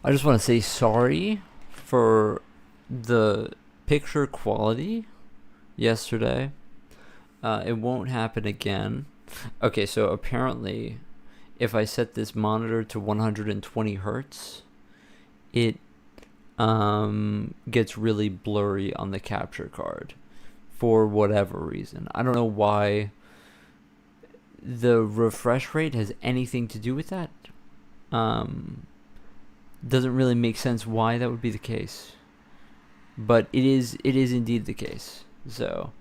I just want to say sorry for the picture quality yesterday. It won't happen again. Okay, so apparently, if I set this monitor to 120 hertz, it gets really blurry on the capture card for whatever reason. I don't know why the refresh rate has anything to do with that. Doesn't really make sense why that would be the case, but it is indeed the case. So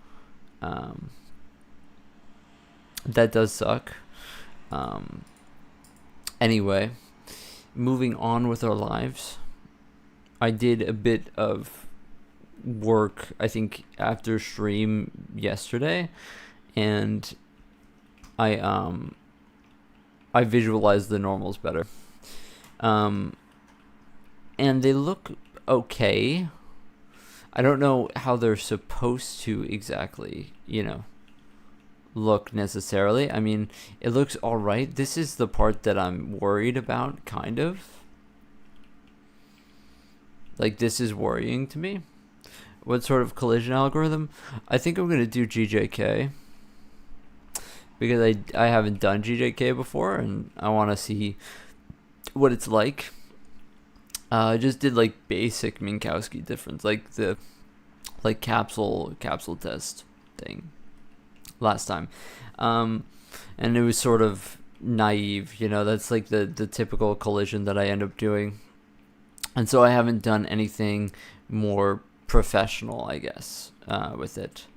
that does suck. Anyway, moving on with our lives. I did a bit of work, I think, after stream yesterday, and I visualized the normals better. And they look okay. I don't know how they're supposed to exactly, look necessarily. I mean, it looks alright. This is the part that I'm worried about, kind of. Like, this is worrying to me. What sort of collision algorithm? I think I'm going to do GJK. Because I haven't done GJK before, and I want to see what it's like. I just did, like, basic Minkowski difference. Like, the capsule test thing last time. And it was sort of naive, that's like the typical collision that I end up doing. And so I haven't done anything more professional, I guess, with it.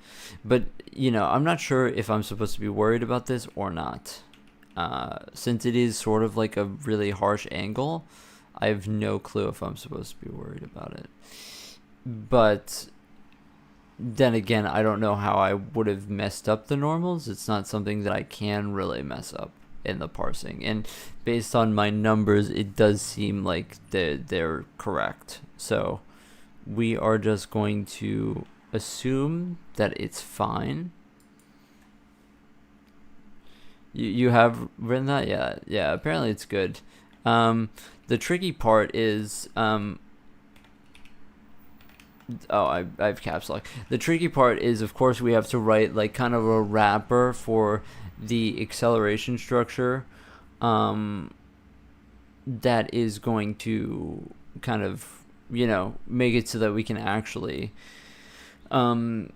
But, I'm not sure if I'm supposed to be worried about this or not. Since it is sort of like a really harsh angle, I have no clue if I'm supposed to be worried about it. But then again, I don't know how I would have messed up the normals. It's not something that I can really mess up in the parsing. And based on my numbers, it does seem like they're correct. So we are just going to assume that it's fine. You have written that? Yeah, apparently it's good. The tricky part is I have caps lock. The tricky part is, of course, we have to write like kind of a wrapper for the acceleration structure that is going to kind of, make it so that we can actually, find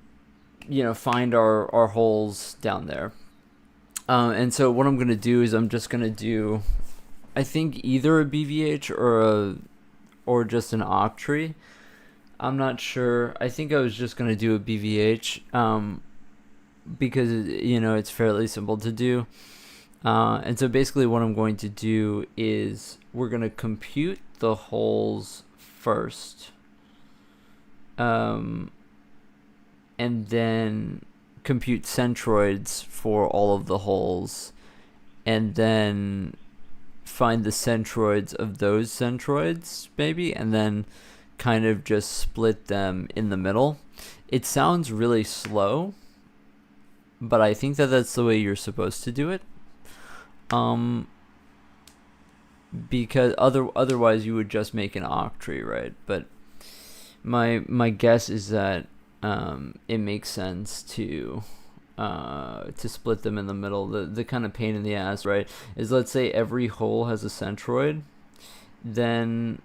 our holes down there. And so what I'm going to do is I'm just going to do, I think, either a BVH or just an octree. I'm not sure. I think I was just going to do a BVH because, it's fairly simple to do. And so basically what I'm going to do is we're going to compute the holes first. And then compute centroids for all of the holes. And then find the centroids of those centroids, maybe. And then kind of just split them in the middle. It sounds really slow, but I think that that's the way you're supposed to do it. Because otherwise you would just make an octree, right? But my guess is that it makes sense to split them in the middle. The kind of pain in the ass, right, is let's say every hole has a centroid, then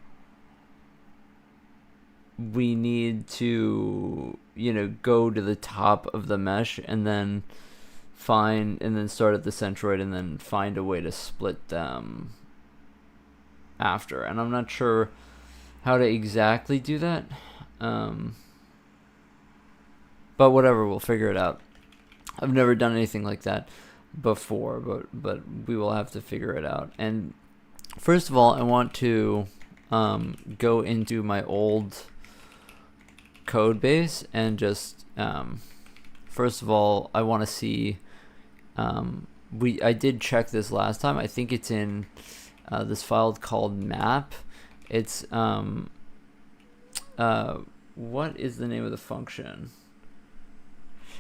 we need to, go to the top of the mesh and then start at the centroid and then find a way to split them after. And I'm not sure how to exactly do that. But whatever, we'll figure it out. I've never done anything like that before, but we will have to figure it out. And first of all, I want to go into my old code base and just first of all, I want to see I did check this last time. I think it's in this file called map. It's what is the name of the function?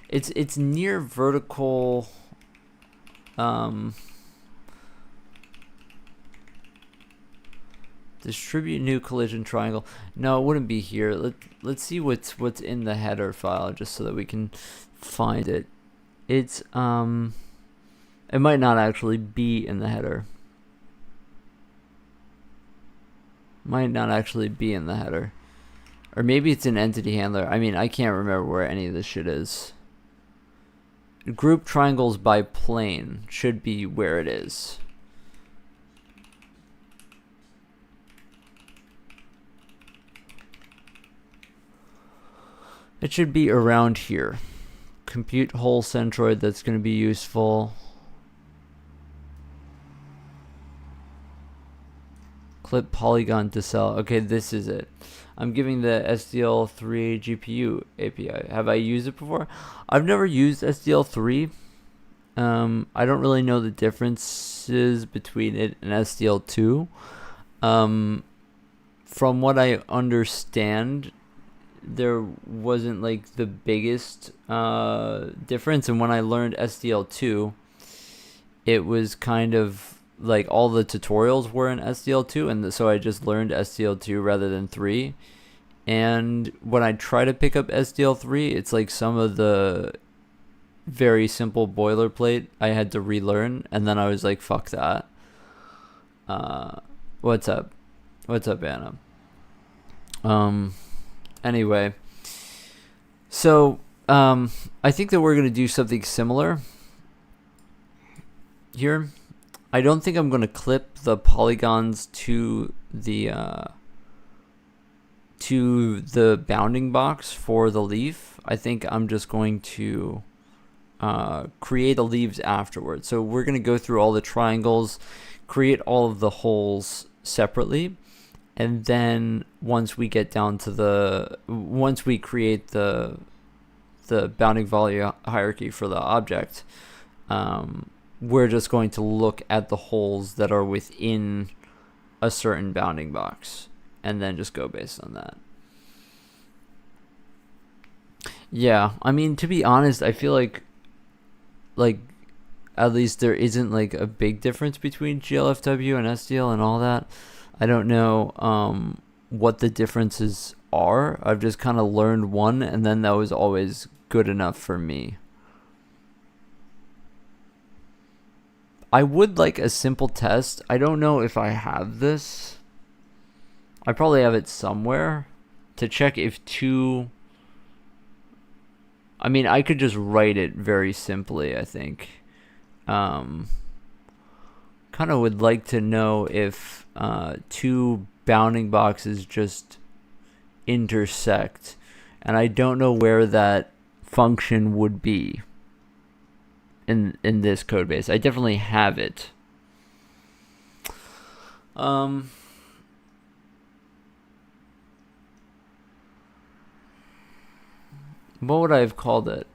It's near vertical Distribute new collision triangle. No, it wouldn't be here. Let's see what's in the header file, just so that we can find it. It's it might not actually be in the header. Might not actually be in the header. Or maybe it's an entity handler. I mean, I can't remember where any of this shit is. Group triangles by plane should be where it is. It should be around here. Compute whole centroid, that's going to be useful. Clip polygon to cell. Okay, this is it. I'm giving the SDL3 GPU API. Have I used it before? I've never used SDL3. I don't really know the differences between it and SDL2. From what I understand, there wasn't like the biggest difference, and when I learned SDL2, it was kind of like all the tutorials were in SDL2, and so I just learned SDL2 rather than 3. And when I try to pick up SDL3, it's like some of the very simple boilerplate I had to relearn, and then I was like, fuck that. What's up? What's up, Anna? Anyway, so I think that we're going to do something similar here. I don't think I'm going to clip the polygons to the bounding box for the leaf. I think I'm just going to create the leaves afterwards. So we're going to go through all the triangles, create all of the holes separately, and then once we get down to once we create the bounding value hierarchy for the object, we're just going to look at the holes that are within a certain bounding box and then just go based on that. Yeah, I mean, to be honest, I feel like at least there isn't like a big difference between GLFW and SDL and all that. I don't know what the differences are. I've just kind of learned one, and then that was always good enough for me. I would like a simple test. I don't know if I have this. I probably have it somewhere to check if two... I mean, I could just write it very simply, I think. Kind of would like to know if two bounding boxes just intersect. And I don't know where that function would be in this code base. I definitely have it. What would I have called it?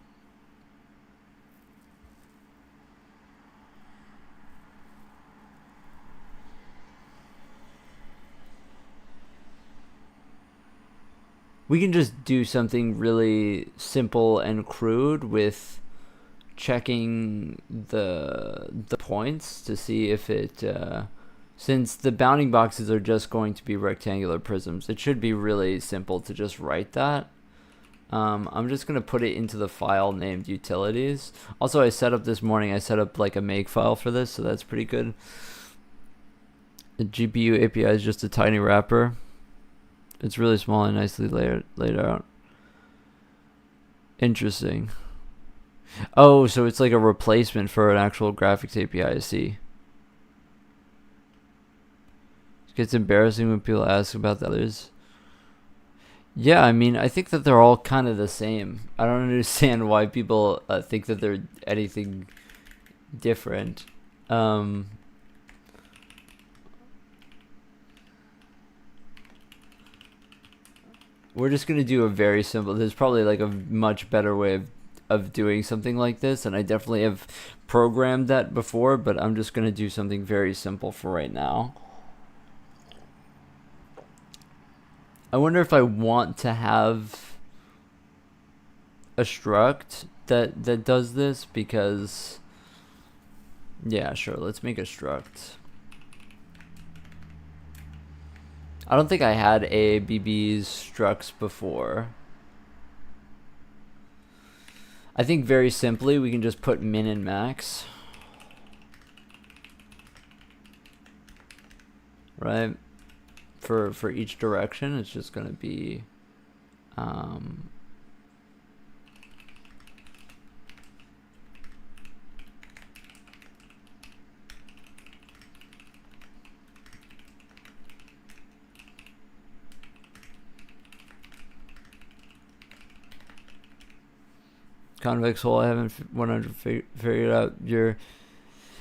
We can just do something really simple and crude with checking the points to see if it since the bounding boxes are just going to be rectangular prisms, it should be really simple to just write that. I'm just going to put it into the file named utilities. Also, I set up this morning, I set up like a make file for this, so that's pretty good. The GPU API is just a tiny wrapper. It's really small and nicely laid out. Interesting. Oh, so it's like a replacement for an actual graphics API, I see. It gets embarrassing when people ask about the others. Yeah, I mean, I think that they're all kind of the same. I don't understand why people think that they're anything different. We're just going to do a very simple... There's probably like a much better way of doing something like this, and I definitely have programmed that before, but I'm just going to do something very simple for right now. I wonder if I want to have a struct that does this, because... Yeah, sure, let's make a struct. I don't think I had AABB's structs before. I think very simply we can just put min and max. Right? For each direction, it's just going to be convex hole. I haven't 100 figured out your.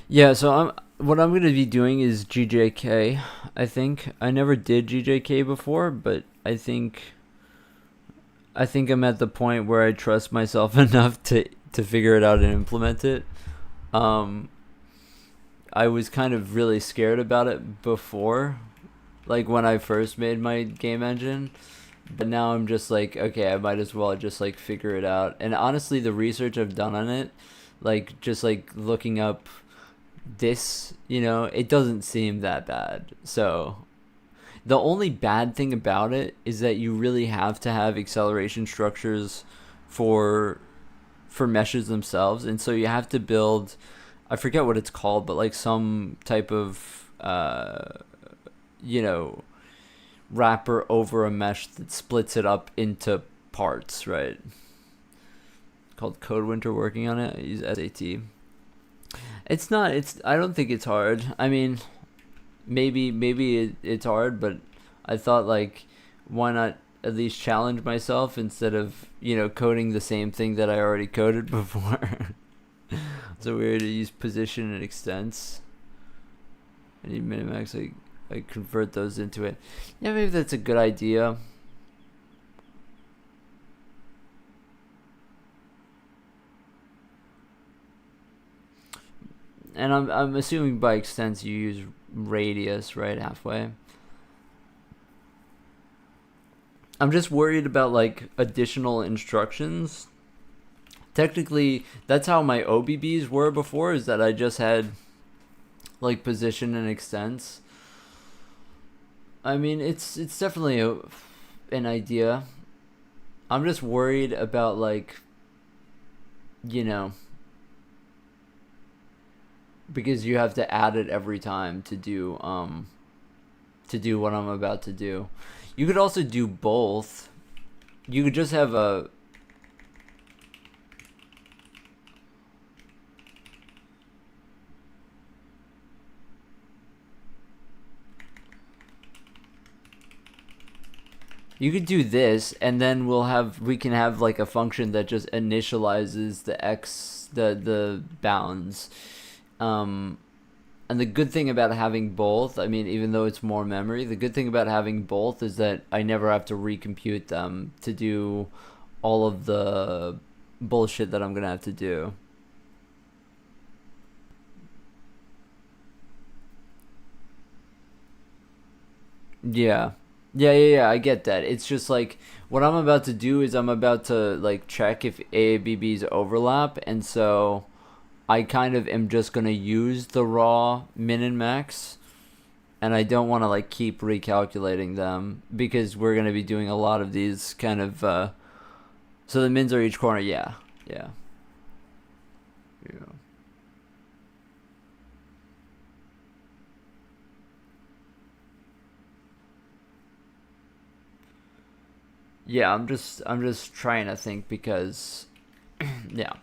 Yeah, so what I'm gonna be doing is GJK. I think I never did GJK before, but I think I'm at the point where I trust myself enough to figure it out and implement it. I was kind of really scared about it before, like when I first made my game engine. But now I'm just like, okay, I might as well just like figure it out. And honestly, the research I've done on it, like just like looking up this, it doesn't seem that bad. So the only bad thing about it is that you really have to have acceleration structures for meshes themselves, and so you have to build, I forget what it's called, but like some type of wrapper over a mesh that splits it up into parts, right? Called Code Winter, working on it. I use SAT. I don't think it's hard. I mean, maybe it's hard, but I thought, like, why not at least challenge myself instead of, coding the same thing that I already coded before. So weird to use position and extents. I need minimax, I convert those into it. Yeah, maybe that's a good idea. And I'm assuming by extents you use radius, right? Halfway. I'm just worried about like additional instructions. Technically, that's how my OBBs were before, is that I just had like position and extents. I mean, it's definitely an idea. I'm just worried about like, because you have to add it every time to do what I'm about to do. You could also do both. You could just have a You could do this, and then we can have like a function that just initializes the bounds. And the good thing about having both, I mean, even though it's more memory, the good thing about having both is that I never have to recompute them to do all of the bullshit that I'm gonna have to do. Yeah. Yeah, I get that. It's just like what I'm about to do is I'm about to like check if AABBs overlap, and so I kind of am just gonna use the raw min and max, and I don't want to like keep recalculating them because we're gonna be doing a lot of these kind of. So the mins are each corner. Yeah, yeah, yeah. Yeah, I'm just trying to think because, yeah.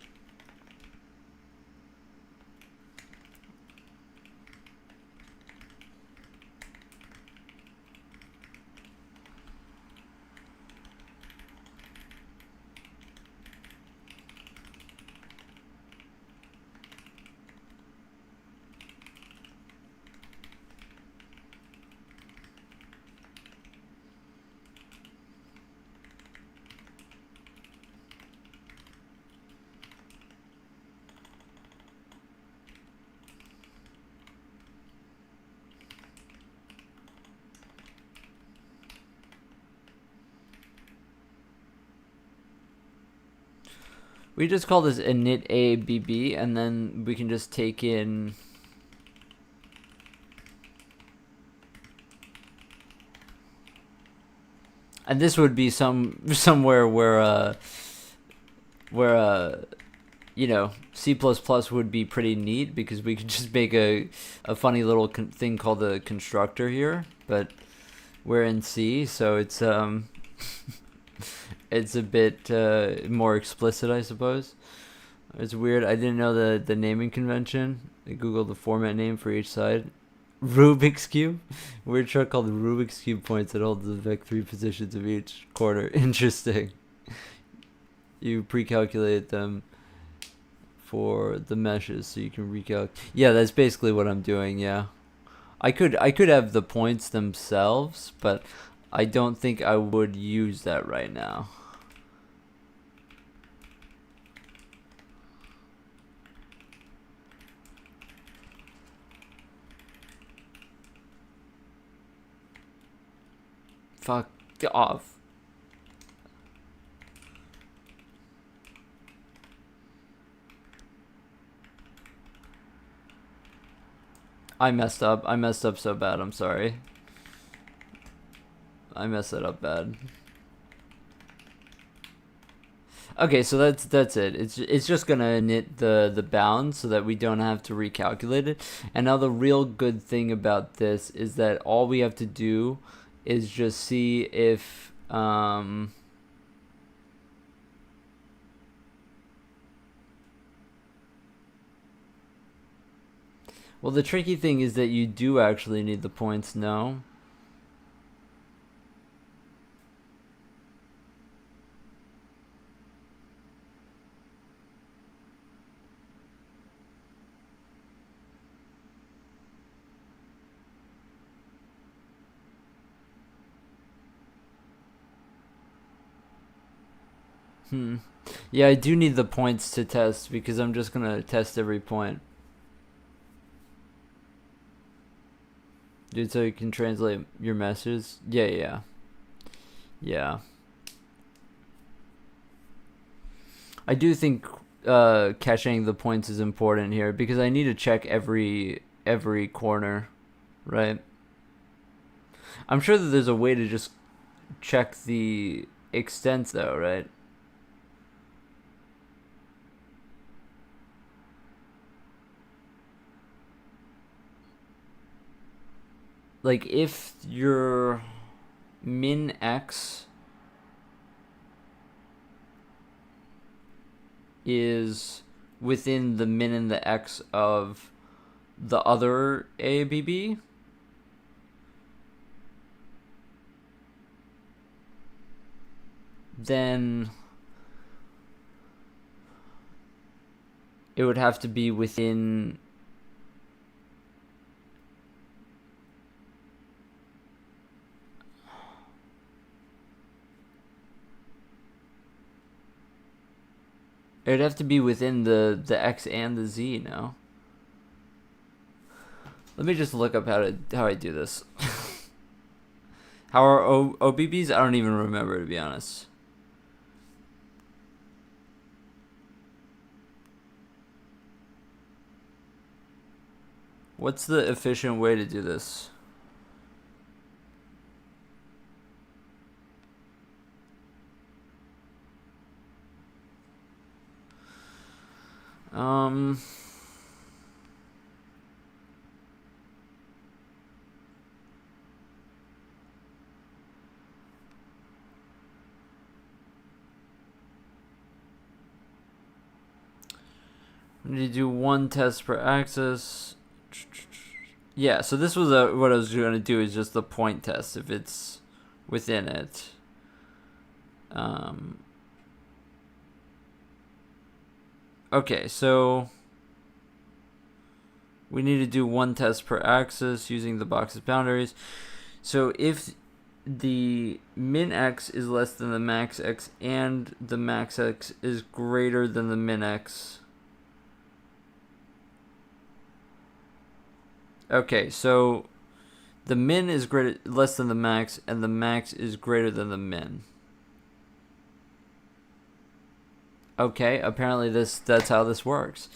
We just call this init ABB, and then we can just take in. And this would be somewhere where you know, C++ would be pretty neat because we could just make a funny little thing called a constructor here, but we're in C, so it's it's a bit more explicit, I suppose. It's weird. I didn't know the naming convention. I googled the format name for each side. Rubik's Cube? Weird chart called the Rubik's Cube points that hold the vec 3 positions of each corner. Interesting. You pre-calculate them for the meshes so you can recalculate. Yeah, that's basically what I'm doing, yeah. I could have the points themselves, but I don't think I would use that right now. Fuck off. I messed up. I messed up so bad. I'm sorry. I messed it up bad. Okay, so that's it. It's just gonna knit the bounds so that we don't have to recalculate it. And now the real good thing about this is that all we have to do is just see if well, the tricky thing is that you do actually need the points, no? Yeah, I do need the points to test because I'm just gonna test every point. Dude, so you can translate your messages? Yeah. I do think caching the points is important here because I need to check every corner, right? I'm sure that there's a way to just check the extent though, right? Like if your min x is within the min and the x of the other ABB, then it would have to be within the x and the z now. Let me just look up how I do this. How are OBBs? I don't even remember, to be honest. What's the efficient way to do this? We need to do one test per axis. Yeah, so this was what I was going to do is just the point test if it's within it. Okay, so we need to do one test per axis using the box's boundaries. So if the min x is less than the max x and the max x is greater than the min x. Okay, so the min is less than the max and the max is greater than the min. Okay, apparently that's how this works.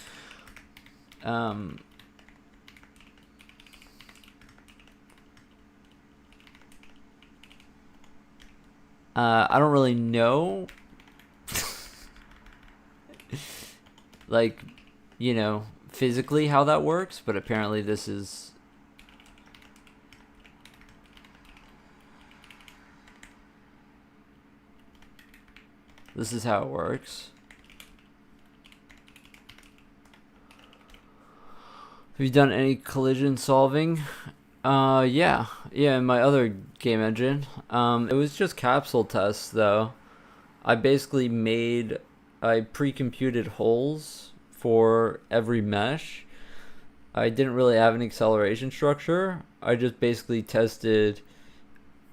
I don't really know, like, physically how that works, but apparently this is how it works. Have you done any collision solving? Yeah, in my other game engine. It was just capsule tests though. I basically I pre-computed holes for every mesh. I didn't really have an acceleration structure. I just basically tested,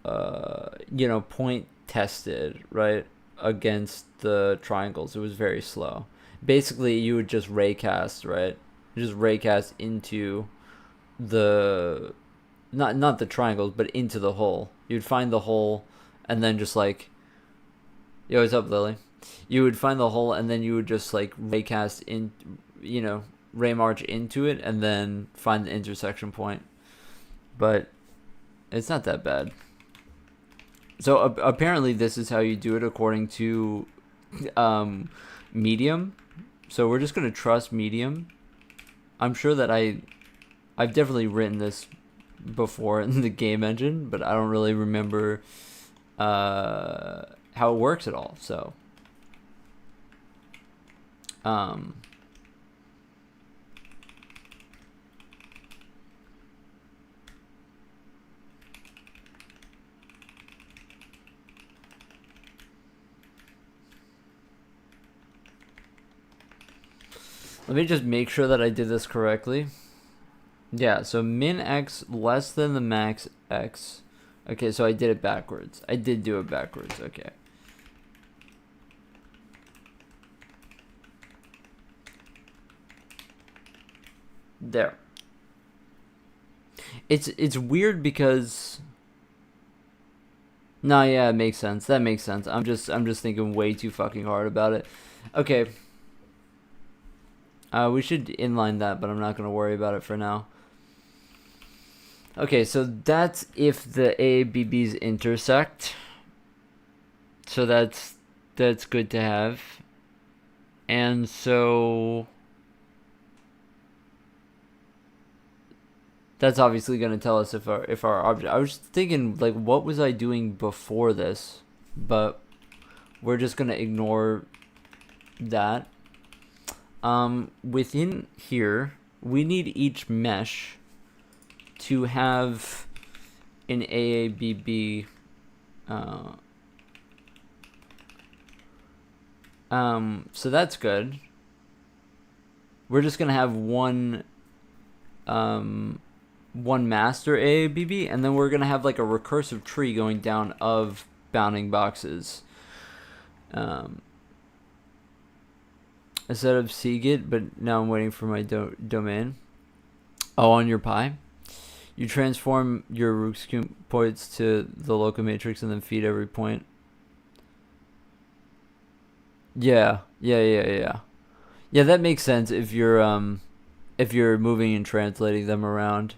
point tested, right, against the triangles. It was very slow. Basically, you would just raycast, right? Just raycast into the not the triangles, but into the hole. You'd find the hole, and then just like, yo, what's up, Lily? You would find the hole, and then you would just like raycast in, ray march into it, and then find the intersection point. But it's not that bad. So apparently, this is how you do it according to Medium. So we're just gonna trust Medium. I'm sure that I've definitely written this before in the game engine, but I don't really remember how it works at all. So let me just make sure that I did this correctly. Yeah, so min x less than the max x. Okay, so I did it backwards. I did do it backwards. Okay. There. It's weird because no, yeah, it makes sense. That makes sense. I'm just thinking way too fucking hard about it. Okay. We should inline that, but I'm not going to worry about it for now. Okay, so that's if the ABBs intersect. So that's good to have. And so that's obviously going to tell us if our object. I was thinking, like, what was I doing before this? But we're just going to ignore that. Within here, we need each mesh to have an AABB. So that's good. We're just gonna have one master AABB, and then we're gonna have like a recursive tree going down of bounding boxes. Instead of cgit, but now I'm waiting for my domain. Oh, on your Pi, you transform your Rookscoop points to the local matrix and then feed every point. Yeah, that makes sense if you're moving and translating them around.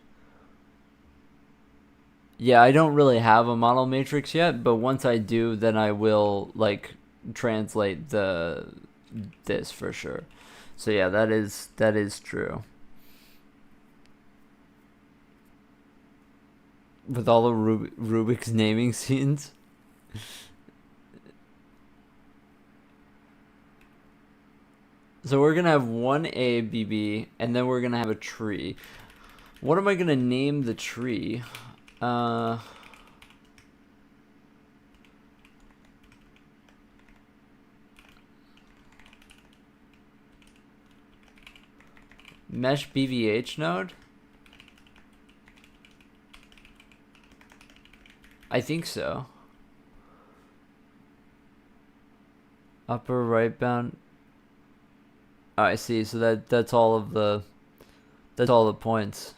Yeah, I don't really have a model matrix yet, but once I do, then I will like translate this for sure. So yeah, that is true. With all the Rubik's naming scenes. So we're gonna have one ABB, and then we're gonna have a tree. What am I gonna name the tree? Mesh BVH node? I think so. Upper right bound. Oh, I see. So that's all the points.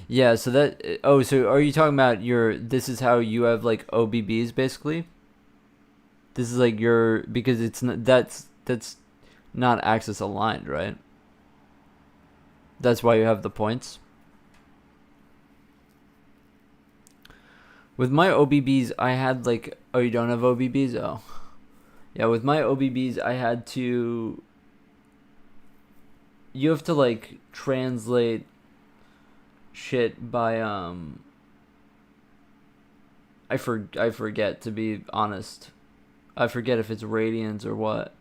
Yeah, so that. Oh, so are you talking about this is how you have like OBBs basically? This is like because it's not, that's not axis aligned, right? That's why you have the points. With my OBBs, I had like, oh, you don't have OBBs? Oh. Yeah, with my OBBs, I had to, you have to like translate shit by, I forget, to be honest. I forget if it's radians or what.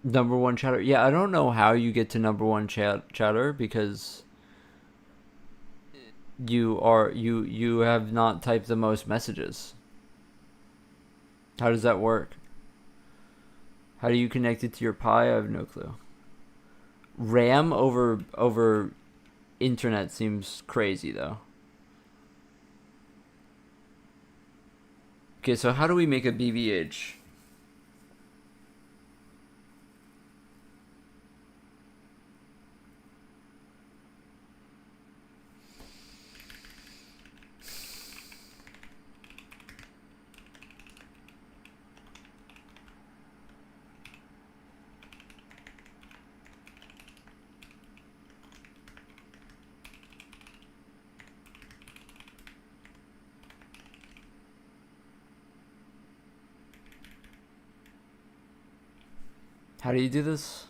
Number one chatter. Yeah, I don't know how you get to number one chatter because you have not typed the most messages. How does that work? How do you connect it to your Pi? I have no clue. RAM over internet seems crazy though. Okay, so how do we make a BBH? How do you do this?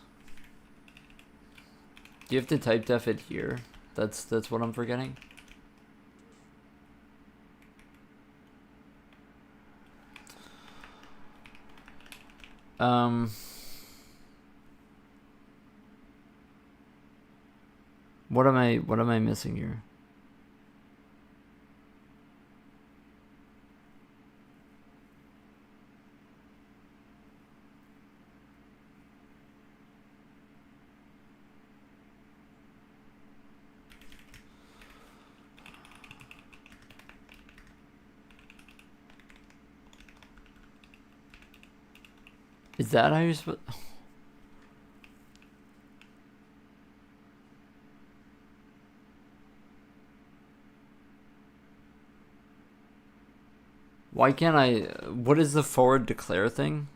Do you have to type def it here? That's what I'm forgetting. What am I missing here? Is that how you're supposed? Why can't I? What is the forward declare thing?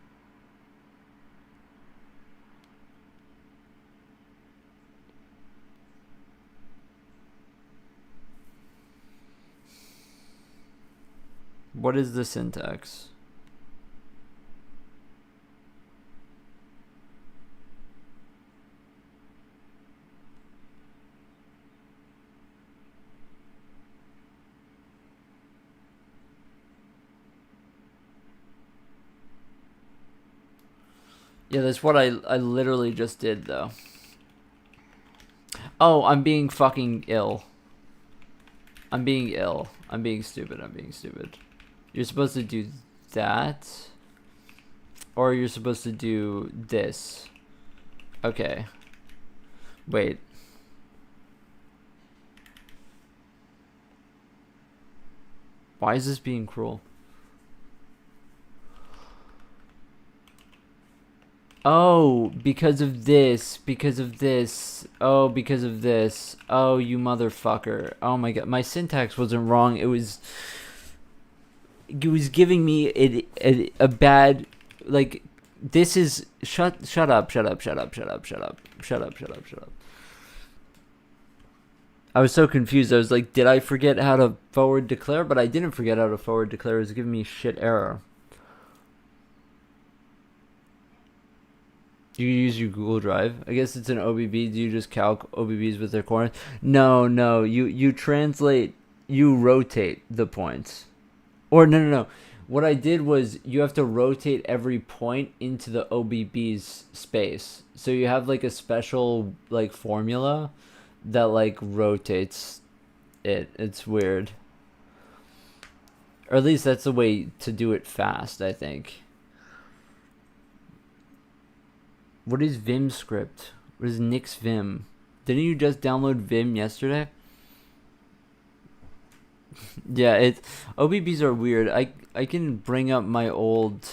What is the syntax? Yeah, that's what I literally just did though. Oh, I'm being fucking ill. I'm being ill. I'm being stupid. I'm being stupid. You're supposed to do that. Or you're supposed to do this. Okay. Wait. Why is this being cruel? Oh, because of this. Because of this. Oh, because of this. Oh, you motherfucker. Oh my god. My syntax wasn't wrong. It was giving me a bad, like, this is shut up. I was so confused. I was like, did I forget how to forward declare? But I didn't forget how to forward declare. It was giving me shit error. Do you use your Google Drive? I guess it's an OBB. Do you just calc OBBs with their corners? No. You translate. You rotate the points. Or no. What I did was you have to rotate every point into the OBB's space. So you have like a special like formula that like rotates it. It's weird. Or at least that's the way to do it fast, I think. What is Vim script? What is Nix Vim? Didn't you just download Vim yesterday? Yeah, OBBs are weird. I can bring up my old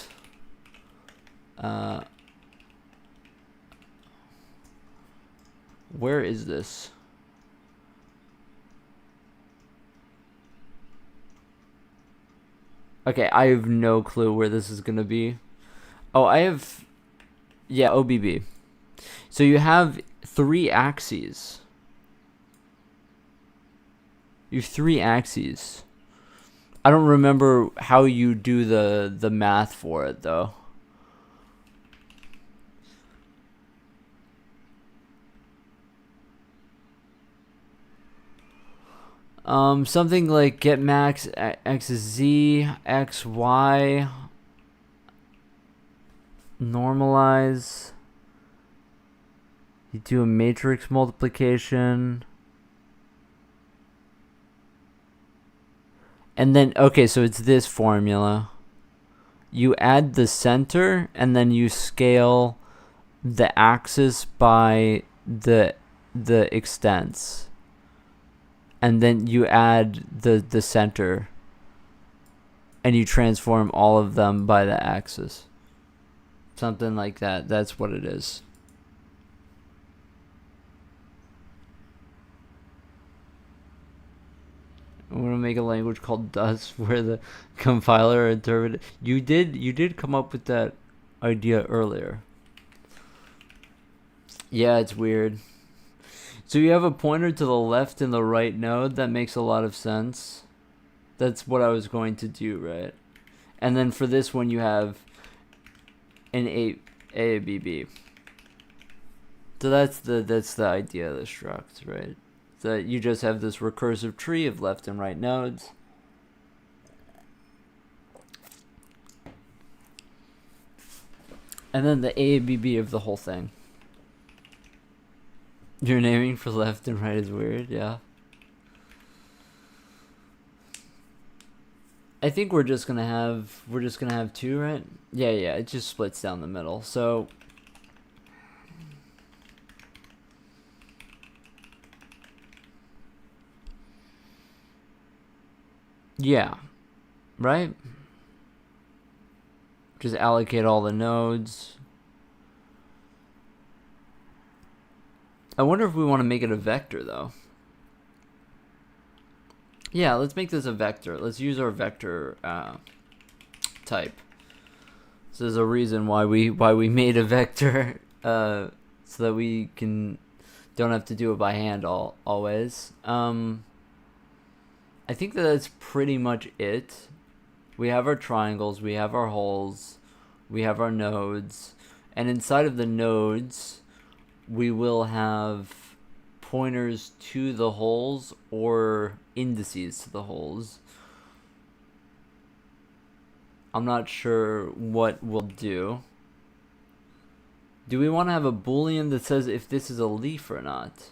where is this? Okay, I have no clue where this is gonna be. Oh, I have, yeah, OBB. So you have three axes. You have three axes. I don't remember how you do the math for it though. Something like get max x is z, x y, normalize. You do a matrix multiplication. And then, okay, so it's this formula. You add the center, and then you scale the axis by the extents. And then you add the center, and you transform all of them by the axis. Something like that. That's what it is. I'm gonna make a language called Dust where the compiler interpreted. You did come up with that idea earlier. Yeah, it's weird. So you have a pointer to the left and the right node. That makes a lot of sense. That's what I was going to do, right? And then for this one, you have an A B B. So that's the idea of the struct, right? That you just have this recursive tree of left and right nodes. And then the ABB of the whole thing. Your naming for left and right is weird, yeah. I think we're just gonna have two, right? Yeah, it just splits down the middle. So yeah, right? Just allocate all the nodes. I wonder if we want to make it a vector though. Yeah, let's make this a vector. Let's use our vector type. So there's a reason why we made a vector, so that we don't have to do it by hand always. I think that's pretty much it. We have our triangles, we have our holes, we have our nodes, and inside of the nodes, we will have pointers to the holes or indices to the holes. I'm not sure what we'll do. Do we want to have a boolean that says if this is a leaf or not?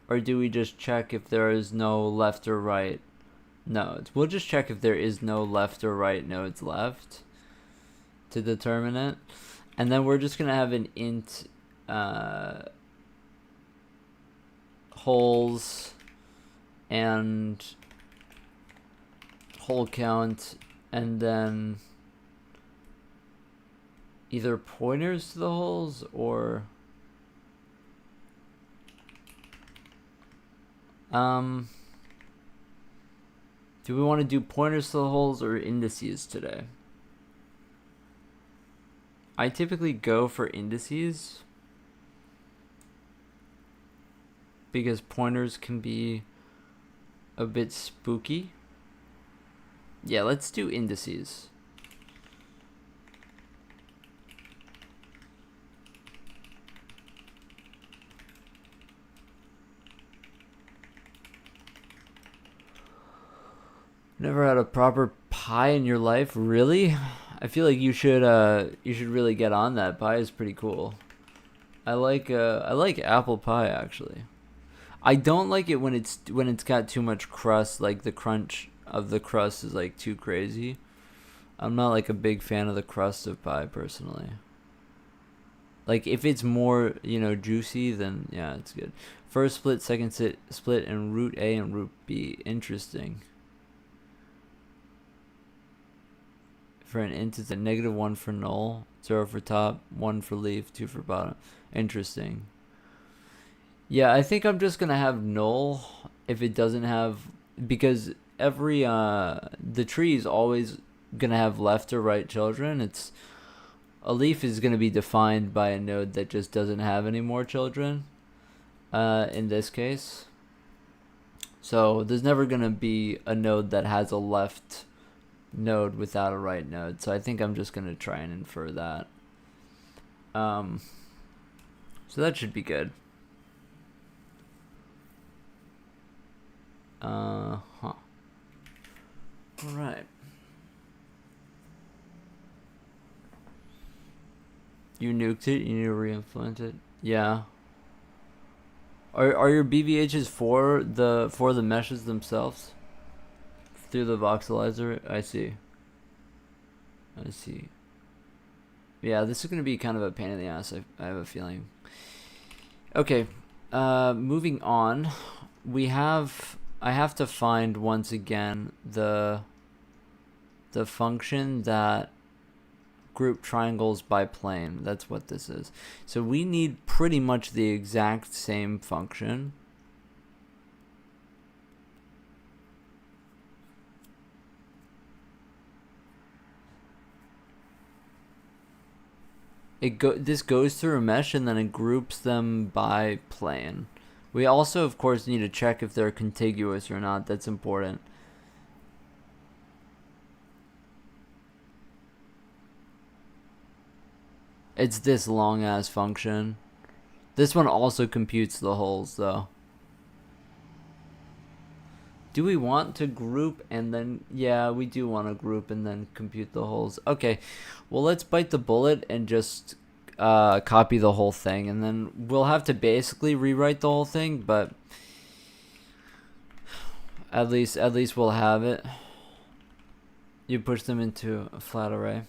Or do we just check if there is no left or right nodes? We'll just check if there is no left or right nodes left to determine it. And then we're just going to have an int holes and hole count, and then either pointers to the holes or do we want to do pointers to the holes or indices today? I typically go for indices because pointers can be a bit spooky. Yeah, let's do indices. Never had a proper pie in your life, really? I feel like you should really get on that. Pie is pretty cool. I like apple pie actually. I don't like it when it's got too much crust, like the crunch of the crust is like too crazy. I'm not like a big fan of the crust of pie personally. Like if it's more, juicy, then yeah, it's good. First split, second split, and root A and root B. Interesting. For an int, it's a -1 for null, 0 for top, 1 for leaf, 2 for bottom. Interesting. Yeah, I think I'm just gonna have null if it doesn't have, because the tree is always gonna have left or right children. It's a leaf is going to be defined by a node that just doesn't have any more children, in this case. So there's never going to be a node that has a left node without a right node. So I think I'm just going to try and infer that. So that should be good. All right. You nuked it. You need to re-implement it. Yeah. Are your BVHs for the meshes themselves? Through the voxelizer? I see. Yeah, this is gonna be kind of a pain in the ass. I have a feeling. Okay. Moving on. I have to find once again the function that group triangles by plane. That's what this is. So we need pretty much the exact same function. This goes through a mesh and then it groups them by plane. We also, of course, need to check if they're contiguous or not. That's important. It's this long ass function. This one also computes the holes though. Do we want to group and then... Yeah, we do want to group and then compute the holes. Okay, well, let's bite the bullet and just copy the whole thing. And then we'll have to basically rewrite the whole thing, but at least we'll have it. You push them into a flat array.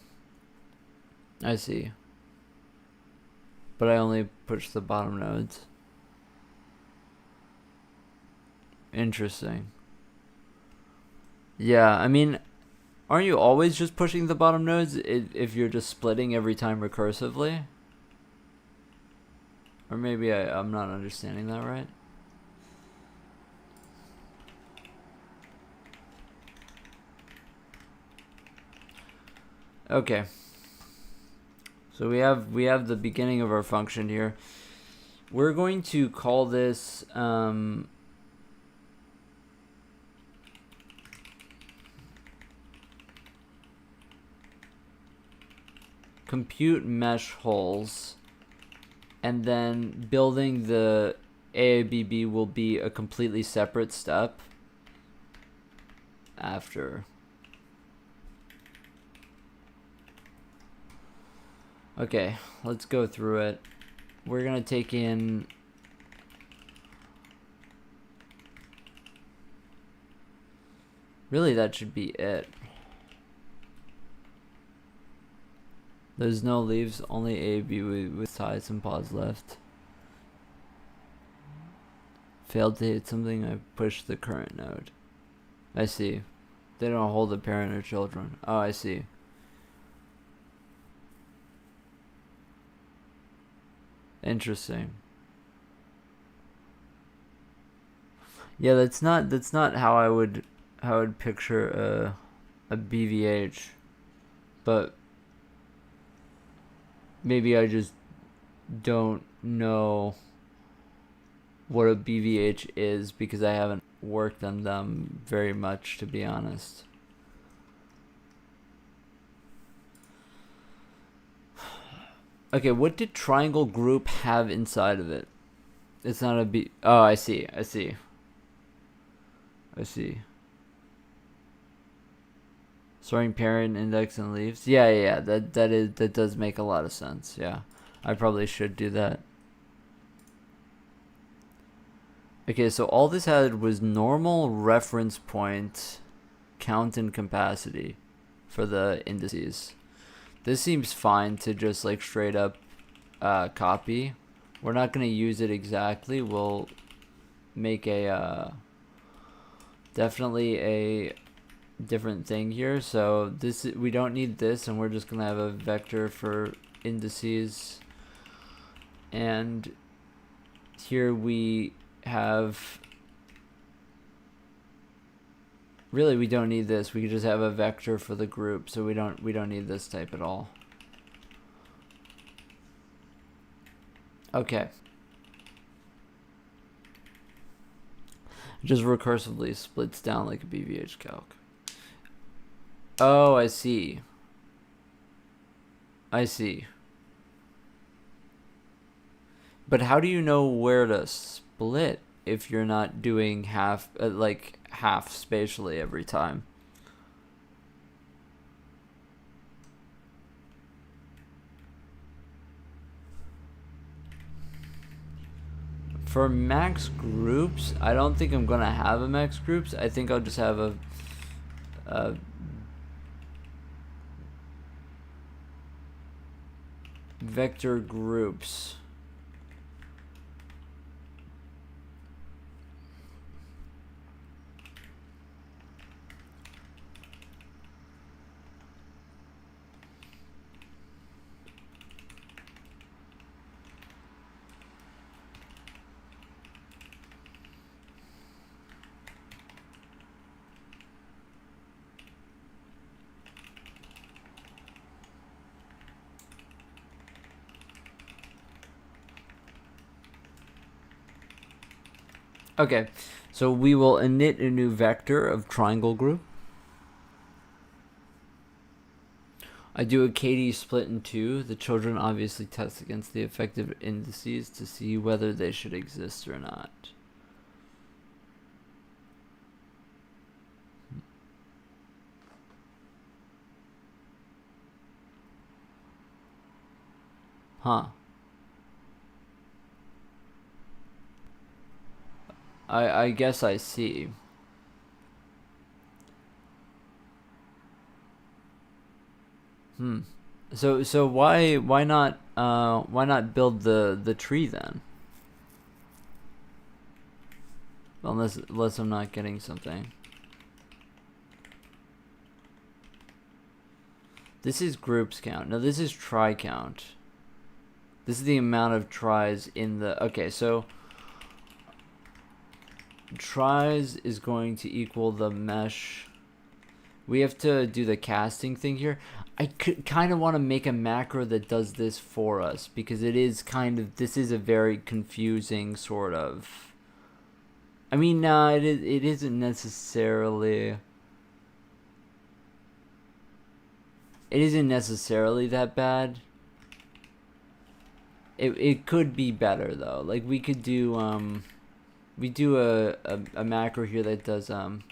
I see. But I only push the bottom nodes. Interesting. Yeah, I mean, aren't you always just pushing the bottom nodes if you're just splitting every time recursively? Or maybe I'm not understanding that right. Okay. So we have the beginning of our function here. We're going to call this compute mesh holes, and then building the AABB will be a completely separate step after. Okay, let's go through it. We're gonna take in really that should be it. There's no leaves, only AAB with ties and pause left. Failed to hit something, I pushed the current node. I see. They don't hold the parent or children. Oh, I see. Interesting. Yeah, that's not how I would picture a BVH, but maybe I just don't know what a BVH is because I haven't worked on them very much, to be honest. Okay, what did triangle group have inside of it? It's not a B. Oh, I see. Sorting parent, index, and leaves. Yeah. That does make a lot of sense. Yeah, I probably should do that. Okay, so all this had was normal, reference point, count, and capacity for the indices. This seems fine to just like straight up copy. We're not going to use it exactly. We'll make a definitely a different thing here. So this, we don't need this, and we're just going to have a vector for indices. And here we have, really we don't need this. We could just have a vector for the group, so we don't need this type at all. Okay. Just recursively splits down like a BVH calc. Oh, I see. I see. But how do you know where to split if you're not doing half, like half spatially every time? For max groups, I don't think I'm gonna have a max groups. I think I'll just have a vector groups. Okay, so we will init a new vector of triangle group. I do a KD split in two. The children obviously test against the effective indices to see whether they should exist or not. Huh. I guess I see. So why not build the tree then? Unless I'm not getting something. This is groups count. No, this is try count. This is the amount of tries in the... Okay, so... Tries is going to equal the mesh. We have to do the casting thing here. I kind of want to make a macro that does this for us, because it is kind of... This is a very confusing sort of... I mean, no, it isn't necessarily... It isn't necessarily that bad. It could be better though. Like we could do we do a macro here that does um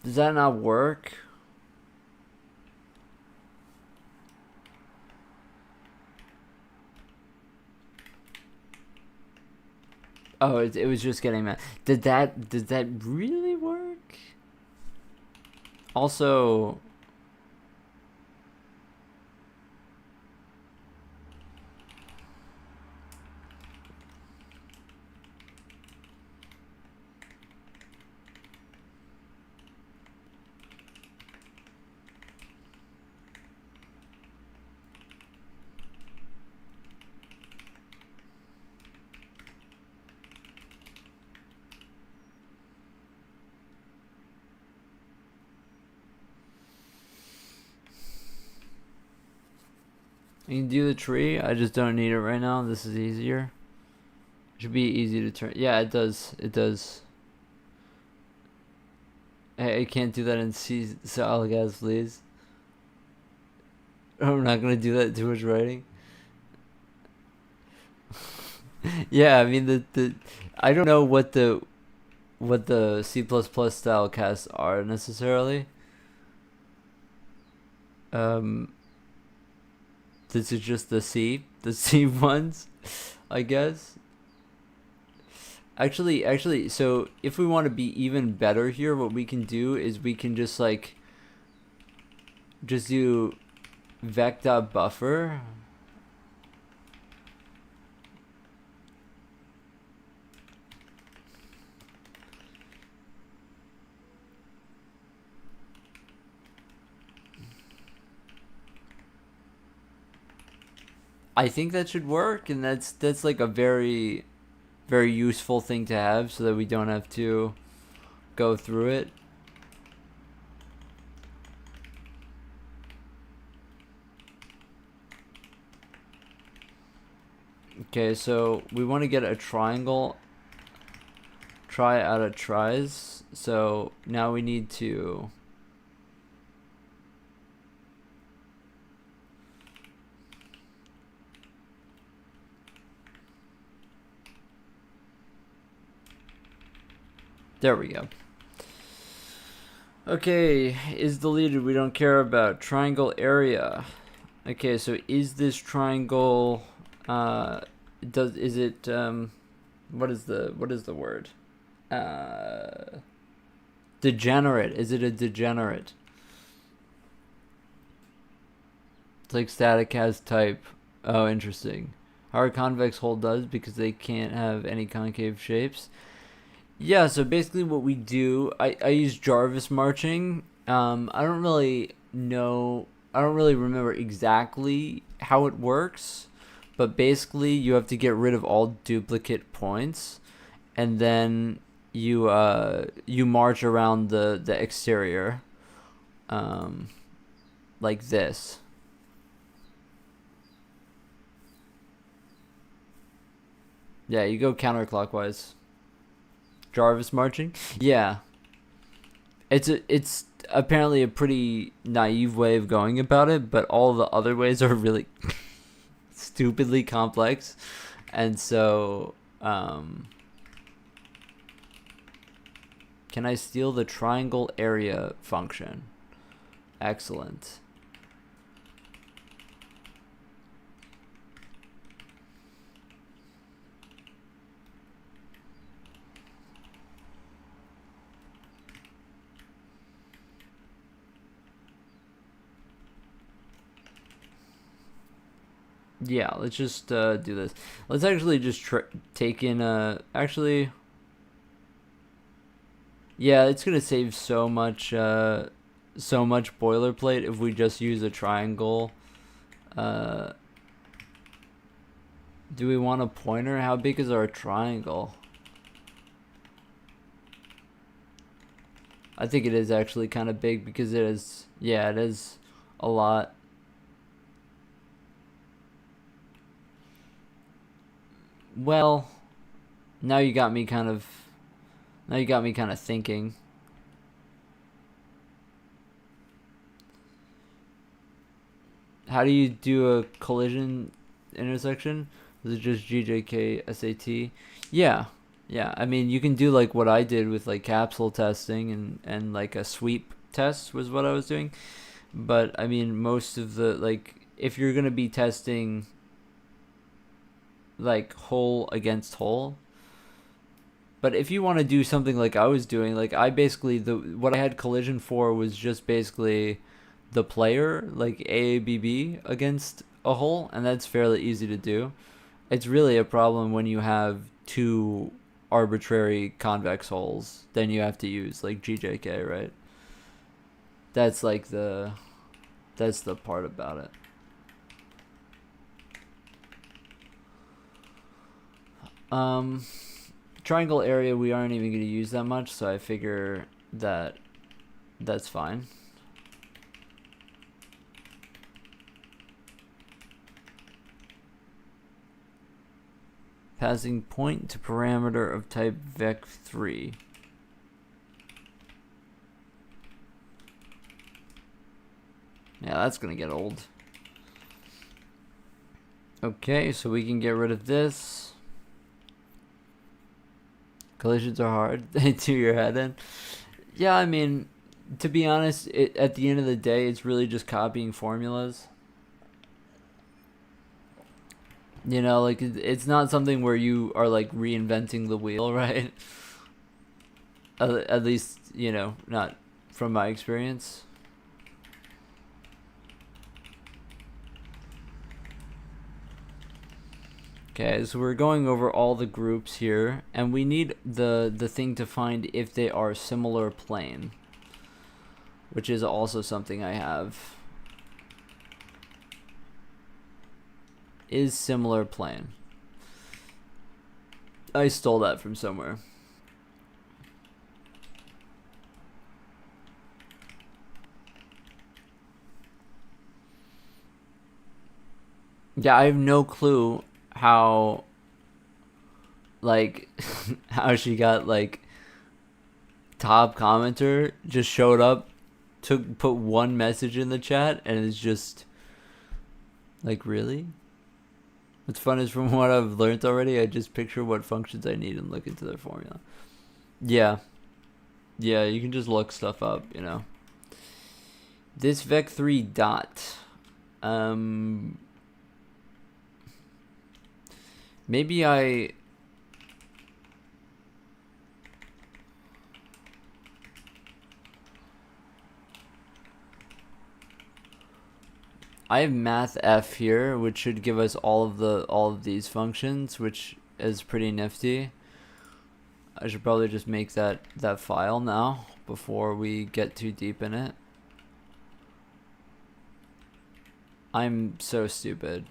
does that not work? Oh, it was just getting mad. Did that really work? Also, you can do the tree. I just don't need it right now. This is easier. Should be easy to turn. Yeah, it does. It does. Hey, I can't do that in C Salgas, please. I'm not gonna do that. Too much writing. Yeah, I mean the I don't know what the C++ style casts are necessarily. Um, This is just the C ones, I guess. Actually, so if we want to be even better here, what we can do is we can just like just do vec.buffer. I think that should work, and that's like a very very useful thing to have so that we don't have to go through it. Okay, so we want to get a triangle try out of tries. So now we need to there we go. Okay, is deleted. We don't care about triangle area. Okay, so is this triangle is it what is the word? Degenerate. Is it a degenerate? It's like static has type. Oh, interesting. How a convex hole does because they can't have any concave shapes. Yeah, so basically what we do, I use Jarvis marching. I don't really know, I don't really remember exactly how it works, but basically you have to get rid of all duplicate points, and then you march around the exterior, like this. Yeah, you go counterclockwise. Jarvis marching? Yeah. It's apparently a pretty naive way of going about it, but all the other ways are really stupidly complex. And so can I steal the triangle area function? Excellent. Yeah, let's just do this. Let's actually just take in actually, yeah, it's gonna save so much boilerplate if we just use a triangle. Uh, do we want a pointer? How big is our triangle? I think it is actually kind of big because it is, yeah, it is a lot. Well, now you got me kind of thinking. How do you do a collision intersection? Is it just GJK SAT? Yeah. Yeah, I mean, you can do like what I did with like capsule testing and like a sweep test was what I was doing. But I mean, most of the like if you're going to be testing like hole against hole, but if you want to do something like I was doing, like I basically what I had collision for was just basically the player, like AABB against a hole, and that's fairly easy to do. It's really a problem when you have two arbitrary convex holes, then you have to use like GJK, right? That's like that's the part about it. Triangle area we aren't even going to use that much, so I figure that that's fine. Passing point to parameter of type vec3. Yeah, that's gonna get old. Okay, so we can get rid of this. Collisions are hard. They do your head in. Yeah, I mean, to be honest, at the end of the day, it's really just copying formulas. You know, like it's not something where you are like reinventing the wheel, right? At least, you know, not from my experience. Okay, so we're going over all the groups here, and we need the thing to find if they are similar plane, which is also something I have. Is similar plane. I stole that from somewhere. Yeah, I have no clue how, like, how she got, like, top commenter, just showed up, put one message in the chat, and it's just, like, really? What's fun is from what I've learned already, I just picture what functions I need and look into their formula. Yeah. Yeah, you can just look stuff up, you know. This vec3 dot. Maybe I have math f here, which should give us all of these functions, which is pretty nifty. I should probably just make that file now before we get too deep in it. I'm so stupid.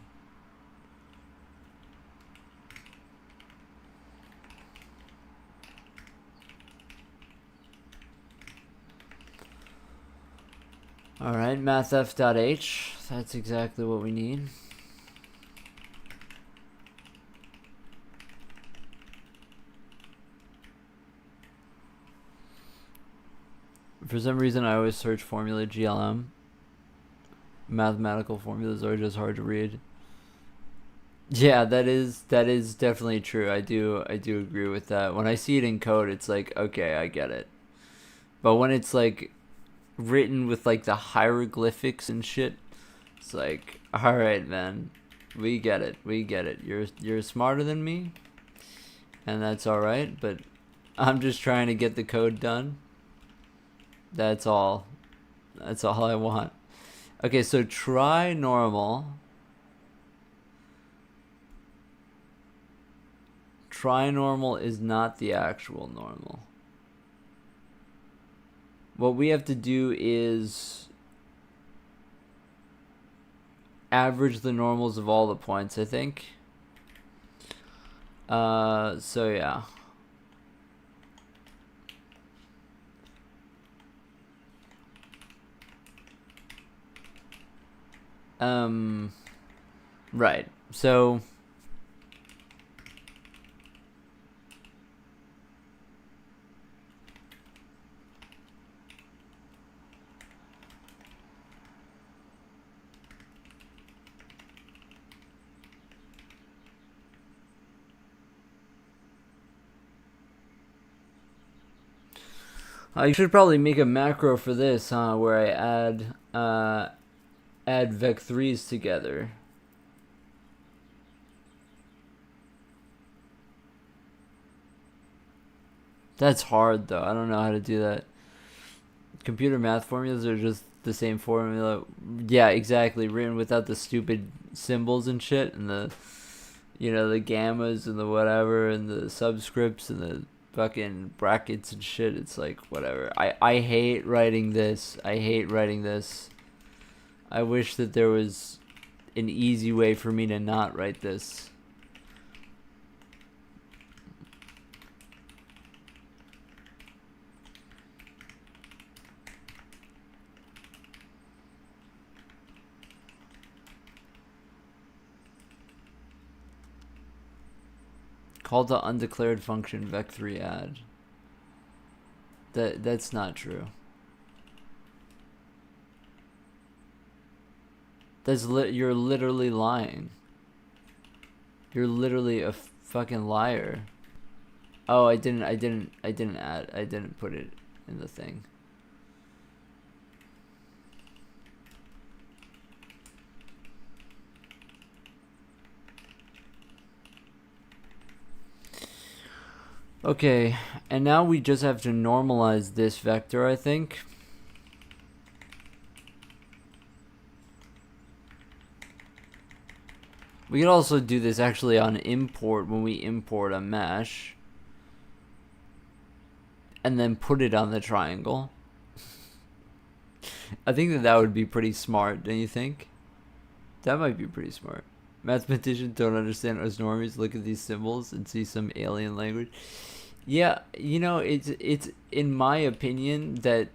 Alright, mathf.h. That's exactly what we need. For some reason, I always search formula GLM. Mathematical formulas are just hard to read. Yeah, that is definitely true. I do agree with that. When I see it in code, it's like, okay, I get it. But when it's like written with like the hieroglyphics and shit, it's like, all right, man, we get it. You're smarter than me, and that's all right. But I'm just trying to get the code done. That's all. That's all I want. Okay, so try normal. Trinormal is not the actual normal. What we have to do is average the normals of all the points, I think. So yeah. Right. So I should probably make a macro for this, huh? Where I add vec3s together. That's hard though. I don't know how to do that. Computer math formulas are just the same formula. Yeah, exactly. Written without the stupid symbols and shit, and the, you know, the gammas and the whatever, and the subscripts and the fucking brackets and shit. It's like, whatever. I hate writing this. I hate writing this. I wish that there was an easy way for me to not write this. Call the undeclared function vec3 add. That's not true. You're literally lying. You're literally a fucking liar. Oh, I didn't put it in the thing. Okay, and now we just have to normalize this vector, I think. We could also do this actually on import when we import a mesh. And then put it on the triangle. I think that would be pretty smart, don't you think? That might be pretty smart. Mathematicians don't understand us normies. Look at these symbols and see some alien language. Yeah, you know, it's in my opinion that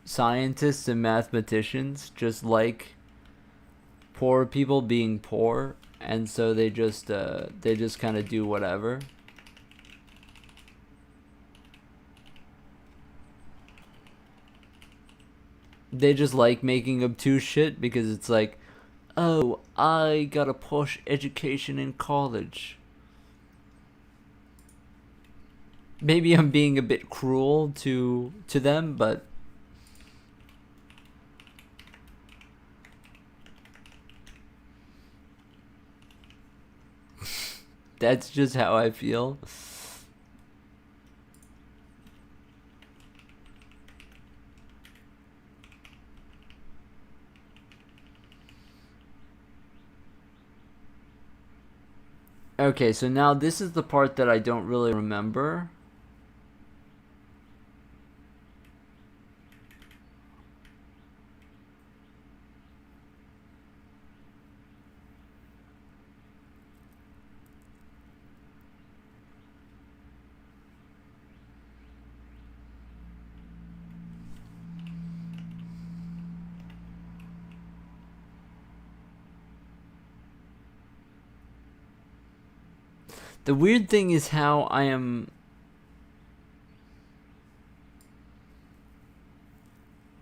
scientists and mathematicians just like poor people being poor, and so they just kind of do whatever. They just like making obtuse shit because it's like, oh, I got a posh education in college. Maybe I'm being a bit cruel to them, but that's just how I feel. Okay, so now this is the part that I don't really remember. The weird thing is how I am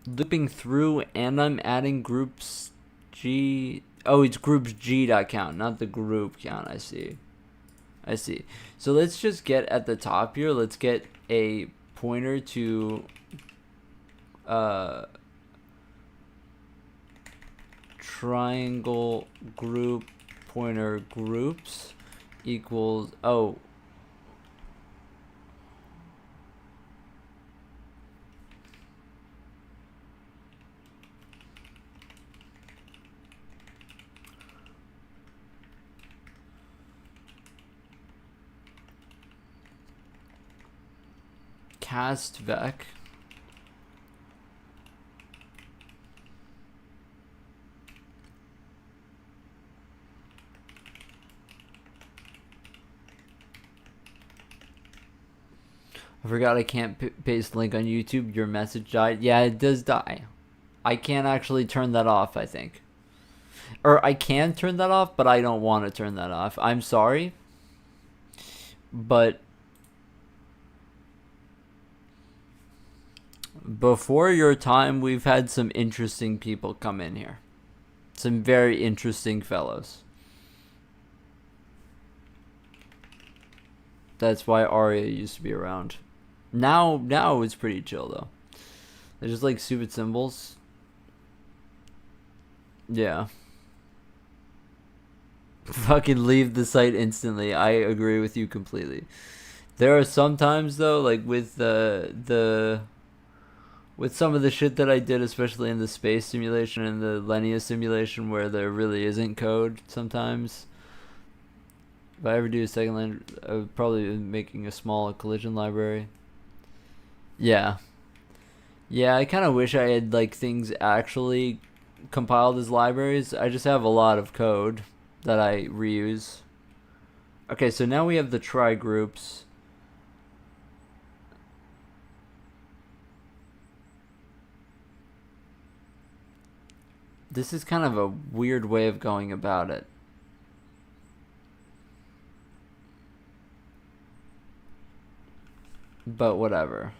looping through and I'm adding groups G. Oh, it's groups G dot count, not the group count. I see. I see. So let's just get at the top here. Let's get a pointer to triangle group pointer groups equals, oh, cast vec. I forgot I can't paste link on YouTube. Your message died. Yeah, it does die. I can't actually turn that off, I think. Or I can turn that off, but I don't want to turn that off. I'm sorry. But before your time, we've had some interesting people come in here. Some very interesting fellows. That's why Arya used to be around. Now it's pretty chill though. They're just like stupid symbols. Yeah. Fucking leave the site instantly. I agree with you completely. There are some times though, like with the with some of the shit that I did, especially in the space simulation and the linear simulation, where there really isn't code sometimes. If I ever do a second land, I would probably be making a small collision library. Yeah. Yeah, I kind of wish I had like things actually compiled as libraries. I just have a lot of code that I reuse. Okay, so now we have the try groups. This is kind of a weird way of going about it. But whatever.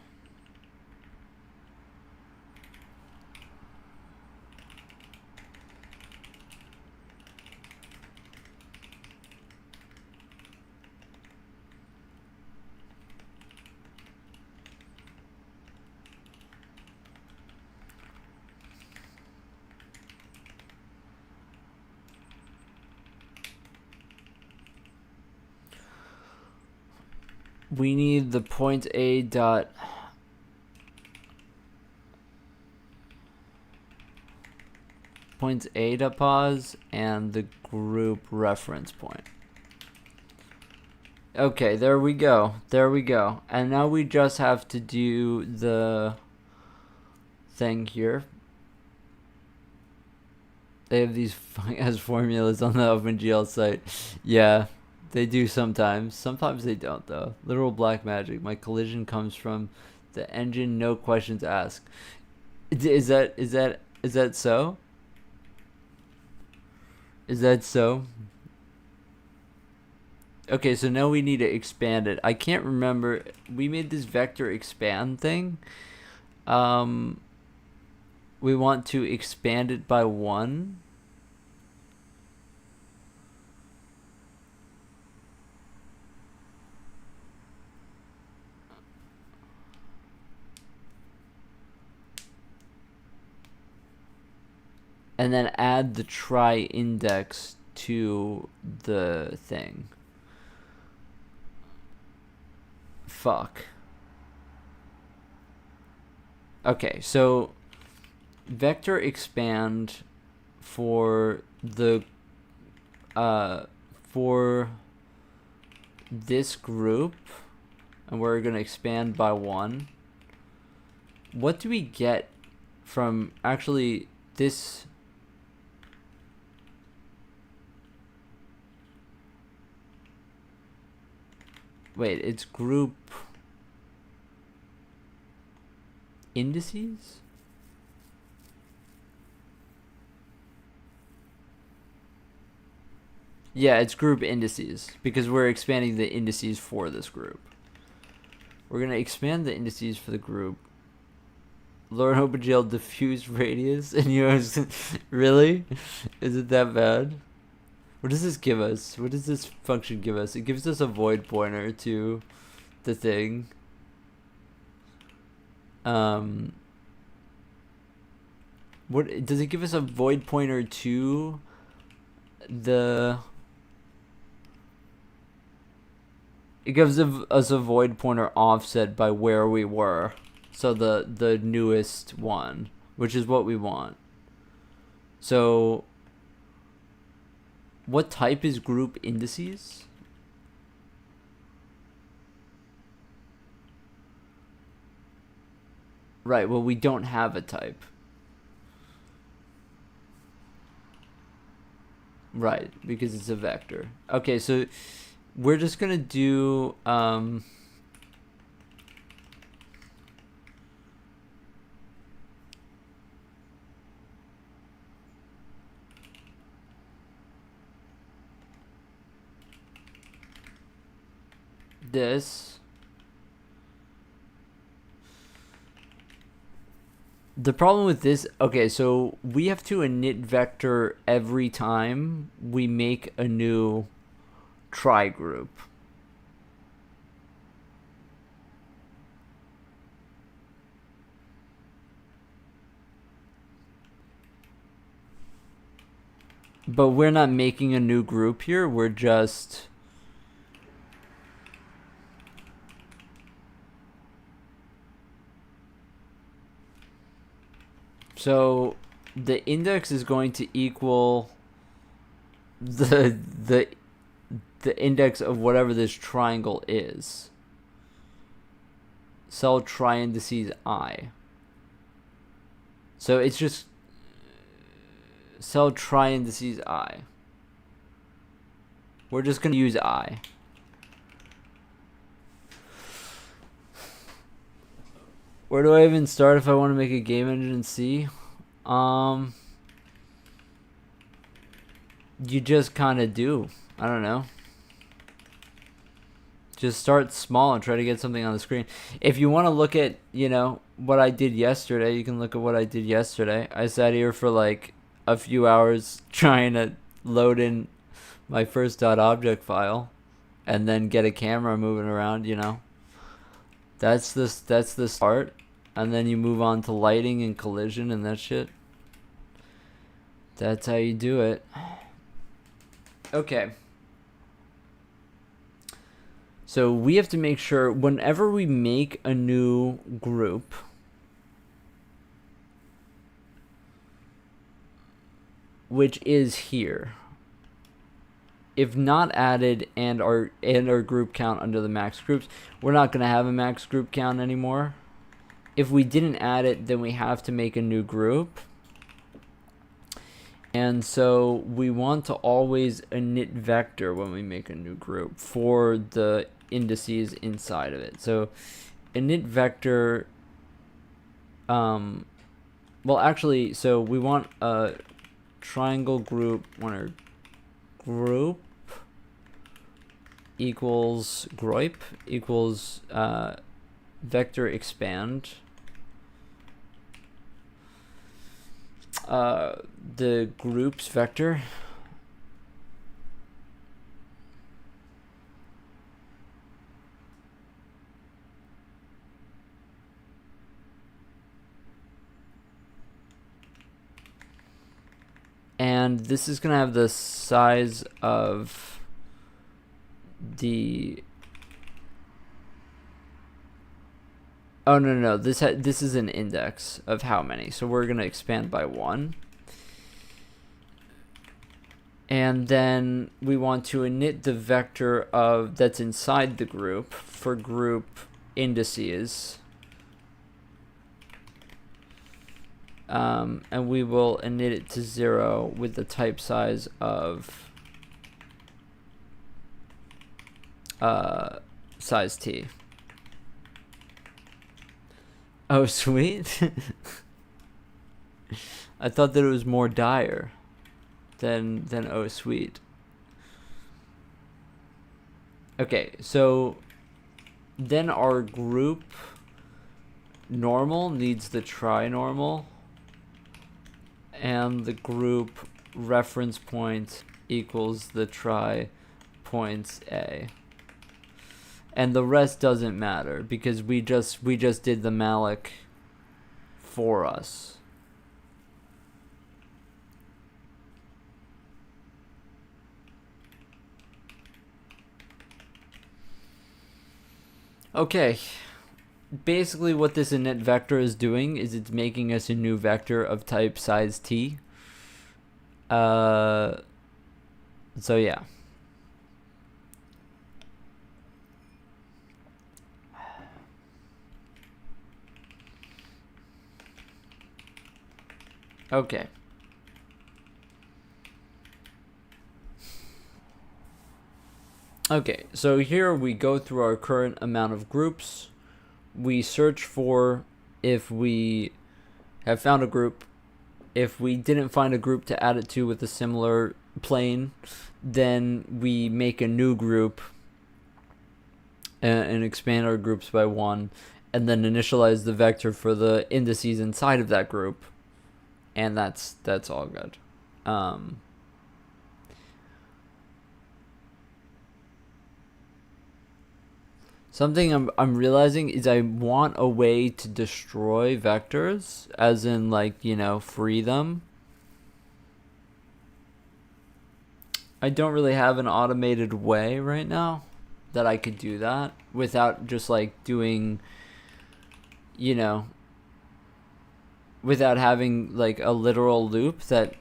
we need the point A dot points A to pause and the group reference point. Okay, there we go. There we go. And now we just have to do the thing here. They have these as formulas on the OpenGL site. Yeah, they do sometimes. Sometimes they don't though. Literal black magic. My collision comes from the engine, no questions asked. Is that so? Is that so? Okay, so now we need to expand it. I can't remember. We made this vector expand thing. We want to expand it by 1. And then add the try index to the thing. Fuck. Okay, so vector expand for the for this group, and we're gonna expand by 1. What do we get from actually this? Wait, it's group indices? Yeah, it's group indices because we're expanding the indices for this group. We're going to expand the indices for the group. Learn OpenGL diffuse radius and yours. Really? Is it that bad? What does this give us? What does this function give us? It gives us a void pointer to the thing. What does it give us a void pointer to the? It gives us a void pointer offset by where we were. So the newest one, which is what we want. So what type is group indices? Right, well we don't have a type. Right, because it's a vector. Okay, so we're just gonna do this. The problem with this, okay, so we have to init vector every time we make a new try group. But we're not making a new group here, we're just so the index is going to equal the index of whatever this triangle is. Cell try indices I. So it's just cell try indices I. We're just gonna use I. Where do I even start if I want to make a game engine in C? You just kind of do. I don't know. Just start small and try to get something on the screen. If you want to look at, you know, what I did yesterday, you can look at what I did yesterday. I sat here for like a few hours trying to load in my first .object file and then get a camera moving around, you know. That's the start. And then you move on to lighting and collision and that shit. That's how you do it. Okay. So we have to make sure whenever we make a new group, which is here, if not added and our group count under the max groups, we're not going to have a max group count anymore. If we didn't add it, then we have to make a new group. And so we want to always init vector when we make a new group for the indices inside of it. So init vector, well actually, so we want a triangle group, group equals groip equals vector expand the groups vector and this is gonna have the size of the this is an index of how many, so we're gonna expand by 1, and then we want to init the vector of that's inside the group for group indices, and we will init it to 0 with the type size of size t. Oh, sweet. I thought that it was more dire than oh, sweet. Okay, so then our group normal needs the tri-normal, and the group reference point equals the tri points A. And the rest doesn't matter because we just did the malloc for us. Okay. Basically what this init vector is doing is it's making us a new vector of type size t. So yeah. Okay. Okay, so here we go through our current amount of groups. We search for if we have found a group. If we didn't find a group to add it to with a similar plane, then we make a new group and expand our groups by 1, and then initialize the vector for the indices inside of that group. And that's all good. Something I'm realizing is I want a way to destroy vectors, as in like, free them. I don't really have an automated way right now that I could do that without just like doing, without having like a literal loop that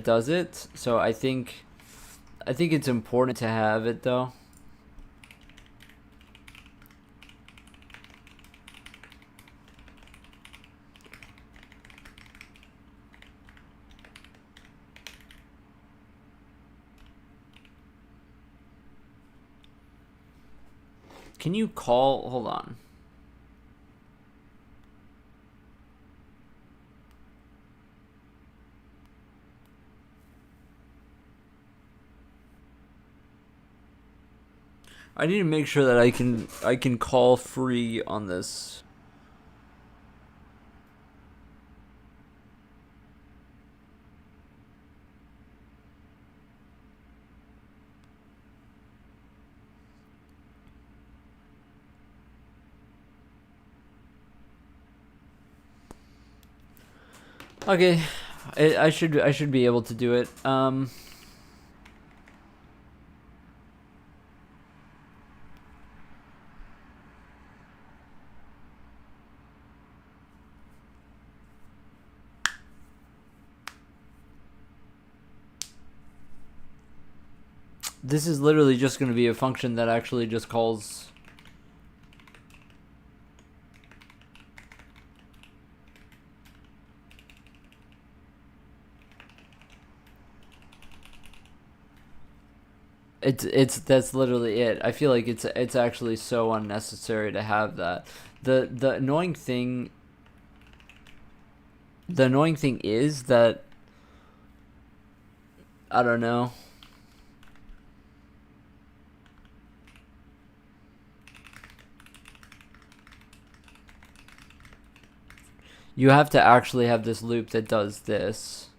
does it. So I think it's important to have it though. Can you call, hold on. I need to make sure that I can call free on this. Okay, I should be able to do it. This is literally just going to be a function that actually just calls... That's literally it. I feel like it's actually so unnecessary to have that. The annoying thing is that, I don't know. You have to actually have this loop that does this,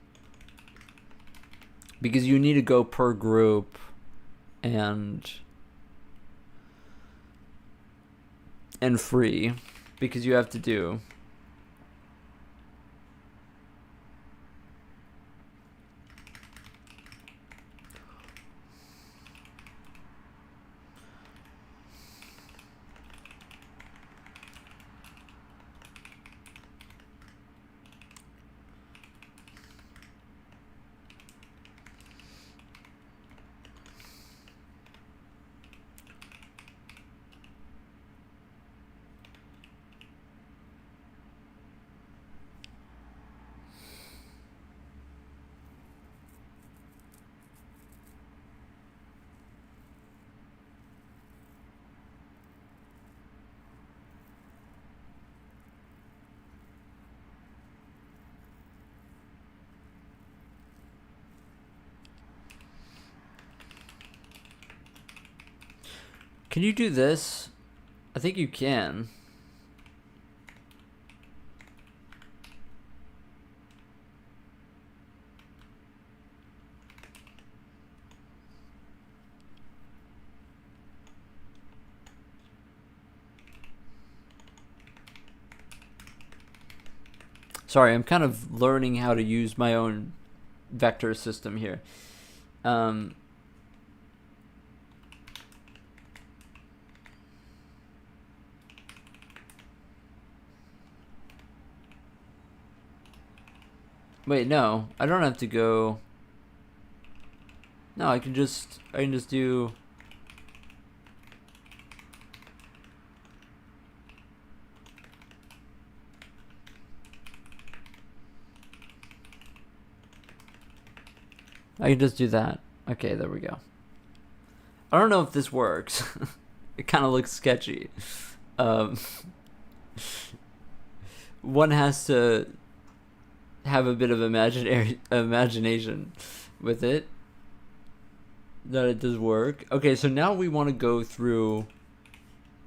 because you need to go per group and free, because you have to do... Can you do this? I think you can. Sorry, I'm kind of learning how to use my own vector system here. Wait, no, I don't have to go. No, I can just do. I can just do that. Okay, there we go. I don't know if this works. It kind of looks sketchy. One has to have a bit of imagination with it, that it does work. Okay, so now we want to go through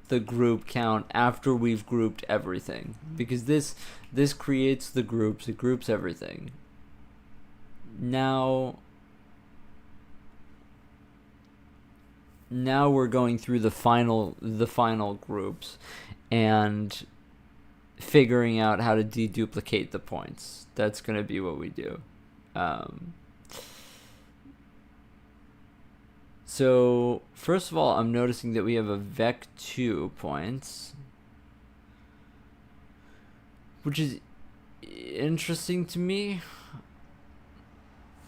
the group count after we've grouped everything, because this creates the groups. It groups everything. Now we're going through the final groups and figuring out how to deduplicate the points. That's going to be what we do. So first of all, I'm noticing that we have a vec2 points, which is interesting to me.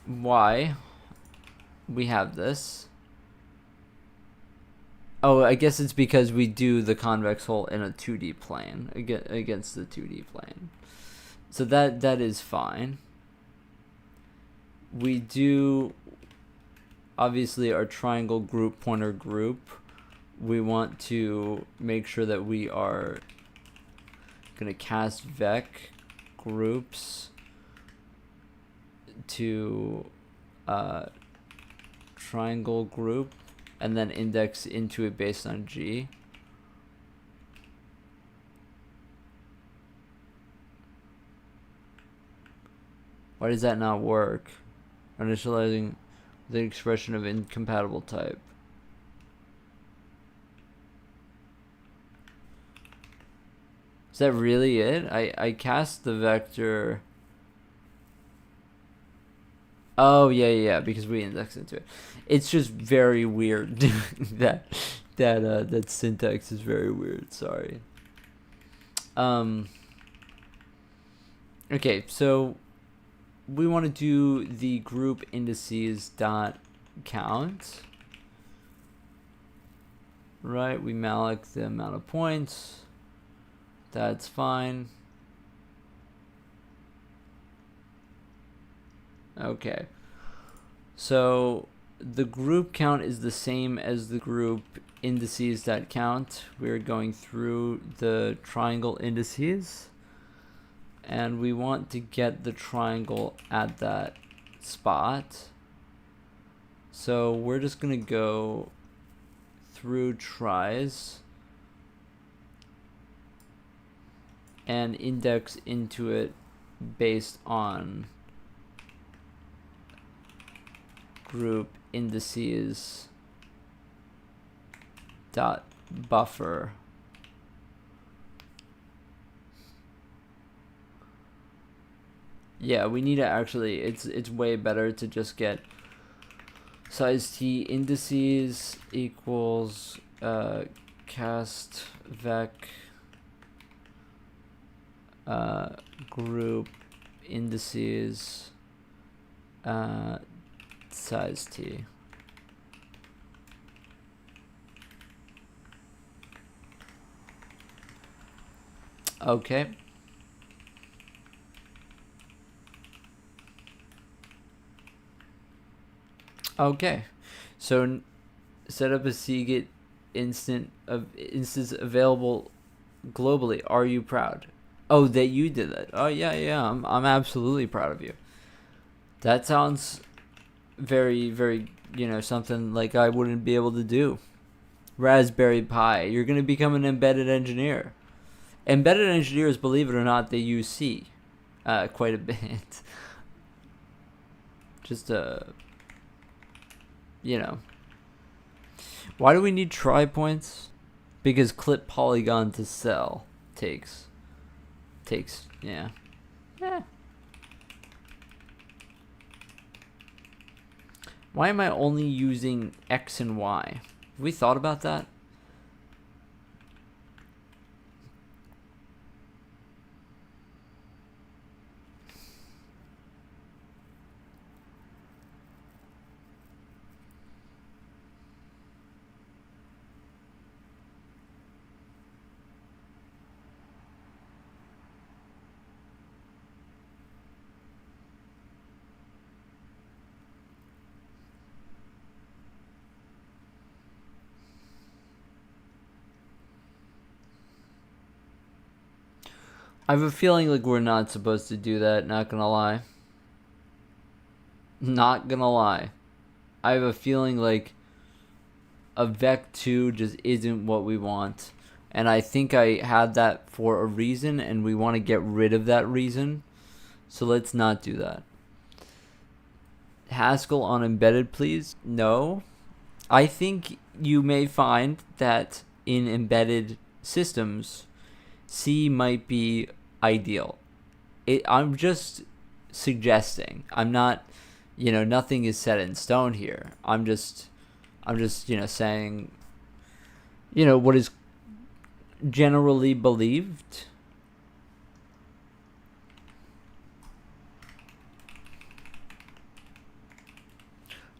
Why we have this? Oh, I guess it's because we do the convex hull in a 2D plane against the 2D plane. So that is fine. We do, obviously, our triangle group pointer group. We want to make sure that we are going to cast vec groups to triangle group, and then index into it based on G. Why does that not work? Initializing the expression of incompatible type. Is that really it? I cast the vector. Oh yeah, because we index into it. It's just very weird. that syntax is very weird. Sorry. Okay, so we want to do the group indices dot count. right? We malloc the amount of points. That's fine. Okay. So the group count is the same as the group indices that count. We're going through the triangle indices, and we want to get the triangle at that spot. So we're just going to go through tries and index into it based on group indices dot buffer. Yeah, we need to actually, it's way better to just get size t indices equals cast vec group indices size t. Okay. Okay. So set up a cget instance available globally. Are you proud? Oh, that you did that. Oh yeah. I'm absolutely proud of you. That sounds very, very, something like I wouldn't be able to do. Raspberry Pi. You're going to become an embedded engineer. Embedded engineers, believe it or not, they use C quite a bit. Just, Why do we need try points? Because clip polygon to cell takes, yeah. Why am I only using X and Y? Have we thought about that? I have a feeling like we're not supposed to do that, not gonna lie. Not gonna lie. I have a feeling like a vec2 just isn't what we want. And I think I had that for a reason, and we want to get rid of that reason. So let's not do that. Haskell on embedded, please? No. I think you may find that in embedded systems, C might be ideal. I'm just suggesting. I'm not, nothing is set in stone here. I'm just, saying, what is generally believed.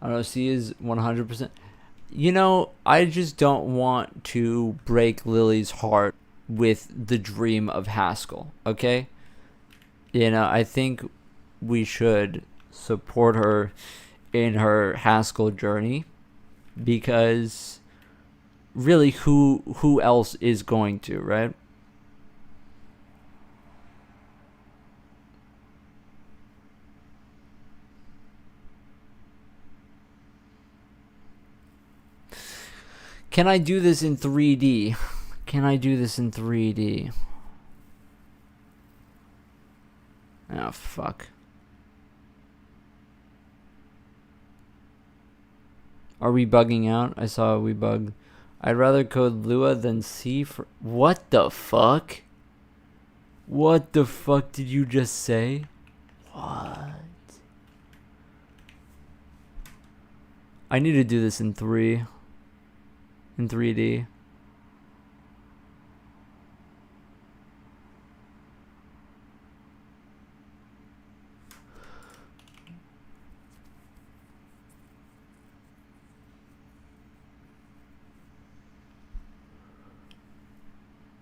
I don't know, C is 100%. I just don't want to break Lily's heart with the dream of Haskell, okay? I think we should support her in her Haskell journey, because really who else is going to, right? Can I do this in 3D? Can I do this in 3D? Oh, fuck. Are we bugging out? I saw we bugged. I'd rather code Lua than C for... What the fuck? What the fuck did you just say? What? I need to do this in 3D.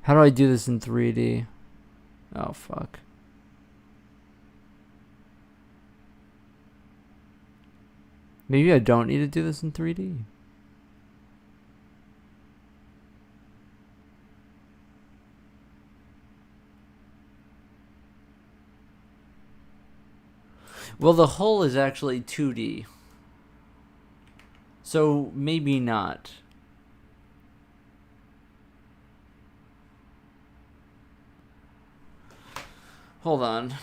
How do I do this in 3D? Oh, fuck. Maybe I don't need to do this in 3D. Well, the hole is actually 2D. So maybe not. Hold on.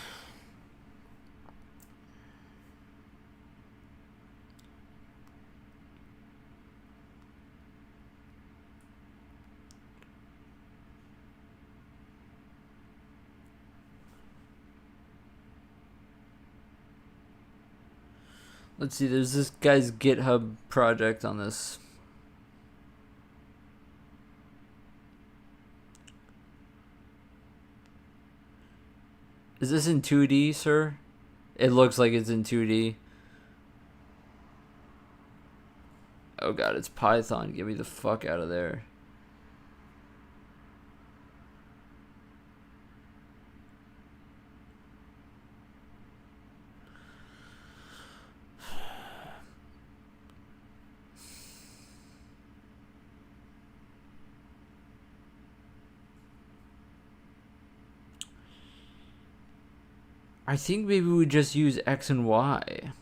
Let's see, there's this guy's GitHub project on this. Is this in 2D, sir? It looks like it's in 2D. Oh god, it's Python. Get me the fuck out of there. I think maybe we just use X and Y.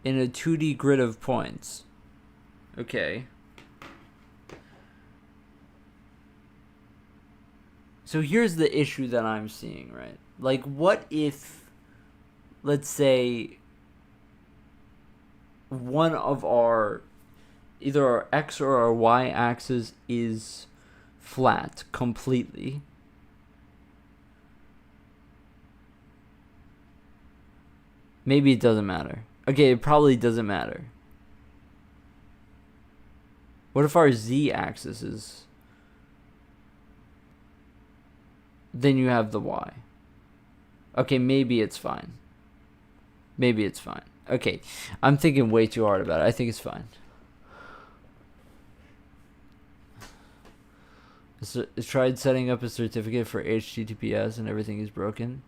In a 2D grid of points. Okay. So here's the issue that I'm seeing, right? Like, what if, let's say, one of our, either our X or our Y axis is flat completely. Maybe it doesn't matter. Okay, it probably doesn't matter. What if our Z axis is... Then you have the Y. Okay, maybe it's fine. Maybe it's fine. Okay, I'm thinking way too hard about it. I think it's fine. Tried setting up a certificate for HTTPS and everything is broken.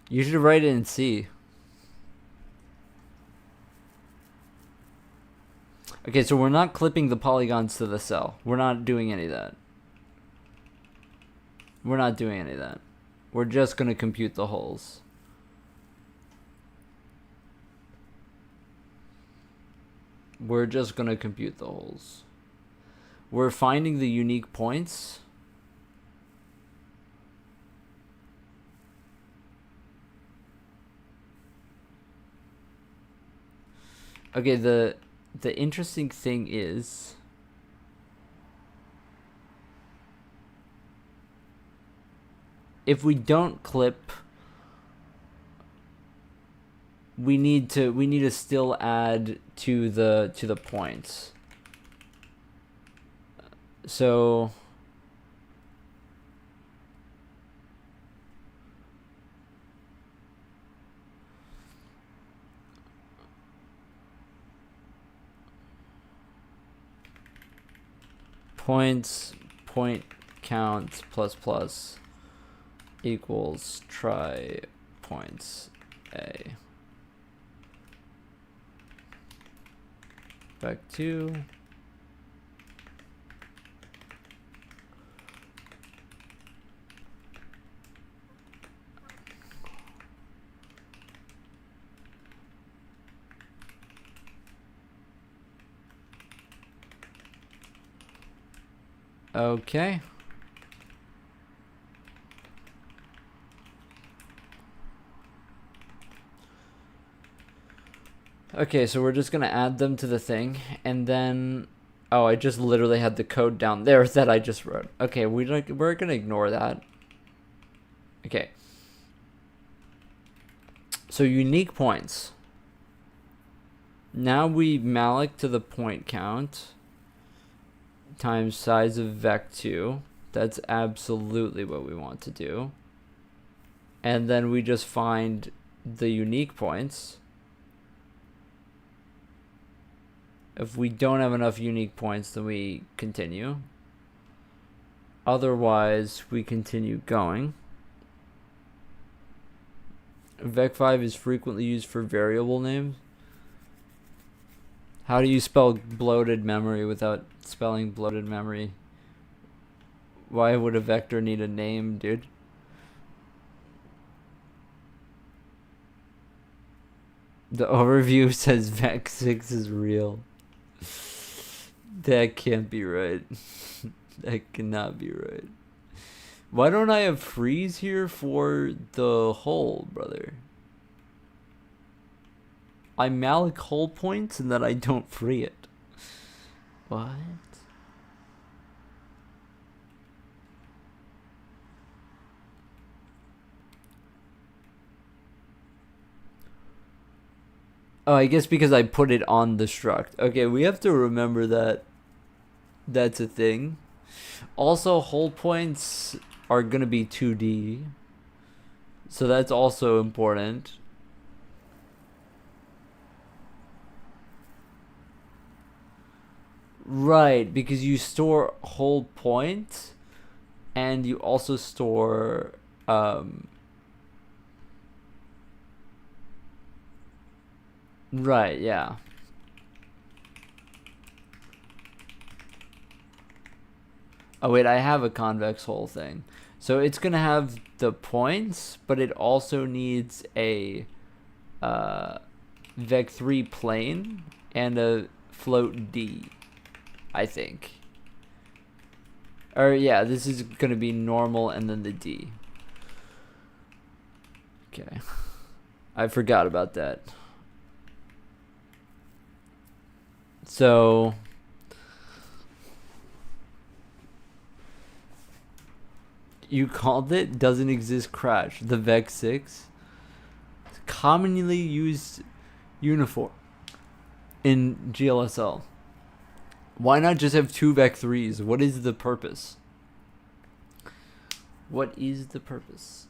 You should write it in C. Okay, so we're not clipping the polygons to the cell. We're not doing any of that. We're not doing any of that. We're just going to compute the holes. We're just going to compute the holes. We're finding the unique points. Okay, the interesting thing is if we don't clip, we need to still add to the points. So points point count plus plus equals try points A. Back to okay. Okay, so we're just gonna add them to the thing, and then oh, I just literally had the code down there that I just wrote. Okay, we're gonna ignore that. Okay. So unique points. Now we malloc to the point count times size of vec2. That's absolutely what we want to do. And then we just find the unique points. If we don't have enough unique points, then we continue. Otherwise, we continue going. Vec5 is frequently used for variable names. How do you spell bloated memory without spelling bloated memory? Why would a vector need a name, dude? The overview says Vec6 is real. That can't be right. That cannot be right. Why don't I have freeze here for the hull, brother? I malloc hull points and then I don't free it. What? Oh, I guess because I put it on the struct. Okay, we have to remember that that's a thing. Also, hull points are going to be 2D. So that's also important. Right, because you store hull point and you also store right, yeah. Oh wait, I have a convex hull thing. So it's gonna have the points, but it also needs a vec3 plane and a float D, I think. Or yeah, this is gonna be normal and then the D. Okay. I forgot about that. So you called it doesn't exist crash. The Vec6 commonly used uniform in GLSL. Why not just have two Vec3s? What is the purpose? What is the purpose?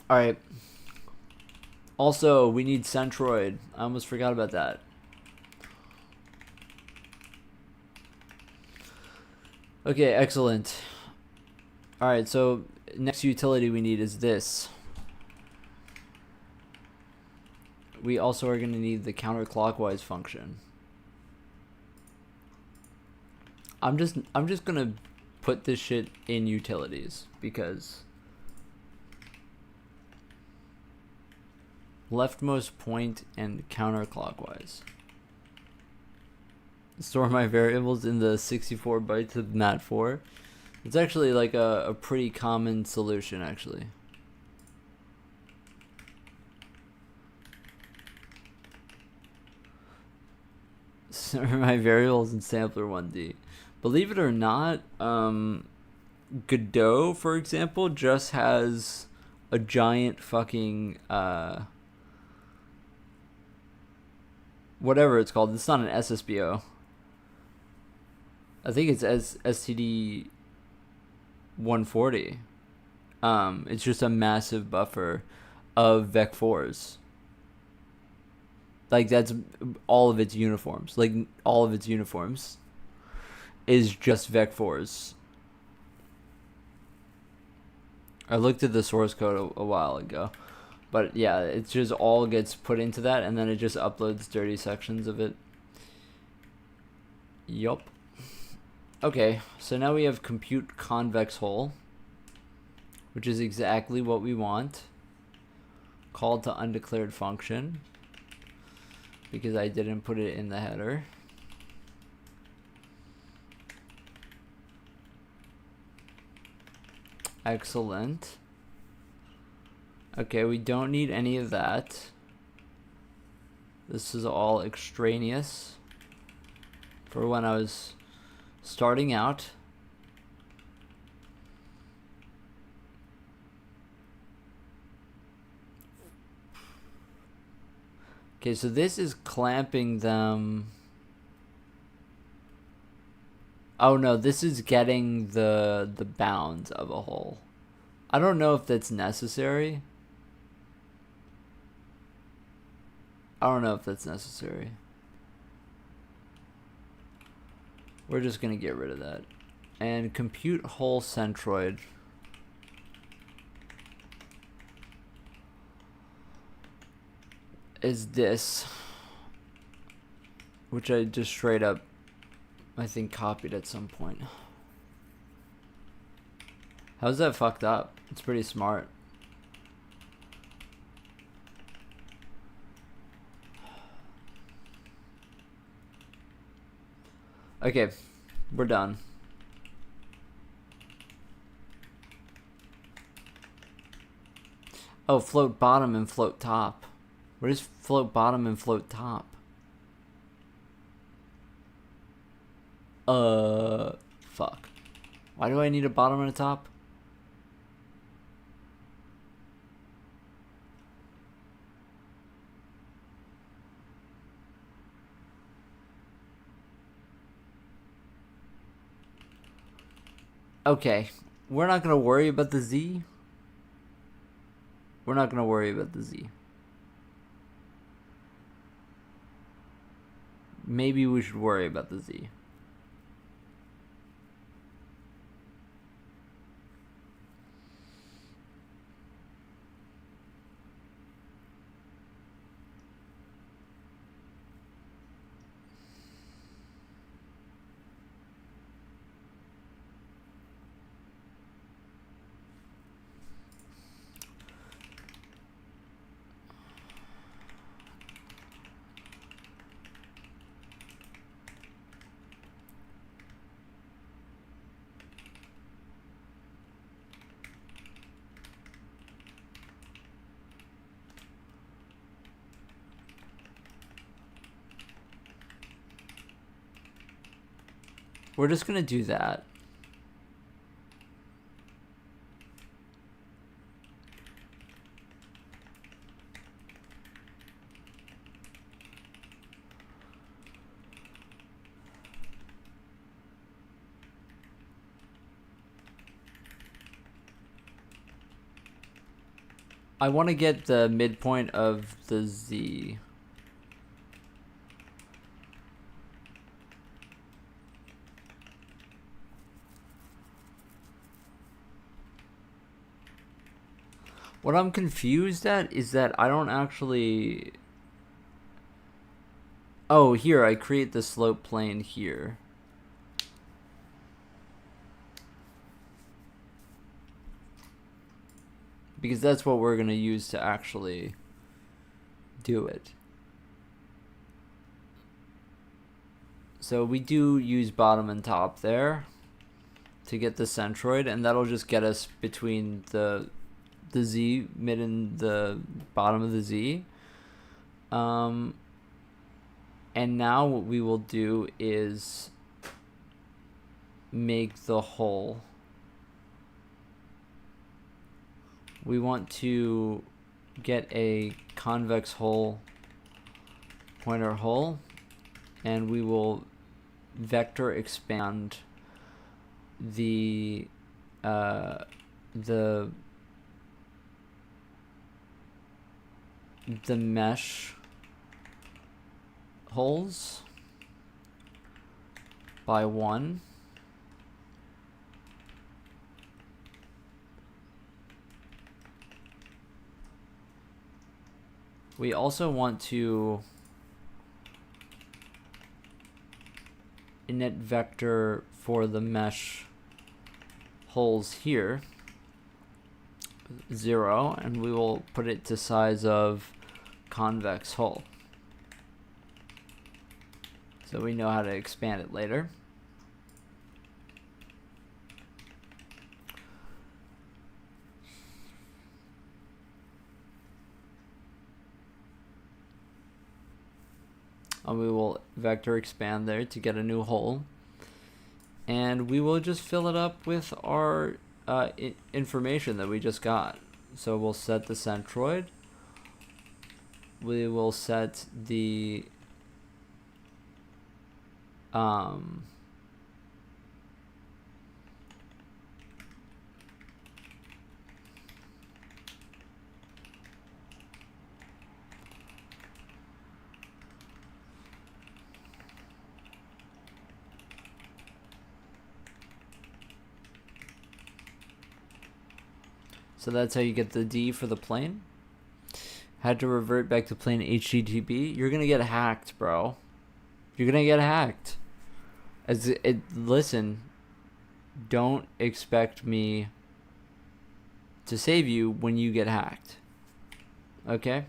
Alright. Also, we need centroid. I almost forgot about that. Okay, excellent. Alright, so next utility we need is this. We also are going to need the counterclockwise function. I'm just going to put this shit in utilities because leftmost point and counterclockwise. Store my variables in the 64 bytes of mat4. It's actually like a pretty common solution, actually. Store my variables in sampler 1D. Believe it or not, Godot, for example, just has a giant fucking whatever it's called. It's not an SSBO. I think it's STD 140. It's just a massive buffer of Vec4s. Like that's all of its uniforms. Like all of its uniforms is just Vec4s. I looked at the source code a while ago. But yeah, it just all gets put into that and then it just uploads dirty sections of it. Yup. Okay, so now we have compute convex hull, which is exactly what we want. Called to undeclared function, because I didn't put it in the header. Excellent. Okay, we don't need any of that. This is all extraneous for when I was starting out. Okay, so this is clamping them. Oh no, this is getting the bounds of a hole. I don't know if that's necessary. I don't know if that's necessary. We're just gonna get rid of that. And compute whole centroid. Is this, which I just straight up, I think, copied at some point. How's that fucked up? It's pretty smart. Okay, we're done. Oh, float bottom and float top. What is float bottom and float top? Fuck. Why do I need a bottom and a top? Okay, we're not gonna worry about the Z. We're not gonna worry about the Z. Maybe we should worry about the Z. We're just gonna do that. I want to get the midpoint of the Z. What I'm confused at is that I don't actually... Oh, here, I create the slope plane here. Because that's what we're going to use to actually do it. So we do use bottom and top there to get the centroid, and that'll just get us between the Z, mid and the bottom of the Z. And now what we will do is make the hole. We want to get a convex hole, pointer hole, and we will vector expand the mesh holes by 1. We also want to init vector for the mesh holes here 0, and we will put it to size of convex hole, so we know how to expand it later. And we will vector expand there to get a new hole, and we will just fill it up with our information that we just got. So we'll set the centroid, we will set the So that's how you get the D for the plane. Had to revert back to plain HTTP. You're gonna get hacked, bro. You're gonna get hacked. Listen, don't expect me to save you when you get hacked. Okay?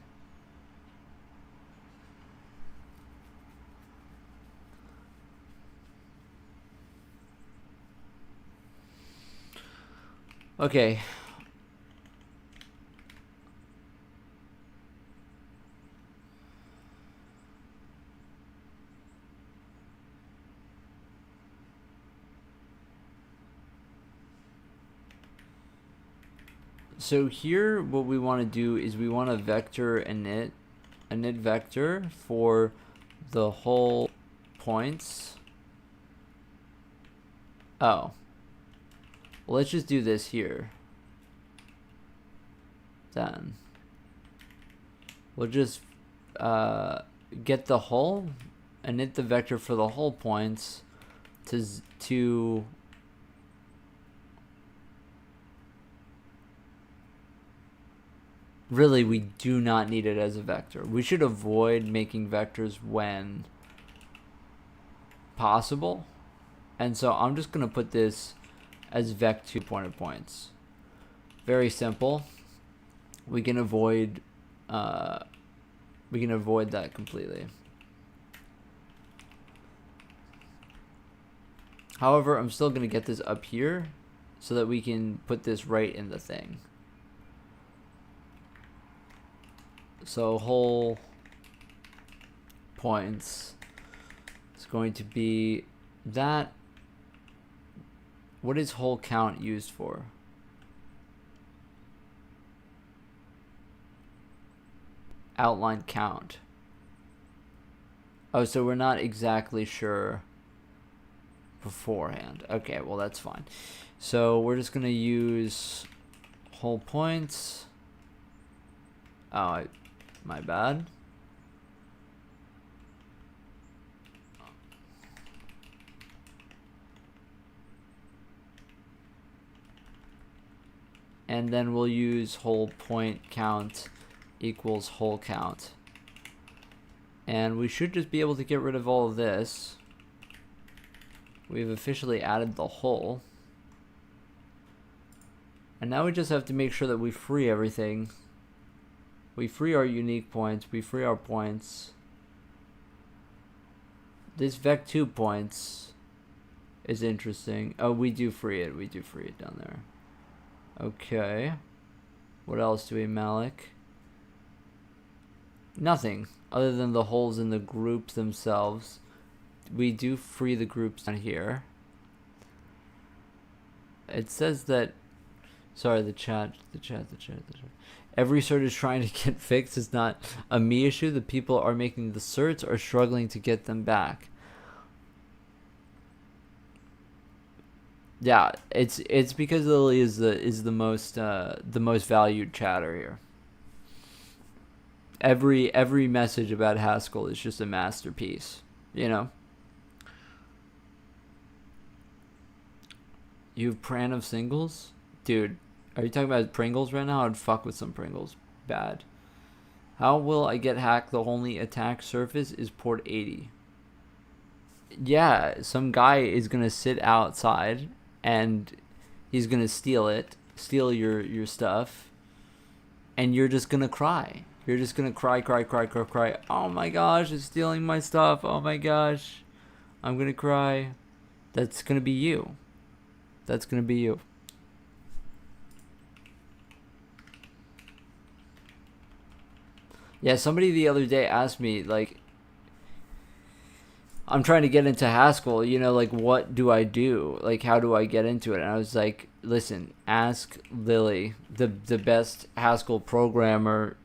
Okay. So here, what we want to do is we want to vector a init vector for the whole points. Oh. Well, let's just do this here. Then we'll just get the whole init the vector for the whole points to really, we do not need it as a vector. We should avoid making vectors when possible. And so I'm just going to put this as vec2 pointed points. Very simple. We can avoid that completely. However, I'm still going to get this up here so that we can put this right in the thing. So whole points is going to be that. What is whole count used for? Outline count. Oh, so we're not exactly sure beforehand. Okay, well that's fine. So we're just gonna use whole points. Oh, my bad. And then we'll use whole point count equals whole count. And we should just be able to get rid of all of this. We've officially added the whole. And now we just have to make sure that we free everything. We free our unique points. We free our points. This vec2 points is interesting. Oh, we do free it. We do free it down there. Okay. What else do we malloc? Nothing other than the holes in the groups themselves. We do free the groups down here. It says that, sorry, the chat. Every cert is trying to get fixed. It's not a me issue. The people are making the certs are struggling to get them back. Yeah, it's because Lily is the most valued chatter here. Every message about Haskell is just a masterpiece, you know. You have Pran of singles, dude. Are you talking about Pringles right now? I'd fuck with some Pringles. Bad. How will I get hacked? The only attack surface is port 80. Yeah, some guy is gonna sit outside and he's gonna steal your stuff, and you're just gonna cry. You're just gonna cry. Oh my gosh, it's stealing my stuff. Oh my gosh, I'm gonna cry. That's gonna be you. That's gonna be you. Yeah, somebody the other day asked me, like, I'm trying to get into Haskell, you know, like, what do I do? Like, how do I get into it? And I was like, listen, ask Lily, the best Haskell programmer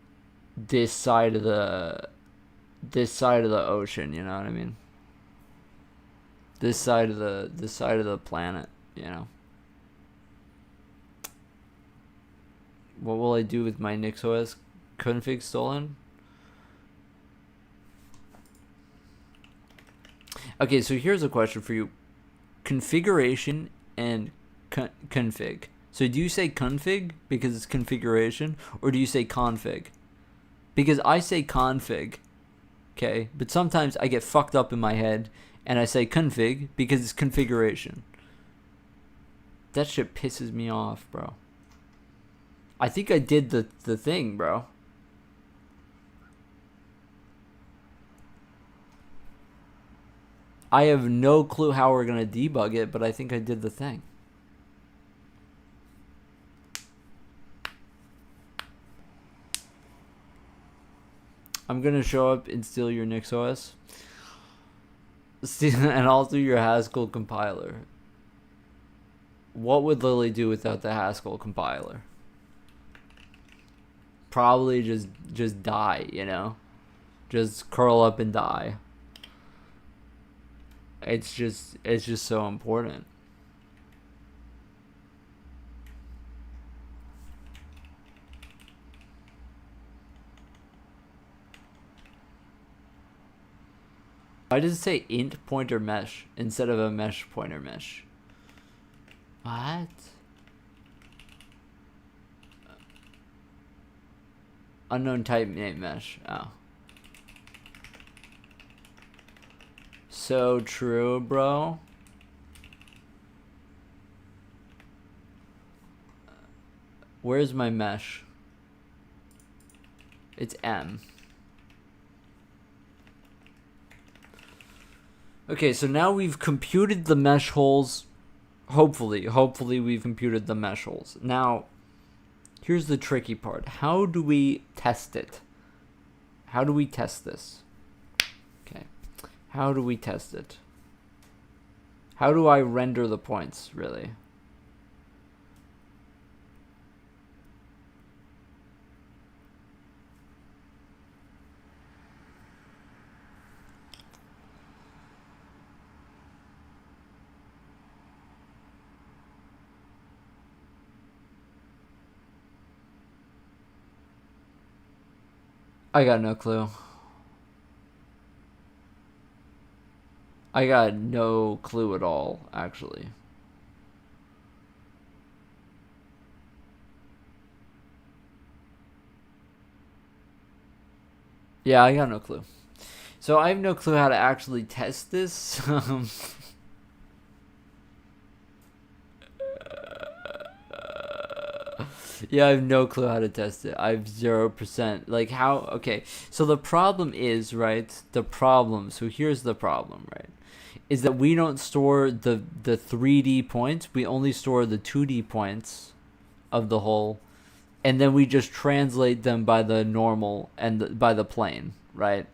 this side of the ocean, you know what I mean? This side of the planet, you know. What will I do with my NixOS config stolen? Okay, so here's a question for you. Configuration and config. So do you say config because it's configuration, or do you say config? Because I say config, okay, but sometimes I get fucked up in my head and I say config because it's configuration. That shit pisses me off, bro. I think I did the thing, bro. I have no clue how we're going to debug it, but I think I did the thing. I'm going to show up and steal your NixOS. And also your Haskell compiler. What would Lily do without the Haskell compiler? Probably just die, you know? Just curl up and die. It's just so important. Why does it say int pointer mesh instead of a mesh pointer mesh? What? Unknown type name mesh. Oh. So true, bro. Where's my mesh? It's M. Okay, so now we've computed the mesh holes. Hopefully we've computed the mesh holes. Now, here's the tricky part. How do we test it? How do we test this? Okay. How do we test it? How do I render the points, really? I got no clue. I got no clue at all, actually. Yeah, I got no clue. So I have no clue how to actually test this. Yeah, I have no clue how to test it. I have 0%. Like how? Okay, so the problem is, right? So here's the problem, right? Is that we don't store the 3D points. We only store the 2D points of the hole, and then we just translate them by the normal and by the plane, right?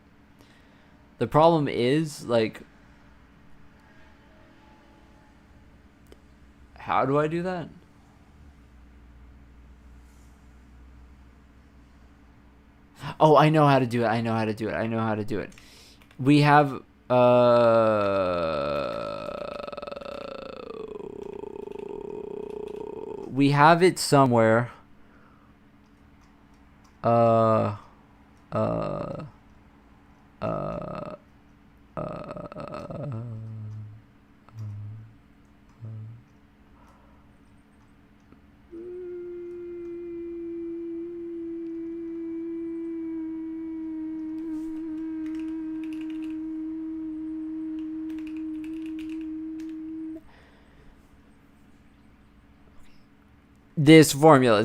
The problem is, like, how do I do that? Oh, I know how to do it. We have we have it somewhere. Uh uh uh this formula.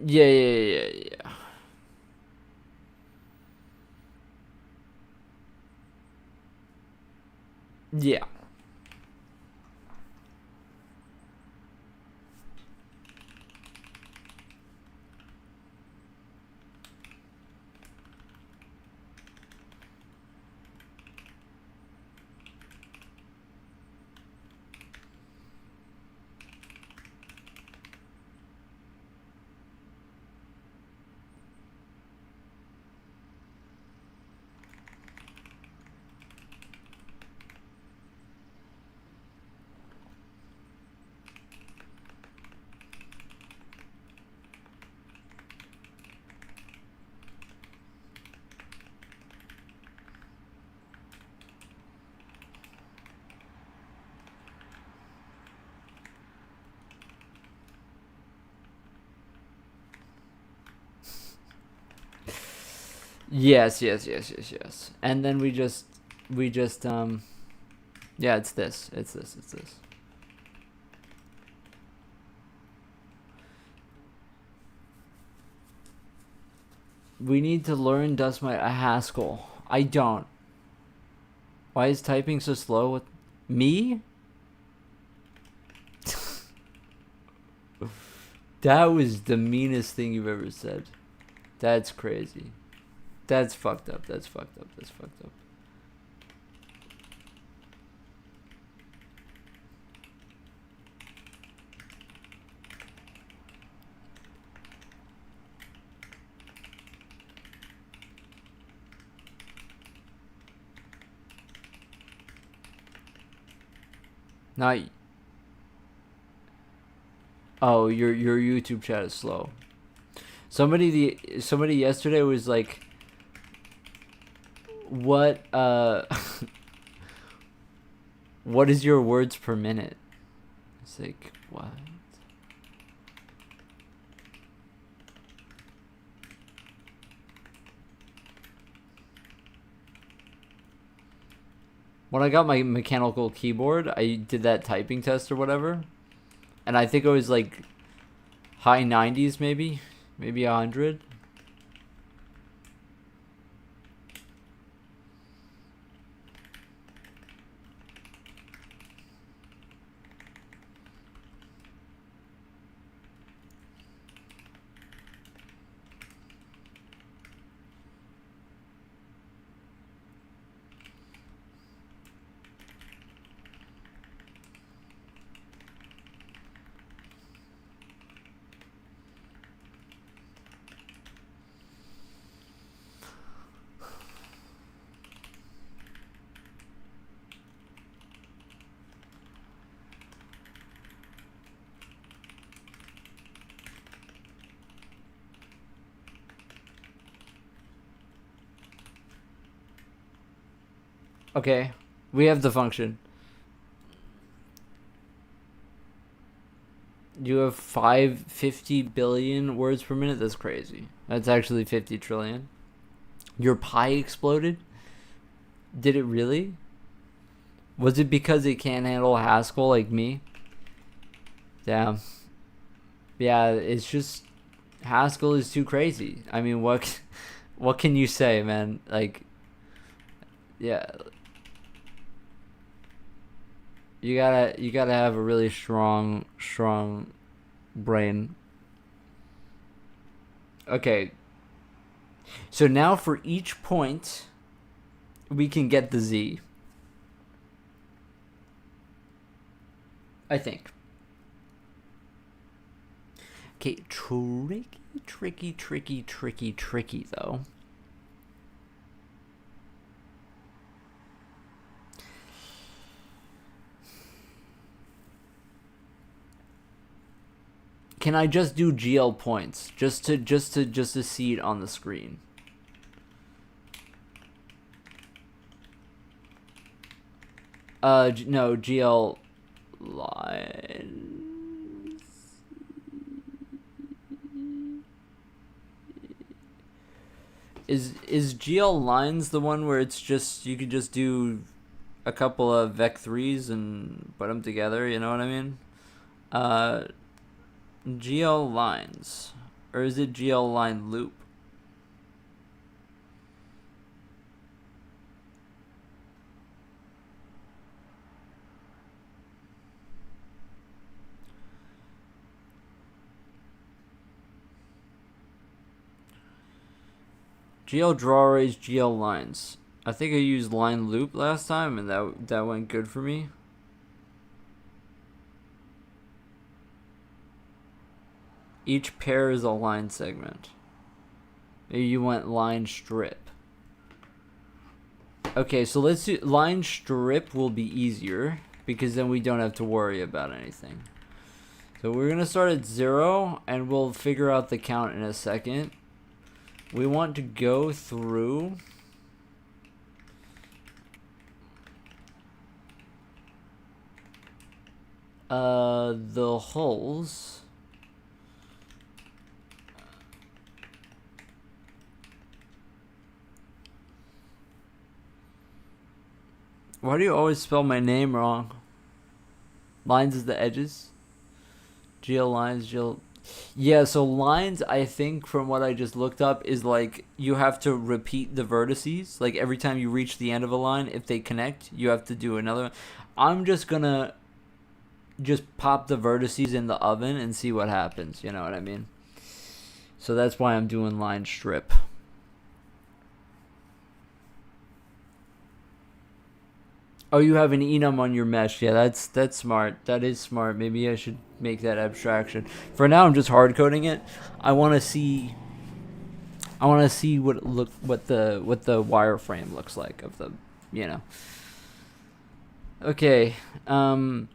Yeah. Yeah. Yes, yes, yes, yes, yes. And then we just yeah, it's this. It's this. It's this. We need to learn dustmite a Haskell. I don't. Why is typing so slow with me? That was the meanest thing you've ever said. That's crazy. That's fucked up. That's fucked up. That's fucked up. Not. Oh, your YouTube chat is slow. Somebody yesterday was like, "What what is your words per minute?" It's like, what? When I got my mechanical keyboard, I did that typing test or whatever, and I think it was like high 90s, maybe 100. Okay, we have the function. You have 550 billion words per minute? That's crazy. That's actually 50 trillion. Your pie exploded? Did it really? Was it because it can't handle Haskell like me? Damn. Yeah, it's just Haskell is too crazy. I mean, what can you say, man? Like, yeah, you gotta have a really strong brain. Okay, so now for each point, we can get the Z. I think. Okay, tricky though. Can I just do GL points just to see it on the screen? No, GL lines. Is GL lines the one where it's just you could just do a couple of vec3s and put them together, you know what I mean? Uh GL lines, or is it GL line loop? GL draw arrays, GL lines. I think I used line loop last time, and that went good for me. Each pair is a line segment. Maybe you went line strip. Okay, so let's do line strip will be easier because then we don't have to worry about anything. So we're gonna start at 0 and we'll figure out the count in a second. We want to go through the holes. Why do you always spell my name wrong? Lines is the edges. Geo lines, geo. Yeah, so lines, I think from what I just looked up, is like you have to repeat the vertices. Like every time you reach the end of a line, if they connect, you have to do another one. I'm just gonna just pop the vertices in the oven and see what happens. You know what I mean? So that's why I'm doing line strip. Oh, you have an enum on your mesh. Yeah, that's smart. That is smart. Maybe I should make that abstraction. For now, I'm just hard coding it. I want to see. I want to see what the wireframe looks like of the, you know. Okay. I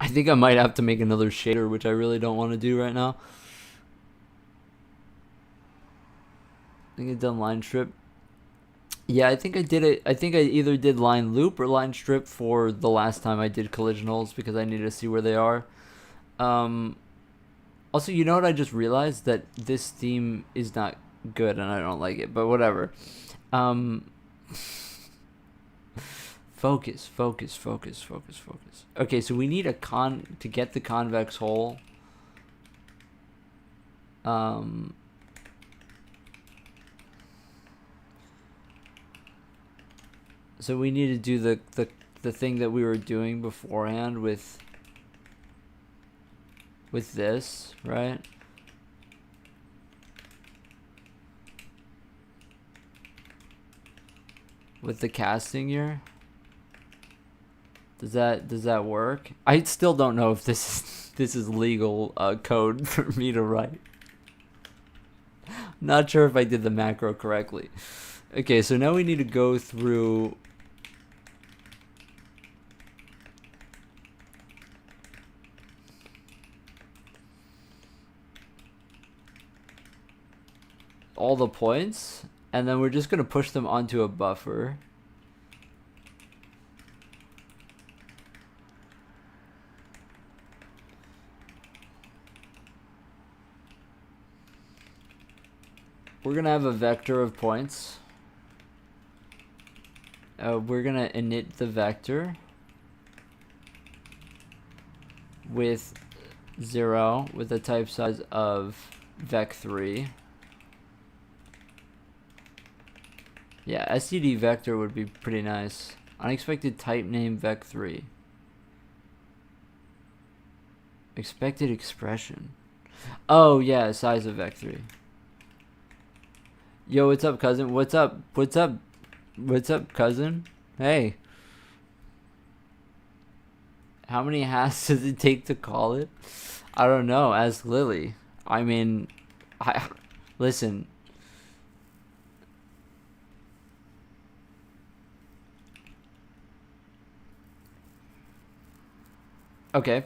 think I might have to make another shader, which I really don't want to do right now. I think I've done line strip. Yeah, I think I did it. I think I either did line loop or line strip for the last time I did collision holes because I needed to see where they are. Also, you know what I just realized? That this theme is not good and I don't like it, but whatever. Focus. Okay, so we need a to get the convex hole. So we need to do the thing that we were doing beforehand with this, right? With the casting here. Does that work? I still don't know if this is legal code for me to write. Not sure if I did the macro correctly. Okay, so now we need to go through all the points, and then we're just going to push them onto a buffer. We're going to have a vector of points. We're going to init the vector with 0 with a type size of vec3. Yeah, std vector would be pretty nice. Unexpected type name vec3. Expected expression. Oh yeah, size of vec3. Yo, what's up, cousin? What's up, cousin? Hey. How many has does it take to call it? I don't know. Ask Lily. I mean, listen. Okay.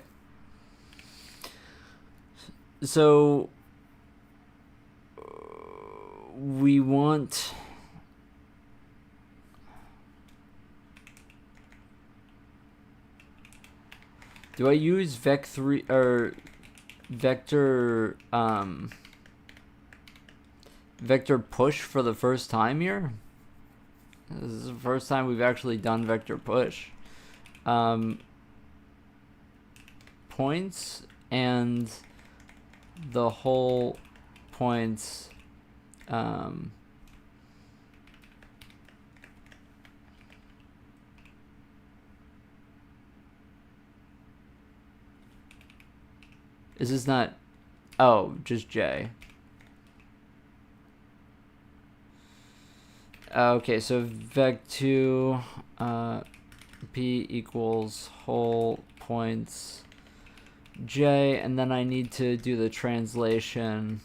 So we want do I use vec3 or vector vector push for the first time here? This is the first time we've actually done vector push. Points and the whole points is this not just J. Okay, so vec2 p equals whole points J, and then I need to do the translation.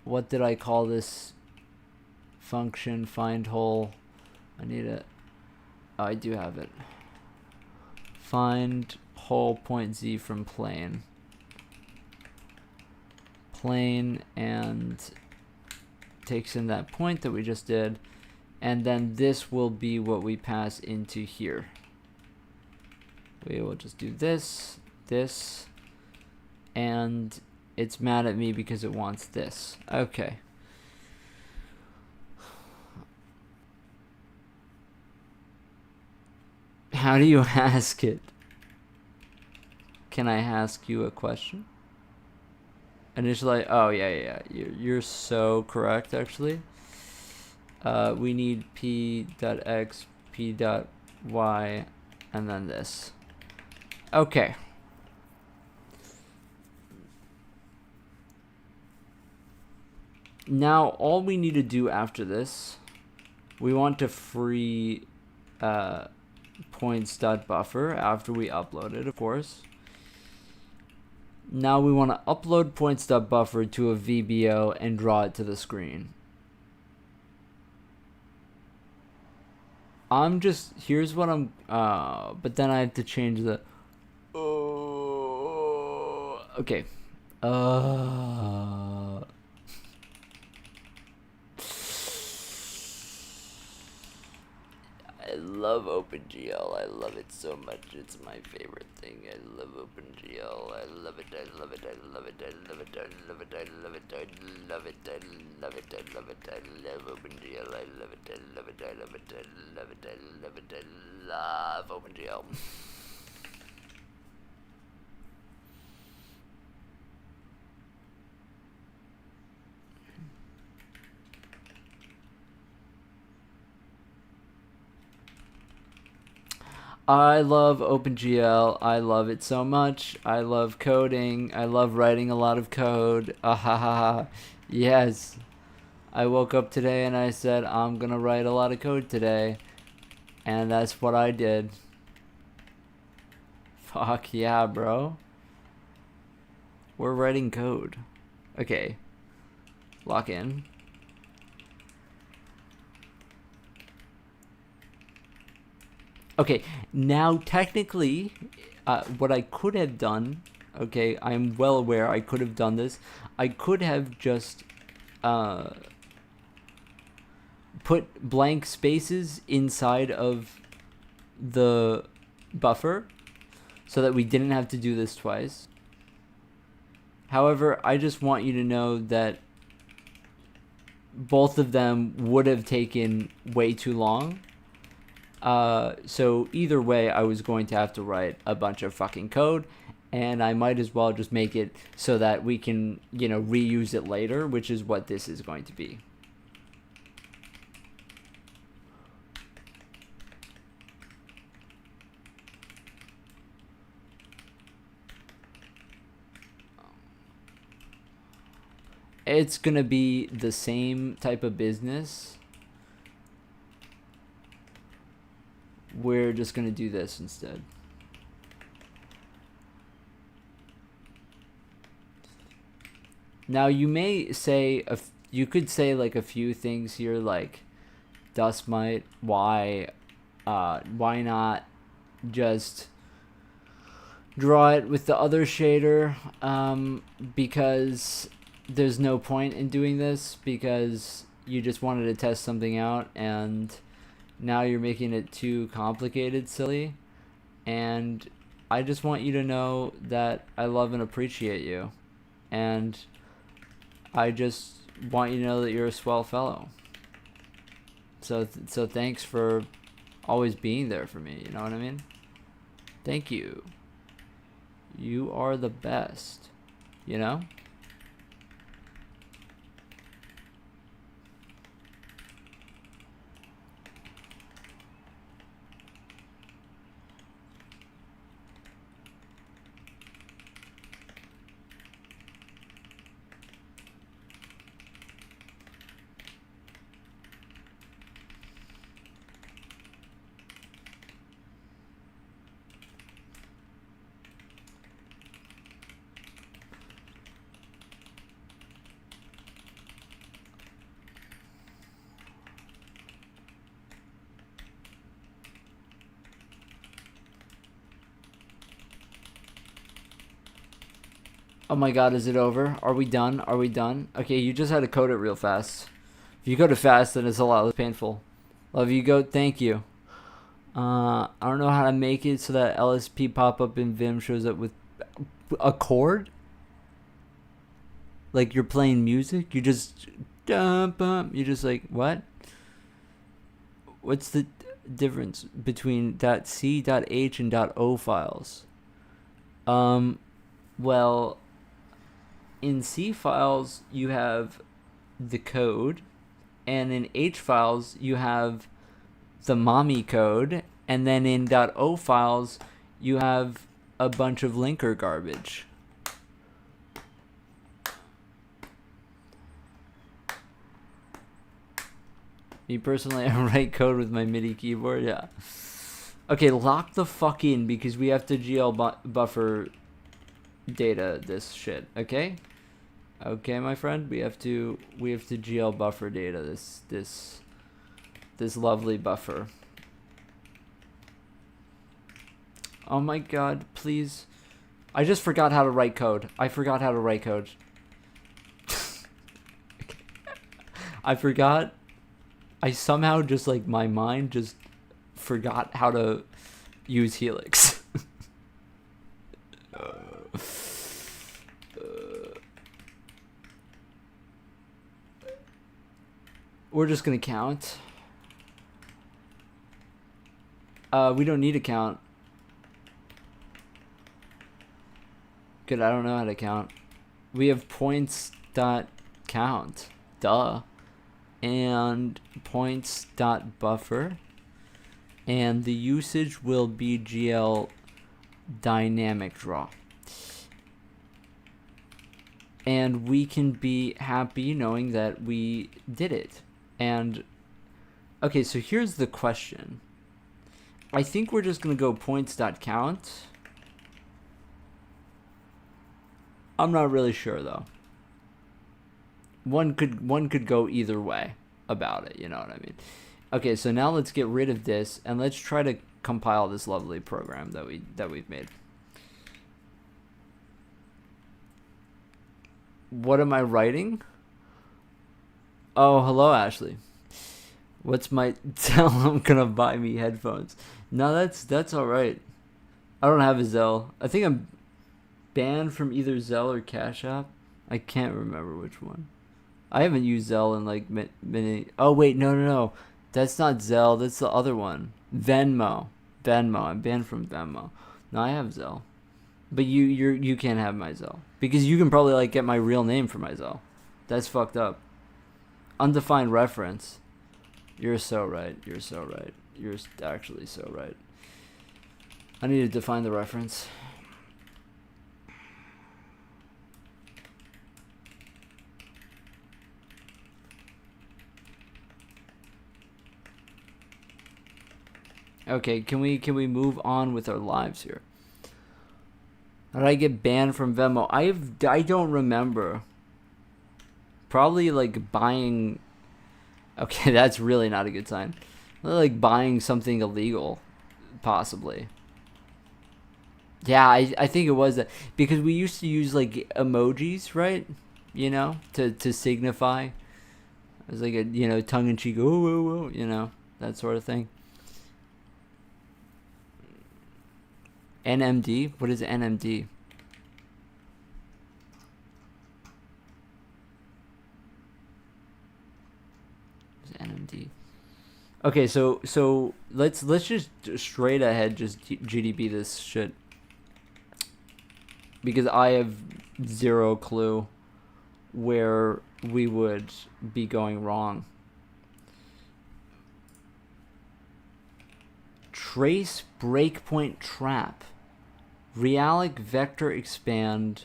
What did I call this function? Find whole. I need it. Oh, I do have it. Find whole point Z from plane. Plane, and takes in that point that we just did, and then this will be what we pass into here. We will just do this, and It's mad at me because it wants this. Okay. How do you ask it? Can I ask you a question? Initially, oh yeah. You're so correct actually. We need p.x, p.y, and then this. Okay. Now all we need to do after this, we want to free points.buffer after we upload it, of course. Now we want to upload points.buffer to a VBO and draw it to the screen. Here's what I'm, but then I have to change the, okay. I love OpenGL. I love it so much. It's my favorite thing. I love OpenGL. I love it. I love it. I love it. I love it. I love it. I love it. I love it. I love it. I love it. I love OpenGL. I love it. I love it. I love it. I love it. I love it. I love OpenGL. I love OpenGL. I love it so much. I love coding. I love writing a lot of code. Yes. I woke up today and I said, I'm gonna write a lot of code today. And that's what I did. Fuck yeah, bro. We're writing code. Okay. Lock in. Okay, now technically, what I could have done, okay, I'm well aware I could have done this. I could have just put blank spaces inside of the buffer so that we didn't have to do this twice. However, I just want you to know that both of them would have taken way too long. So either way, I was going to have to write a bunch of fucking code, and I might as well just make it so that we can, reuse it later, which is what this is going to be. It's gonna be the same type of business. We're just going to do this instead. Now you may say, you could say like a few things here like dustmite, why not just draw it with the other shader, because there's no point in doing this because you just wanted to test something out and now you're making it too complicated, silly. And I just want you to know that I love and appreciate you. And I just want you to know that you're a swell fellow. So thanks for always being there for me, you know what I mean? Thank you. You are the best, you know? Oh my god, is it over? Are we done? Are we done? Okay, you just had to code it real fast. If you code it fast, then it's a lot less painful. Love you, goat. Thank you. I don't know how to make it so that LSP pop-up in Vim shows up with a chord? Like you're playing music, you just you just like what? What's the difference between .c, .h, and .o files? Um, well, in C files you have the code, and in H files you have the mommy code, and then in .o files you have a bunch of linker garbage. Me personally, I write code with my MIDI keyboard. Yeah. Okay, lock the fuck in because we have to GL buffer data this shit. Okay. Okay, my friend, we have to GL buffer data this lovely buffer. Oh my god, please. I just forgot how to write code. I forgot how to write code. I forgot. I somehow just like my mind just forgot how to use Helix. We're just gonna count. We don't need a count. Good, I don't know how to count. We have points dot count. Duh. And points dot buffer. And the usage will be GL dynamic draw. And we can be happy knowing that we did it. And okay, so here's the question. I think we're just gonna go points.count. I'm not really sure though. One could go either way about it, you know what I mean? Okay, so now let's get rid of this and let's try to compile this lovely program that we've made. What am I writing? Oh, hello, Ashley. What's my tell him gonna buy me headphones? No, that's all right. I don't have a Zelle. I think I'm banned from either Zelle or Cash App. I can't remember which one. I haven't used Zelle in like many. Oh wait, no. That's not Zelle. That's the other one. Venmo. I'm banned from Venmo. No, I have Zelle. But you can't have my Zelle because you can probably like get my real name for my Zelle. That's fucked up. Undefined reference. You're so right. You're actually so right. I need to define the reference. Okay, can we move on with our lives here? How did I get banned from Venmo? I don't remember. Probably like buying. Okay, that's really not a good sign. Like buying something illegal, possibly. Yeah, I think it was that because we used to use like emojis, right? You know, to signify. It was like a tongue in cheek, oh, that sort of thing. NMD? What is NMD? What's NMD? Okay, so let's just straight ahead just GDB this shit because I have zero clue where we would be going wrong. Trace breakpoint trap. Realic vector expand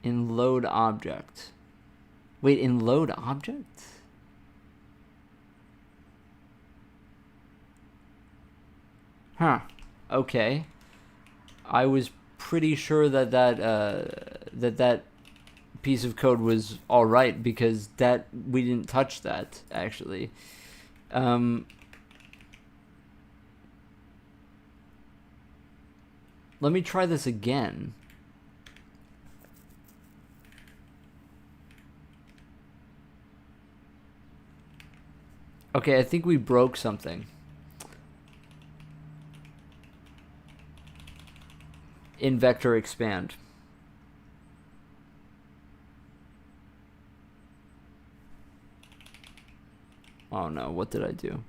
in load object. Wait, in load object? Huh. Okay. I was pretty sure that piece of code was all right because that we didn't touch that actually. Let me try this again. Okay, I think we broke something. In vector expand. Oh no, what did I do?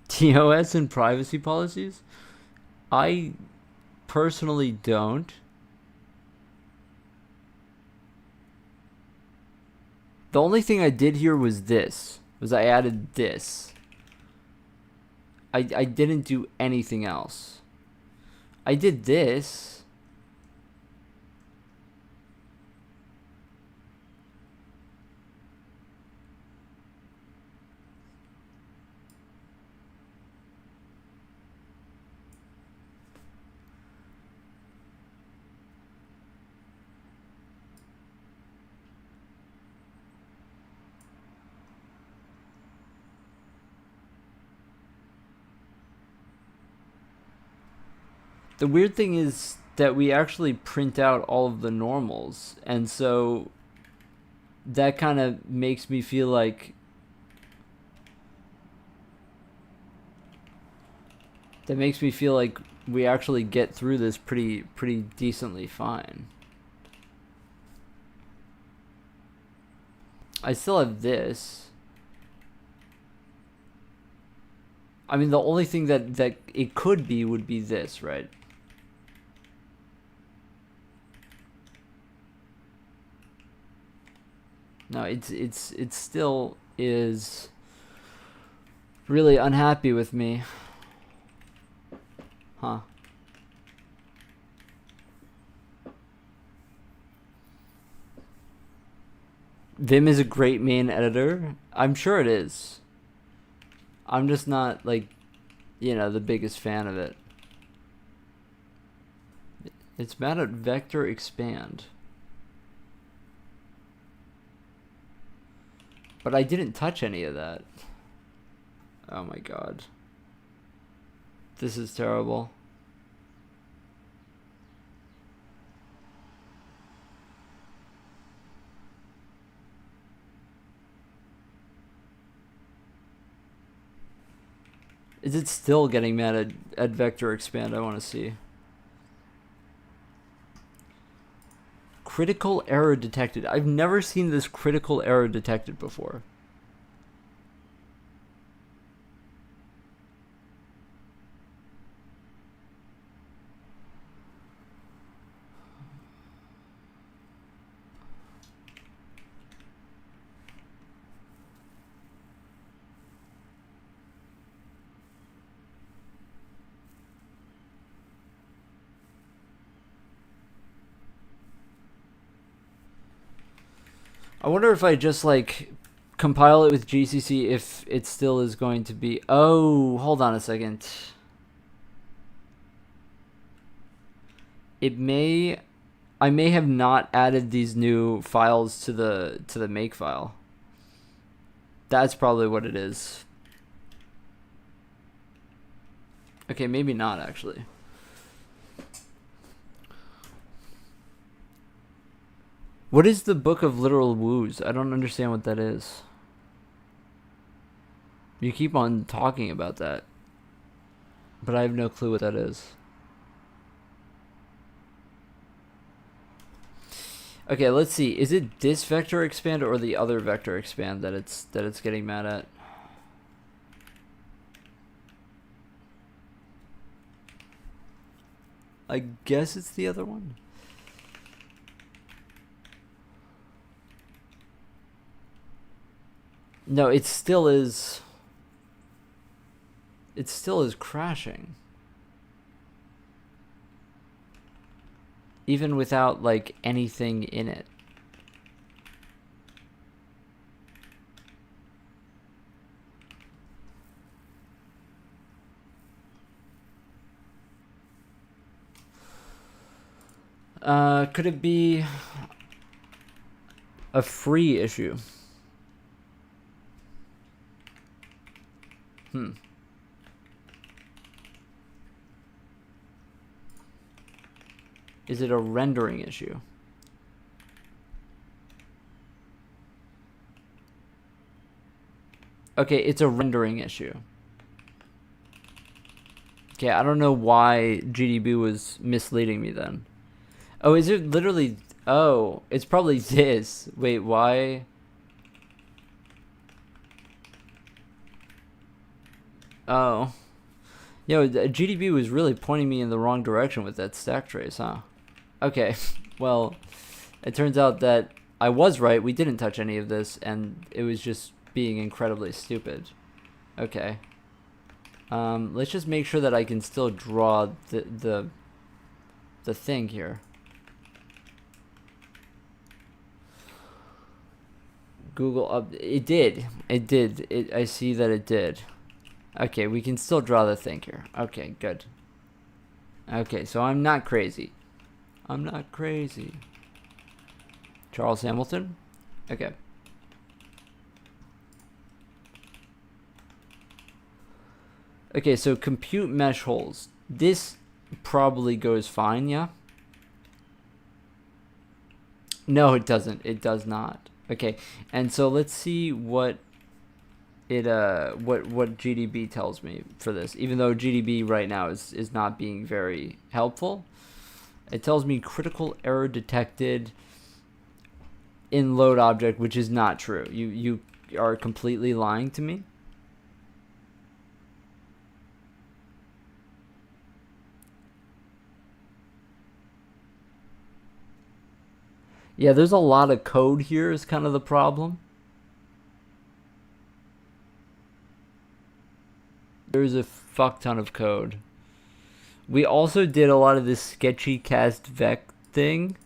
TOS and privacy policies? I personally don't. The only thing I did here was this. Was I added this. I didn't do anything else. I did this. The weird thing is that we actually print out all of the normals, and so that kind of makes me feel like we actually get through this pretty decently fine. I still have this. I mean, the only thing that it could be would be this, right? No, it still is really unhappy with me. Huh. Vim is a great main editor. I'm sure it is. I'm just not, like, the biggest fan of it. It's mad at vector expand. But I didn't touch any of that. Oh my god. This is terrible. Is it still getting mad at vector expand? I want to see. Critical error detected. I've never seen this critical error detected before. I wonder if I just, like, compile it with GCC if it still is going to be... Oh, hold on a second. It may... I may have not added these new files to the make file. That's probably what it is. Okay, maybe not, actually. What is the Book of Literal Woos? I don't understand what that is. You keep on talking about that, but I have no clue what that is. Okay, let's see. Is it this vector expand or the other vector expand that it's getting mad at? I guess it's the other one. No, it still is. It still is crashing. Even without, like, anything in it. Could it be a free issue? Is it a rendering issue? Okay, it's a rendering issue. Okay, I don't know why GDB was misleading me then. Oh, is it literally... Oh, it's probably this. Wait, why? Oh. Yo, the GDB was really pointing me in the wrong direction with that stack trace, huh? Okay, well, it turns out that I was right. We didn't touch any of this, and it was just being incredibly stupid. Okay. Let's just make sure that I can still draw the thing here. Google up. It did. It did. I see that it did. Okay, we can still draw the thing here. Okay, good. Okay, so I'm not crazy. I'm not crazy. Charles Hamilton? Okay. Okay, so compute mesh holes. This probably goes fine, yeah? No, it doesn't. It does not. Okay, and so let's see what it what GDB tells me for this. Even though GDB right now is not being very helpful. It tells me critical error detected in load object, which is not true. You are completely lying to me. Yeah, there's a lot of code here is kind of the problem. There's a fuck ton of code. We also did a lot of this sketchy cast vec thing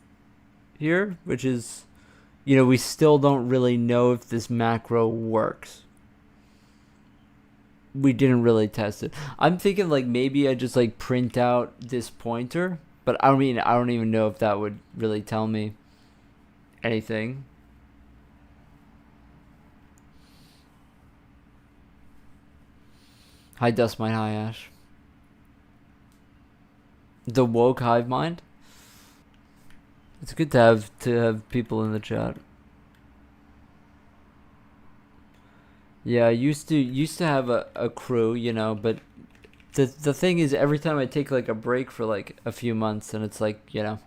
here, which is, you know, we still don't really know if this macro works. We didn't really test it. I'm thinking like maybe I just like print out this pointer, but I don't even know if that would really tell me anything. Hi dustmite, hi ash. The woke hive mind. It's good to have people in the chat. Yeah, I used to have a crew, you know, but the thing is every time I take like a break for like a few months and it's like, you know,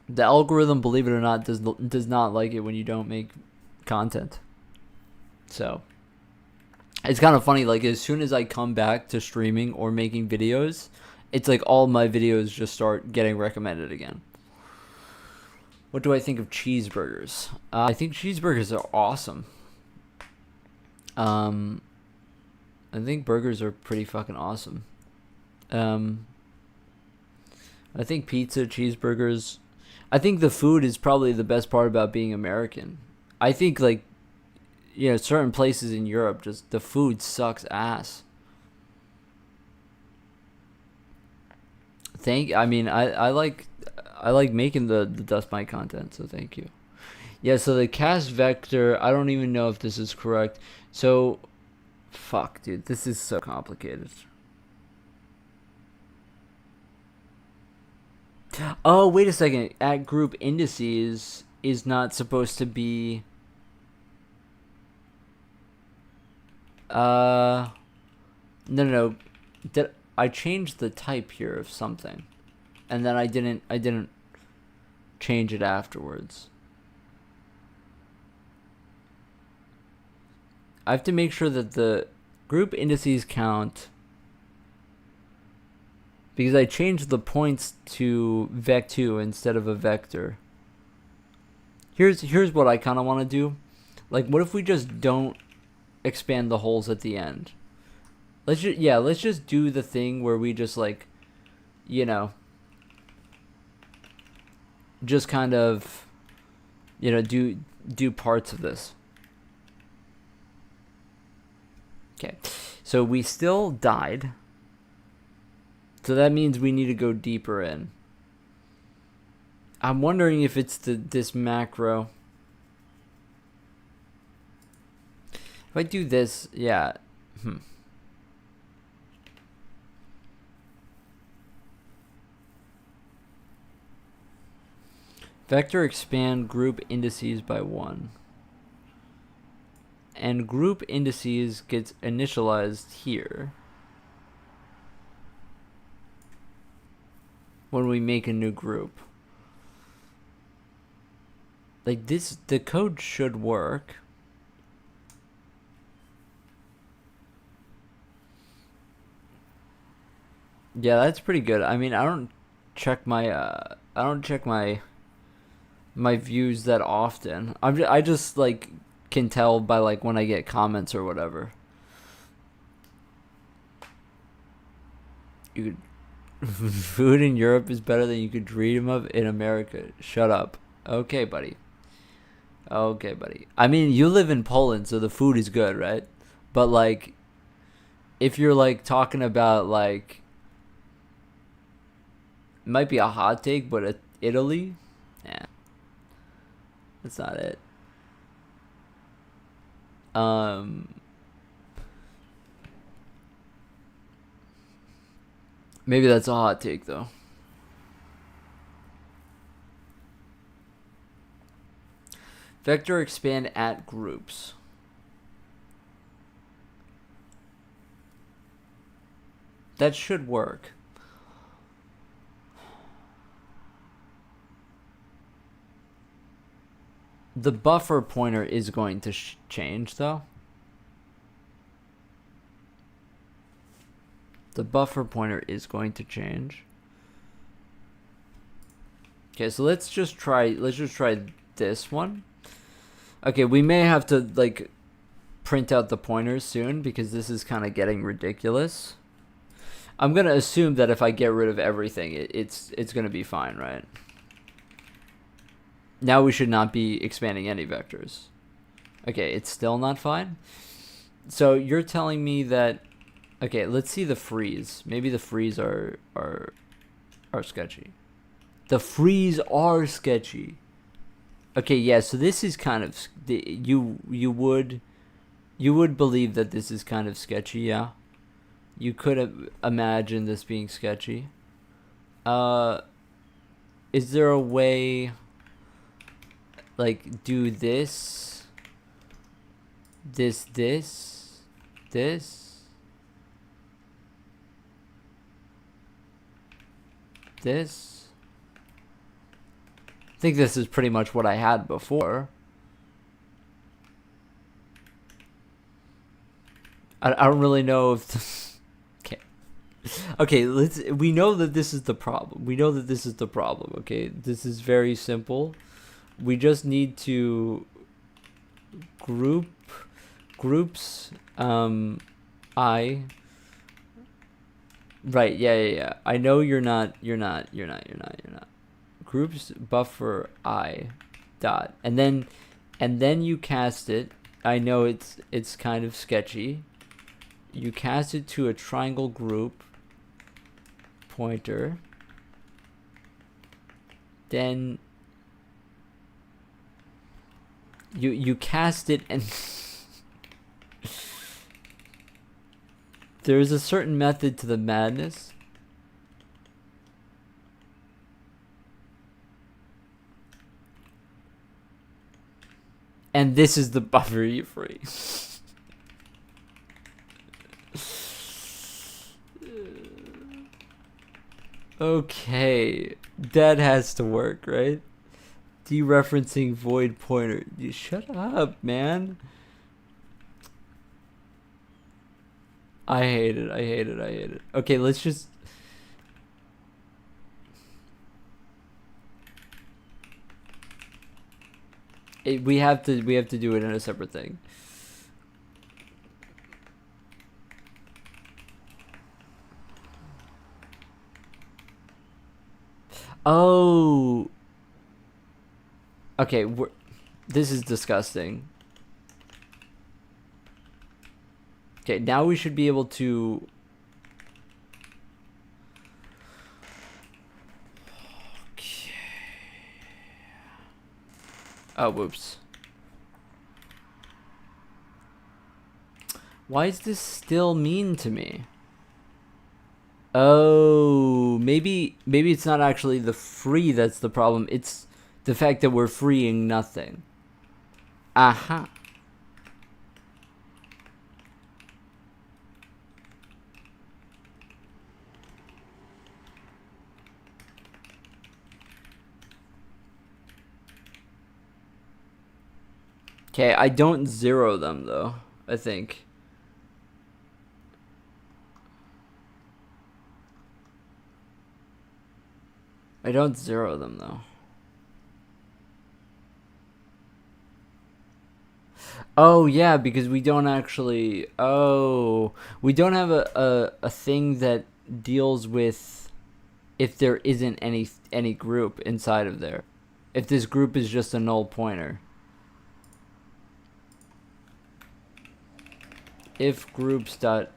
the algorithm, believe it or not, does not like it when you don't make content. So it's kind of funny, like as soon as I come back to streaming or making videos, it's like all my videos just start getting recommended again. What do I think of cheeseburgers? I think cheeseburgers are awesome. I think burgers are pretty fucking awesome. I think pizza, cheeseburgers. I think the food is probably the best part about being American. I think like, you know, certain places in Europe, just the food sucks ass. I like making the dust mite content, so thank you. Yeah, so the cast vector, I don't even know if this is correct. So fuck, dude, this is so complicated. Oh, wait a second. At group indices is not supposed to be no no no. Did I changed the type here of something. And then I didn't change it afterwards. I have to make sure that the group indices count because I changed the points to vec2 instead of a vector. Here's what I kind of want to do. Like, what if we just don't expand the holes at the end? Let's just do the thing where we just like, you know, just kind of, you know, do parts of this. Okay, so we still died. So that means we need to go deeper in. I'm wondering if it's this macro. If I do this, yeah. Vector expand group indices by 1. And group indices gets initialized here. when we make a new group. Like this, the code should work. Yeah, that's pretty good. I mean, I don't check my views that often. I just like can tell by like when I get comments or whatever. You could food in Europe is better than you could dream of in America. Shut up. Okay, buddy. Okay, buddy. I mean, you live in Poland, so the food is good, right? But like if you're like talking about like it might be a hot take, but Italy, yeah, that's not it. Um, Maybe that's a hot take though. Vector expand at groups. That should work. The buffer pointer is going to change though. The buffer pointer is going to change. Okay, so let's just try this one. Okay, we may have to like print out the pointers soon because this is kind of getting ridiculous. I'm going to assume that if I get rid of everything, it's going to be fine, right? Now we should not be expanding any vectors. Okay, it's still not fine. So you're telling me that, okay, let's see the freeze. Maybe the freeze are sketchy. The freeze are sketchy. Okay, yeah, so this is kind of you would believe that this is kind of sketchy, yeah? You could imagine this being sketchy. Is there a way like do this this I think this is pretty much what I had before. I don't really know if this, okay, we know that this is the problem. Okay, this is very simple. We just need to groups I right, yeah. I know you're not groups buffer I dot and then you cast it. I know it's kind of sketchy. You cast it to a triangle group pointer. Then you cast it and there is a certain method to the madness. And this is the buffer you free. Okay, that has to work, right? Dereferencing void pointer. Shut up, man. I hate it. Okay, let's just we have to do it in a separate thing. Oh. Okay, this is disgusting. Okay, now we should be able to okay. Oh, whoops. Why is this still mean to me? Oh, maybe it's not actually the free that's the problem. It's the fact that we're freeing nothing. Aha. Okay, I don't zero them though, I think. I don't zero them though. Oh yeah, because we don't actually. Oh, we don't have a thing that deals with if there isn't any group inside of there. If this group is just a null pointer. If groups dot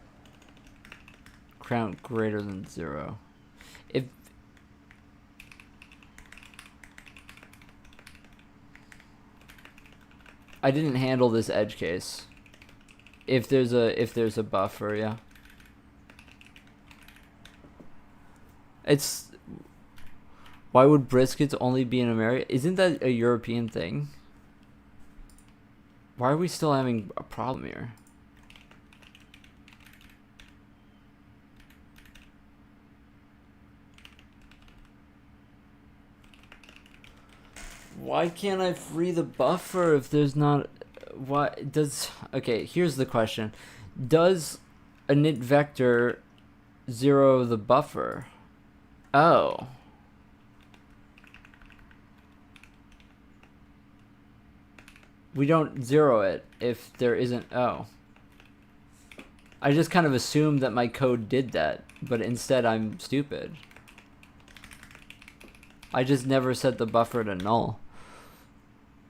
count greater than 0. If I didn't handle this edge case. If there's a buffer, yeah. It's why would briskets only be in America? Isn't that a European thing? Why are we still having a problem here? Why can't I free the buffer if there's not... Why does... Okay, here's the question. Does a init vector zero the buffer? Oh. We don't zero it if there isn't... Oh. I just kind of assumed that my code did that, but instead I'm stupid. I just never set the buffer to null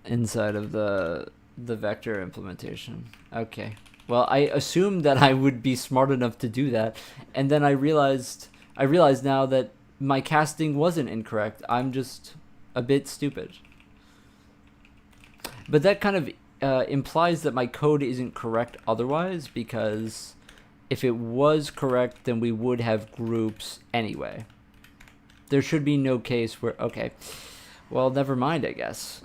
inside of the vector implementation. Okay. Well, I assumed that I would be smart enough to do that, and then I realized now that my casting wasn't incorrect. I'm just a bit stupid. But that kind of implies that my code isn't correct otherwise, because if it was correct, then we would have groups anyway. There should be no case where... Okay. Well, never mind, I guess.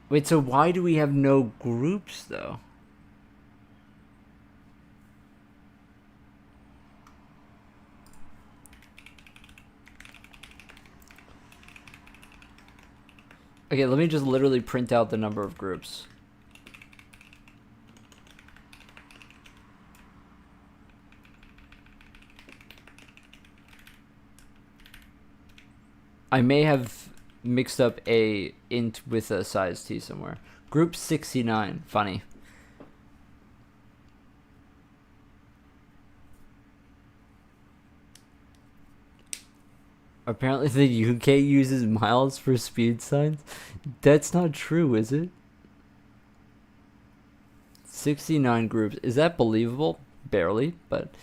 Wait, so why do we have no groups, though? Okay, let me just literally print out the number of groups. I may have mixed up a int with a size t somewhere. Group 69. Funny. Apparently the UK uses miles for speed signs. That's not true, is it? 69 groups. Is that believable? Barely, but...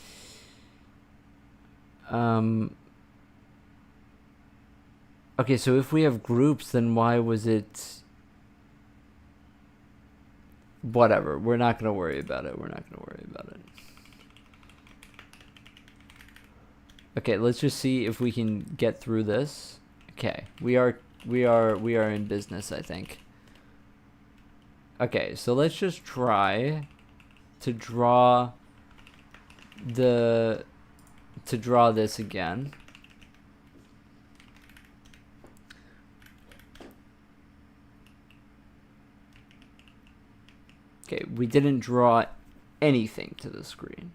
Okay, so if we have groups, then why was it... Whatever. We're not going to worry about it. Okay, let's just see if we can get through this. Okay, we are in business, I think. Okay, so let's just try to draw this again. Okay, we didn't draw anything to the screen.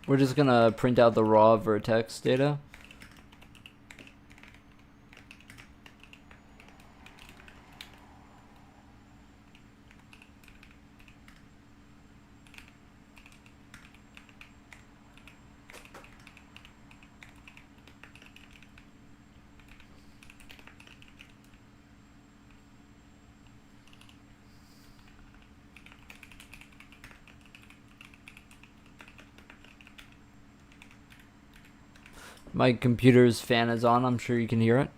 We're just gonna print out the raw vertex data. My computer's fan is on. I'm sure you can hear it.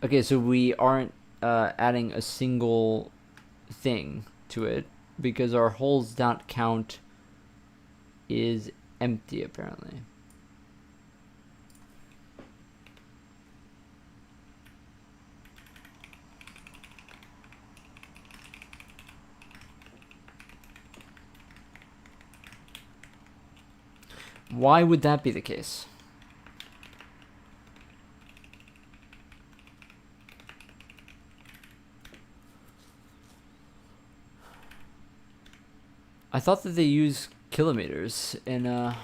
Okay, so we aren't adding a single thing to it because our holes dot count is empty apparently. Why would that be the case? I thought that they use kilometers in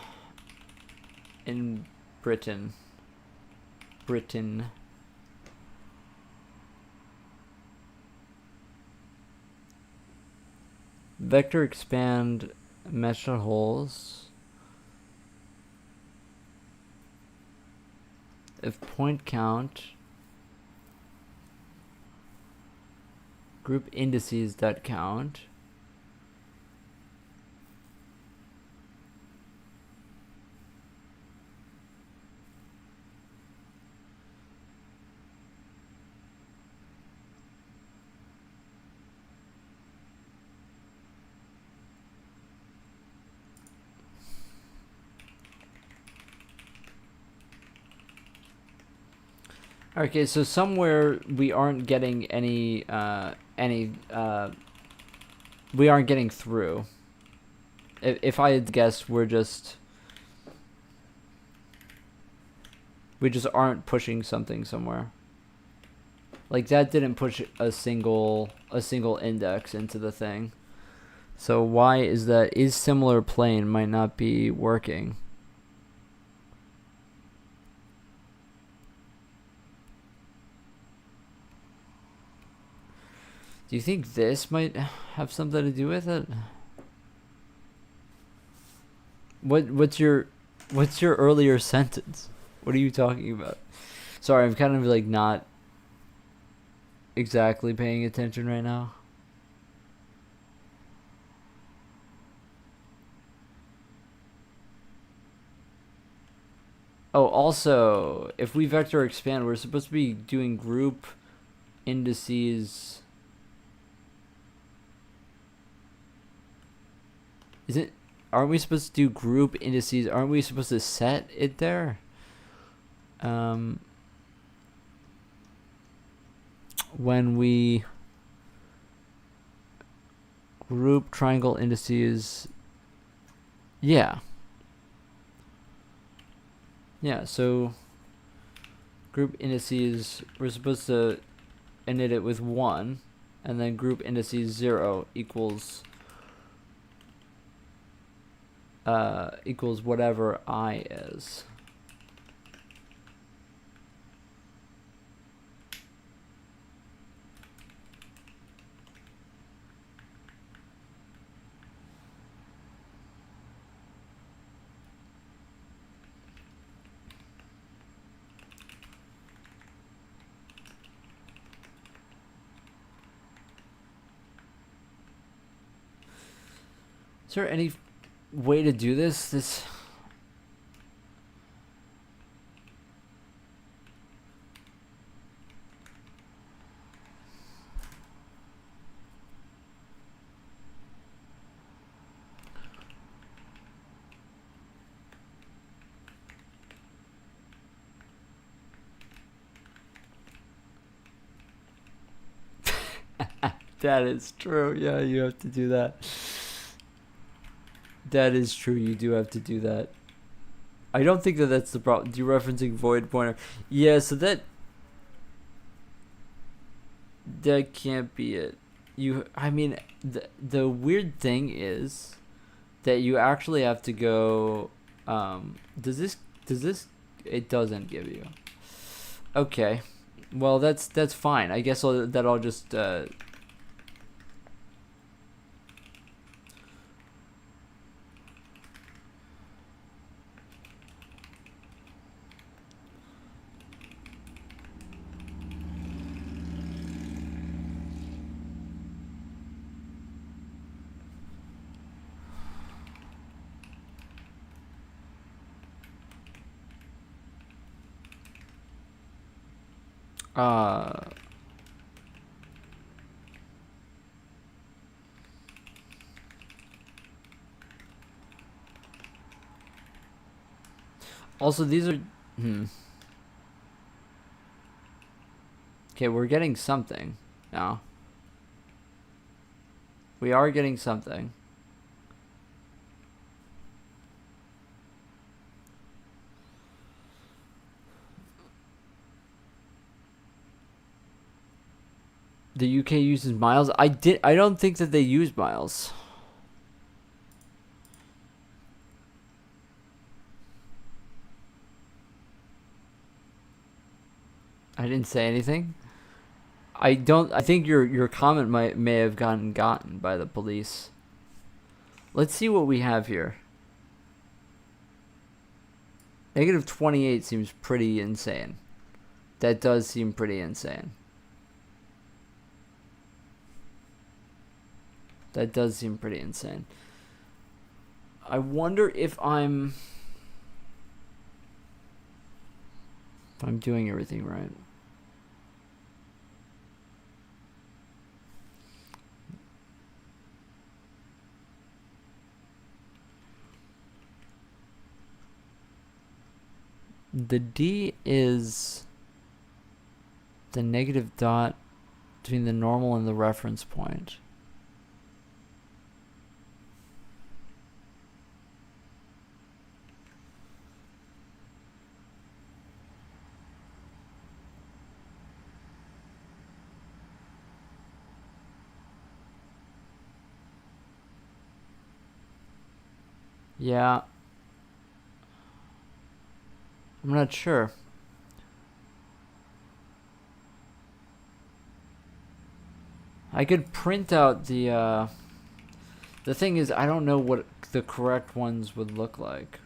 Britain. Britain. Vector expand mesh holes. If point count group indices that count. Okay, so somewhere we aren't getting we aren't getting through. If I had guessed, we just aren't pushing something somewhere. Like that didn't push a single index into the thing. So why is that? Is similar plane might not be working. Do you think this might have something to do with it? What's your earlier sentence? What are you talking about? Sorry, I'm kind of like not exactly paying attention right now. Oh, also, if we vector expand, we're supposed to be doing group indices. Is it? Aren't we supposed to do group indices? Aren't we supposed to set it there? When we group triangle indices, yeah. Yeah, so group indices, we're supposed to init it with 1, and then group indices 0 equals whatever I is. Is there any way to do this? That is true. Yeah, you have to do that. That is true. You do have to do that. I don't think that that's the problem. Dereferencing void pointer. Yeah, so that can't be it. I mean, the weird thing is that you actually have to go. Does this? It doesn't give you. Okay, well that's fine. I guess I'll just. Also, these are. Okay, we're getting something now. We are getting something. The UK uses miles. I don't think that they use miles. I didn't say anything. I think your comment may have gotten by the police. Let's see what we have here. Negative 28 seems pretty insane. That does seem pretty insane. That does seem pretty insane. I wonder if I'm doing everything right. The D is the negative dot between the normal and the reference point. Yeah. I'm not sure. I could print out the thing is, I don't know what the correct ones would look like.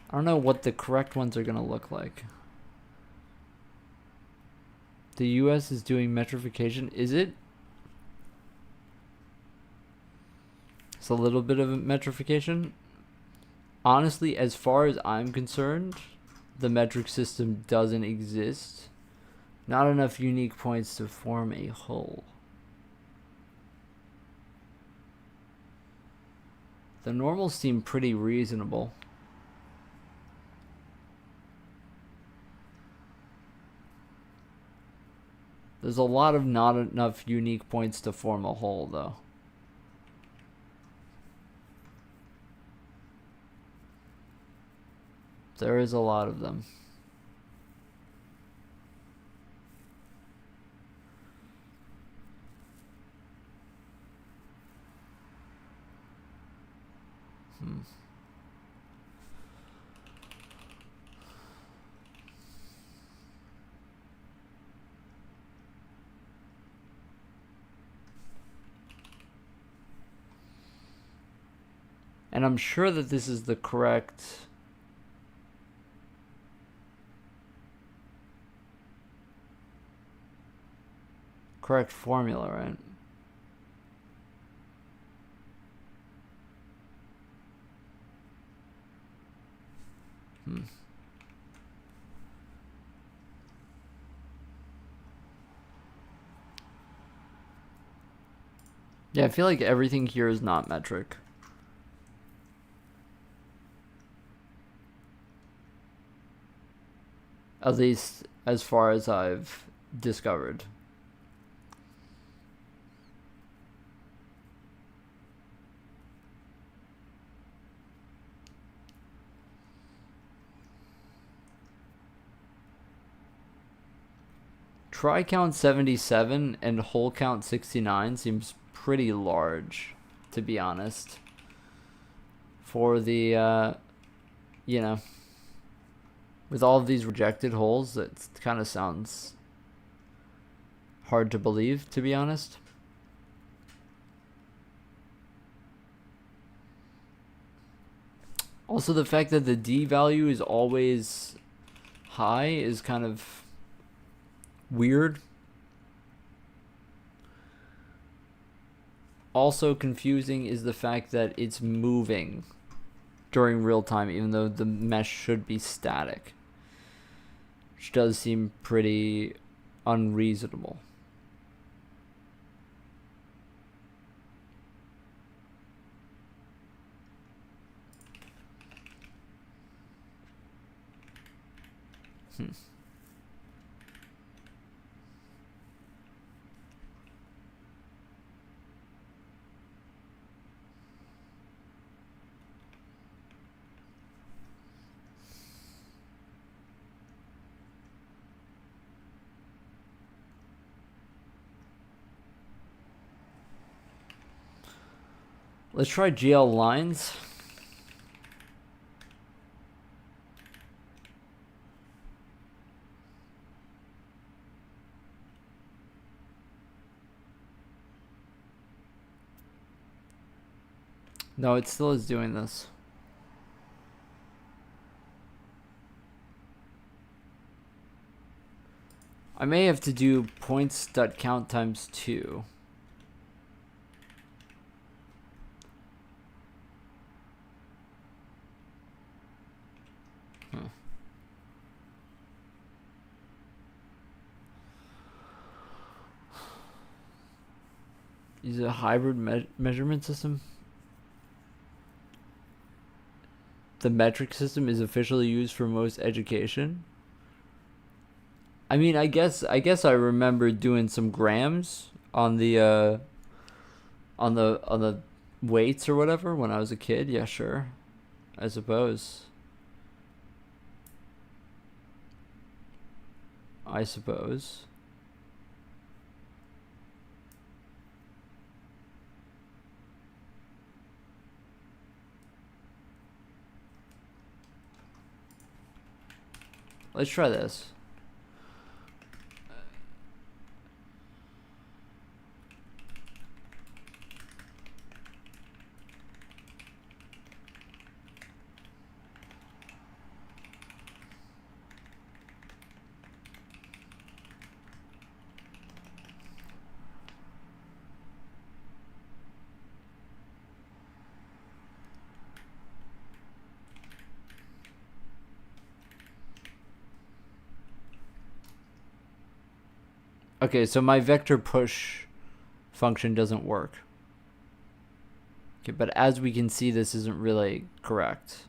I don't know what the correct ones are going to look like. The US is doing metrification. Is it? It's a little bit of a metrification. Honestly, as far as I'm concerned, the metric system doesn't exist. Not enough unique points to form a whole. The normals seem pretty reasonable. There's a lot of not enough unique points to form a whole, though. There is a lot of them. And I'm sure that this is the correct formula, right? Yeah, I feel like everything here is not metric. At least as far as I've discovered. Try count 77 and whole count 69 seems pretty large, to be honest. For the, you know, with all of these rejected holes, that kind of sounds hard to believe, to be honest. Also, the fact that the D value is always high is kind of weird. Also confusing is the fact that it's moving during real time, even though the mesh should be static, which does seem pretty unreasonable. Hmm. Let's try GL lines. No, it still is doing this. I may have to do points.count times 2. Huh. Use a hybrid measurement system. The metric system is officially used for most education. I mean, I guess I remember doing some grams on the weights or whatever when I was a kid. Yeah, sure. I suppose. I suppose. Let's try this. Okay, so my vector push function doesn't work. Okay, but as we can see, this isn't really correct.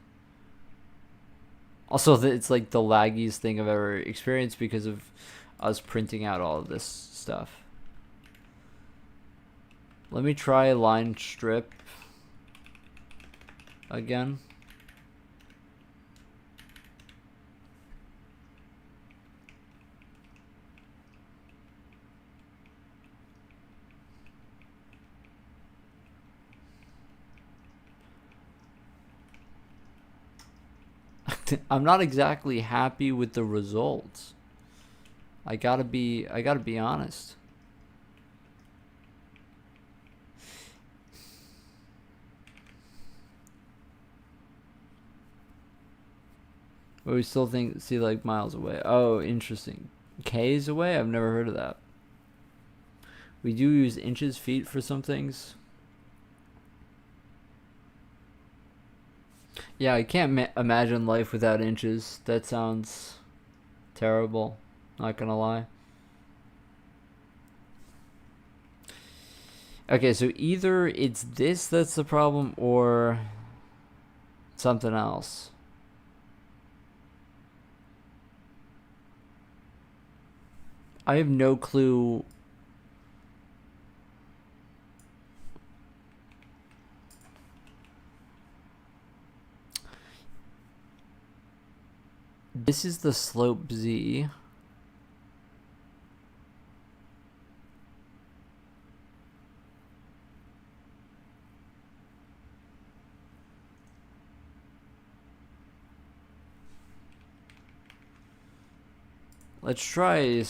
Also, it's like the laggiest thing I've ever experienced because of us printing out all of this stuff. Let me try line strip again. I'm not exactly happy with the results. I gotta be honest. But we still see like miles away. Oh, interesting. K's away? I've never heard of that. We do use inches, feet for some things. Yeah, I can't imagine life without inches. That sounds terrible. Not gonna lie. Okay, so either it's this that's the problem or something else. I have no clue. This is the slope Z. Let's try.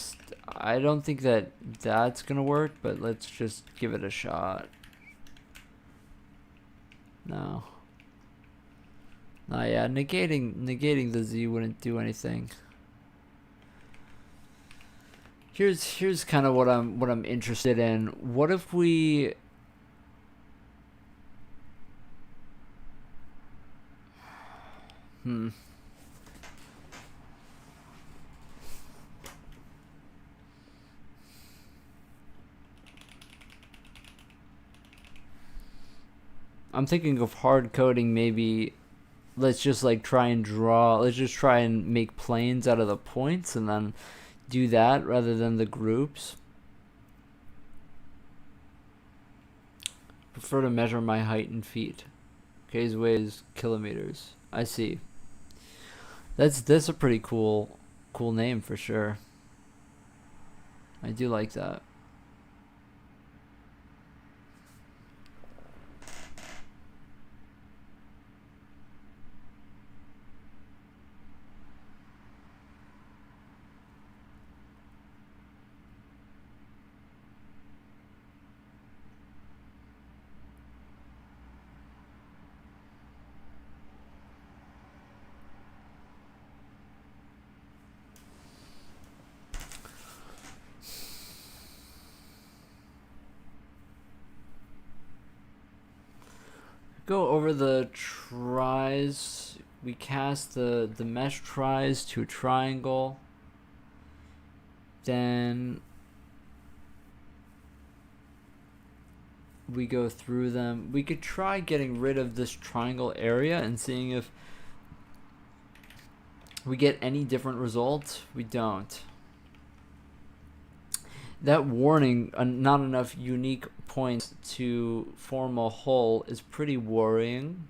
I don't think that's gonna work, but let's just give it a shot. No. Yeah, negating the Z wouldn't do anything. Here's kind of what I'm interested in. What if we I'm thinking of hard coding maybe let's just like try and draw. Let's just try and make planes out of the points and then do that rather than the groups. Prefer to measure my height in feet. K's way is kilometers. I see. That's a pretty cool name for sure. I do like that. Go over the tries. We cast the mesh tries to a triangle. Then we go through them. We could try getting rid of this triangle area and seeing if we get any different results. We don't. That warning, not enough unique points to form a whole, is pretty worrying.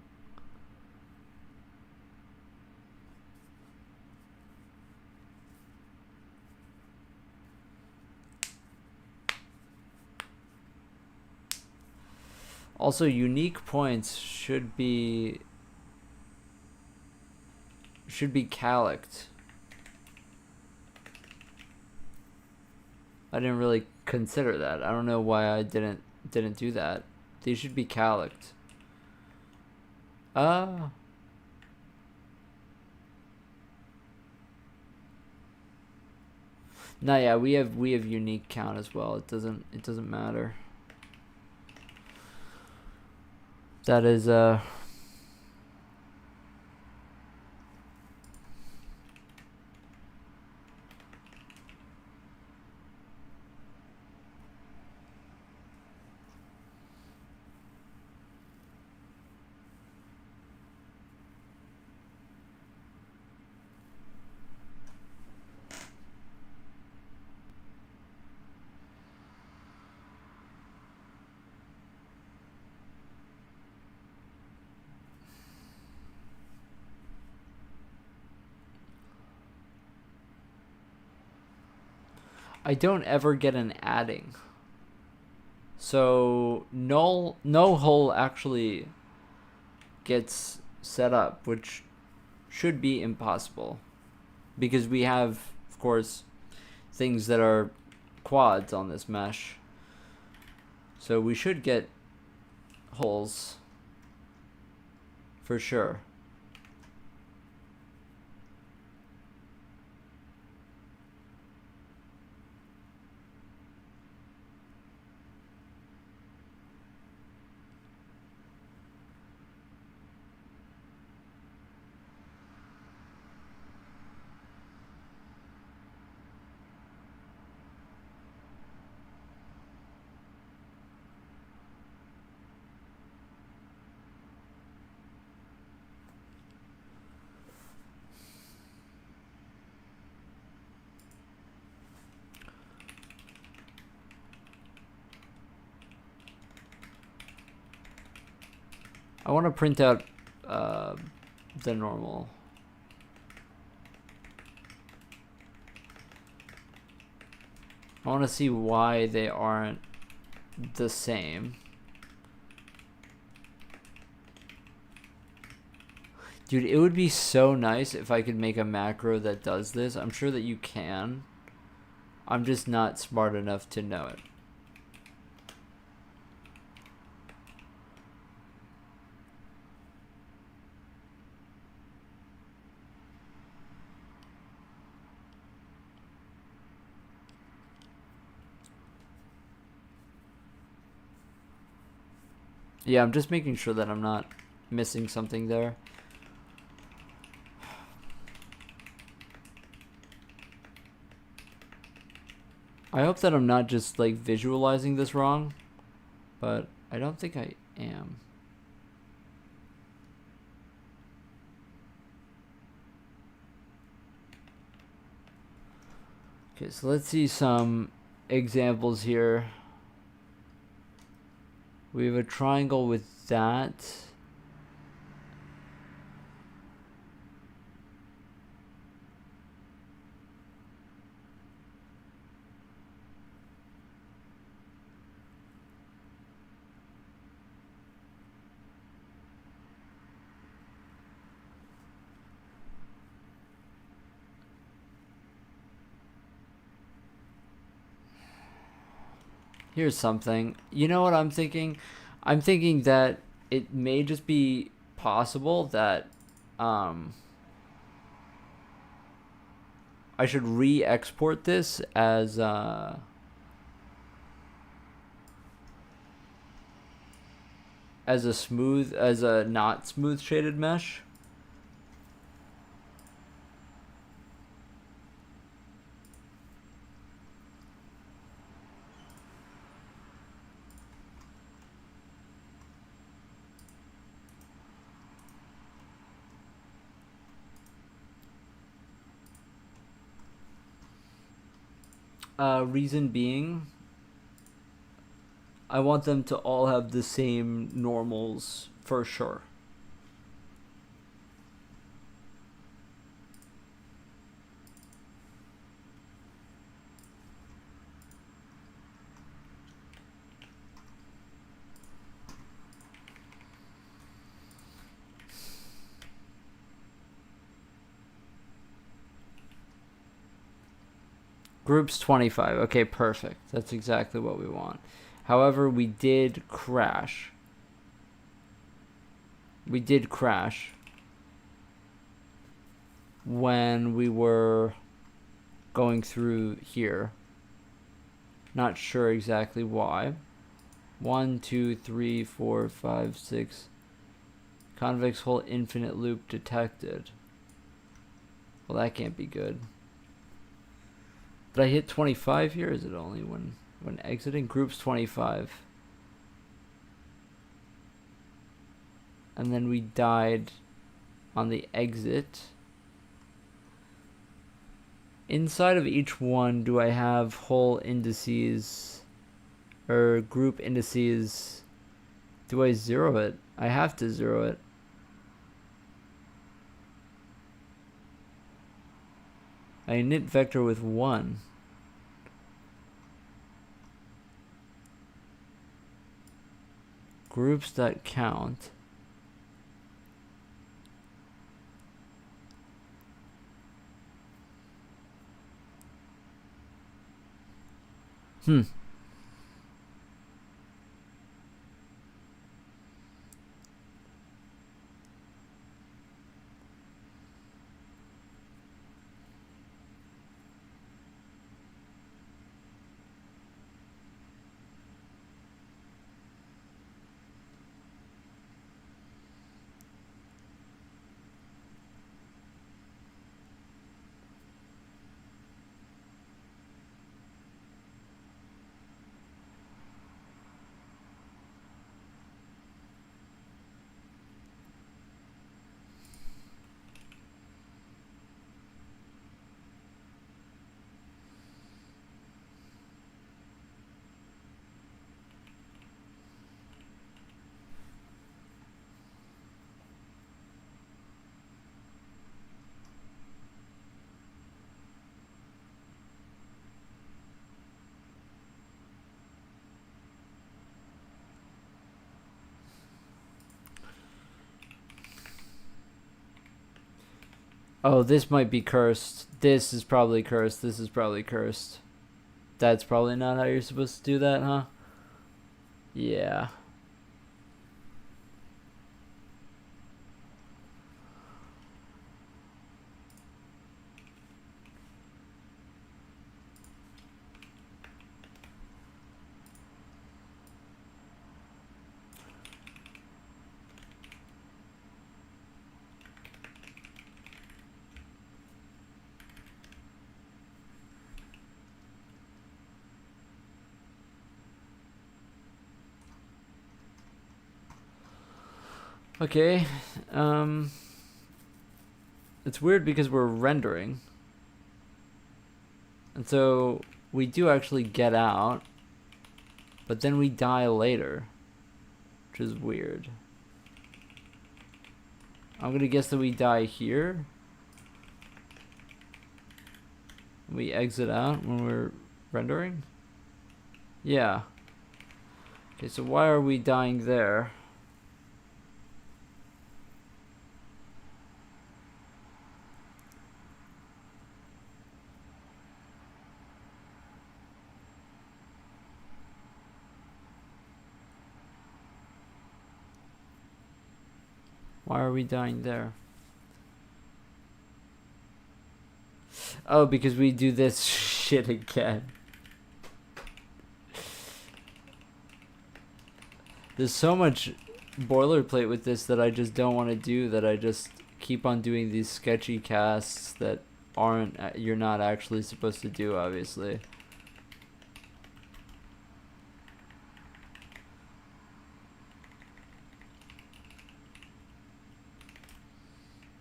Also, unique points should be calyxed. I didn't really consider that. I don't know why I didn't do that. They should be calyxed. No, yeah, we have unique count as well. It doesn't matter. That is I don't ever get an adding. So no hole actually gets set up, which should be impossible. Because we have, of course, things that are quads on this mesh. So we should get holes for sure. I want to print out the normal. I want to see why they aren't the same. Dude, it would be so nice if I could make a macro that does this. I'm sure that you can. I'm just not smart enough to know it. Yeah, I'm just making sure that I'm not missing something there. I hope that I'm not just like visualizing this wrong, but I don't think I am. Okay, so let's see some examples here. We have a triangle with that. Here's something. You know what I'm thinking? I'm thinking that it may just be possible that um, I should re-export this as a not smooth shaded mesh. Reason being, I want them to all have the same normals for sure. Groups 25. Okay, perfect. That's exactly what we want. However, we did crash. We did crash when we were going through here. Not sure exactly why. 1, 2, 3, 4, 5, 6. Convex hole infinite loop detected. Well, that can't be good. Did I hit 25 here? Is it only when exiting? Groups 25. And then we died on the exit. Inside of each one, do I have hole indices or group indices? Do I zero it? I have to zero it. I init vector with 1. Groups that count. Oh, this might be cursed. This is probably cursed. This is probably cursed. That's probably not how you're supposed to do that, huh? Yeah. Okay. It's weird because we're rendering. And so we do actually get out, but then we die later, which is weird. I'm gonna guess that we die here. We exit out when we're rendering. Yeah. Okay, so why are we dying there? Why are we dying there? Oh, because we do this shit again. There's so much boilerplate with this that I just don't want to do, that I just keep on doing these sketchy casts that aren't, you're not actually supposed to do, obviously.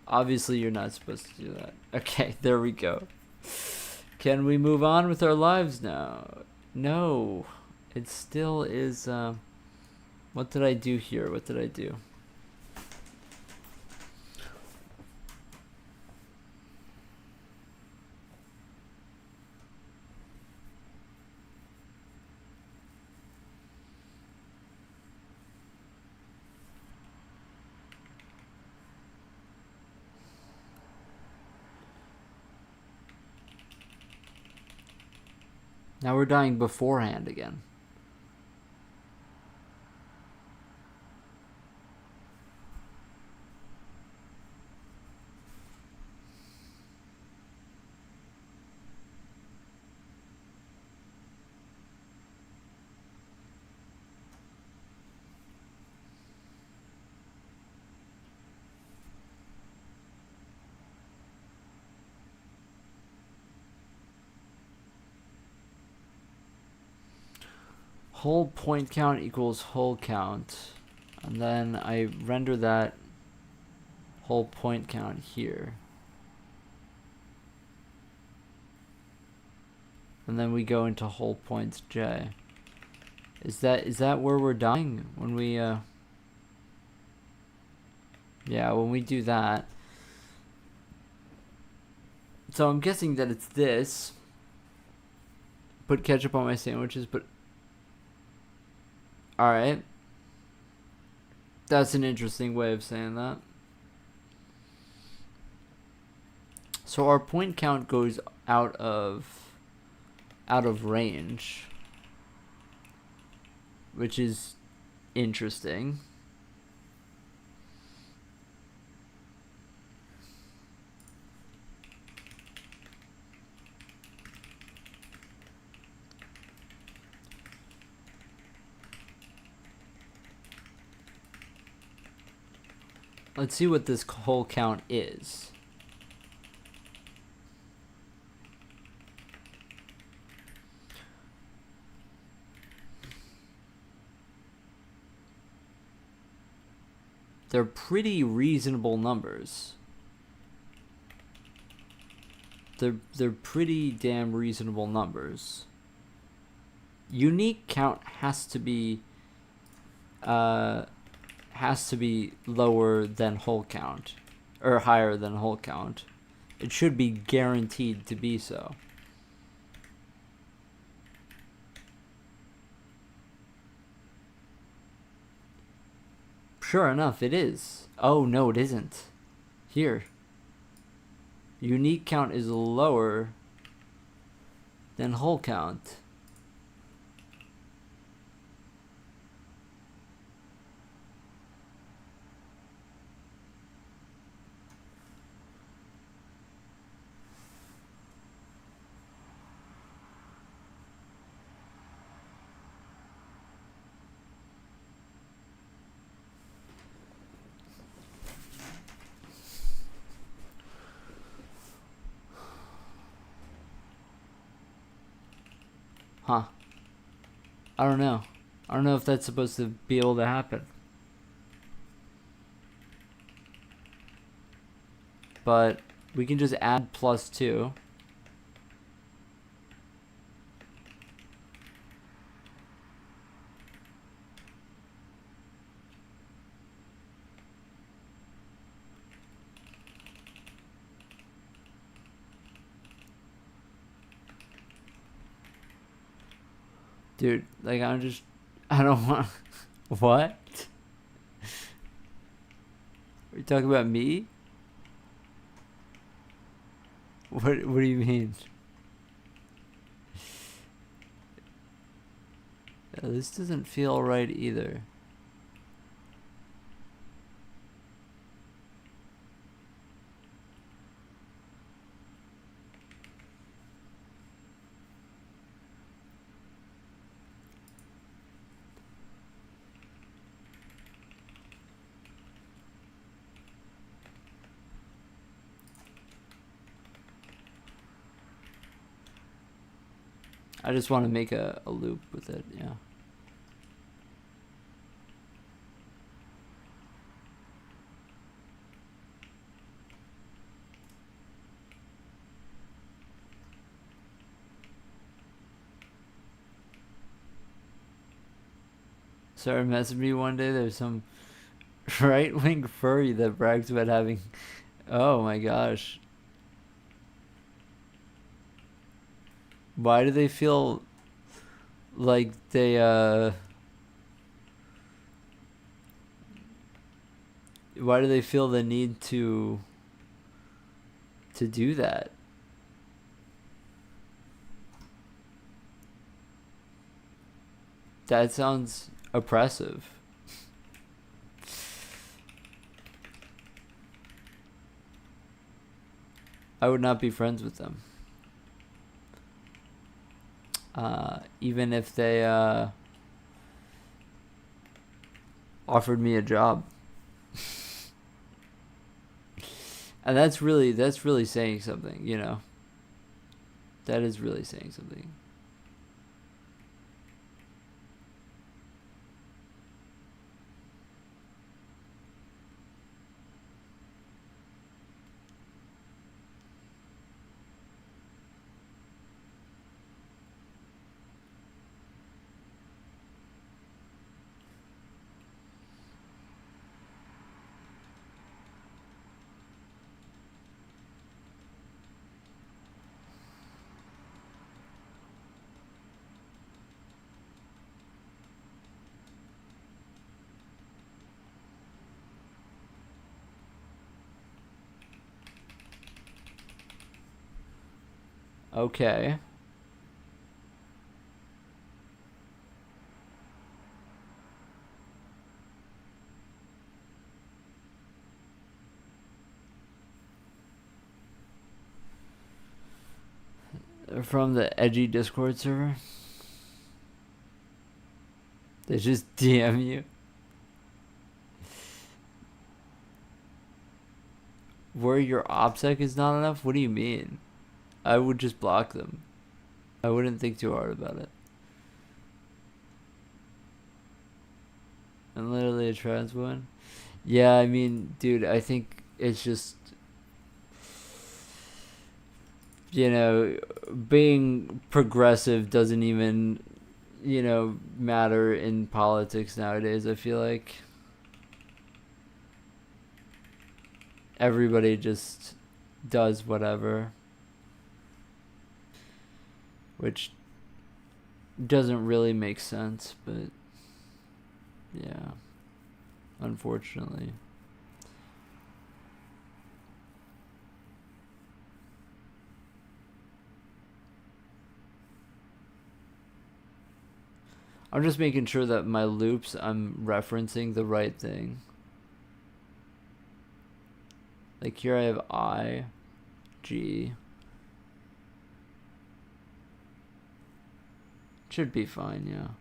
Obviously, you're not supposed to do that. Okay, there we go. Can we move on with our lives now? No. It still is, what did I do here? What did I do? Now we're dying beforehand again. Whole point count equals whole count. And then I render that whole point count here. And then we go into whole points J. Is that where we're dying when we yeah, when we do that. So I'm guessing that it's this. Put ketchup on my sandwiches, but alright. That's an interesting way of saying that. So our point count goes out of range, which is interesting. Let's see what this whole count is. They're pretty reasonable numbers. They're pretty damn reasonable numbers. Unique count has to be lower than whole count, or higher than whole count. It should be guaranteed to be so. Sure enough, it is. Oh no, it isn't. Here. Unique count is lower than whole count. Huh. I don't know. I don't know if that's supposed to be able to happen. But we can just add +2. Dude, like I don't want. What? Are you talking about me? What do you mean? Yeah, this doesn't feel right either. I just want to make a loop with it, yeah. Sarah messaged me one day. There's some right-wing furry that brags about having. Oh my gosh. Why do they feel like why do they feel the need to do that? That sounds oppressive. I would not be friends with them. Even if they offered me a job. And that's really saying something, you know. That is really saying something. Okay. From the edgy Discord server. They just DM you. Where your OPSEC is not enough? What do you mean? I would just block them. I wouldn't think too hard about it. I'm literally a trans woman. Yeah, I mean, dude, I think it's just, you know, being progressive doesn't even, you know, matter in politics nowadays. I feel like everybody just does whatever, which doesn't really make sense, but yeah, unfortunately. I'm just making sure that my loops, I'm referencing the right thing. Like here I have I, G. Should be fine, yeah.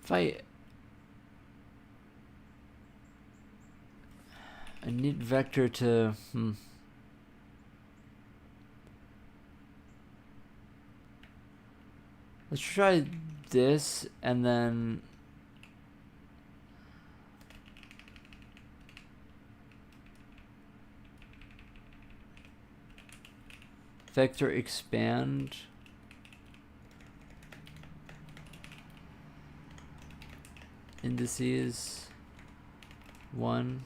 If I need vector to let's try this and then vector expand indices 1.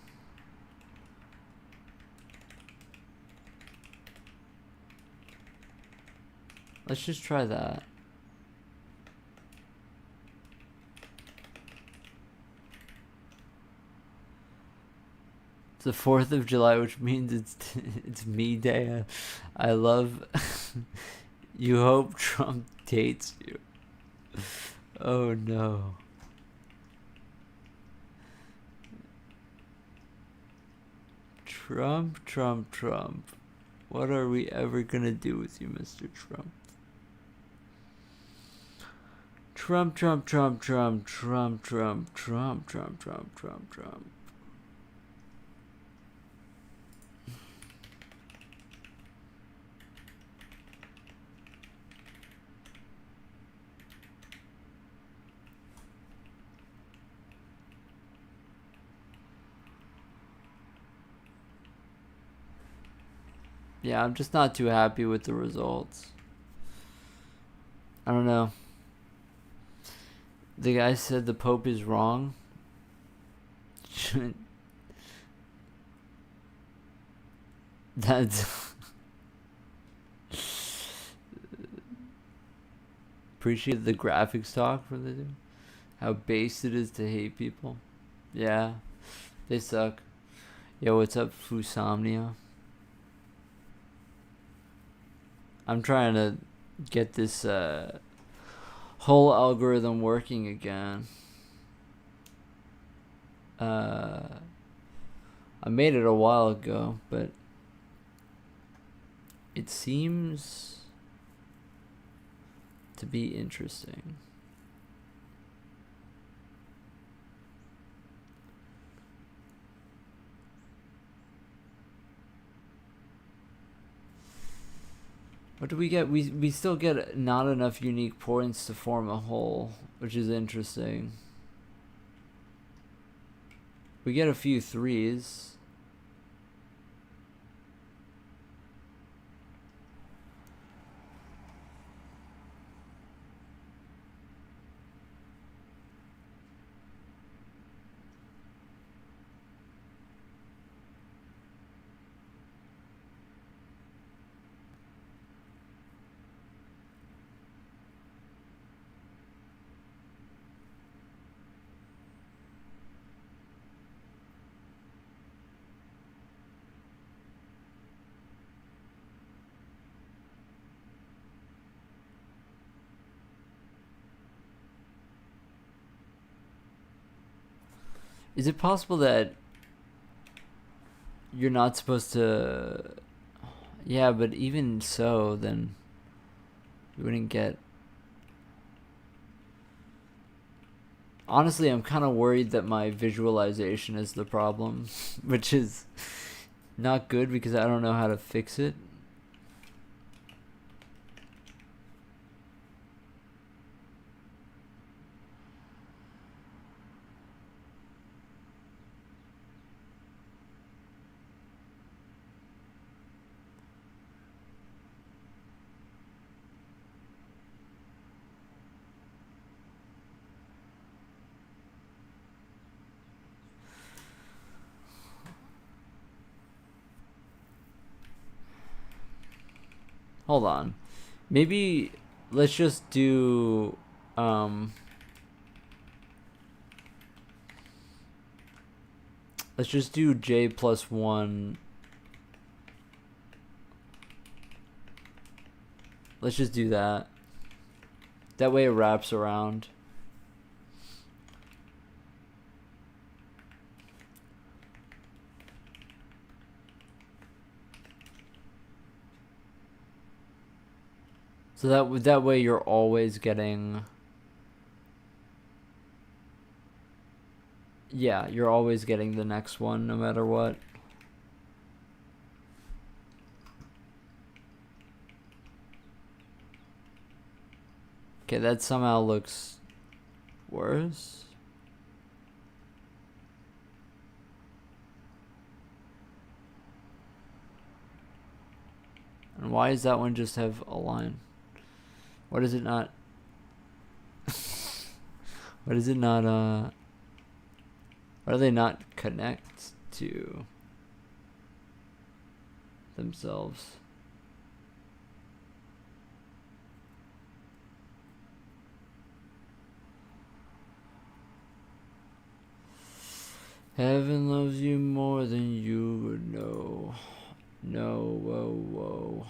Let's just try that. It's the 4th of July, which means it's me day. I love you hope Trump dates you. Oh no. Trump, Trump, Trump. What are we ever gonna do with you, Mr. Trump? Trump, Trump, Trump, Trump, Trump, Trump, Trump, Trump, Trump, Trump, Trump. Yeah, I'm just not too happy with the results. I don't know. The guy said the Pope is wrong. That's appreciate the graphics talk for the dude. How based it is to hate people. Yeah, they suck. Yo, what's up, Fusomnia? I'm trying to get this whole algorithm working again. I made it a while ago, but it seems to be interesting. What do we get? We still get not enough unique points to form a whole, which is interesting. We get a few 3s. Is it possible that you're not supposed to... Yeah, but even so, then you wouldn't get... Honestly, I'm kind of worried that my visualization is the problem, which is not good because I don't know how to fix it. Hold on. Maybe let's just do let's just do j plus 1. Let's just do that. That way it wraps around. So that way you're always getting Yeah, you're always getting the next one no matter what. Okay, that somehow looks worse. And why does that one just have a line? What is it not? What is it not, why do they not connect to themselves? Heaven loves you more than you would know. No, whoa, whoa.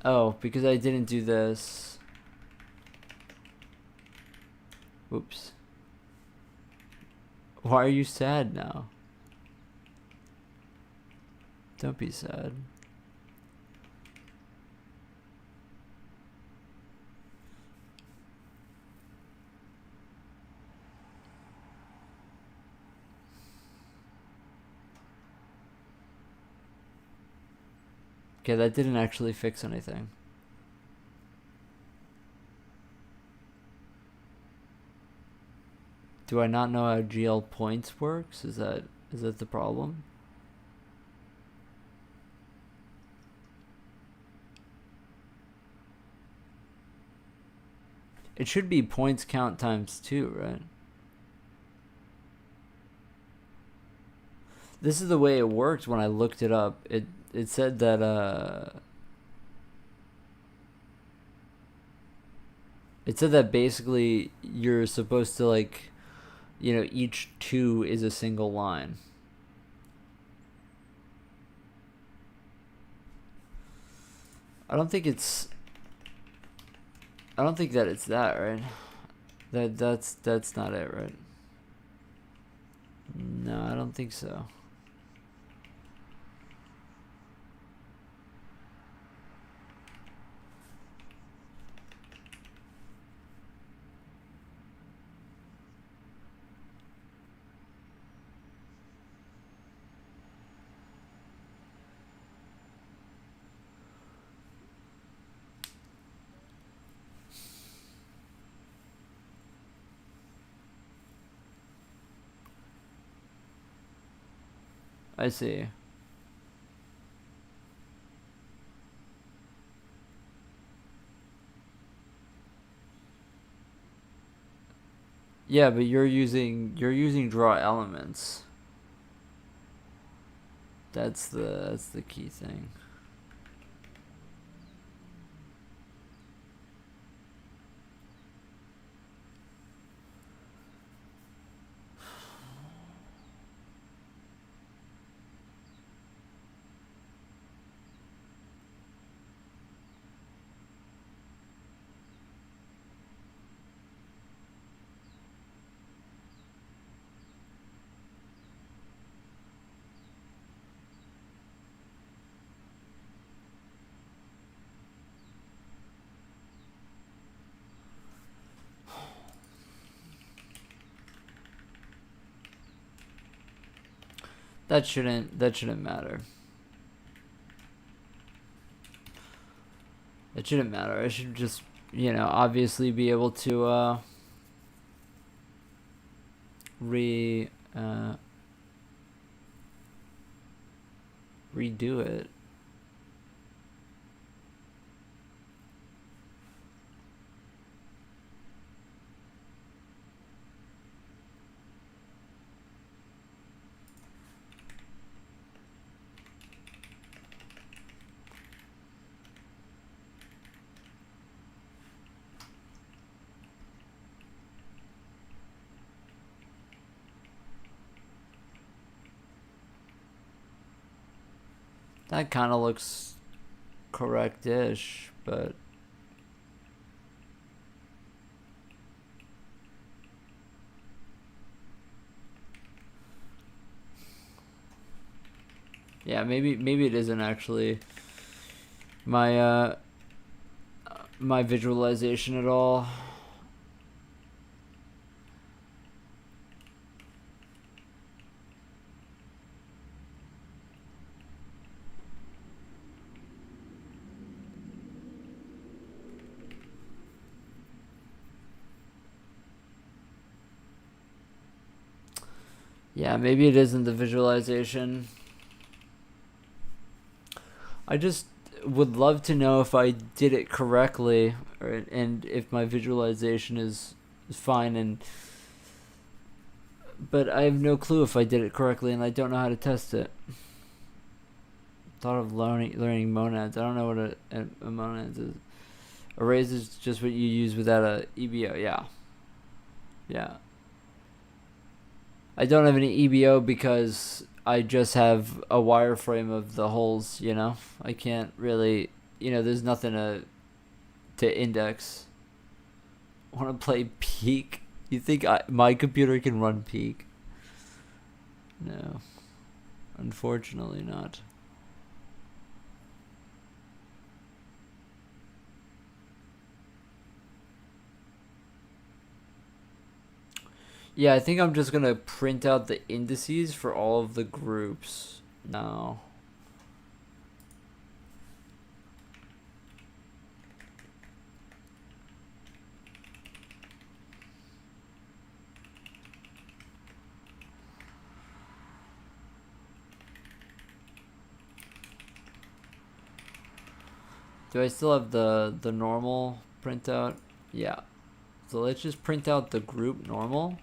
Oh, because I didn't do this. Oops. Why are you sad now? Don't be sad. Okay, that didn't actually fix anything. Do I not know how GL points works? Is that the problem? It should be points count times 2, right? This is the way it worked when I looked it up. It said that it said that basically you're supposed to, like, you know, each 2 is a single line. I don't think that it's that, right? That's not it, right? No, I don't think so. I see. Yeah, but you're using draw elements. That's the key thing. That shouldn't matter. It shouldn't matter. I should just, you know, obviously be able to redo it. That kind of looks correct-ish, but yeah, maybe it isn't actually. My my visualization at all. Yeah, maybe it isn't the visualization. I just would love to know if I did it correctly, and if my visualization is fine. But I have no clue if I did it correctly, and I don't know how to test it. Thought of learning monads. I don't know what a monad is. Arrays is just what you use without a EBO. Yeah. Yeah. I don't have any EBO because I just have a wireframe of the holes, you know? I can't really, there's nothing to index. Want to play Peak? You think my computer can run Peak? No. Unfortunately not. Yeah, I think I'm just gonna print out the indices for all of the groups now. Do I still have the normal printout? Yeah. So let's just print out the group normal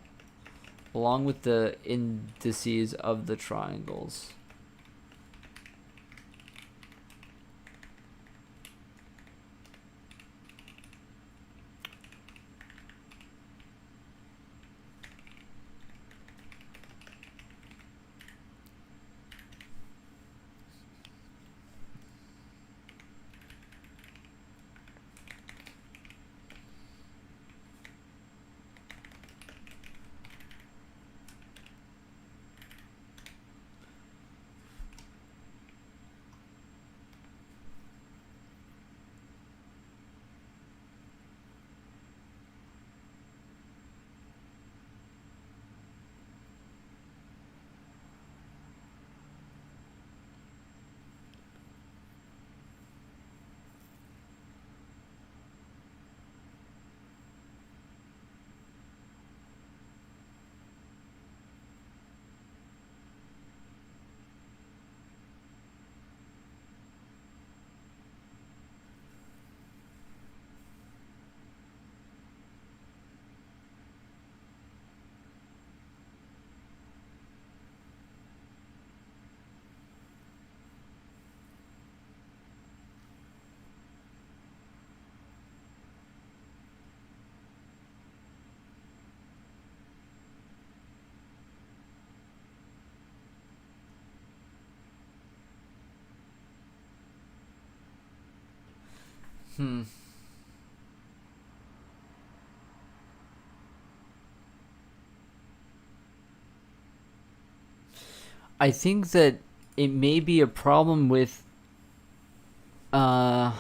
along with the indices of the triangles. Hmm. I think that it may be a problem uh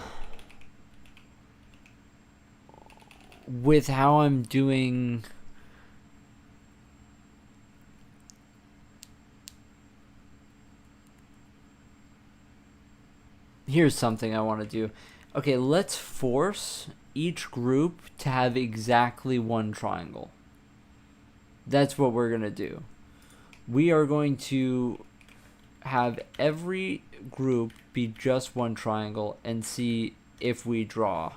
with how I'm doing. Here's something I want to do. Okay, let's force each group to have exactly one triangle. That's what we're going to do. We are going to have every group be just one triangle and see if we draw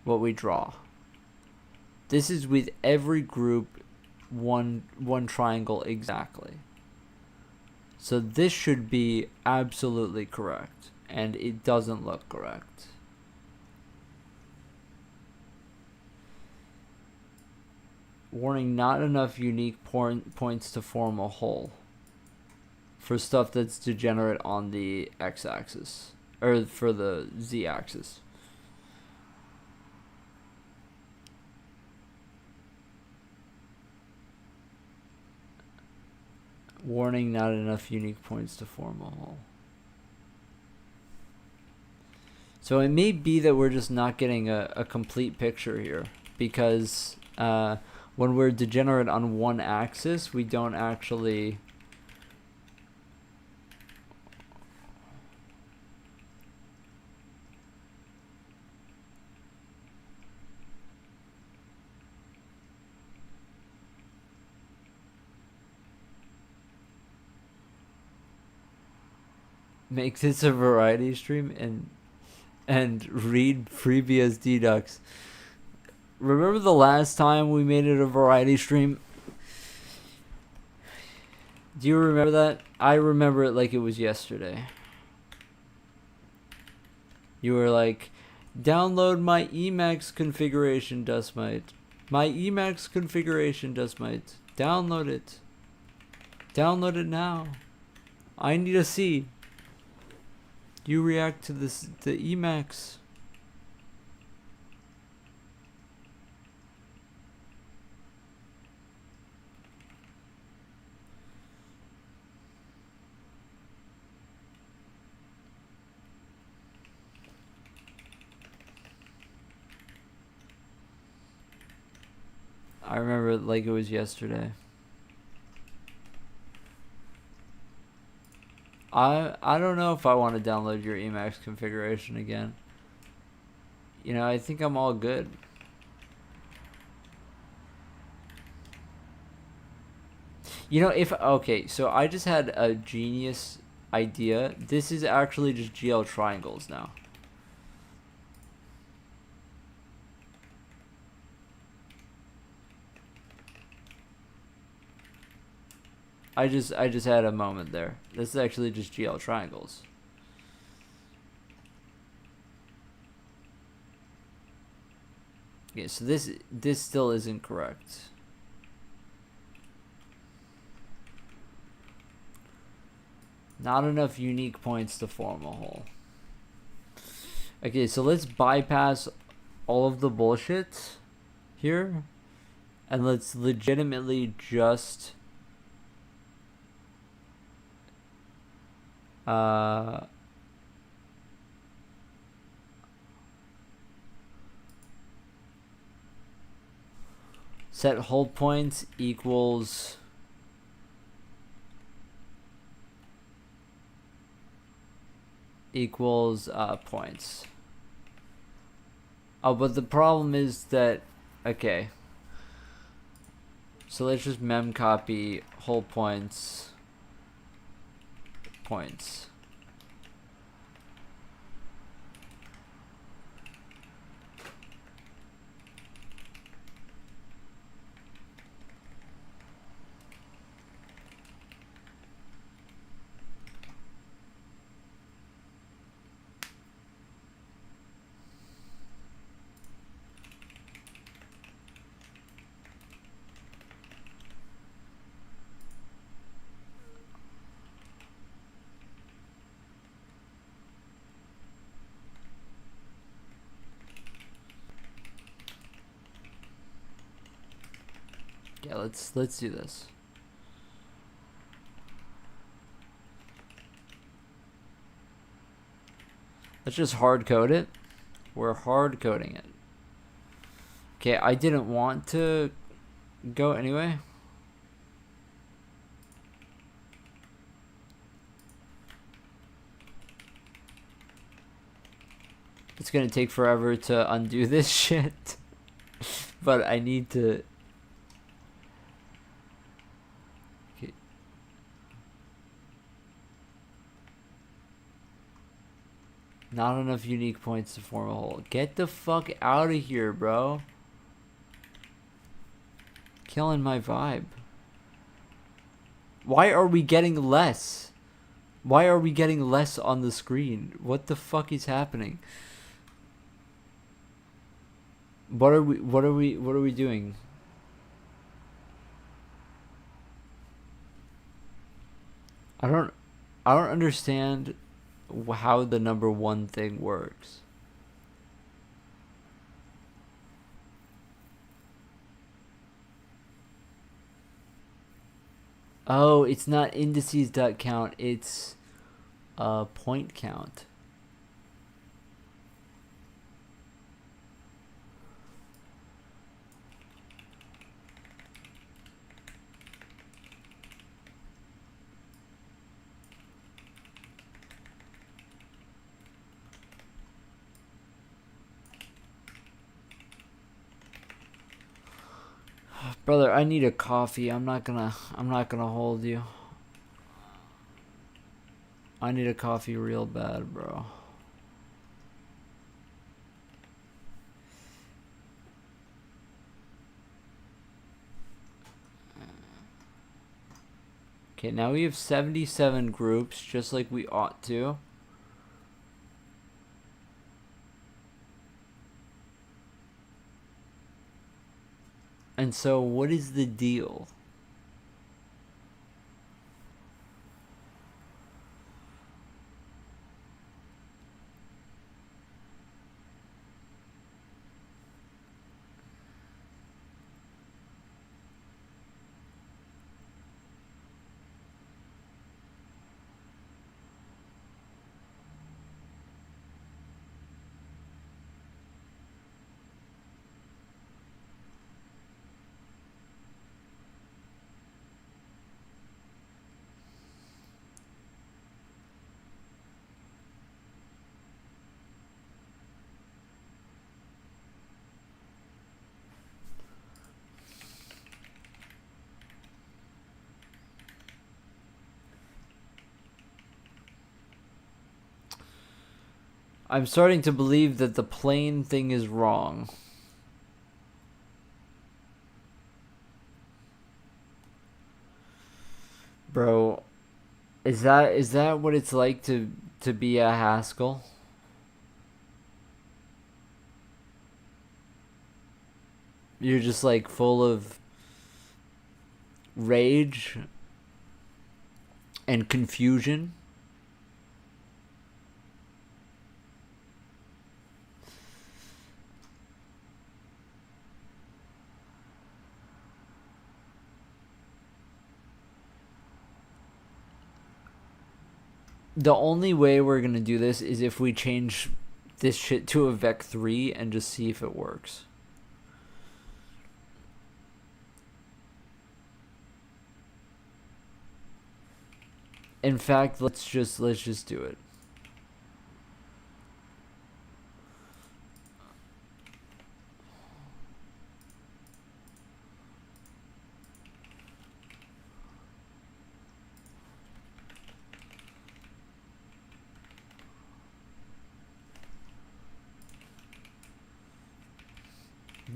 what we draw. This is with every group one triangle exactly. So this should be absolutely correct, and it doesn't look correct. Warning, not enough unique points to form a hole for stuff that's degenerate on the x-axis, or for the z-axis. Warning, not enough unique points to form a hole. So it may be that we're just not getting a complete picture here, because when we're degenerate on one axis, we don't actually... make this a variety stream and read previous deducts. Remember the last time we made it a variety stream? Do you remember that? I remember it like it was yesterday. You were like, download my Emacs configuration, dustmite. My Emacs configuration, dustmite. Download it. Download it now. I need to see. You react to this, the Emacs. I remember it like it was yesterday. I don't know if I want to download your Emacs configuration again. You know, I think I'm all good. You know, okay, so I just had a genius idea. This is actually just GL triangles now. I just had a moment there. This is actually just GL triangles. Okay, so this still isn't correct. Not enough unique points to form a whole. Okay, so let's bypass all of the bullshit here, and let's legitimately just set hold points equals points. Oh, but the problem is that, okay, so let's just mem copy hold points. Yeah, let's do this. Let's just hard code it. We're hard coding it. Okay, I didn't want to go anyway. It's gonna take forever to undo this shit. But I need to... Okay. Not enough unique points to form a whole. Get the fuck out of here, bro. Killing my vibe. Why are we getting less? Why are we getting less on the screen? What the fuck is happening? What are we doing? I don't understand how the number one thing works. Oh, it's not indices.count, it's point count. Brother, I need a coffee. I'm not gonna hold you. I need a coffee real bad, bro. Okay, now we have 77 groups, just like we ought to. And so, what is the deal? I'm starting to believe that the plane thing is wrong. Bro, is that what it's like to be a Haskell? You're just like full of rage and confusion. The only way we're gonna do this is if we change this shit to a Vec 3 and just see if it works. In fact, let's just do it.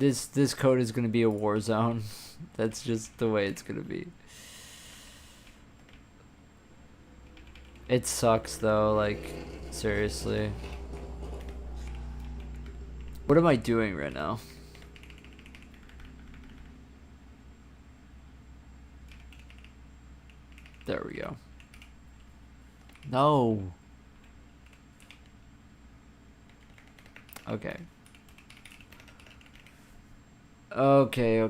This code is gonna be a war zone. That's just the way it's gonna be. It sucks though, like, seriously. What am I doing right now? There we go. No. Okay. Okay.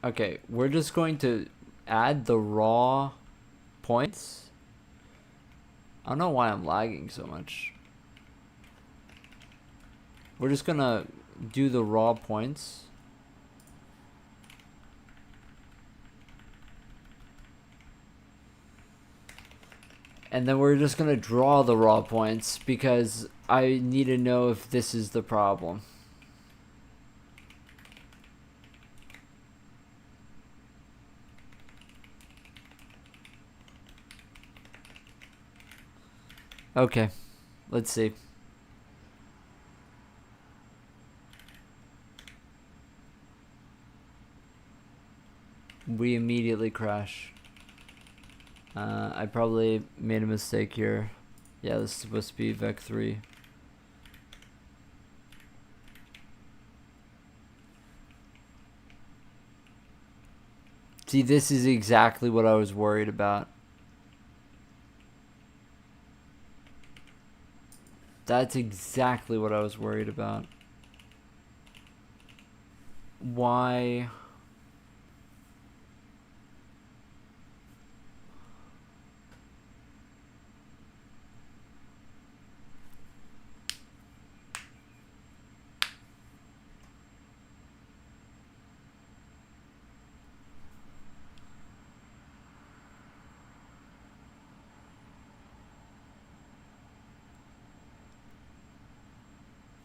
Okay, we're just going to add the raw points. I don't know why I'm lagging so much. We're just gonna do the raw points. And then we're just gonna draw the raw points because I need to know if this is the problem. Okay, let's see. We immediately crash. I probably made a mistake here. Yeah, this is supposed to be Vec 3. See, this is exactly what I was worried about. That's exactly what I was worried about. Why?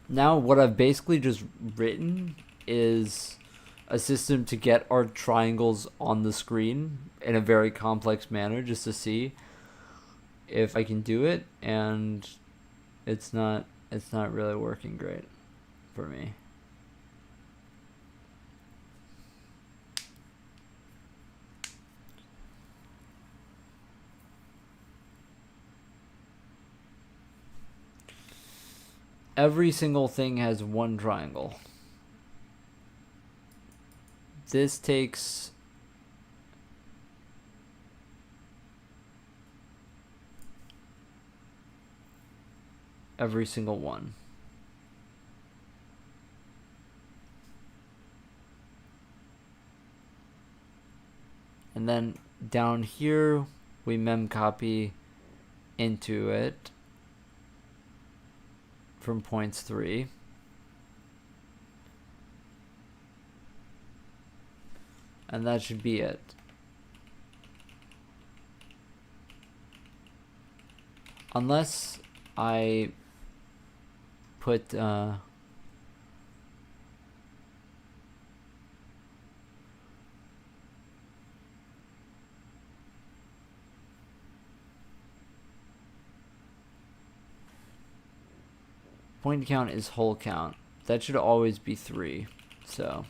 Now what I've basically just written is a system to get our triangles on the screen in a very complex manner just to see if I can do it, and it's not really working great for me. Every single thing has one triangle. This takes every single one. And then down here, we mem copy into it from points 3. And that should be it. Unless I put point count is whole count. That should always be 3. So,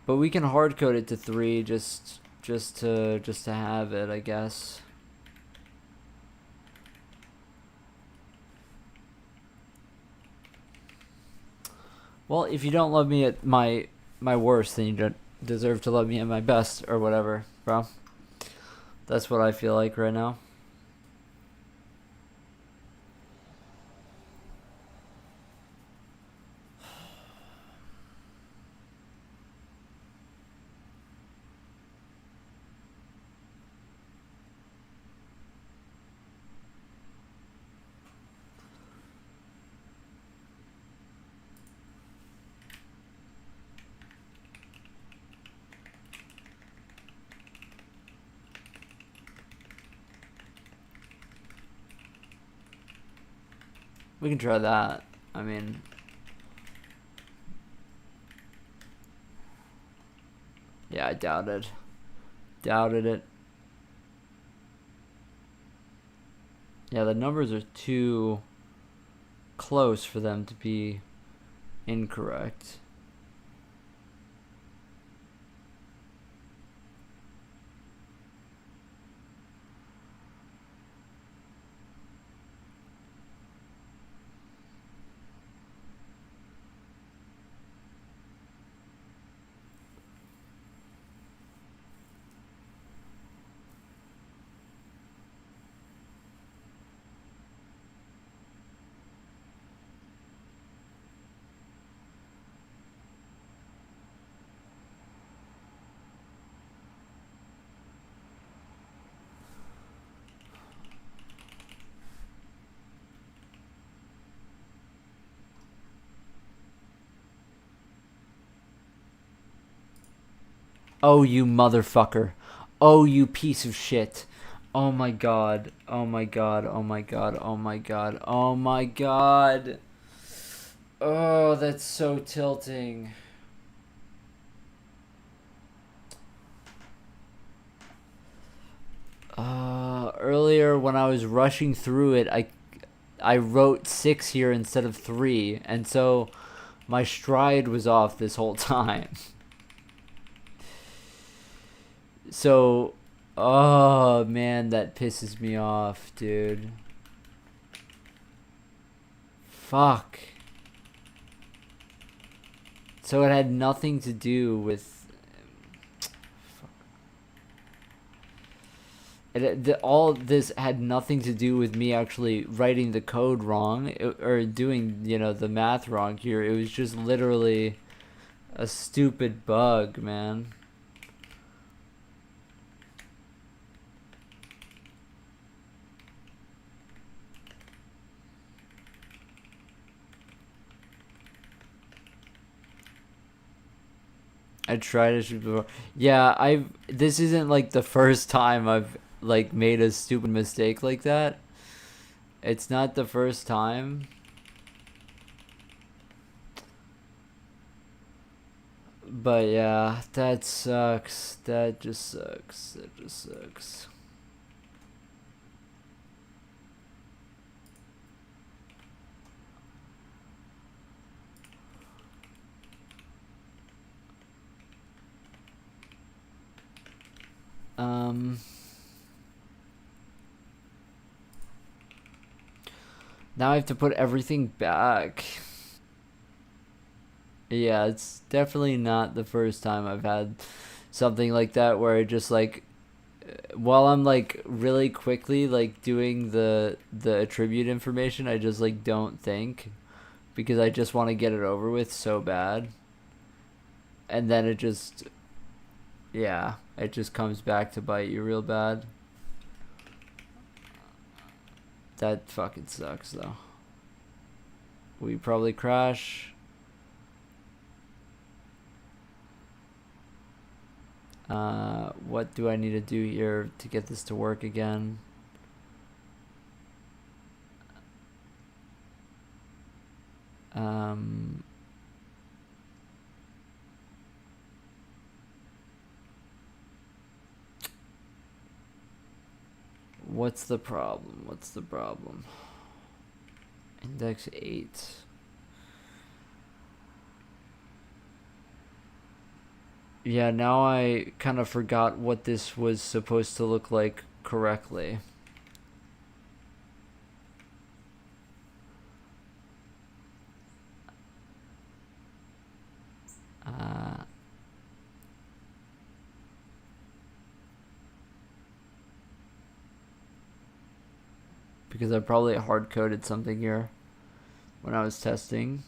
but we can hard code it to 3 just to have it, I guess. Well, if you don't love me at my worst, then you don't deserve to love me at my best, or whatever, bro. That's what I feel like right now. We can try that. I mean, yeah, I doubted it. Yeah, the numbers are too close for them to be incorrect. Oh, you motherfucker. Oh, you piece of shit. Oh my god. Oh my god. Oh my god. Oh my god. Oh my god. Oh, that's so tilting. Earlier when I was rushing through it, I wrote 6 here instead of 3, and so my stride was off this whole time. So, oh man, that pisses me off, dude. Fuck. So it had nothing to do with... all this had nothing to do with me actually writing the code wrong or doing, the math wrong here. It was just literally a stupid bug, man. I tried it before. Yeah, this isn't like the first time I've like made a stupid mistake like that. It's not the first time. But yeah, that sucks. That just sucks. That just sucks. Now I have to put everything back. Yeah, it's definitely not the first time I've had something like that where I just like while I'm like really quickly like doing the attribute information, I just like don't think because I just want to get it over with so bad. And then it just yeah, it just comes back to bite you real bad. That fucking sucks though. We probably crash. What do I need to do here to get this to work again? What's the problem? What's the problem? Index 8. Yeah, now I kind of forgot what this was supposed to look like correctly. Because I probably hard coded something here when I was testing.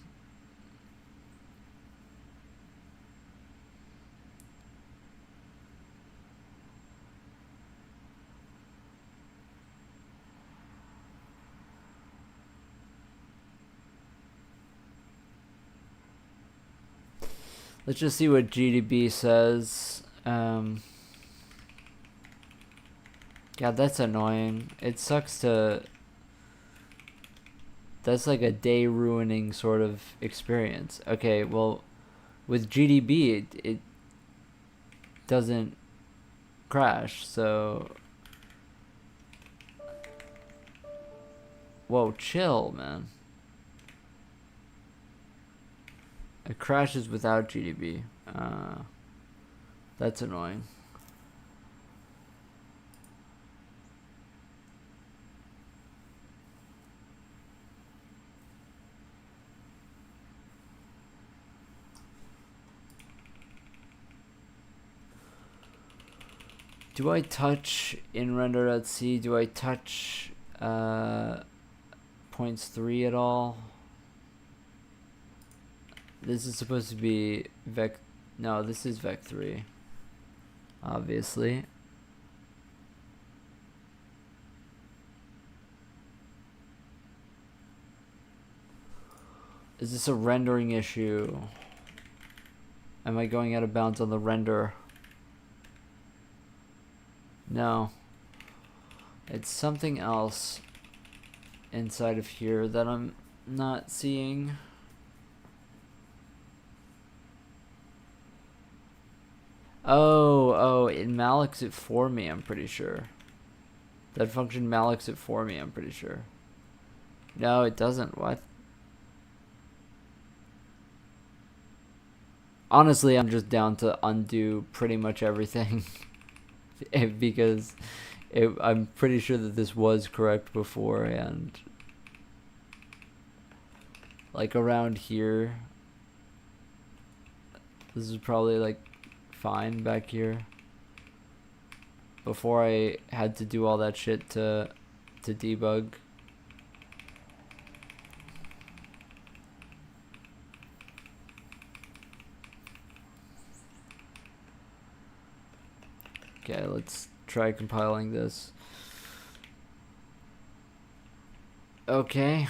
Let's just see what GDB says. God, that's annoying. It sucks to... That's like a day ruining sort of experience. Okay, well, with GDB, it doesn't crash, so... Whoa, chill, man. It crashes without GDB. That's annoying. Do I touch in render.c? Do I touch points 3 at all? This is supposed to be vec... No, this is vec 3. Obviously. Is this a rendering issue? Am I going out of bounds on the render? No. It's something else inside of here that I'm not seeing. Oh, it mallocs it for me, I'm pretty sure. That function mallocs it for me, I'm pretty sure. No, it doesn't. What? Honestly, I'm just down to undo pretty much everything. Because I'm pretty sure that this was correct before, and like around here, this is probably like fine back here. Before I had to do all that shit to debug. Okay, let's try compiling this. Okay.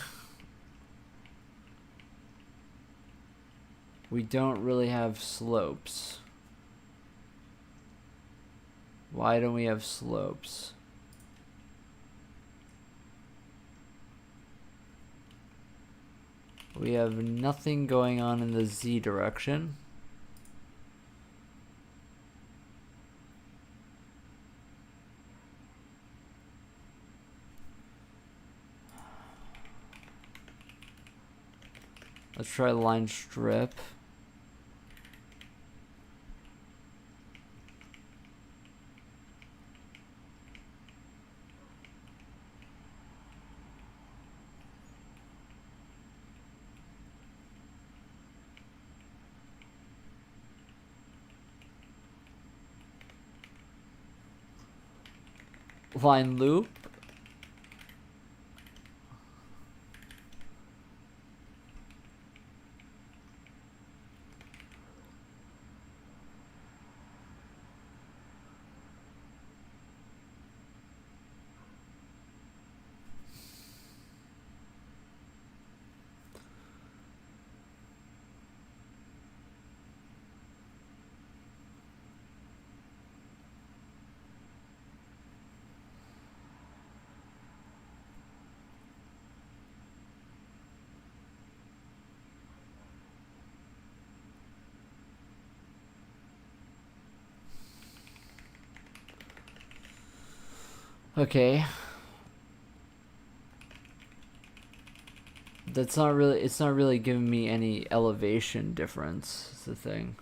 We don't really have slopes. Why don't we have slopes? We have nothing going on in the Z direction. Let's try line strip. Line loop. Okay. That's not really, it's not really giving me any elevation difference, is the thing.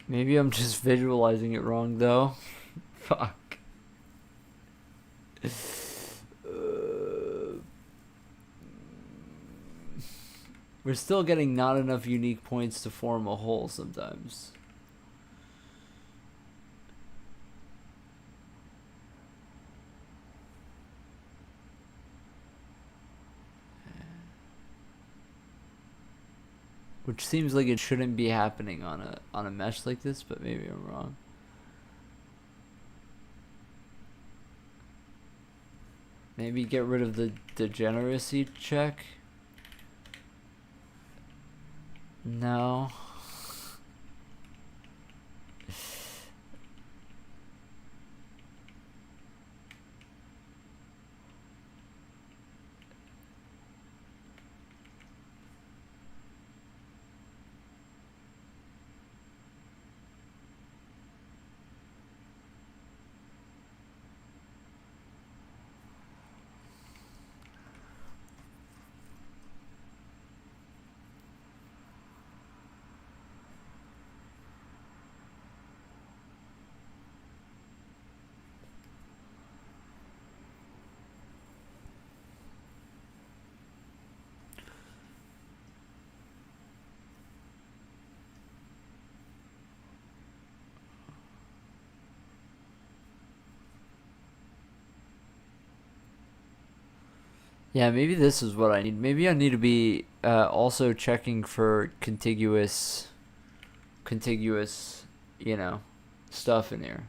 Maybe I'm just visualizing it wrong though. Fuck. We're still getting not enough unique points to form a whole sometimes. Which seems like it shouldn't be happening on a mesh like this, but maybe I'm wrong. Maybe get rid of the degeneracy check. No. Yeah, maybe this is what I need. Maybe I need to be also checking for contiguous, you know, stuff in here.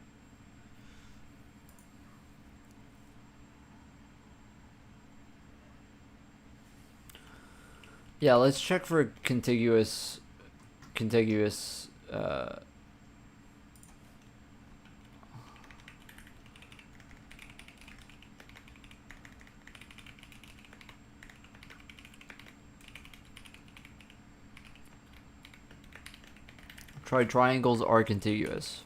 Yeah, let's check for contiguous. Try triangles are contiguous.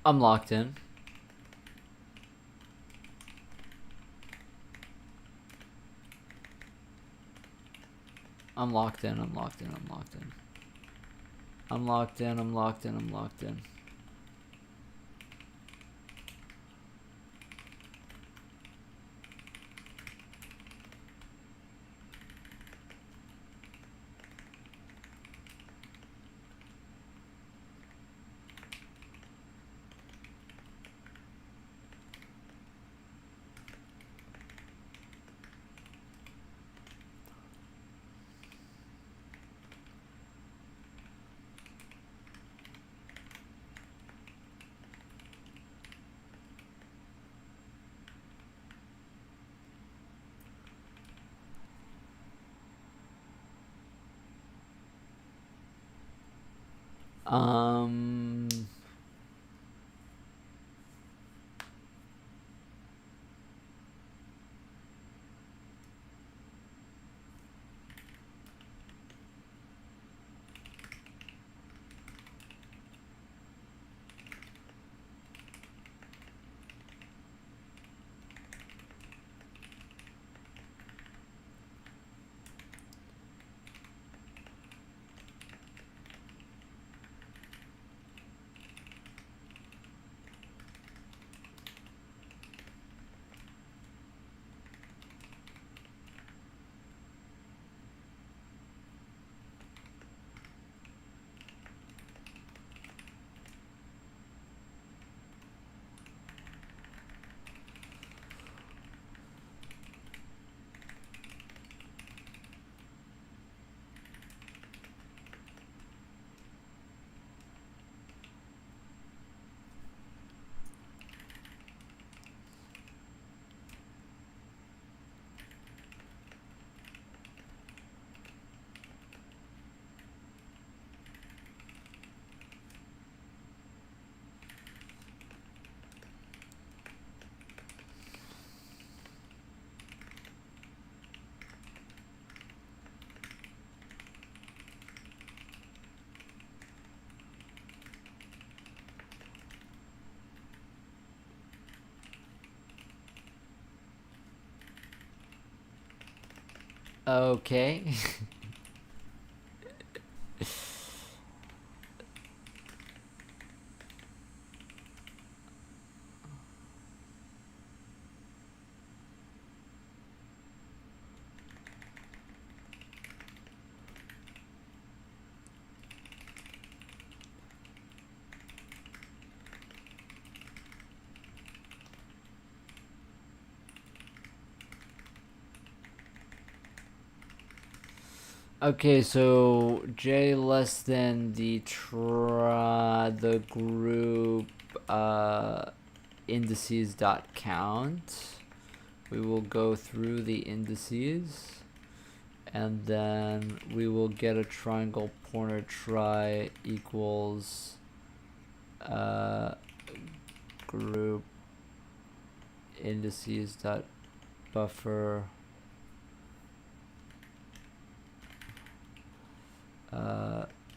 I'm locked in. I'm locked in. I'm locked in. I'm locked in. I'm locked in. I'm locked in. I'm locked in. Um. Okay. Okay, so j less than the group indices dot count. We will go through the indices, and then we will get a triangle pointer try equals group indices dot buffer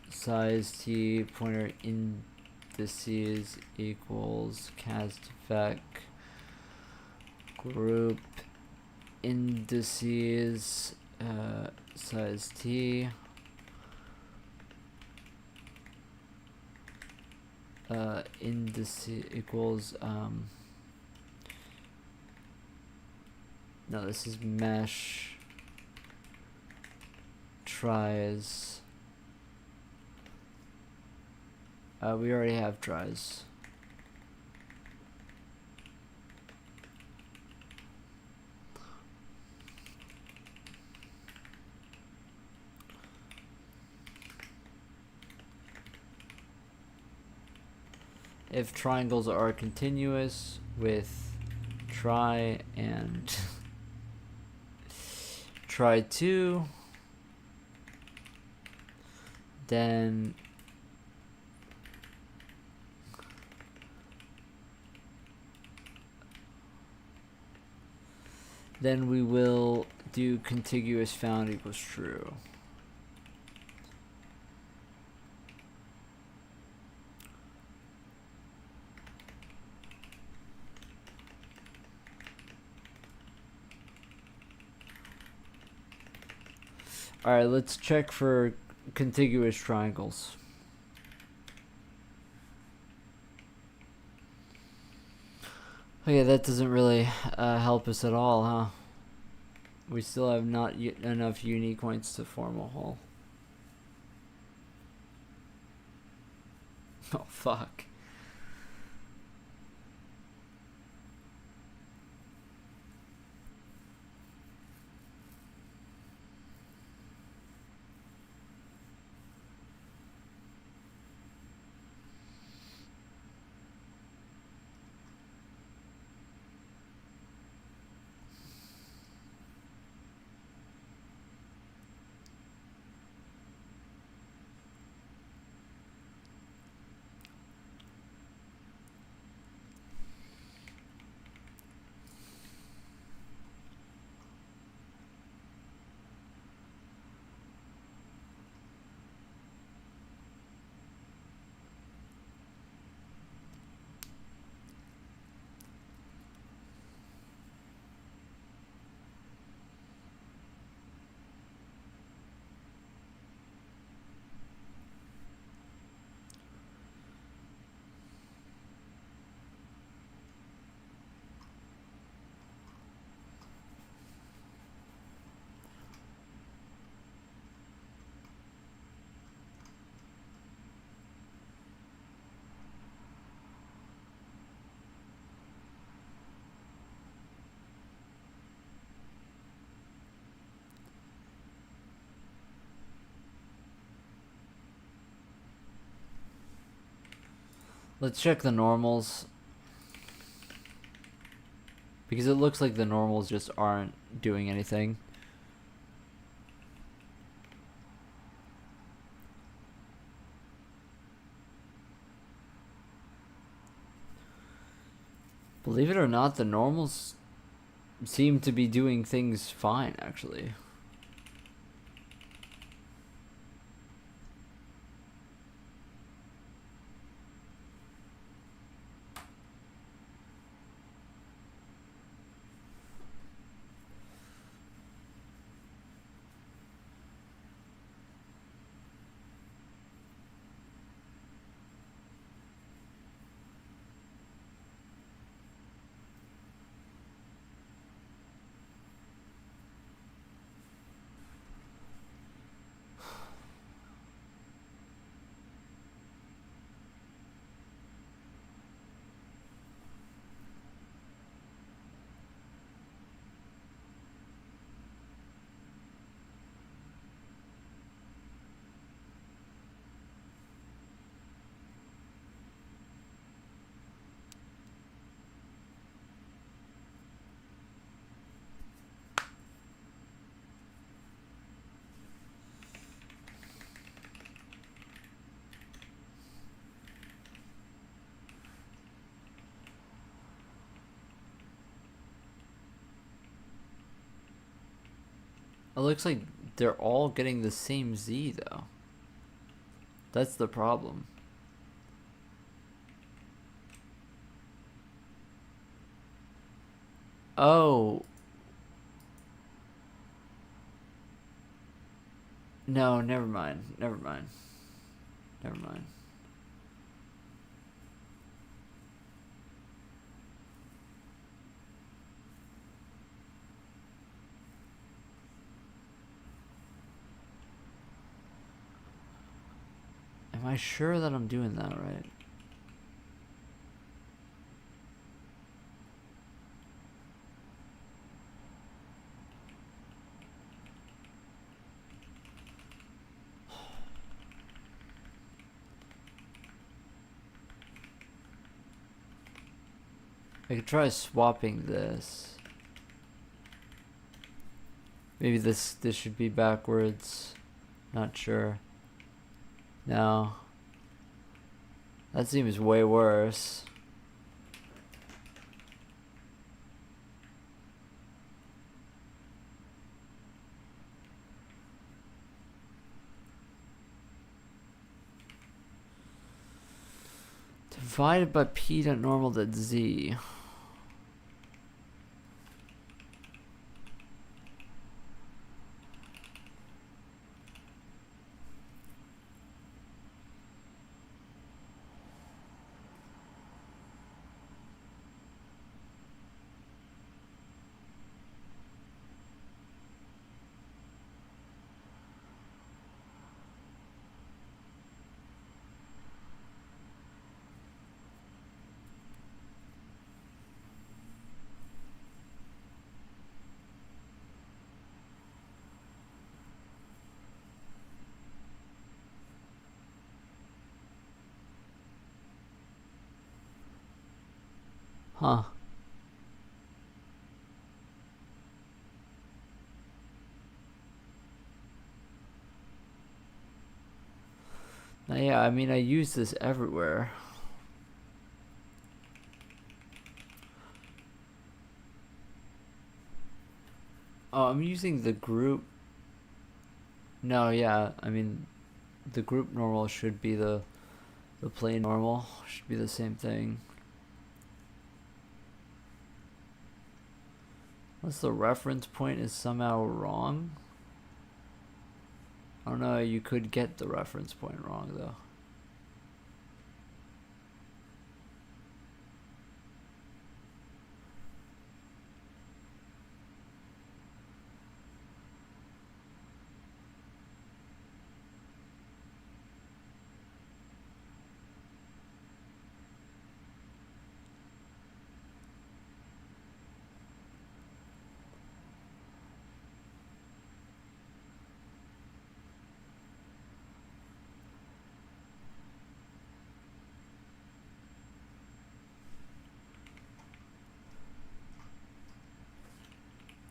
size t pointer indices equals cast vec group indices size t indices equals no, this is mesh tries. We already have tries. If triangles are continuous with try and try 2, then we will do contiguous found equals true. Alright, let's check for contiguous triangles. Oh yeah, that doesn't really help us at all, huh? We still have not enough unique points to form a whole. Oh fuck. Let's check the normals. Because it looks like the normals just aren't doing anything. Believe it or not, the normals seem to be doing things fine, actually. It looks like they're all getting the same Z, though. That's the problem. Oh. No, never mind. Never mind. Never mind. Am I sure that I'm doing that right? I could try swapping this. Maybe this should be backwards. Not sure. No. That seems way worse. Divided by p dot normal dot z. Huh. Now, yeah, I mean, I use this everywhere. Oh, I'm using the group. No, yeah, I mean, the group normal should be the plain normal. Should be the same thing. Unless the reference point is somehow wrong. I don't know, you could get the reference point wrong, though.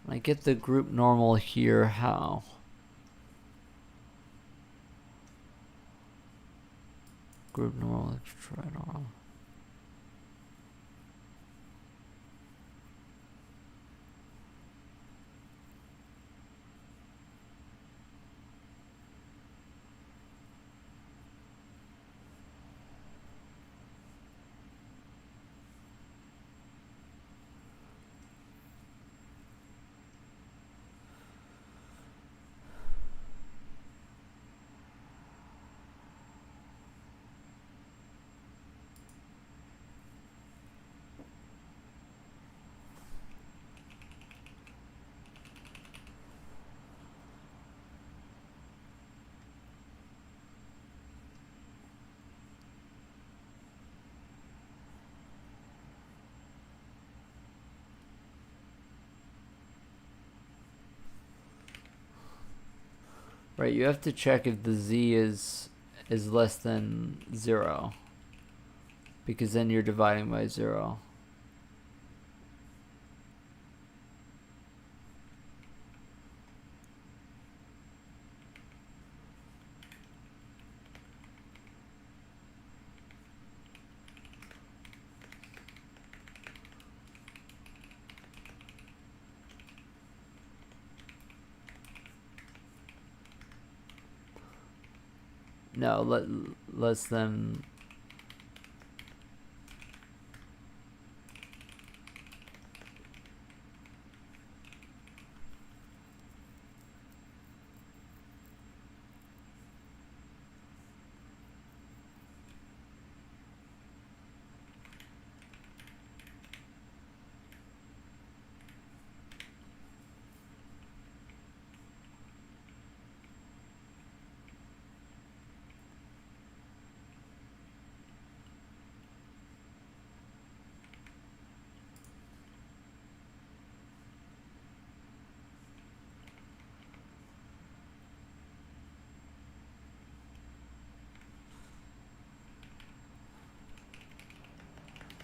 I get the group normal here, how? Group normal, let's try normal. Right, you have to check if the z is less than 0, because then you're dividing by 0. No, less than.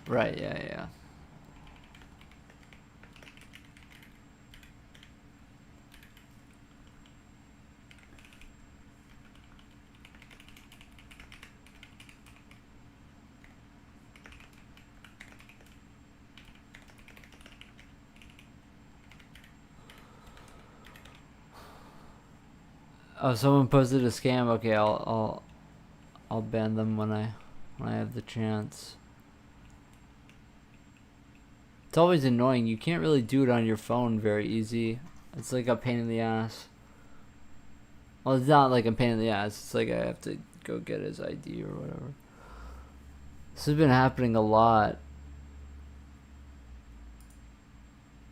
Right, yeah. Oh, someone posted a scam. Okay, I'll ban them when I have the chance. It's always annoying. You can't really do it on your phone very easy. It's like a pain in the ass. Well, it's not like a pain in the ass. It's like I have to go get his ID or whatever. This has been happening a lot.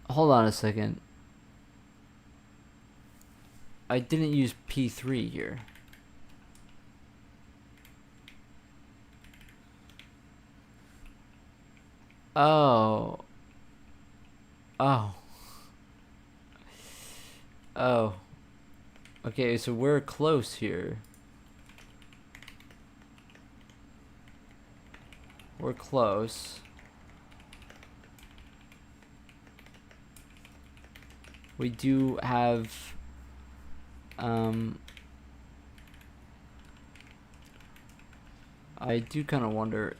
Hold on a second. I didn't use P3 here. Oh. Oh. Oh. Okay, so we're close here. We're close. we do have I do kind of wonder.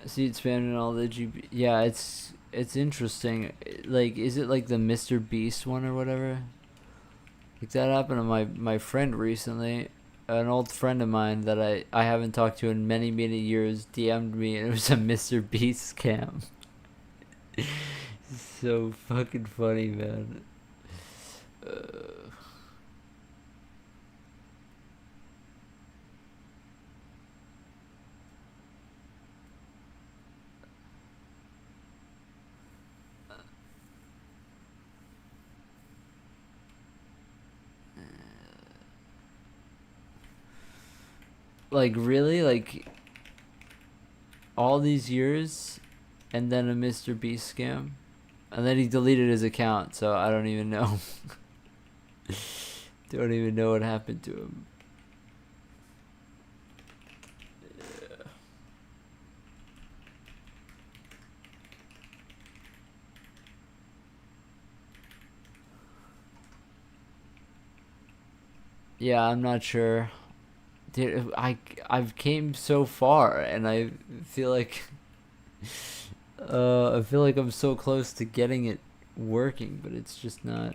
See it spamming all the GB. Yeah, it's interesting. Like, is it like the Mr. Beast one or whatever? Like that happened to my friend recently. An old friend of mine that I haven't talked to in many years DM'd me, and it was a Mr. Beast scam. So fucking funny, man. Like, really? Like, all these years, and then a Mr. Beast scam? And then he deleted his account, so I don't even know. Don't even know what happened to him. Yeah, I'm not sure. Dude, I've came so far, and I feel like I feel like I'm so close to getting it working, but it's just not.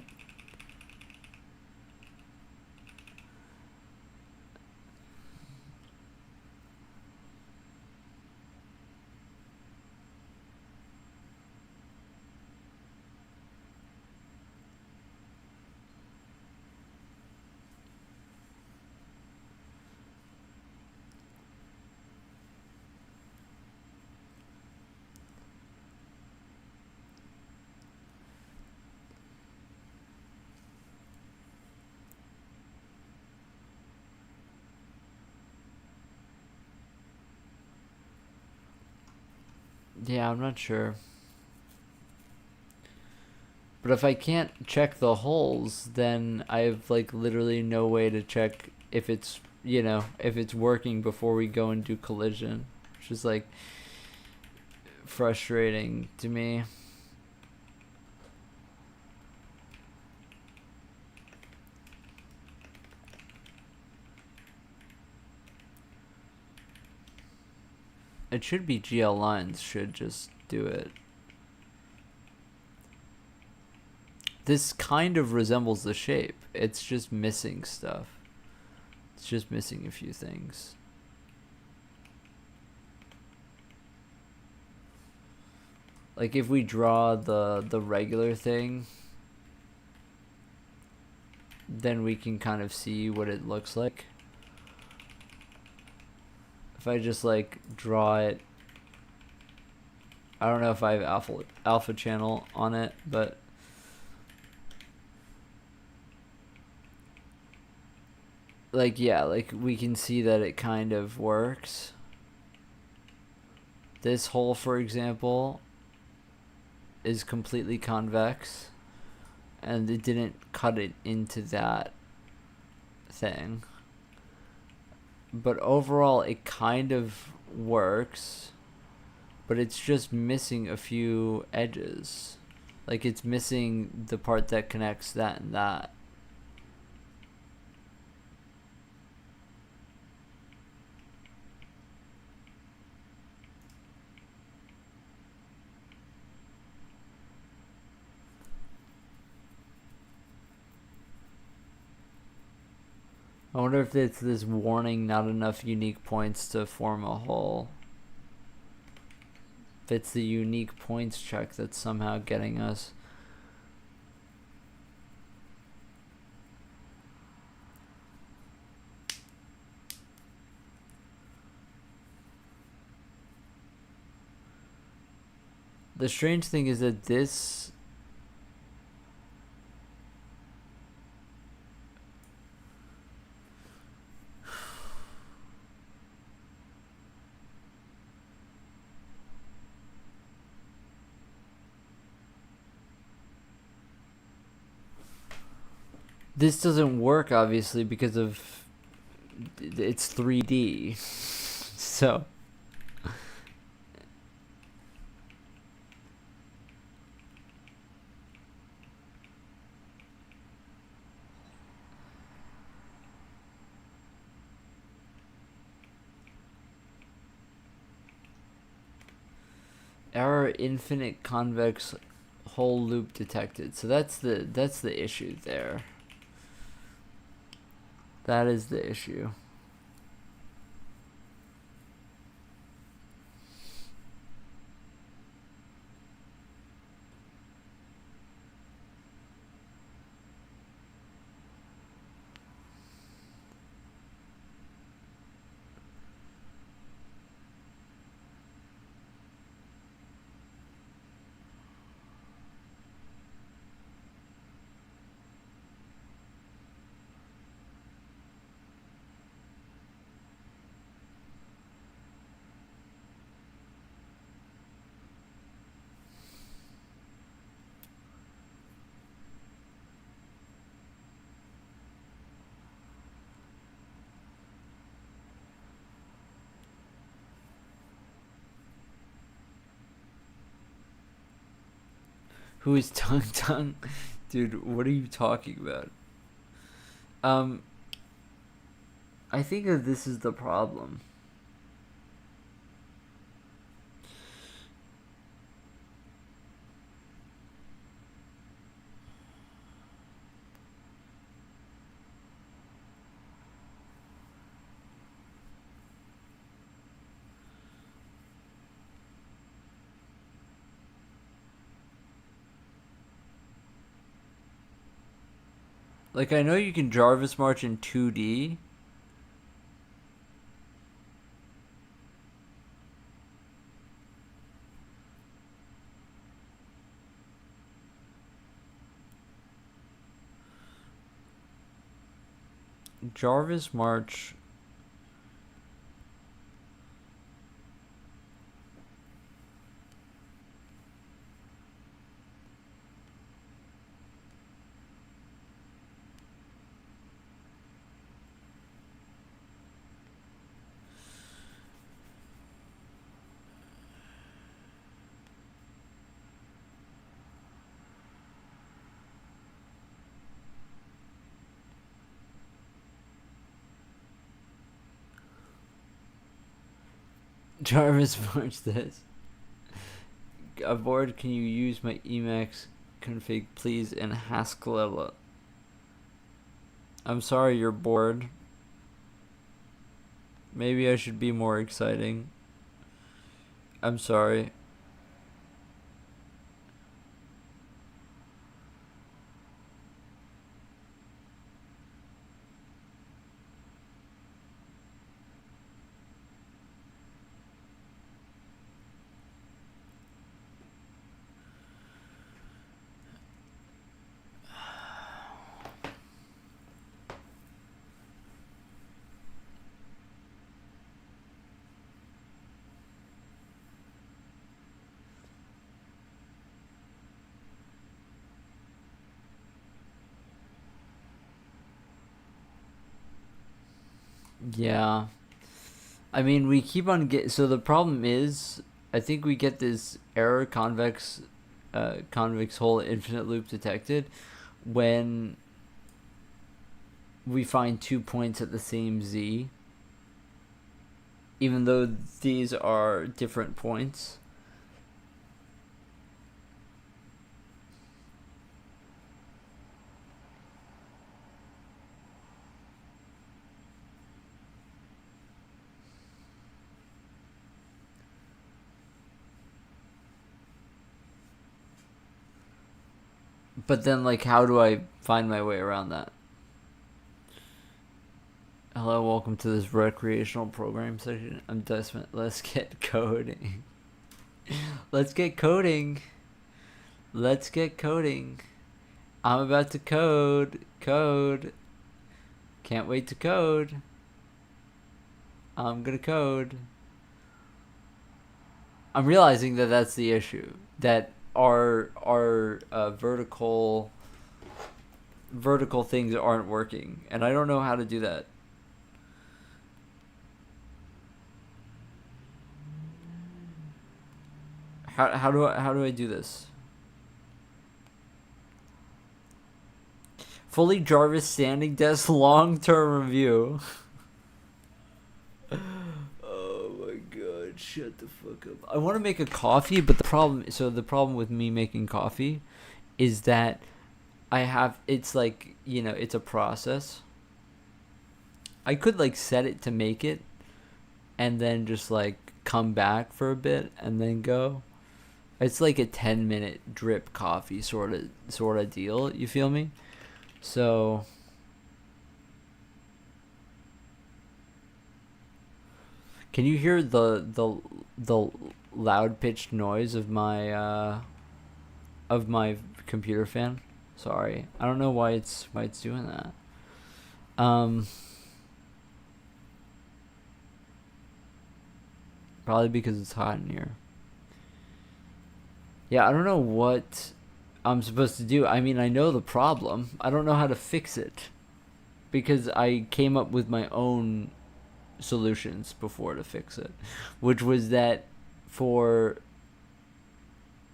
Yeah, I'm not sure. But if I can't check the holes, then I have like literally no way to check if it's, if it's working before we go and do collision, which is like frustrating to me. It should be GL lines should just do it. This kind of resembles the shape. It's just missing stuff. It's just missing a few things. Like if we draw the regular thing, then we can kind of see what it looks like. If I just like draw it, I don't know if I have alpha channel on it, but like, yeah, like we can see that it kind of works. This hole, for example, is completely convex, and it didn't cut it into that thing. But overall, it kind of works, but it's just missing a few edges. Like, it's missing the part that connects that and that. I wonder if it's this warning, not enough unique points to form a hole. If it's the unique points check that's somehow getting us. The strange thing is that this doesn't work, obviously, because of it's 3D. So Error infinite convex whole loop detected. So that's the issue there. That is the issue. Who is Tung Tung? Dude, what are you talking about? I think that this is the problem. Like, I know you can Jarvis March in 2D. Jarvis March. Jarvis March this. Aboard, can you use my Emacs config, please, in Haskell? I'm sorry you're bored. Maybe I should be more exciting. I'm sorry. Yeah. I mean, we keep on so the problem is, I think we get this error convex whole infinite loop detected when we find 2 points at the same z, even though these are different points. But then, like, how do I find my way around that? Hello, welcome to this recreational program session. I'm dustmite. Let's get coding. Let's get coding. Let's get coding. I'm about to code. Code. Can't wait to code. I'm gonna code. I'm realizing that that's the issue. That our vertical things aren't working, and I don't know how to do that. How do I do this? Fully Jarvis standing desk long-term review. Oh my god, shit. Shut the fuck up. I want to make a coffee, but the problem with me making coffee is that it's like, it's a process. I could like set it to make it and then just like come back for a bit and then go. It's like a 10-minute drip coffee sort of deal, you feel me? So can you hear the loud pitched noise of my computer fan? Sorry. I don't know why it's doing that. Probably because it's hot in here. Yeah, I don't know what I'm supposed to do. I mean, I know the problem. I don't know how to fix it because I came up with my own solutions before to fix it, which was that for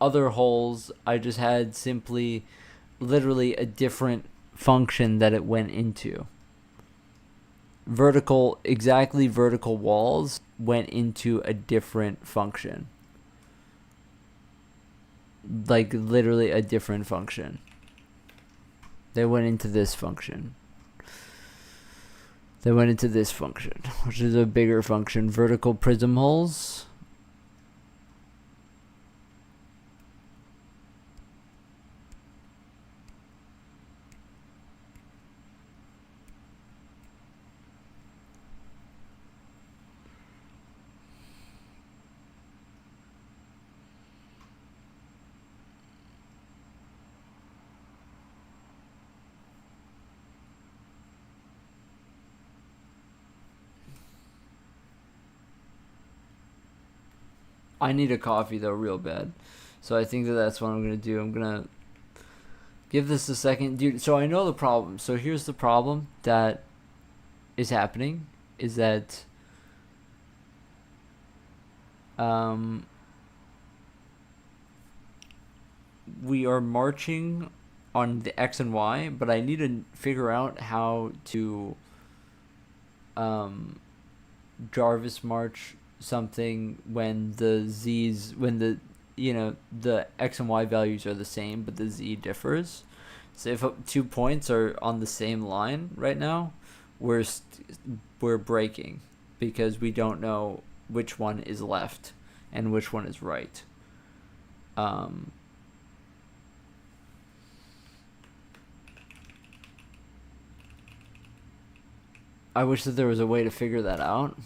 other holes, I just had simply literally a different function that it went into. Exactly vertical walls went into a different function. Like literally a different function. They went into this function. They went into this function, which is a bigger function. Vertical prism holes. I need a coffee though, real bad. So I think that's what I'm gonna do. I'm gonna give this a second, dude. So I know the problem. So here's the problem that is happening: is that we are marching on the X and Y, but I need to figure out how to Jarvis march something when the X and Y values are the same but the Z differs. So if 2 points are on the same line right now, we're breaking because we don't know which one is left and which one is right. I wish that there was a way to figure that out.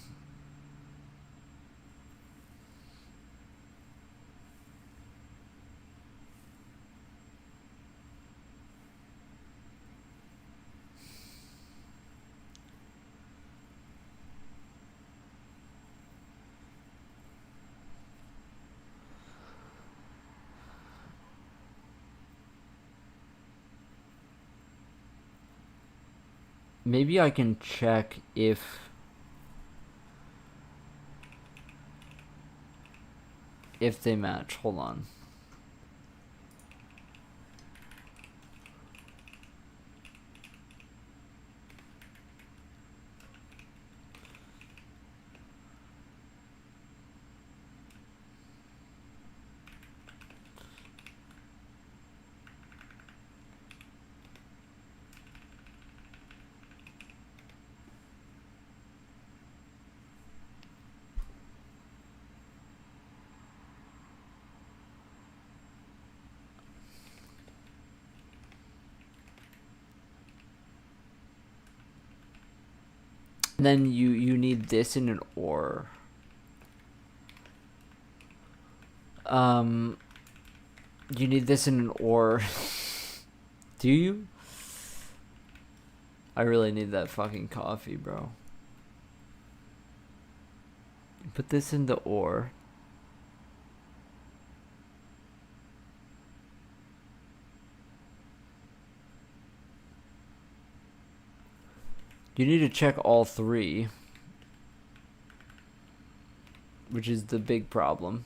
Maybe I can check if they match. Hold on. Then you need this in an OR. You need this in an OR. Do you? I really need that fucking coffee, bro. Put this in the OR. You need to check all three, which is the big problem.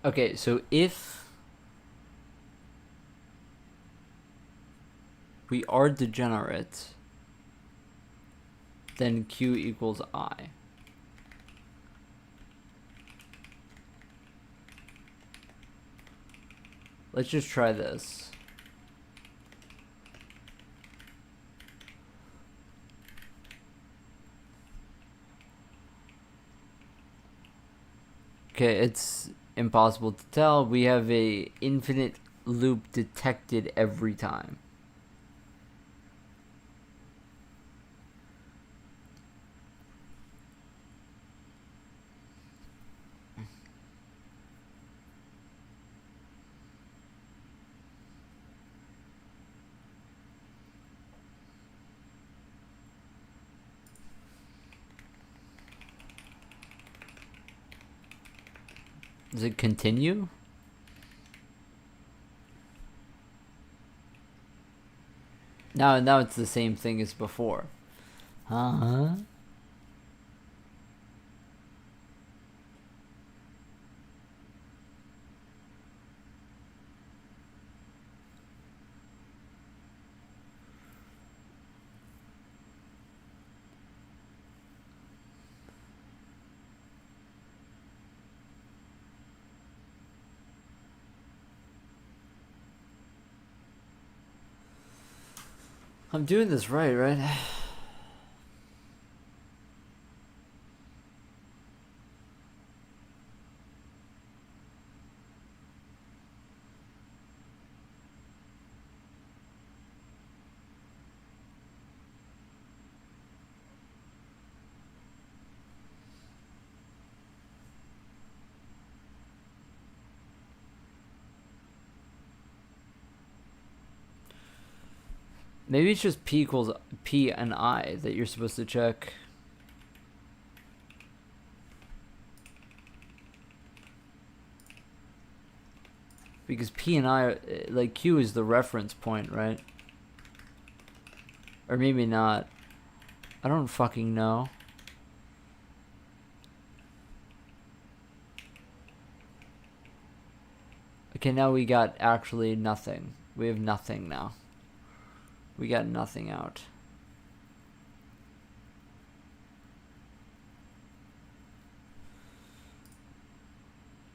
Okay, so if we are degenerate, then Q equals I. Let's just try this. Okay, it's impossible to tell. We have a infinite loop detected every time. Does it continue? Now it's the same thing as before. Huh? I'm doing this right? Maybe it's just P equals P and I that you're supposed to check. Because P and I, like Q is the reference point, right? Or maybe not. I don't fucking know. Okay, now we got actually nothing. We have nothing now. We got nothing out.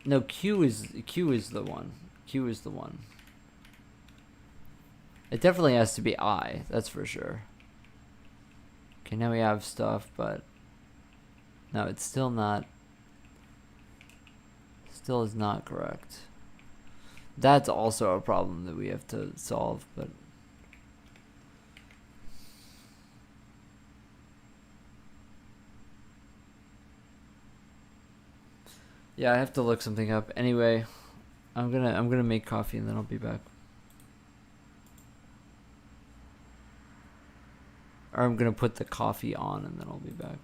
No, Q is the one. Q is the one. It definitely has to be I, that's for sure. Okay, now we have stuff, but no, it's still not. Still is not correct. That's also a problem that we have to solve, but yeah, I have to look something up. Anyway, I'm gonna make coffee and then I'll be back. Or I'm gonna put the coffee on and then I'll be back.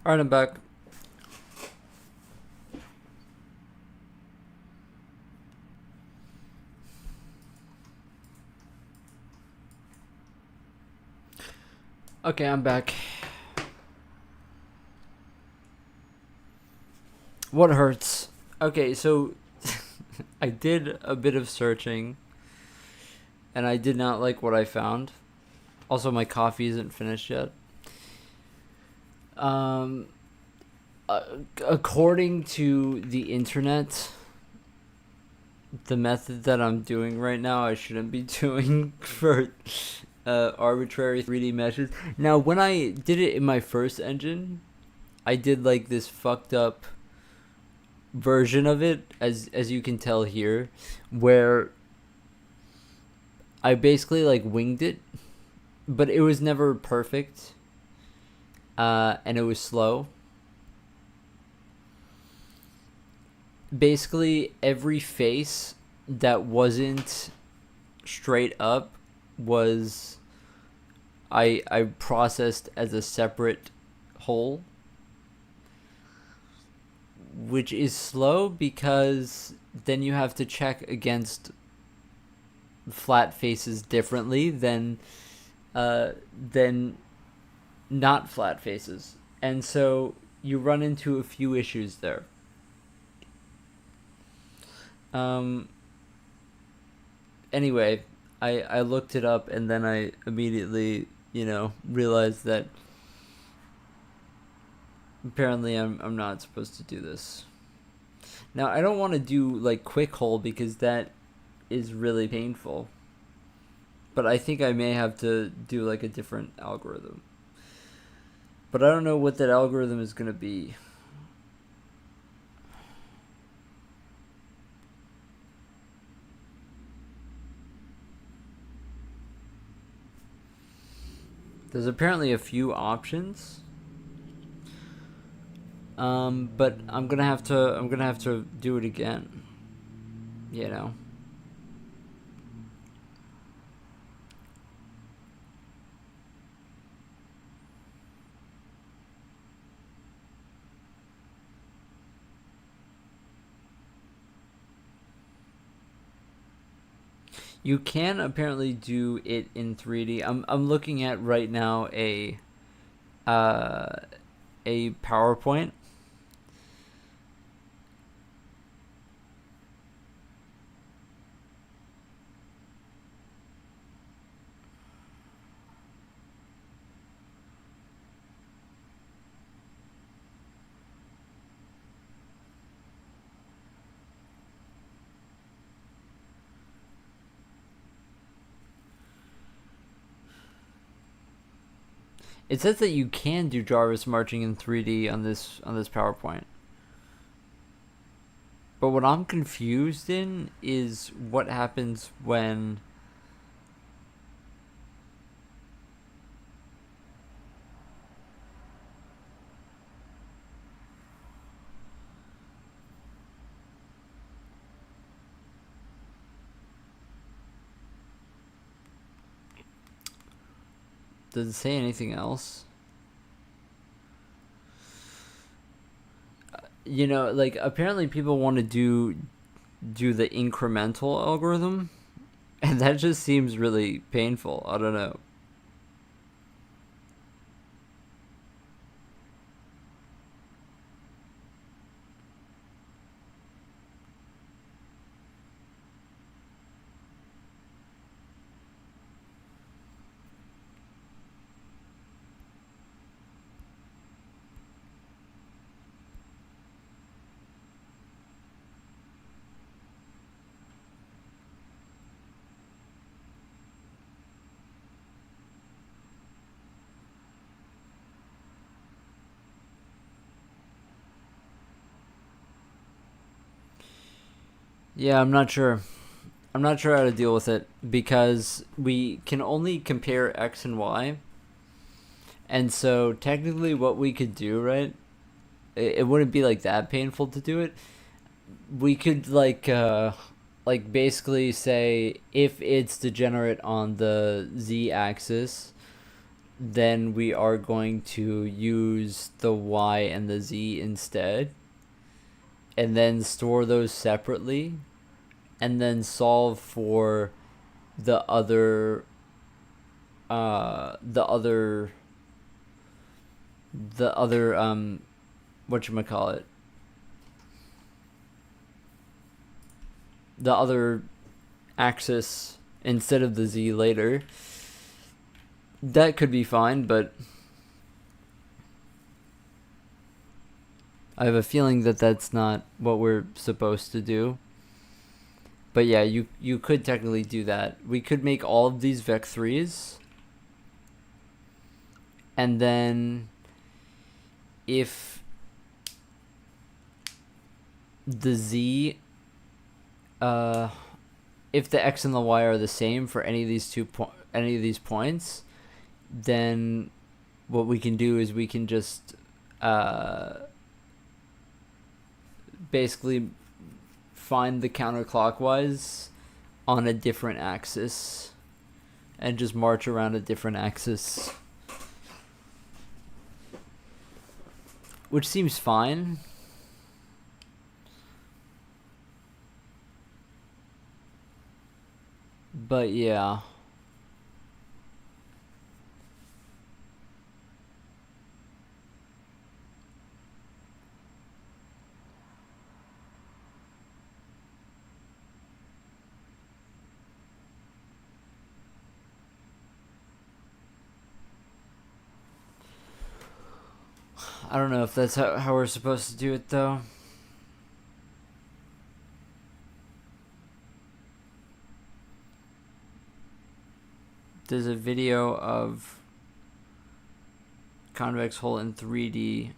All right, I'm back. Okay, I'm back. What hurts? Okay, so I did a bit of searching and I did not like what I found. Also, my coffee isn't finished yet. Um, uh, According to the internet, the method that I'm doing right now, I shouldn't be doing for arbitrary 3D meshes. Now, when I did it in my first engine, I did like this fucked up version of it, as you can tell here, where I basically like winged it, but it was never perfect, and it was slow. Basically, every face that wasn't straight up was I processed as a separate whole, which is slow because then you have to check against flat faces differently than not flat faces, and so you run into a few issues there. Um. Anyway, I looked it up and then I immediately realized that apparently I'm not supposed to do this. Now I don't want to do like quick hole because that is really painful. But I think I may have to do like a different algorithm. But I don't know what that algorithm is going to be. There's apparently a few options. But I'm gonna have to do it again. You know. You can apparently do it in 3D. I'm looking at right now uh a PowerPoint. It says that you can do Jarvis marching in 3D on this PowerPoint. But what I'm confused in is what happens when does it say anything else? Like apparently people want to do the incremental algorithm, and that just seems really painful. I don't know. Yeah, I'm not sure. I'm not sure how to deal with it because we can only compare X and Y. And so technically what we could do, right? It wouldn't be like that painful to do it. We could like basically say if it's degenerate on the Z axis, then we are going to use the y and the z instead, and then store those separately, and then solve for the other the other whatchamacallit, the other axis instead of the z later. That could be fine, but I have a feeling that that's not what we're supposed to do. But yeah, you could technically do that. We could make all of these vec3s, and then if the z, if the x and the y are the same for any of these points, then what we can do is we can just basically find the counterclockwise on a different axis and just march around a different axis, which seems fine. But yeah. I don't know if that's how we're supposed to do it, though. There's a video of convex hull in 3D.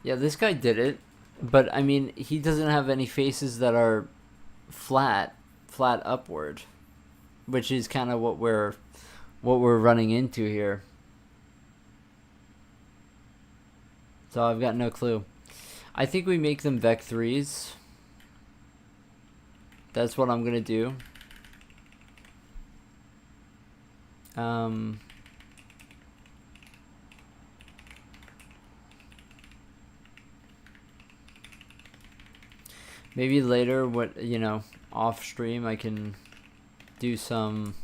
Yeah, this guy did it, but I mean, he doesn't have any faces that are flat upward, which is kind of what we're running into here. So I've got no clue. I think we make them vec3s. That's what I'm gonna do. Maybe later, off stream, I can do some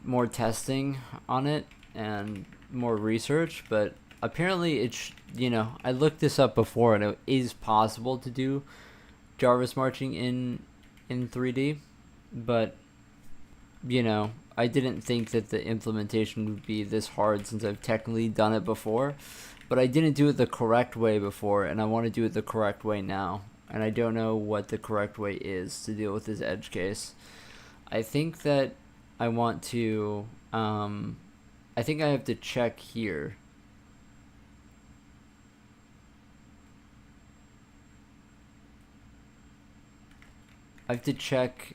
more testing on it and more research. But apparently, I looked this up before, and it is possible to do Jarvis marching in 3D, but I didn't think that the implementation would be this hard since I've technically done it before. But I didn't do it the correct way before, and I want to do it the correct way now. And I don't know what the correct way is to deal with this edge case. I think that I want to... I think I have to check here. I have to check...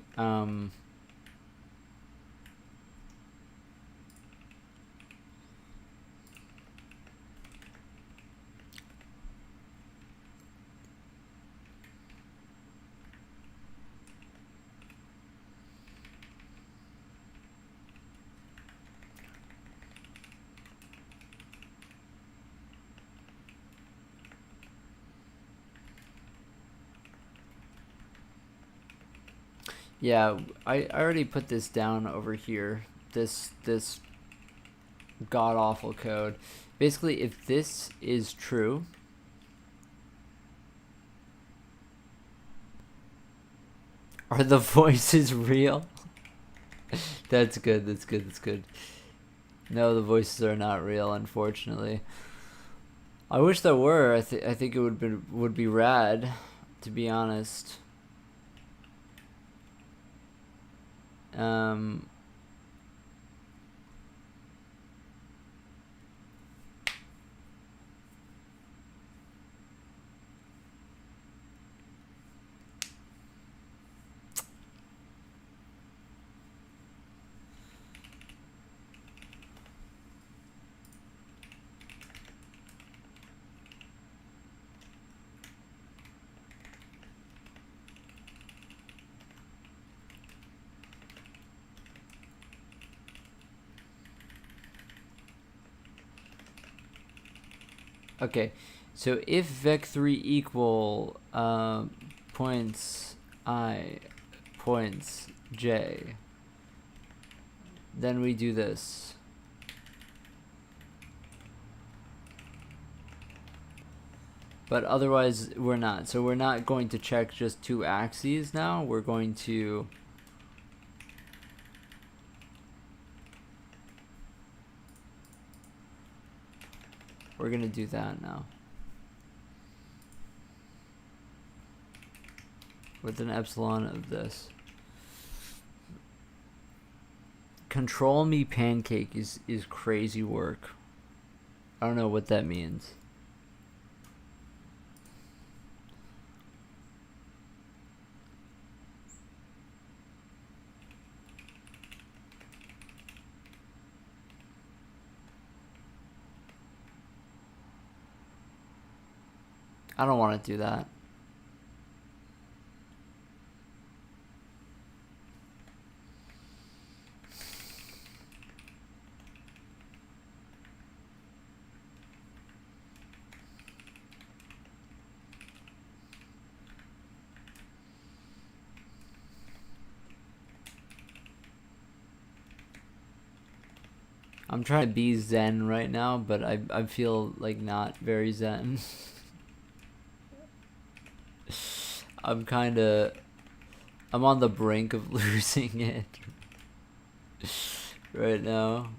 Yeah, I already put this down over here. This god-awful code. Basically, if this is true... Are the voices real? That's good, that's good, that's good. No, the voices are not real, unfortunately. I wish there were. I think it would be rad, to be honest. Okay, so if vec3 equal points I points j, then we do this. But otherwise we're not. So we're not going to check just two axes now. We're going to do that now. With an epsilon of this. Control me pancake is crazy work. I don't know what that means. I don't want to do that. I'm trying to be zen right now, but I feel like not very zen. I'm on the brink of losing it right now.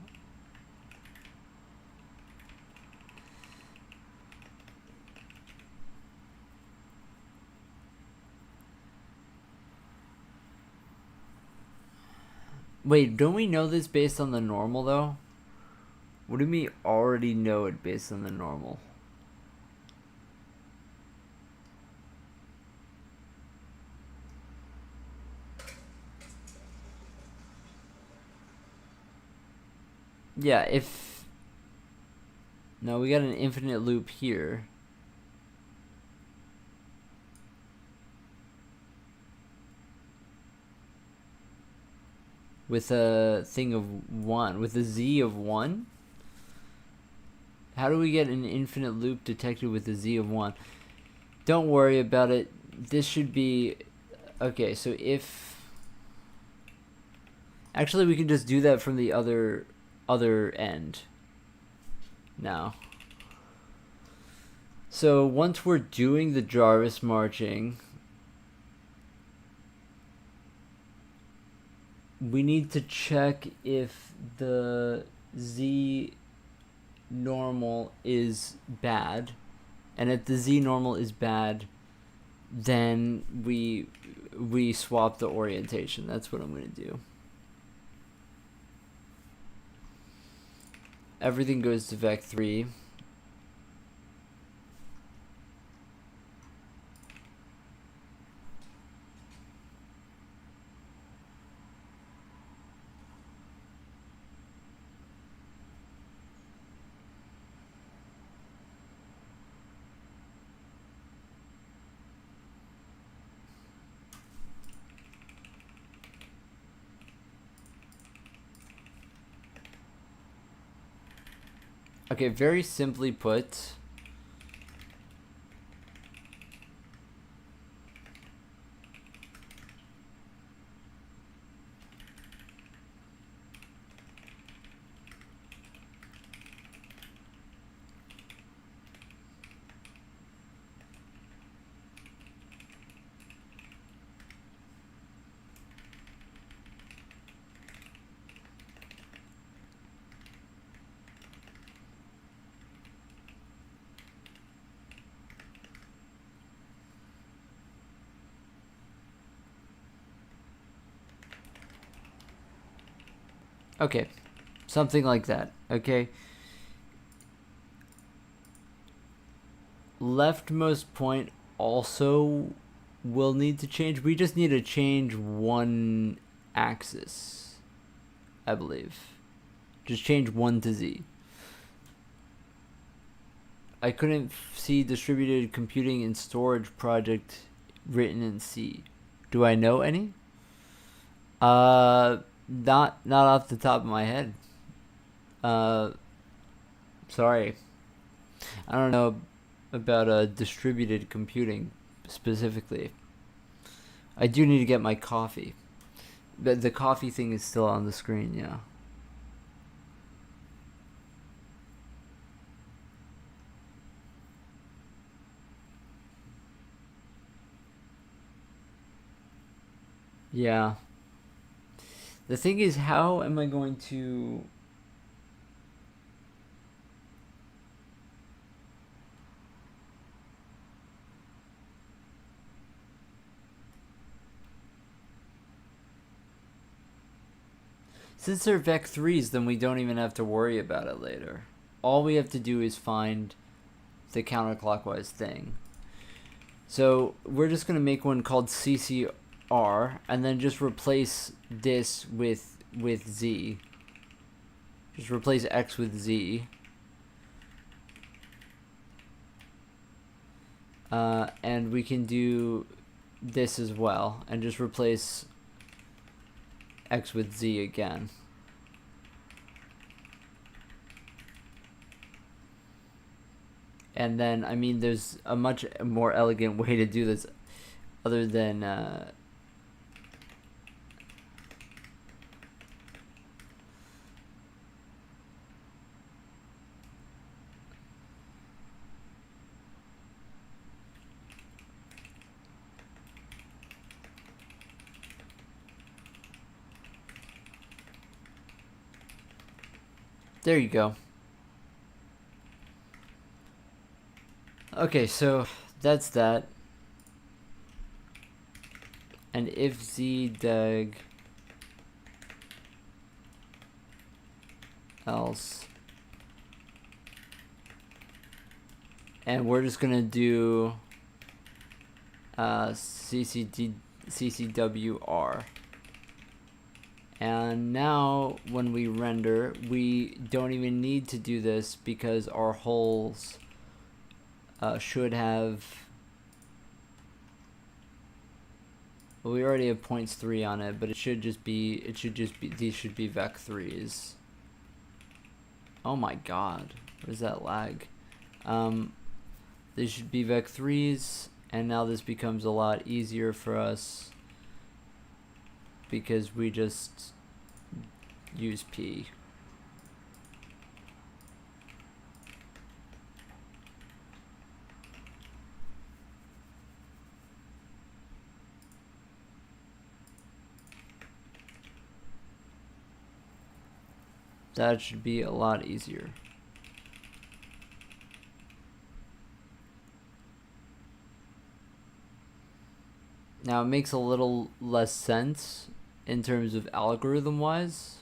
Wait, don't we know this based on the normal though? What do you mean already know it based on the normal? Yeah, if... No, we got an infinite loop here. With a thing of 1. With a z of 1? How do we get an infinite loop detected with a z of 1? Don't worry about it. This should be... Okay, so if... Actually, we can just do that from the other end now. So once we're doing the Jarvis marching, we need to check if the z normal is bad, and if the z normal is bad, then we swap the orientation. That's what I'm going to do. Everything goes to vec3. Okay, very simply put, okay, something like that, okay? Leftmost point also will need to change. We just need to change one axis, I believe. Just change 1 to z. I couldn't see distributed computing and storage project written in C. Do I know any? Not off the top of my head. Sorry. I don't know about distributed computing specifically. I do need to get my coffee. The coffee thing is still on the screen, yeah. Yeah. The thing is, how am I going to... Since they're Vec 3s, then we don't even have to worry about it later. All we have to do is find the counterclockwise thing. So we're just going to make one called CCR, and then just replace this with Z. Just replace X with Z. And we can do this as well, and just replace X with Z again. And then, I mean, there's a much more elegant way to do this other than... There you go. Okay, so that's that. And if zdeg else, and we're just gonna do CCWR. And now when we render, we don't even need to do this because our holes should have... Well, we already have points 3 on it, but these should just be Vec 3s. Oh my god, what is that lag? These should be Vec 3s, and now this becomes a lot easier for us because we just use P. That should be a lot easier. Now it makes a little less sense in terms of algorithm wise,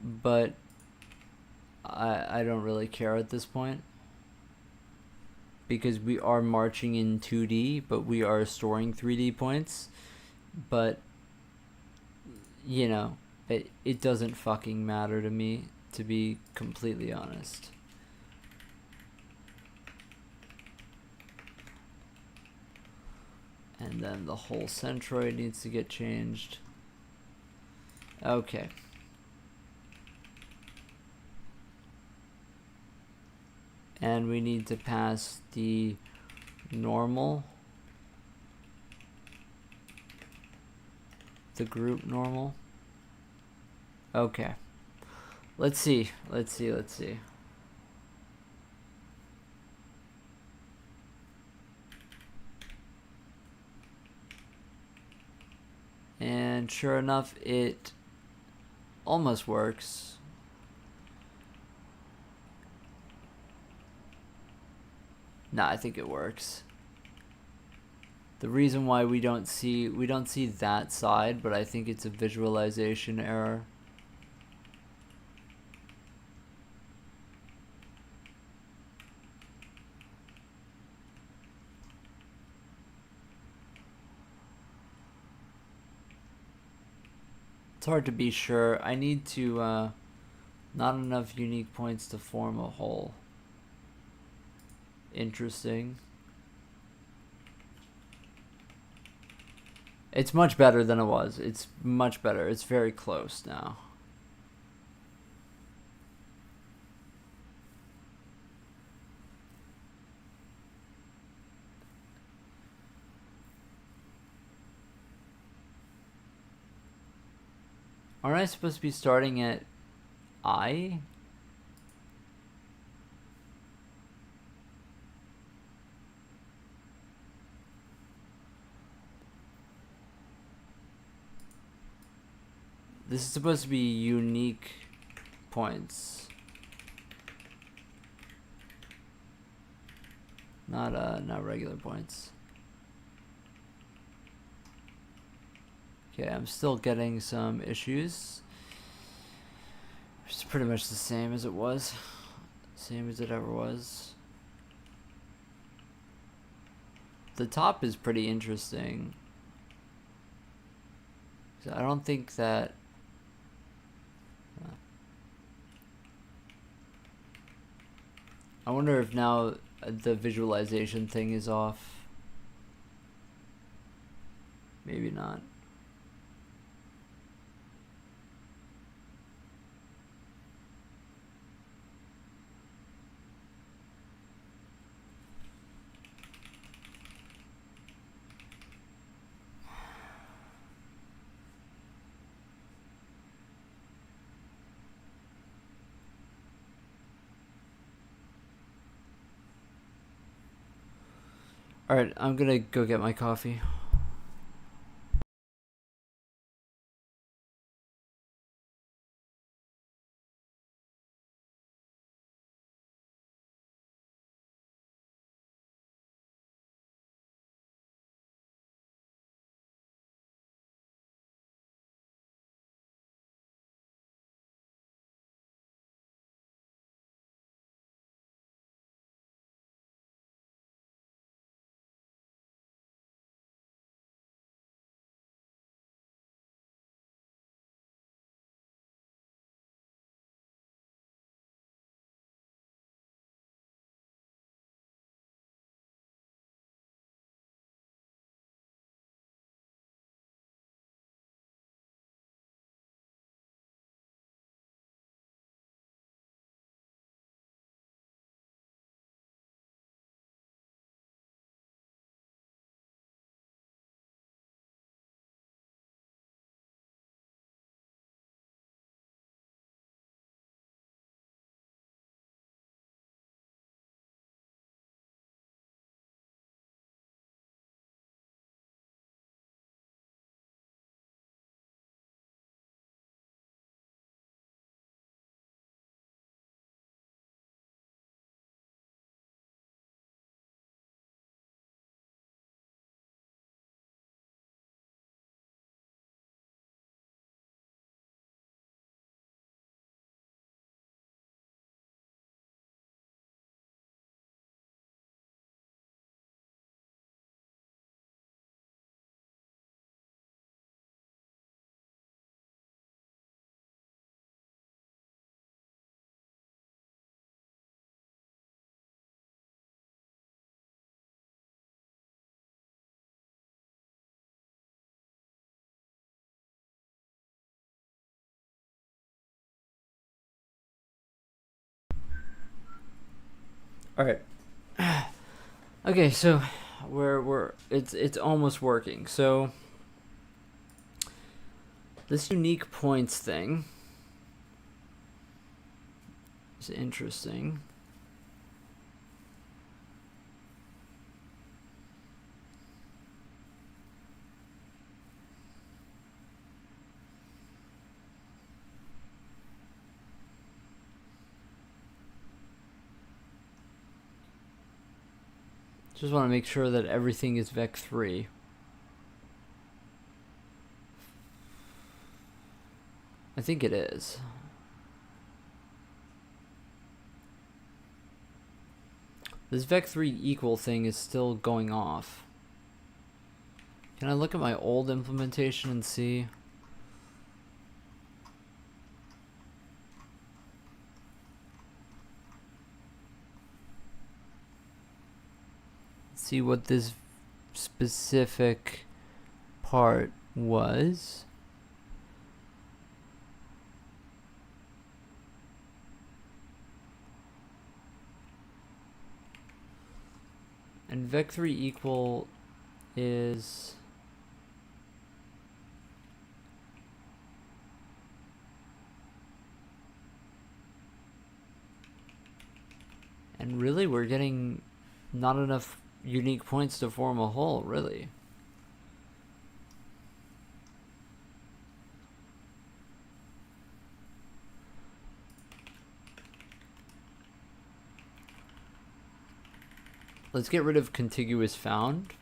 but I don't really care at this point because we are marching in 2D, but we are storing 3D points. But you know, it doesn't fucking matter to me, to be completely honest. And then the whole centroid needs to get changed. Okay. And we need to pass the normal, the group normal. Okay. Let's see. And sure enough, it almost works. Nah, I think it works. The reason why we don't see that side, but I think it's a visualization error. It's hard to be sure. I need to, not enough unique points to form a whole. Interesting. It's much better than it was. It's much better. It's very close now. Aren't I supposed to be starting at I? This is supposed to be unique points. Not regular points. Okay, I'm still getting some issues. It's pretty much the same as it was. Same as it ever was. The top is pretty interesting. I don't think that... I wonder if now the visualization thing is off. Maybe not. Alright, I'm gonna go get my coffee. Alright. Okay, so it's almost working. So this unique points thing is interesting. Just want to make sure that everything is vec3. I think it is. This vec3 equal thing is still going off. Can I look at my old implementation and see? See what this specific part was. And vec3 equal is And really, we're getting not enough unique points to form a hole, really. Let's get rid of contiguous found.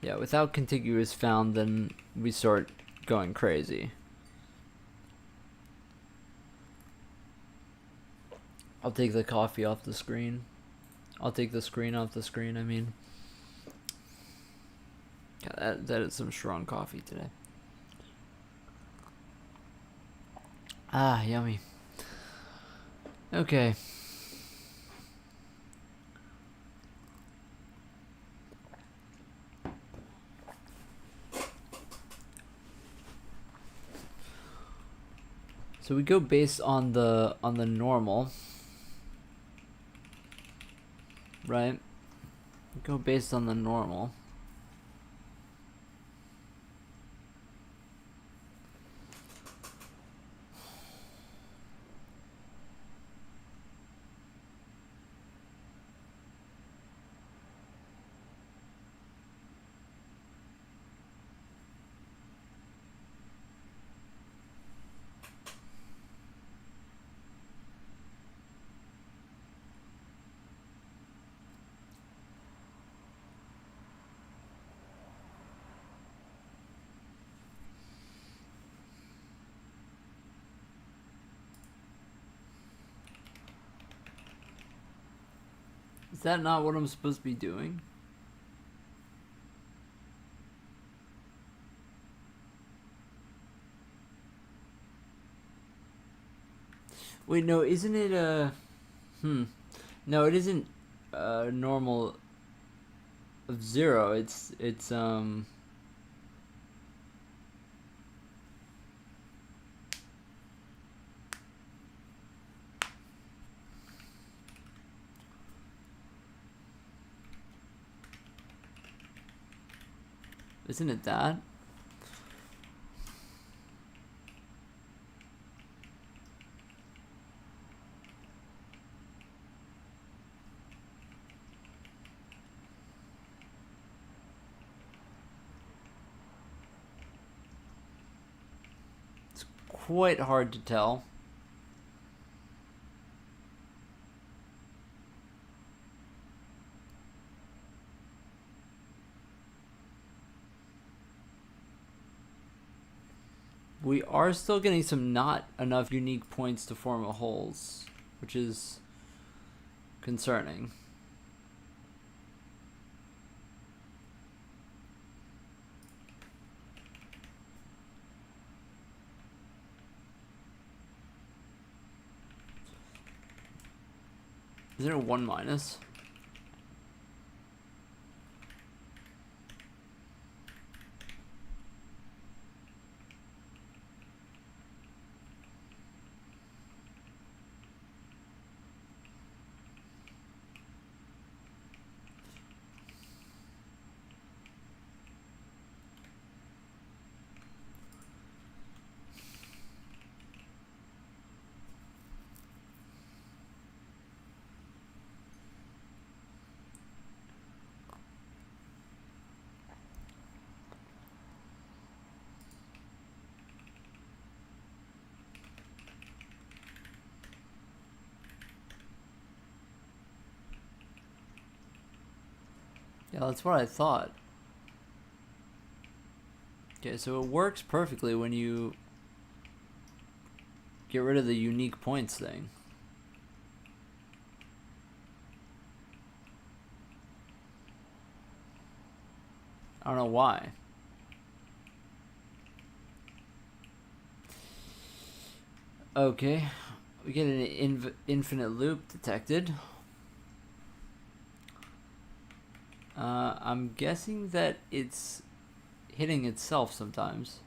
Yeah, without contiguous found, then we start going crazy. I'll take the coffee off the screen. I'll take the screen off the screen, I mean. Yeah, that is some strong coffee today. Ah, yummy. Okay. So we go based on the normal, right? We go based on the normal. Is that not what I'm supposed to be doing? Wait, no, isn't it no, it isn't normal of 0. It's isn't it that? Quite hard to tell. We are still getting some not enough unique points to form a holes, which is concerning. Is there a 1 minus? Yeah, that's what I thought. Okay, so it works perfectly when you get rid of the unique points thing. I don't know why. Okay, we get an infinite loop detected. I'm guessing that it's hitting itself sometimes.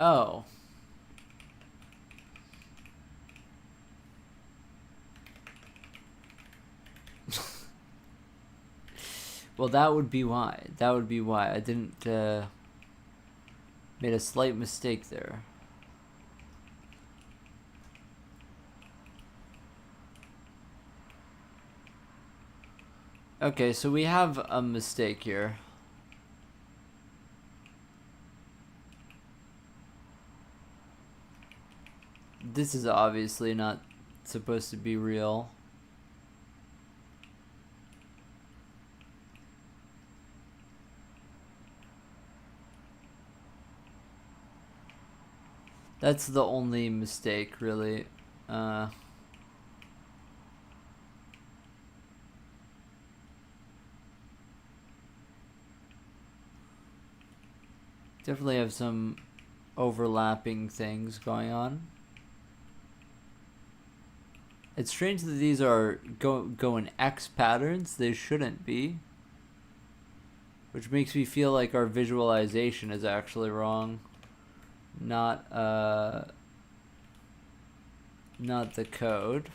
Oh. Well, that would be why. That would be why. I didn't, made a slight mistake there. Okay, so we have a mistake here. This is obviously not supposed to be real. That's the only mistake, really. Definitely have some overlapping things going on. It's strange that these are go in X patterns. They shouldn't be. Which makes me feel like our visualization is actually wrong. Not the code.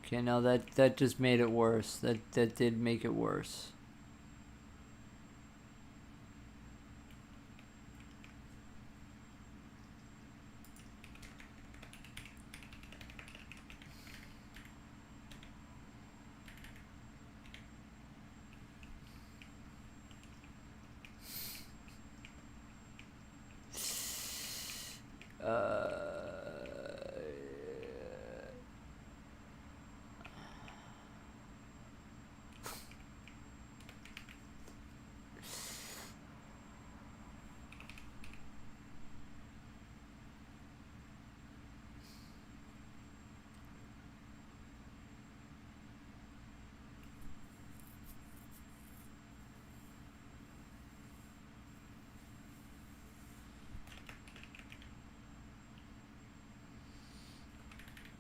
Okay, now that just made it worse. That did make it worse.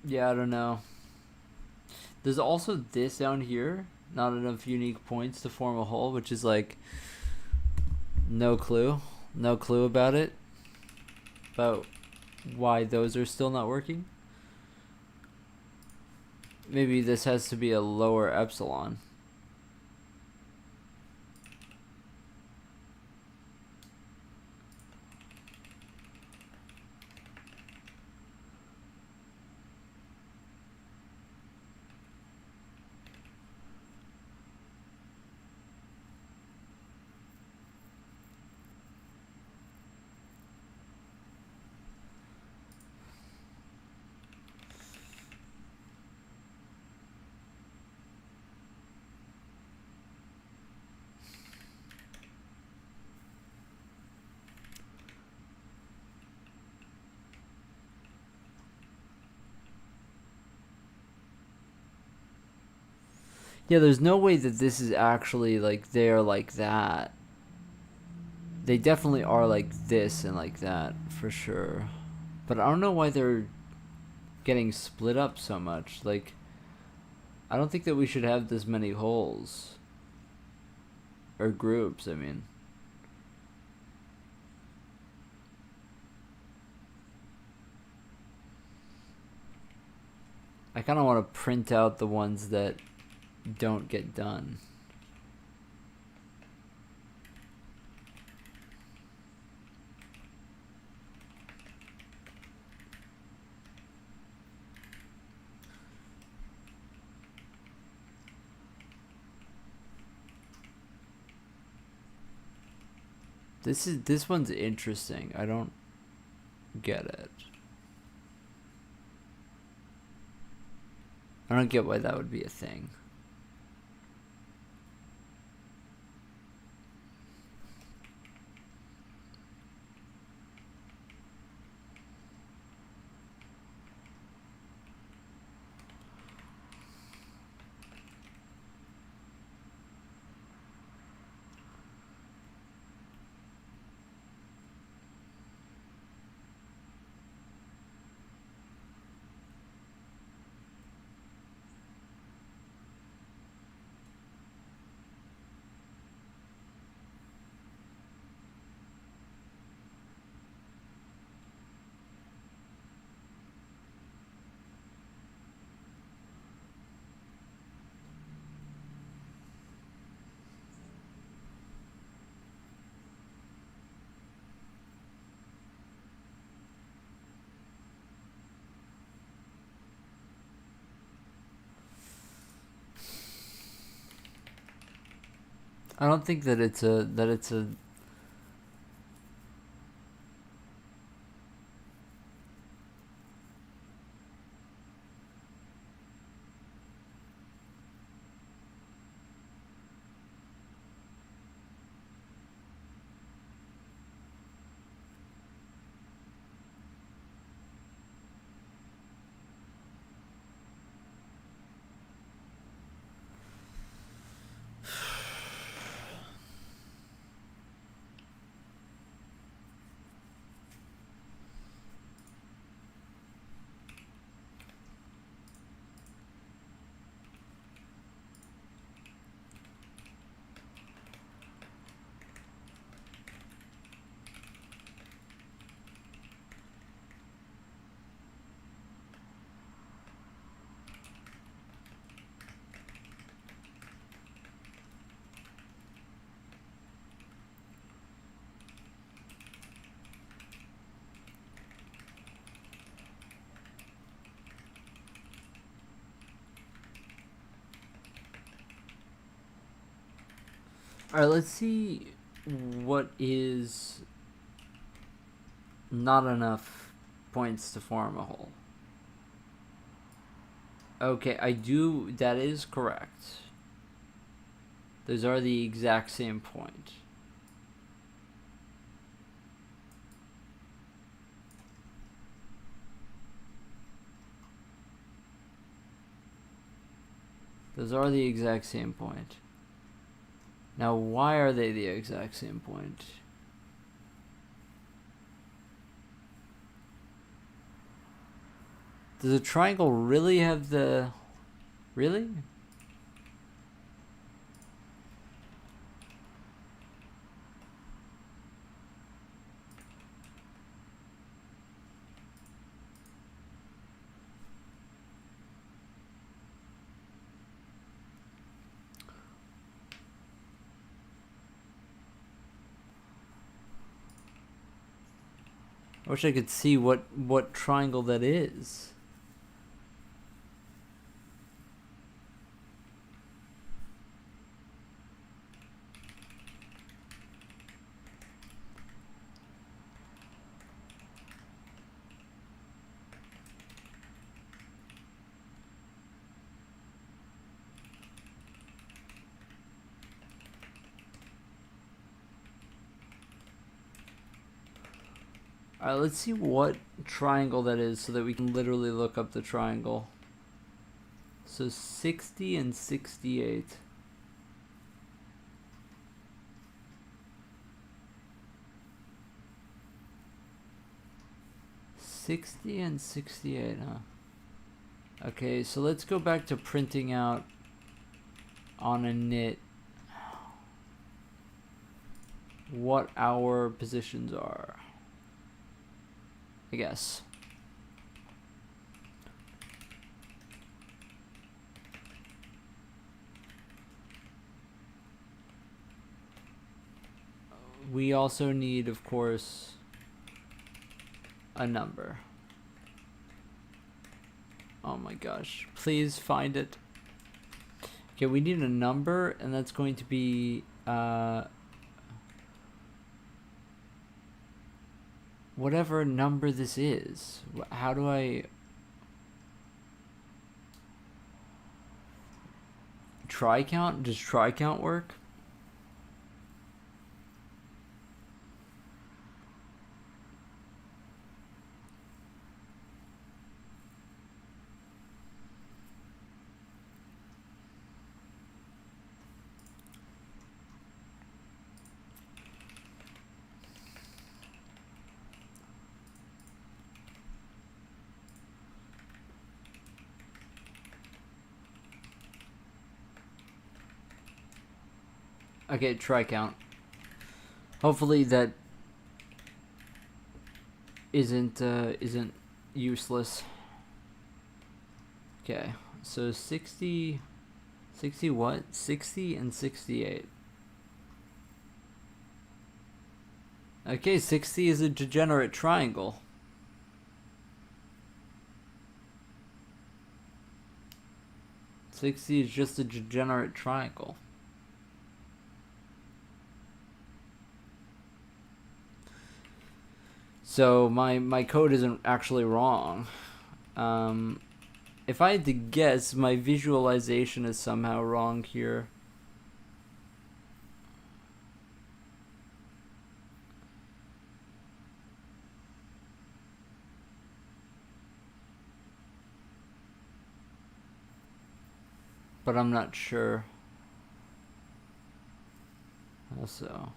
Yeah, I don't know. There's also this down here. Not enough unique points to form a whole, which is like no clue. No clue about it. About why those are still not working. Maybe this has to be a lower epsilon. Yeah, there's no way that this is actually like they're like that. They definitely are like this and like that for sure. But I don't know why they're getting split up so much. Like, I don't think that we should have this many holes. Or groups, I mean. I kind of want to print out the ones that don't get done. This one's interesting. I don't get it. I don't get why that would be a thing. I don't think that it's a Alright, let's see what is not enough points to form a hole. Okay, that is correct. Those are the exact same point. Those are the exact same point. Now, why are they the exact same point? Does a triangle really have the... Really? I wish I could see what triangle that is. Alright, let's see what triangle that is so that we can literally look up the triangle. So 60 and 68. $60 and $68, huh? Okay, so let's go back to printing out on a knit what our positions are, I guess. We also need, of course, a number. Oh my gosh, please find it. Okay, we need a number, and that's going to be whatever number this is. How do I try count? Does try count work? Okay, try count. Hopefully that isn't useless. Okay, so 60 what? 60 and 68. Okay, 60 is a degenerate triangle. Sixty is just a degenerate triangle. So my code isn't actually wrong. If I had to guess, my visualization is somehow wrong here. But I'm not sure. Also,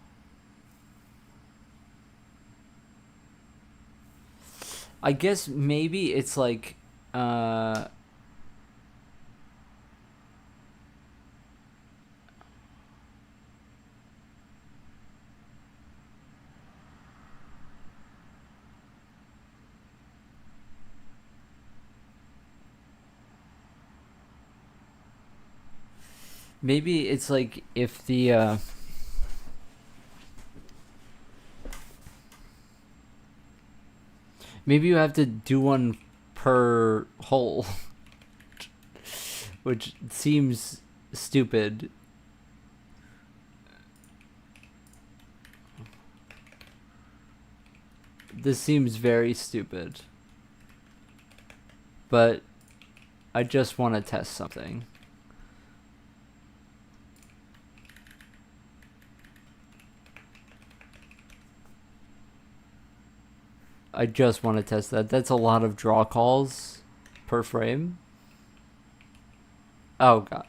I guess maybe it's like maybe it's like if the maybe you have to do one per hole, which seems stupid. This seems very stupid. But I just want to test something. I just want to test that. That's a lot of draw calls per frame. Oh god.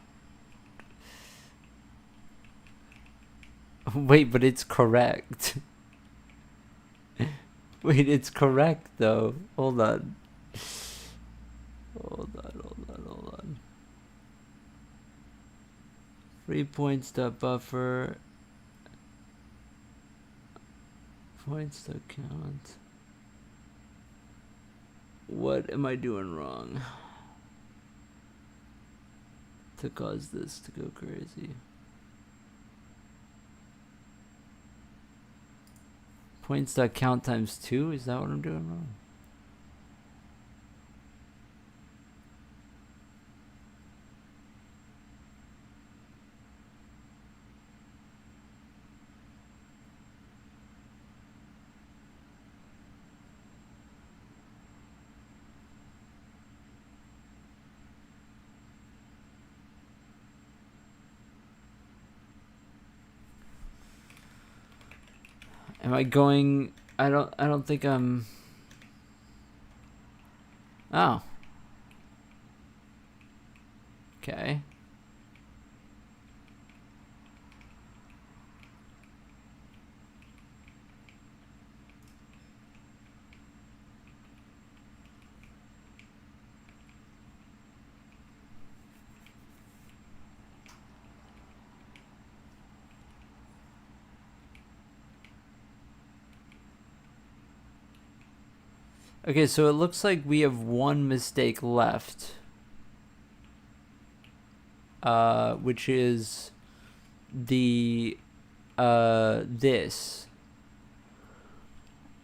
Wait, but it's correct. Wait, it's correct though. Hold on. Hold on. 3 points to buffer. Points to count. What am I doing wrong to cause this to go crazy? Points dot count times 2? Is that what I'm doing wrong? Am I going? I don't think I'm. Oh. Okay. Okay, so it looks like we have one mistake left. Which is the this.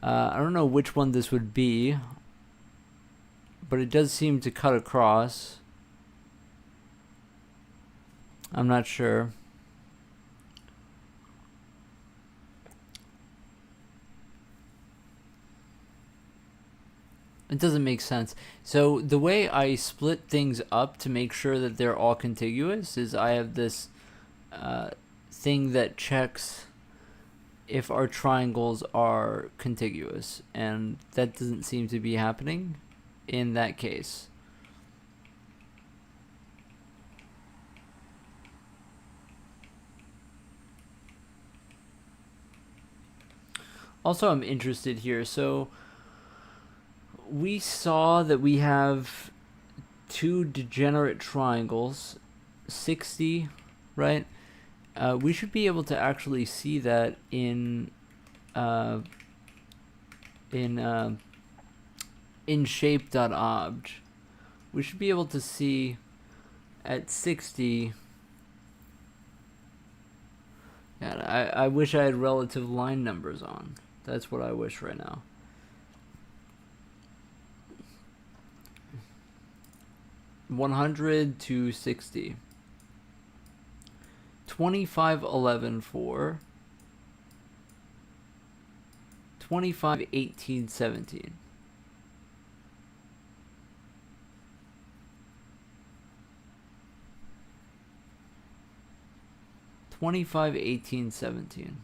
I don't know which one this would be, but it does seem to cut across. I'm not sure. It doesn't make sense. So the way I split things up to make sure that they're all contiguous is I have this thing that checks if our triangles are contiguous, and that doesn't seem to be happening in that case. Also, I'm interested here. So we saw that we have two degenerate triangles, 60, right? We should be able to actually see that in shape.obj. We should be able to see at 60. And I wish I had relative line numbers on. That's what I wish right now. $100 to 60. 25, 11, 4. 25, 18, 17. $25, 18, 17.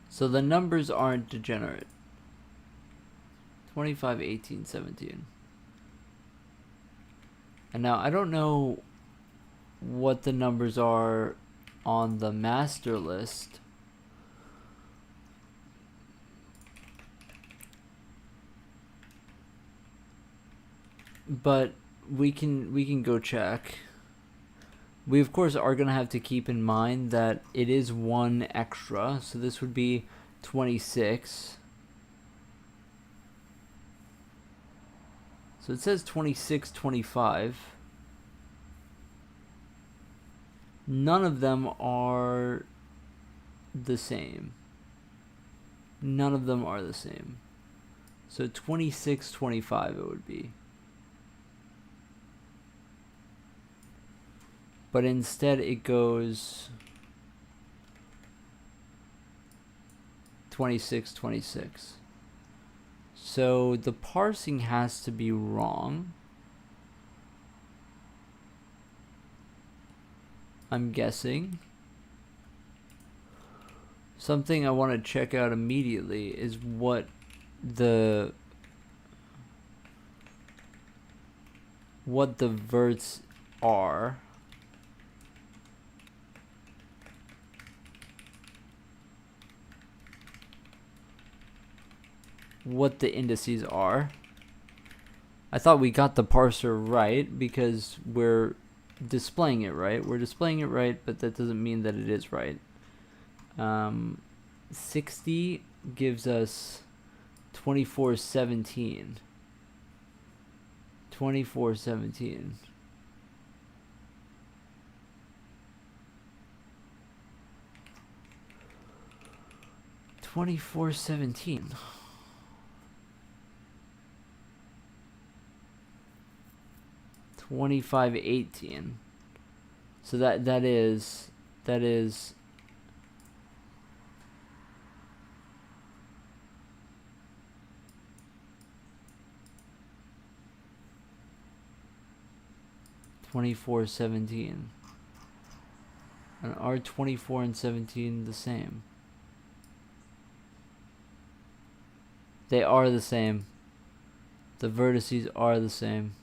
So the numbers aren't degenerate. 25, 18, 17. And now I don't know what the numbers are on the master list. But we can go check. We of course are going to have to keep in mind that it is one extra, so this would be 26. So it says 26, 25. None of them are the same. None of them are the same. So 26, 25 it would be. But instead it goes 26, 26. So the parsing has to be wrong. I'm guessing. Something I want to check out immediately is what the verts are. What the indices are. I thought we got the parser right because we're displaying it right. We're displaying it right, but that doesn't mean that it is right. 60 gives us 24, 17. 24, 17. $24.17. 25.18. So that is $24.17. And are 24 and 17 the same? They are the same. The vertices are the same.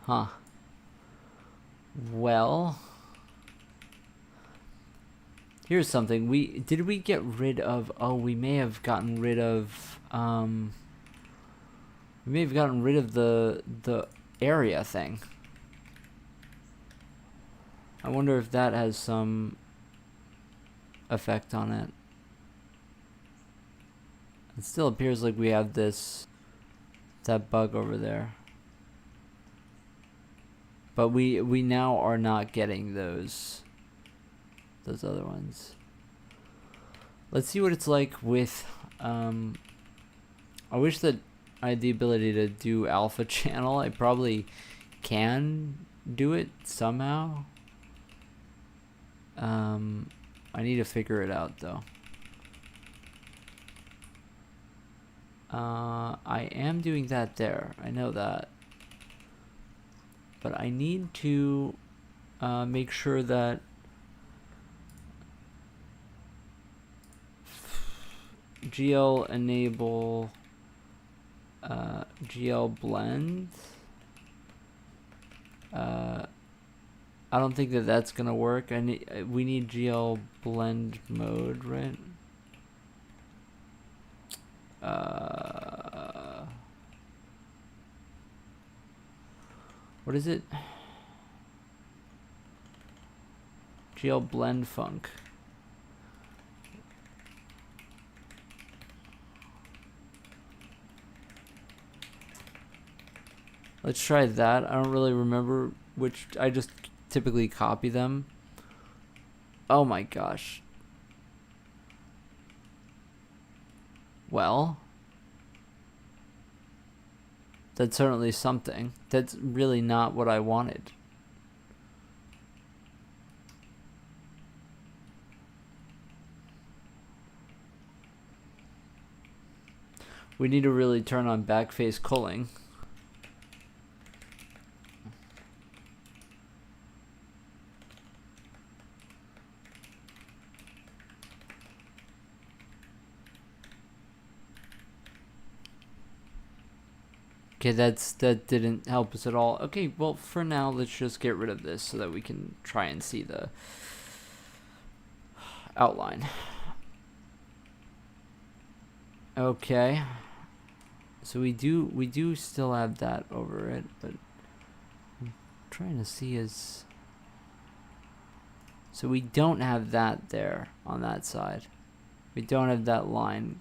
Huh. Well, here's something. Did we get rid of? Oh, we may have gotten rid of. We may have gotten rid of the area thing. I wonder if that has some effect on it. It still appears like we have that bug over there. But we now are not getting those other ones. Let's see what it's like with I wish that I had the ability to do alpha channel. I probably can do it somehow. I need to figure it out though. I am doing that there. I know that. But I need to make sure that GL enable GL blend. I don't think that that's gonna work. We need GL blend mode, right? What is it? GL blend funk. Let's try that. I don't really remember which. I just typically copy them. Oh my gosh. Well, that's certainly something. That's really not what I wanted. We need to really turn on backface culling. Okay, that didn't help us at all. Okay, well, for now, let's just get rid of this so that we can try and see the outline. Okay. So we do still have that over it, but I'm trying to see is. So we don't have that there on that side. We don't have that line.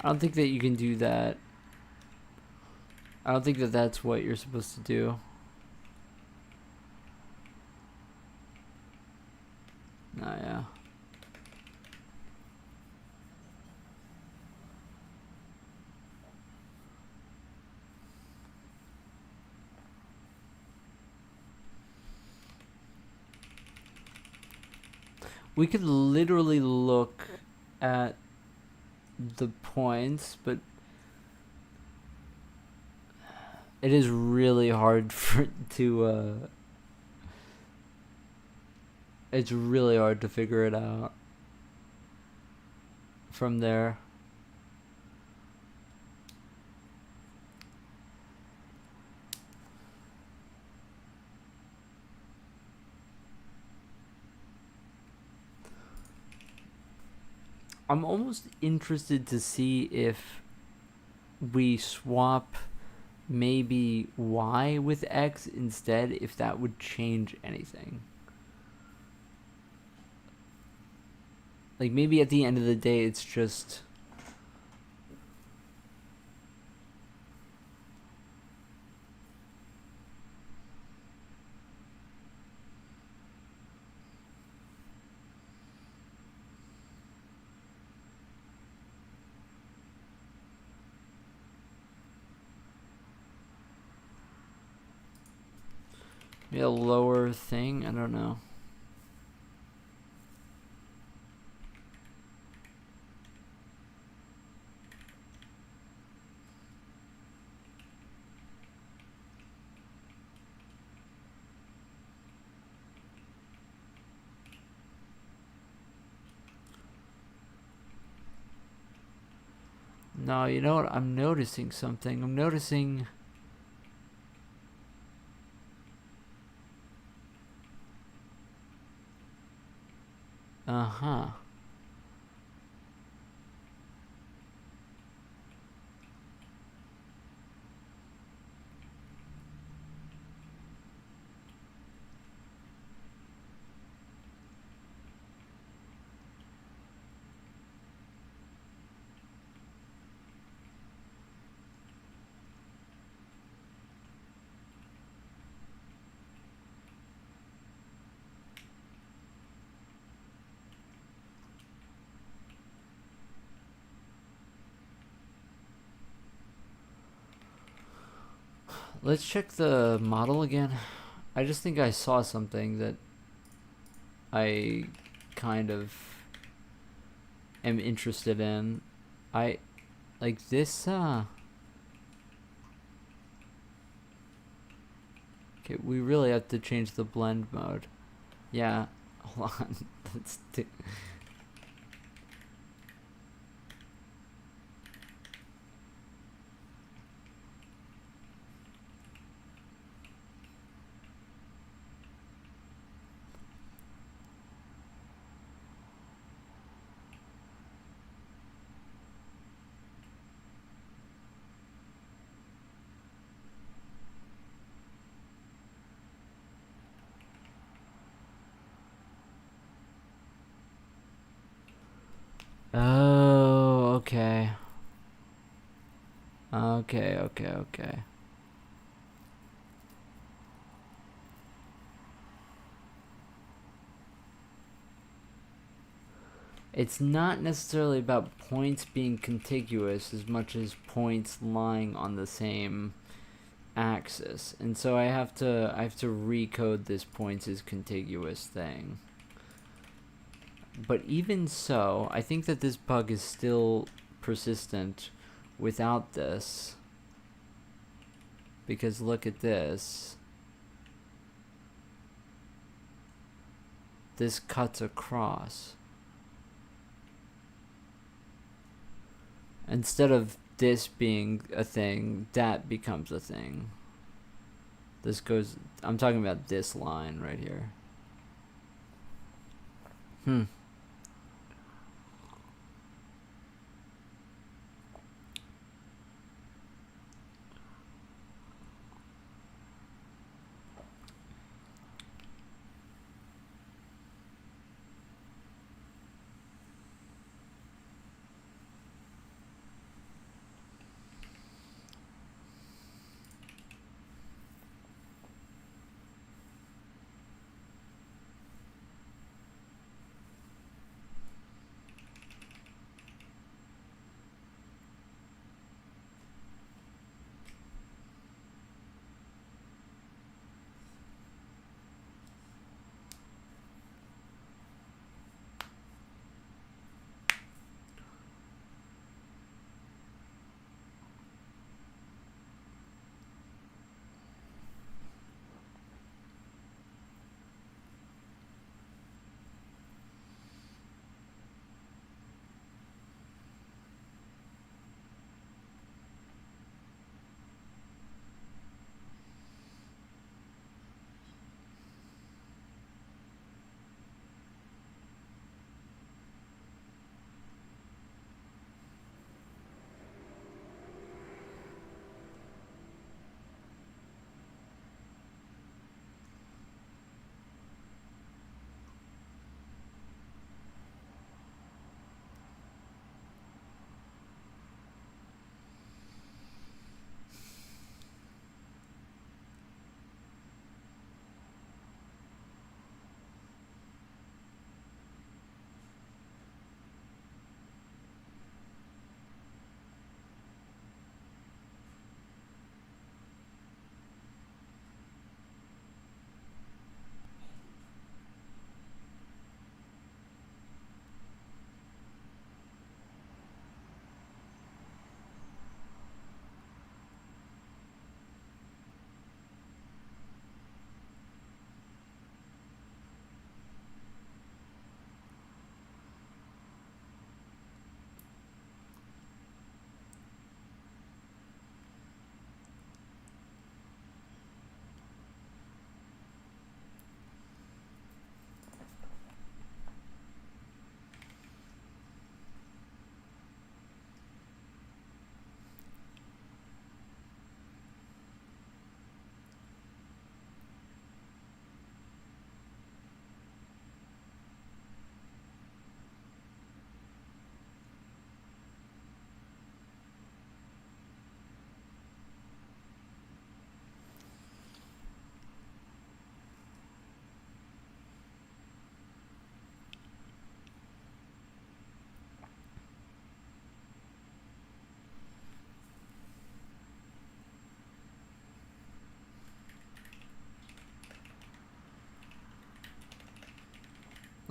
I don't think that you can do that. I don't think that that's what you're supposed to do. Nah, yeah. We could literally look at the points, but it is really hard to it's really hard to figure it out from there. I'm almost interested to see if we swap maybe Y with X instead, if that would change anything. Like maybe at the end of the day it's just maybe a lower thing, I don't know. No, you know what? I'm noticing something. I'm noticing... Uh-huh. Let's check the model again. I just think I saw something that I kind of am interested in. I like this okay, we really have to change the blend mode. Yeah, hold on. Let's do... Oh, okay. Okay. It's not necessarily about points being contiguous as much as points lying on the same axis. And so I have to recode this points is contiguous thing. But even so, I think that this bug is still persistent without this. Because look at this. This cuts across. Instead of this being a thing, that becomes a thing. This goes... I'm talking about this line right here.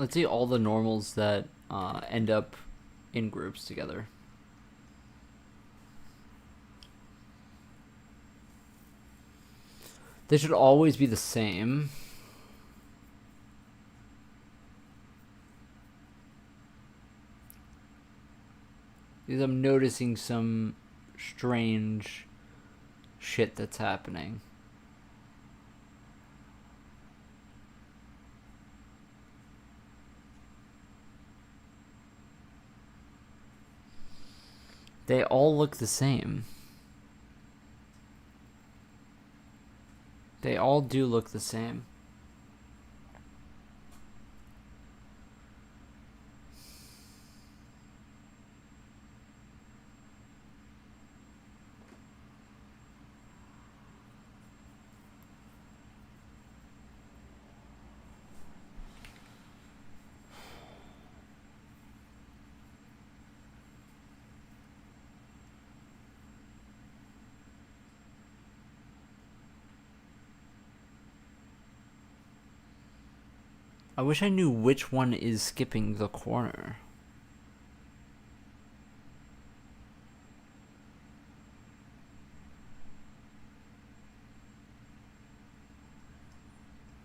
Let's see all the normals that end up in groups together. They should always be the same. Because I'm noticing some strange shit that's happening. They all look the same. They all do look the same. I wish I knew which one is skipping the corner.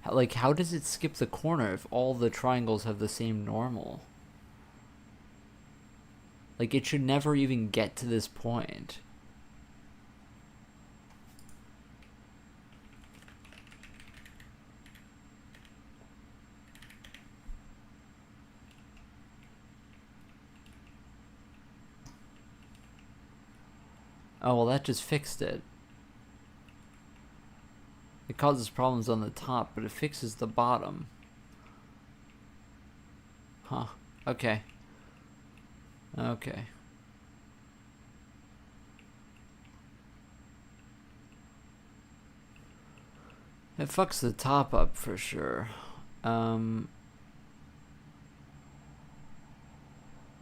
Like, how does it skip the corner if all the triangles have the same normal? Like, it should never even get to this point. Oh, well, that just fixed it. It causes problems on the top, but it fixes the bottom. Huh. Okay. Okay. It fucks the top up for sure.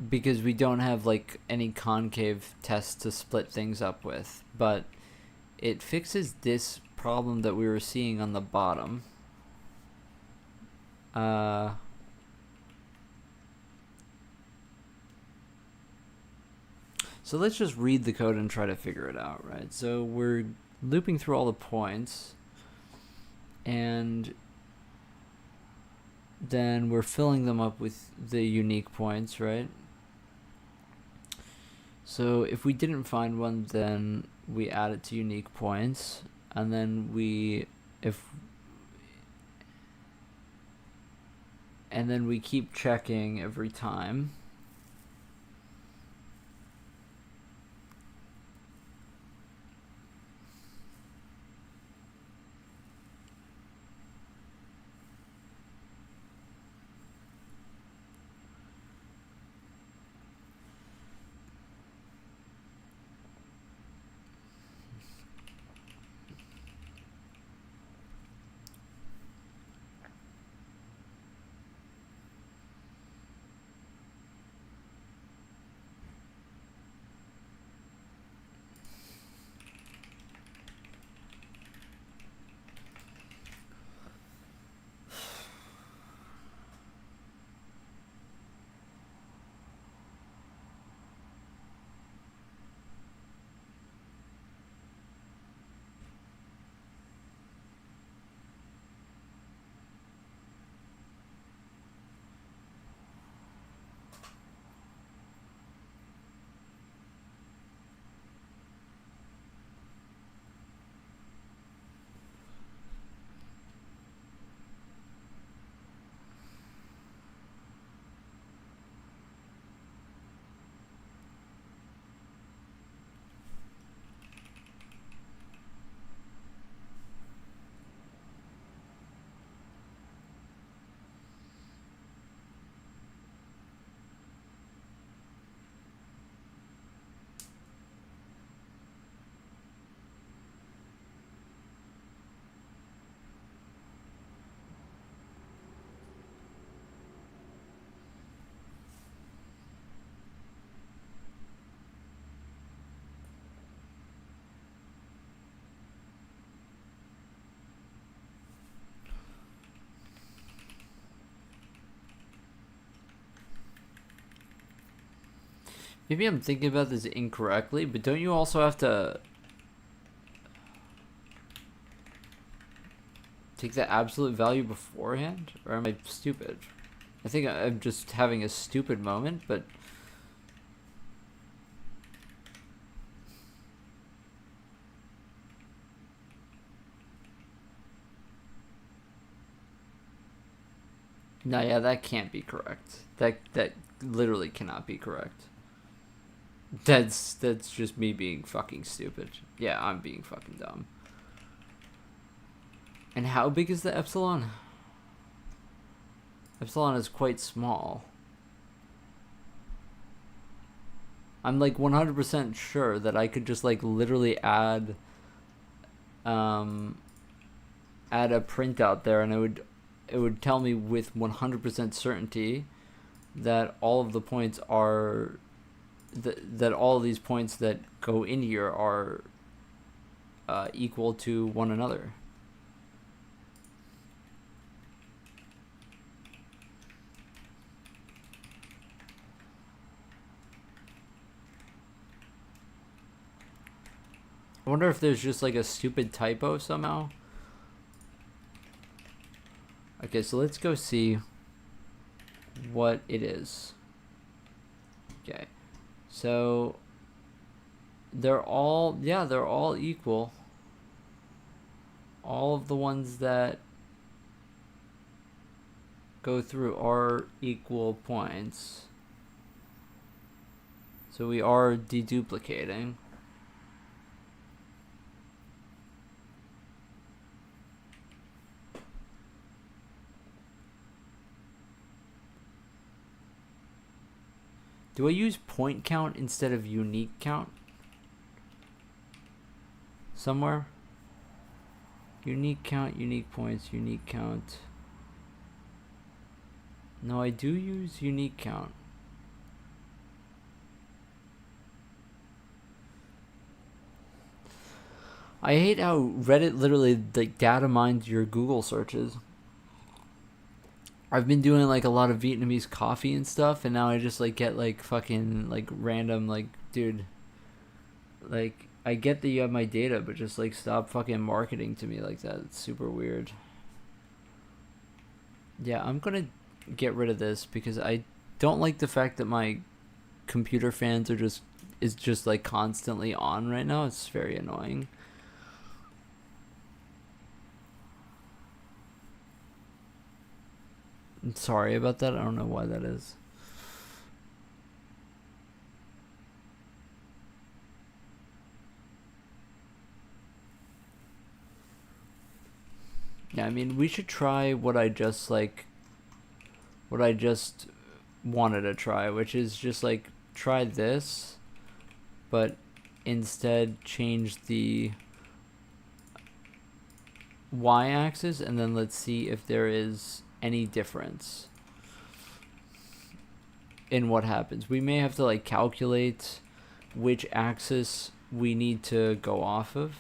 Because we don't have like any concave tests to split things up with, but it fixes this problem that we were seeing on the bottom. So let's just read the code and try to figure it out, right? So we're looping through all the points, and then we're filling them up with the unique points, right? So if we didn't find one, then we add it to unique points, and then we keep checking every time. Maybe I'm thinking about this incorrectly, but don't you also have to take the absolute value beforehand? Or am I stupid? I think I'm just having a stupid moment, but... No, yeah, that can't be correct. That literally cannot be correct. That's just me being fucking stupid. Yeah, I'm being fucking dumb. And how big is the epsilon? Epsilon is quite small. I'm like 100% sure that I could just like literally add a printout there, and it would tell me with 100% certainty that all of the points are that all of these points that go in here are equal to one another. I wonder if there's just like a stupid typo somehow. Okay, so let's go see what it is. Okay, so they're all equal. All of the ones that go through are equal points. So we are deduplicating. Do I use point count instead of unique count? Somewhere? Unique count, unique points, unique count. No, I do use unique count. I hate how Reddit literally like data mines your Google searches. I've been doing like a lot of Vietnamese coffee and stuff, and now I just like get like fucking like random like, dude, like I get that you have my data, but just like stop fucking marketing to me like that. It's super weird. Yeah, I'm gonna get rid of this because I don't like the fact that my computer fans are just like constantly on right now. It's very annoying. I'm sorry about that. I don't know why that is. Yeah, I mean, we should try what I just wanted to try, which is just like try this, but instead change the y-axis, and then let's see if there is any difference in what happens. We may have to like calculate which axis we need to go off of.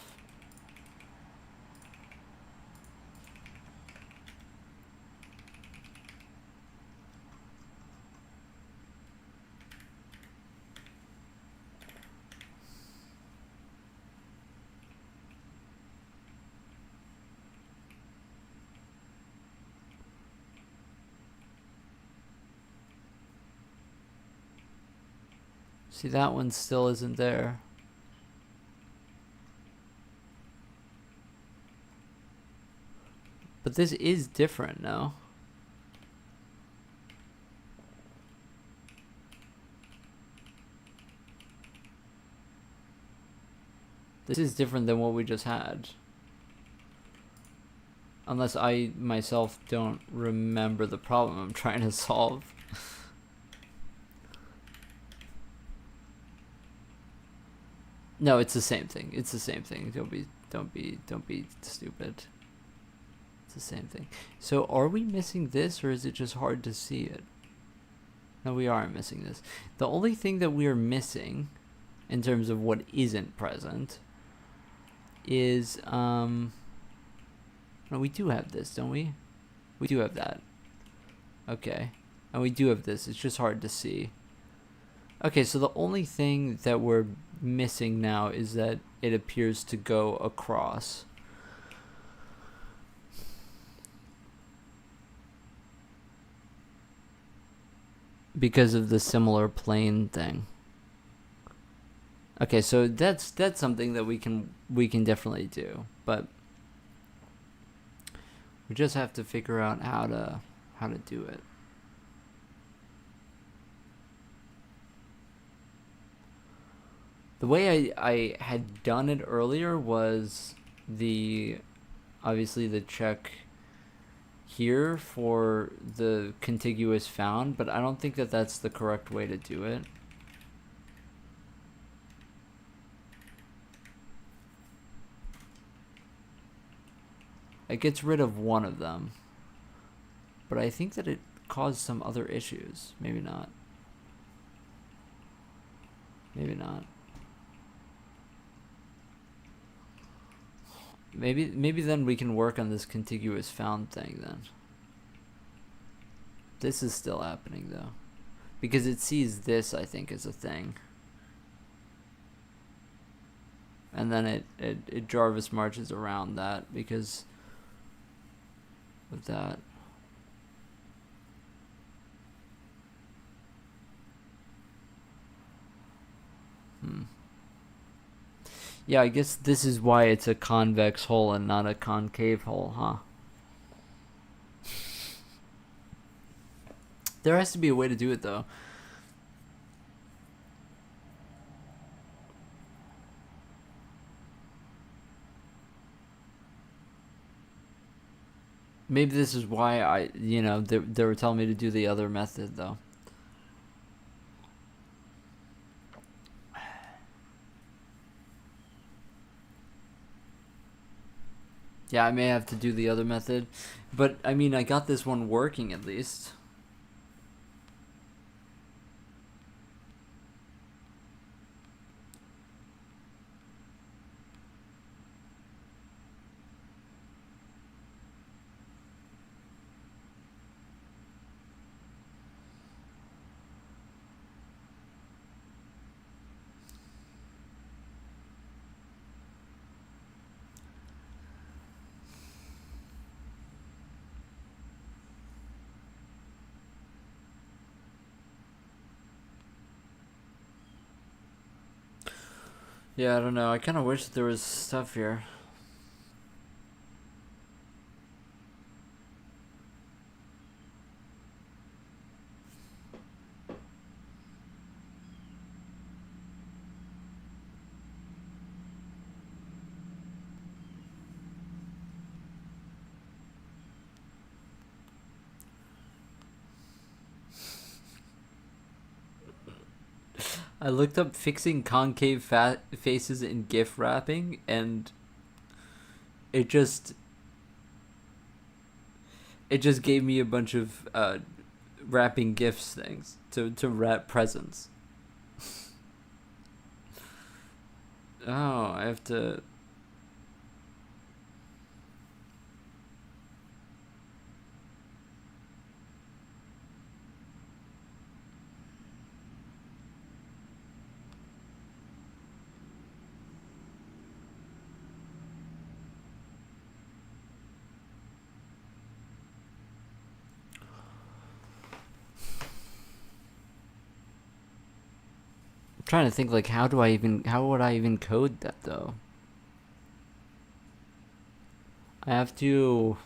See, that one still isn't there. But this is different now. This is different than what we just had. Unless I myself don't remember the problem I'm trying to solve. No, it's the same thing. It's the same thing. Don't be stupid. It's the same thing. So are we missing this, or is it just hard to see it? No, we aren't missing this. The only thing that we are missing in terms of what isn't present is no, we do have this, don't we? We do have that. Okay. And we do have this. It's just hard to see. Okay, so the only thing that we're missing now is that it appears to go across. Because of the similar plane thing. Okay, so that's something that we can definitely do, but we just have to figure out how to do it. The way I had done it earlier was obviously the check here for the contiguous found, but I don't think that that's the correct way to do it. It gets rid of one of them, but I think that it caused some other issues. Maybe not. Maybe not. Maybe then we can work on this contiguous found thing then. This is still happening though. Because it sees this, I think, as a thing. And then it Jarvis marches around that because of that. Yeah, I guess this is why it's a convex hole and not a concave hole, huh? There has to be a way to do it, though. Maybe this is why they were telling me to do the other method, though. Yeah, I may have to do the other method. But, I mean, I got this one working at least. Yeah, I don't know. I kind of wish there was stuff here. I looked up fixing concave faces in GIF wrapping, and it just it just gave me a bunch of wrapping GIFs things to wrap presents. Oh, I have to. I'm trying to think like how would I even code that though? I have to.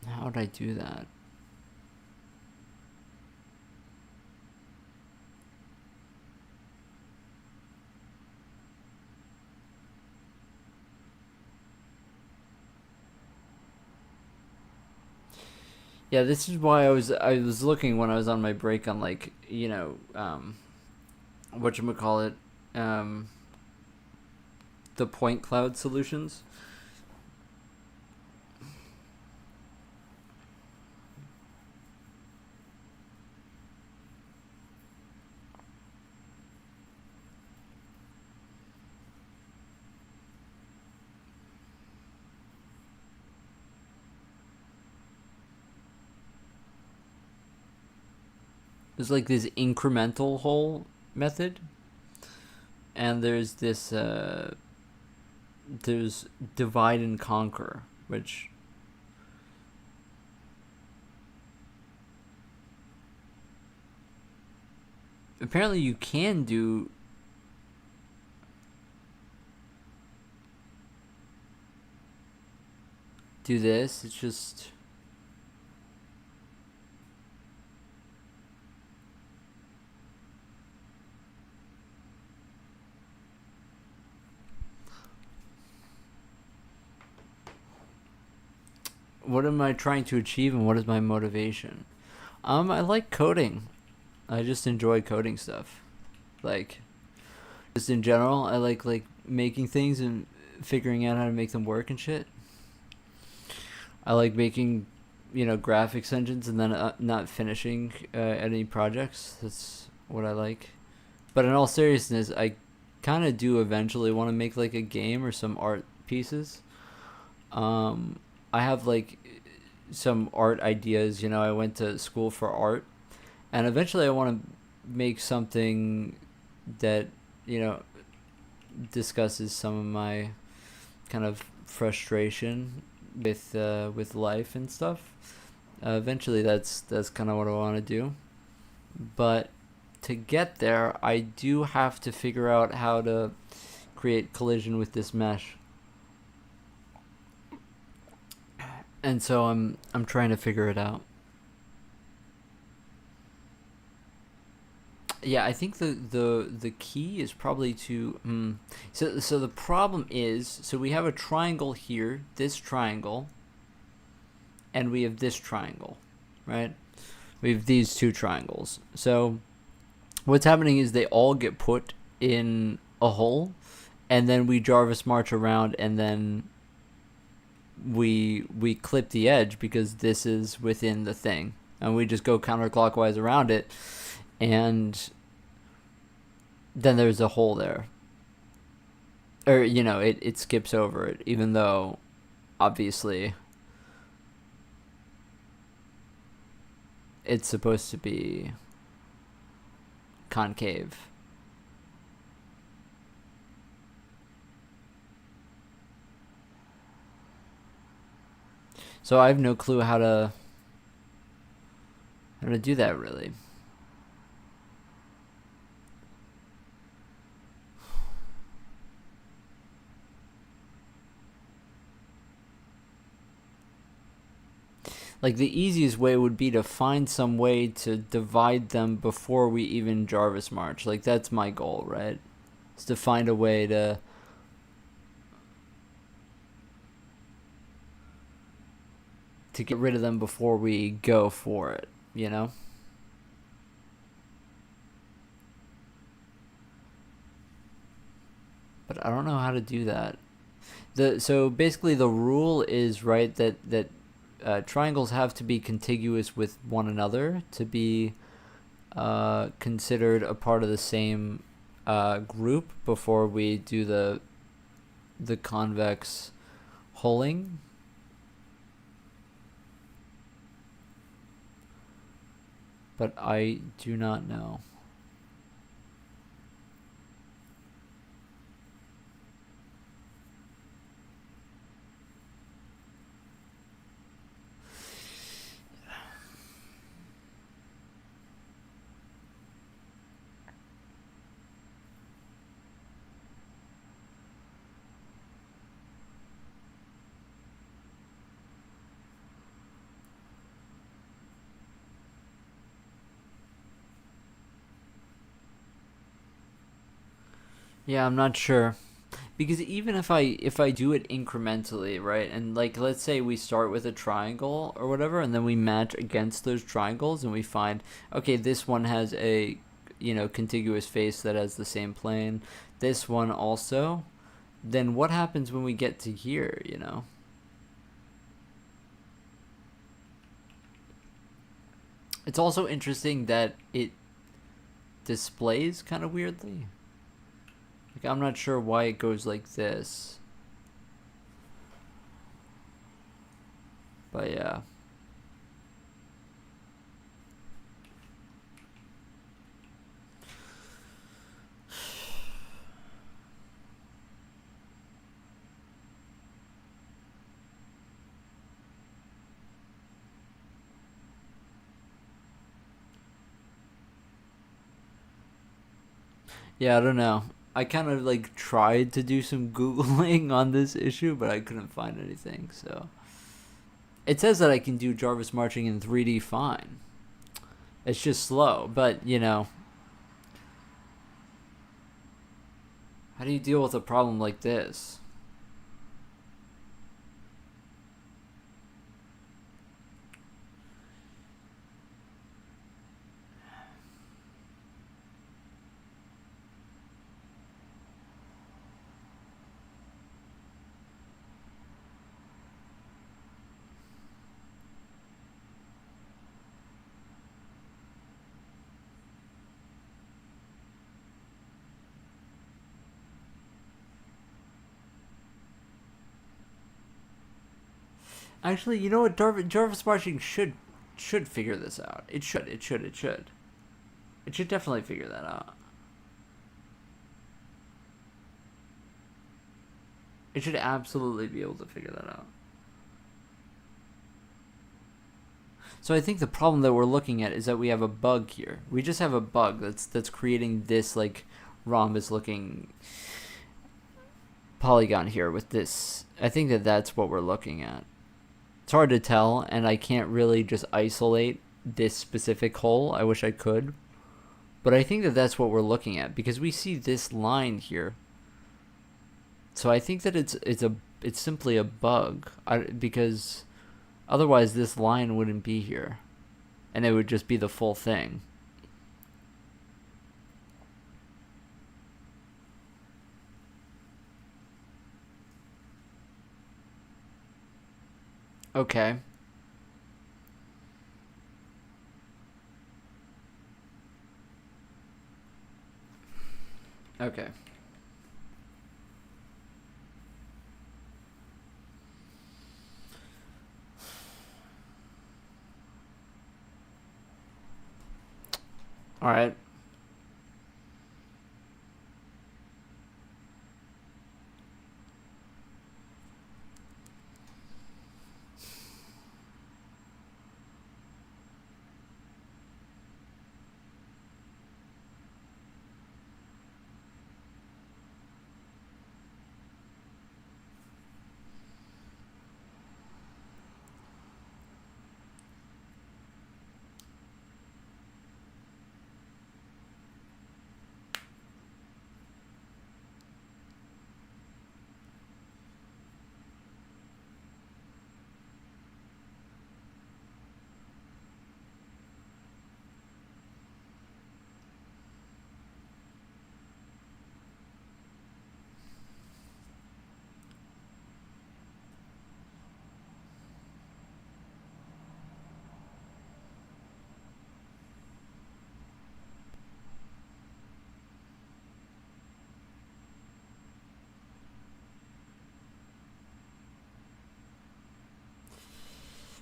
How would I do that? Yeah, this is why I was looking when I was on my break on like whatchamacallit, um, the point cloud solutions. There's like this incremental hole method, and there's this there's divide and conquer, which apparently you can do this. It's just what am I trying to achieve and what is my motivation? I like coding. I just enjoy coding stuff. Like just in general, I like making things and figuring out how to make them work and shit. I like making, graphics engines and then not finishing any projects. That's what I like. But in all seriousness, I kind of do eventually want to make like a game or some art pieces. I have like some art ideas. I went to school for art, and eventually I want to make something that you know discusses some of my kind of frustration with life and stuff. Eventually, that's kind of what I want to do. But to get there, I do have to figure out how to create collision with this mesh. And so I'm trying to figure it out. Yeah, I think the key is probably to so the problem is, so we have a triangle here, this triangle, and we have this triangle, right? We have these two triangles. So what's happening is they all get put in a hole, and then we Jarvis march around, and then we clip the edge because this is within the thing, and we just go counterclockwise around it, and then there's a hole there, or it skips over it, even though obviously it's supposed to be concave. So I have no clue how to do that really. Like the easiest way would be to find some way to divide them before we even Jarvis march. Like that's my goal, right? Is to find a way to get rid of them before we go for it. But I don't know how to do that. So basically the rule is, right, that triangles have to be contiguous with one another to be considered a part of the same group before we do the convex holing. But I do not know. Yeah, I'm not sure. Because even if I do it incrementally, right, and like let's say we start with a triangle or whatever, and then we match against those triangles, and we find, okay, this one has a contiguous face that has the same plane, this one also, then what happens when we get to here? It's also interesting that it displays kind of weirdly. Like I'm not sure why it goes like this. But yeah. Yeah, I don't know. I kind of like tried to do some Googling on this issue, but I couldn't find anything. So it says that I can do Jarvis marching in 3D fine. It's just slow, but you know, how do you deal with a problem like this? Actually, you know what? Jarvis marching should figure this out. It should. It should. It should. It should definitely figure that out. It should absolutely be able to figure that out. So I think the problem that we're looking at is that we have a bug here. We just have a bug that's creating this like rhombus looking polygon here with this. I think that that's what we're looking at. It's hard to tell, and I can't really just isolate this specific hole. I wish I could. But I think that that's what we're looking at because we see this line here. So I think that it's simply a bug because otherwise this line wouldn't be here, and it would just be the full thing. Okay. Okay. All right.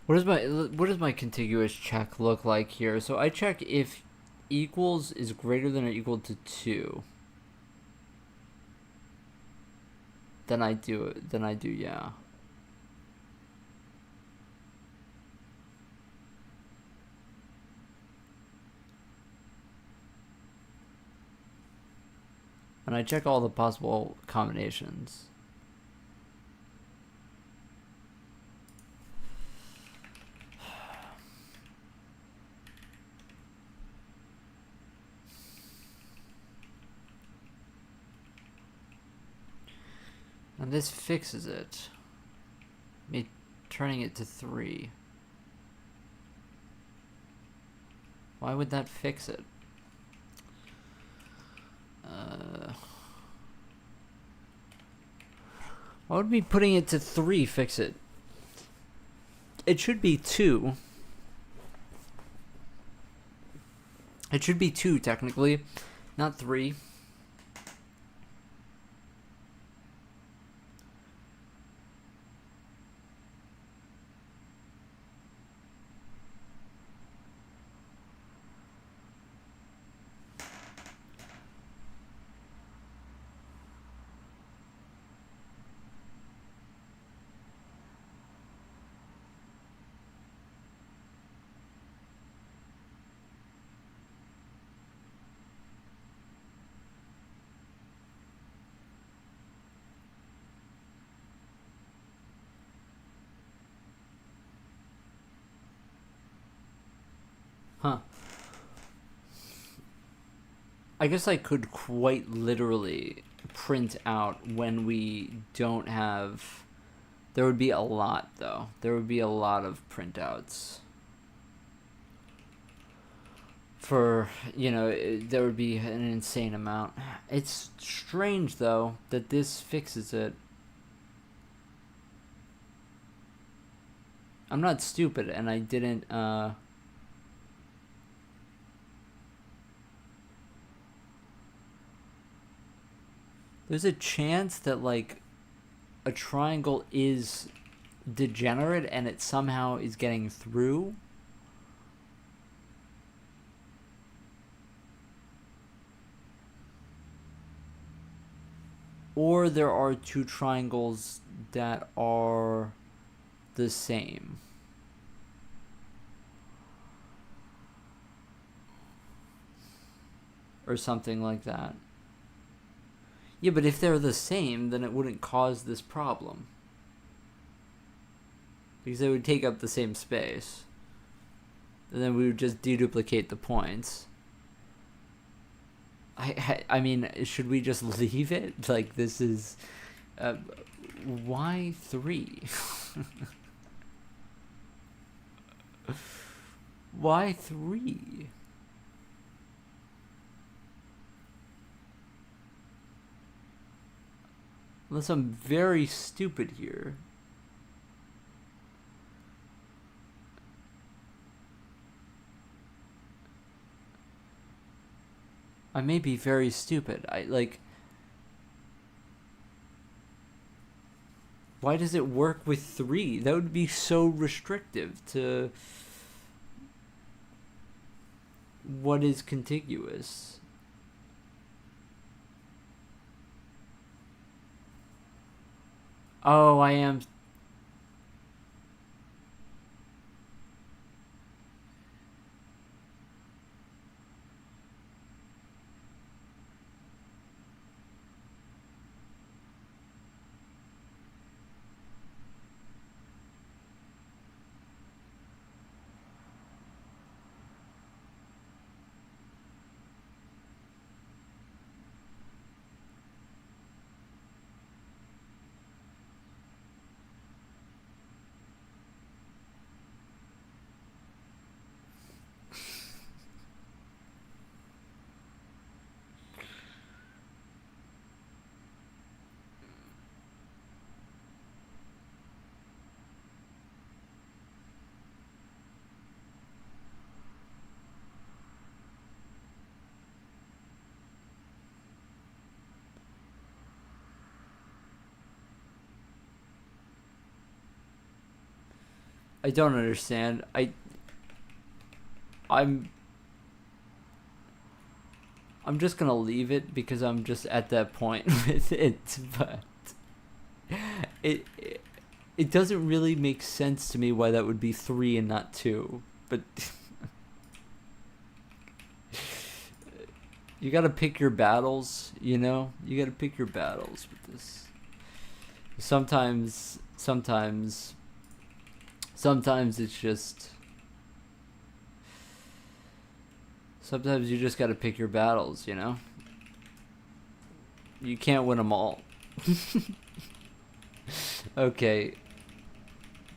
What does my contiguous check look like here? So I check if equals is greater than or equal to 2. Then I do it. Then I do yeah. And I check all the possible combinations. And this fixes it. Me turning it to 3. Why would that fix it? Why would me putting it to 3 fix it? It should be 2. It should be 2 technically, not 3. I guess I could quite literally print out when we don't have. There would be a lot, though. There would be a lot of printouts. For, there would be an insane amount. It's strange, though, that this fixes it. I'm not stupid, and I didn't, There's a chance that, like, a triangle is degenerate and it somehow is getting through. Or there are two triangles that are the same. Or something like that. Yeah, but if they're the same, then it wouldn't cause this problem. Because they would take up the same space. And then we would just deduplicate the points. I mean, should we just leave it? Like, this is... why 3? Why 3? Unless I'm very stupid here. I may be very stupid. Why does it work with 3? That would be so restrictive to what is contiguous. Oh, I am... I don't understand. I'm just gonna leave it because I'm just at that point with it, but it it doesn't really make sense to me why that would be 3 and not 2. But you gotta pick your battles, you know? You gotta pick your battles with this. Sometimes it's just... Sometimes you just gotta pick your battles, you know? You can't win them all. Okay.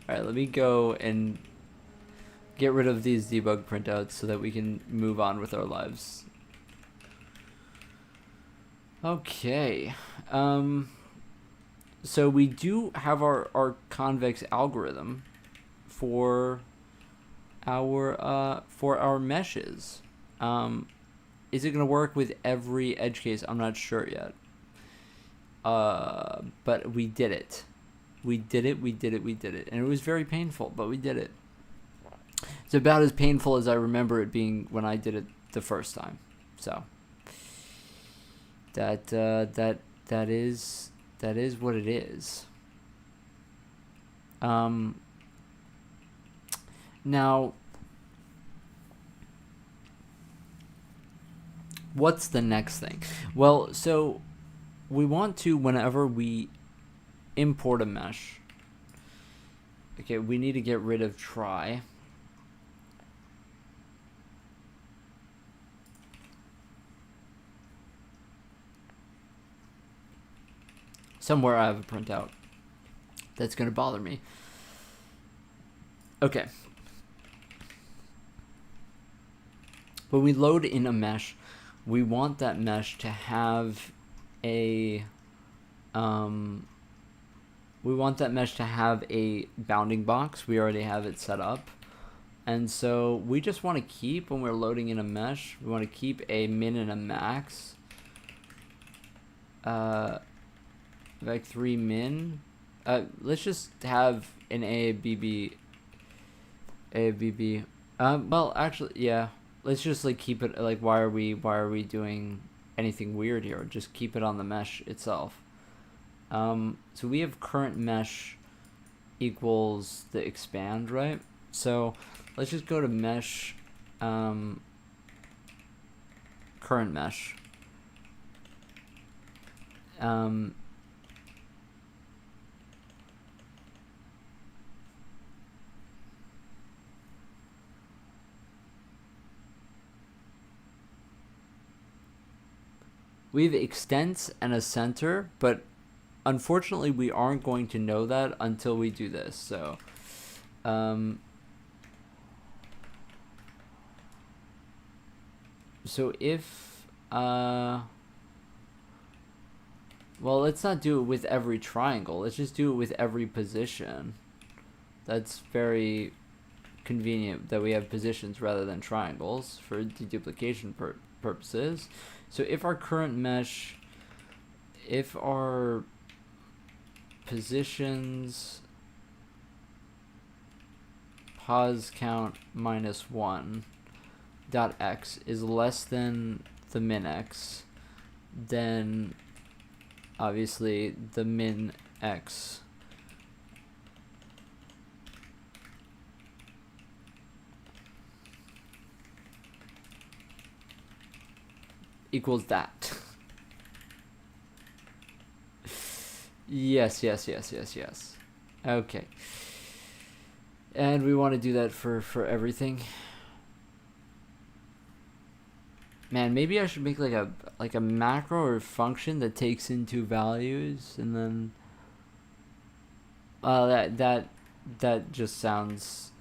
Alright, let me go and get rid of these debug printouts so that we can move on with our lives. Okay. So we do have our convex algorithm for our meshes. Is it gonna work with every edge case? I'm not sure yet. But we did it. We did it, and it was very painful, but we did it. It's about as painful as I remember it being when I did it the first time. So that is what it is. Now, what's the next thing? Well, so we want to, whenever we import a mesh, okay, we need to get rid of try. Somewhere I have a printout that's going to bother me. Okay. When we load in a mesh, we want that mesh to have a bounding box. We already have it set up. And so we just want to keep, when we're loading in a mesh, we want to keep a min and a max. Like 3 min. Let's just have an ABB. Well, actually, yeah. Let's just like keep it, like, why are we doing anything weird here? Just keep it on the mesh itself. So we have current mesh equals the expand, right? So let's just go to mesh, current mesh. We have extents and a center, but unfortunately we aren't going to know that until we do this. So if well, let's not do it with every triangle. Let's just do it with every position. That's very convenient that we have positions rather than triangles for deduplication purposes. So if our current mesh, if our positions pos count -1 dot x is less than the min x, then obviously the min x equals that. Yes. Okay. And we want to do that for everything. Man, maybe I should make like a macro or function that takes into values, and then that just sounds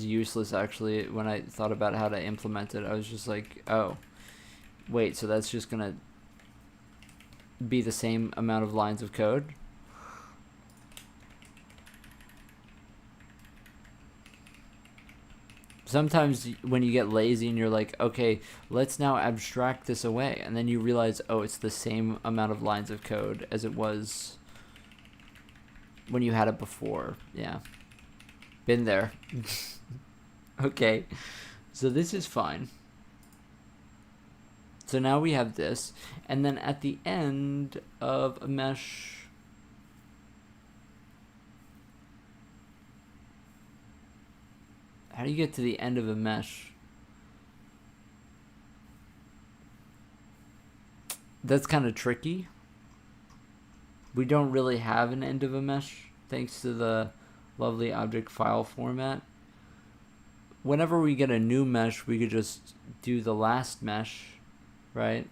useless. Actually, when I thought about how to implement it, I was just like, oh wait, so that's just gonna be the same amount of lines of code? Sometimes when you get lazy and you're like, okay, let's now abstract this away, and then you realize, oh, it's the same amount of lines of code as it was when you had it before. Yeah, been there. Okay, so this is fine. So now we have this, and then at the end of a mesh, how do you get to the end of a mesh? That's kind of tricky. We don't really have an end of a mesh thanks to the lovely object file format. Whenever we get a new mesh, we could just do the last mesh, right?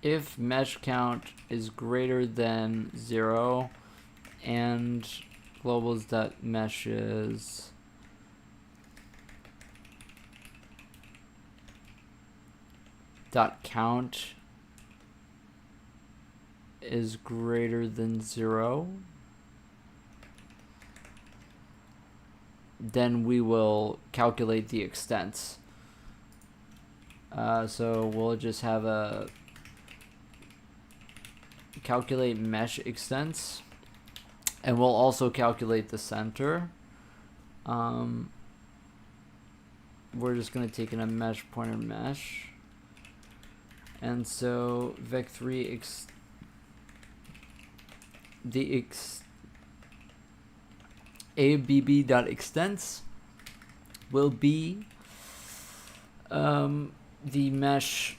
If mesh count is greater than 0 and globals.meshes .count is greater than 0, then we will calculate the extents. So we'll just have a calculate mesh extents, and we'll also calculate the center. we're just going to take in a mesh pointer mesh. And so vec3 abb.extents will be the mesh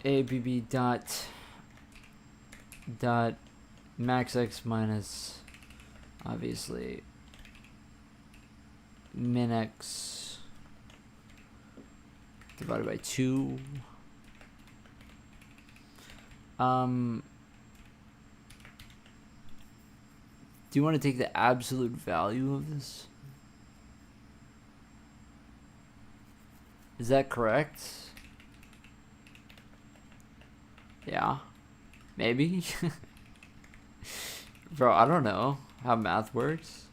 abb dot maxx minus obviously minx divided by 2. Do you want to take the absolute value of this? Is that correct? Yeah. Maybe? Bro, I don't know how math works.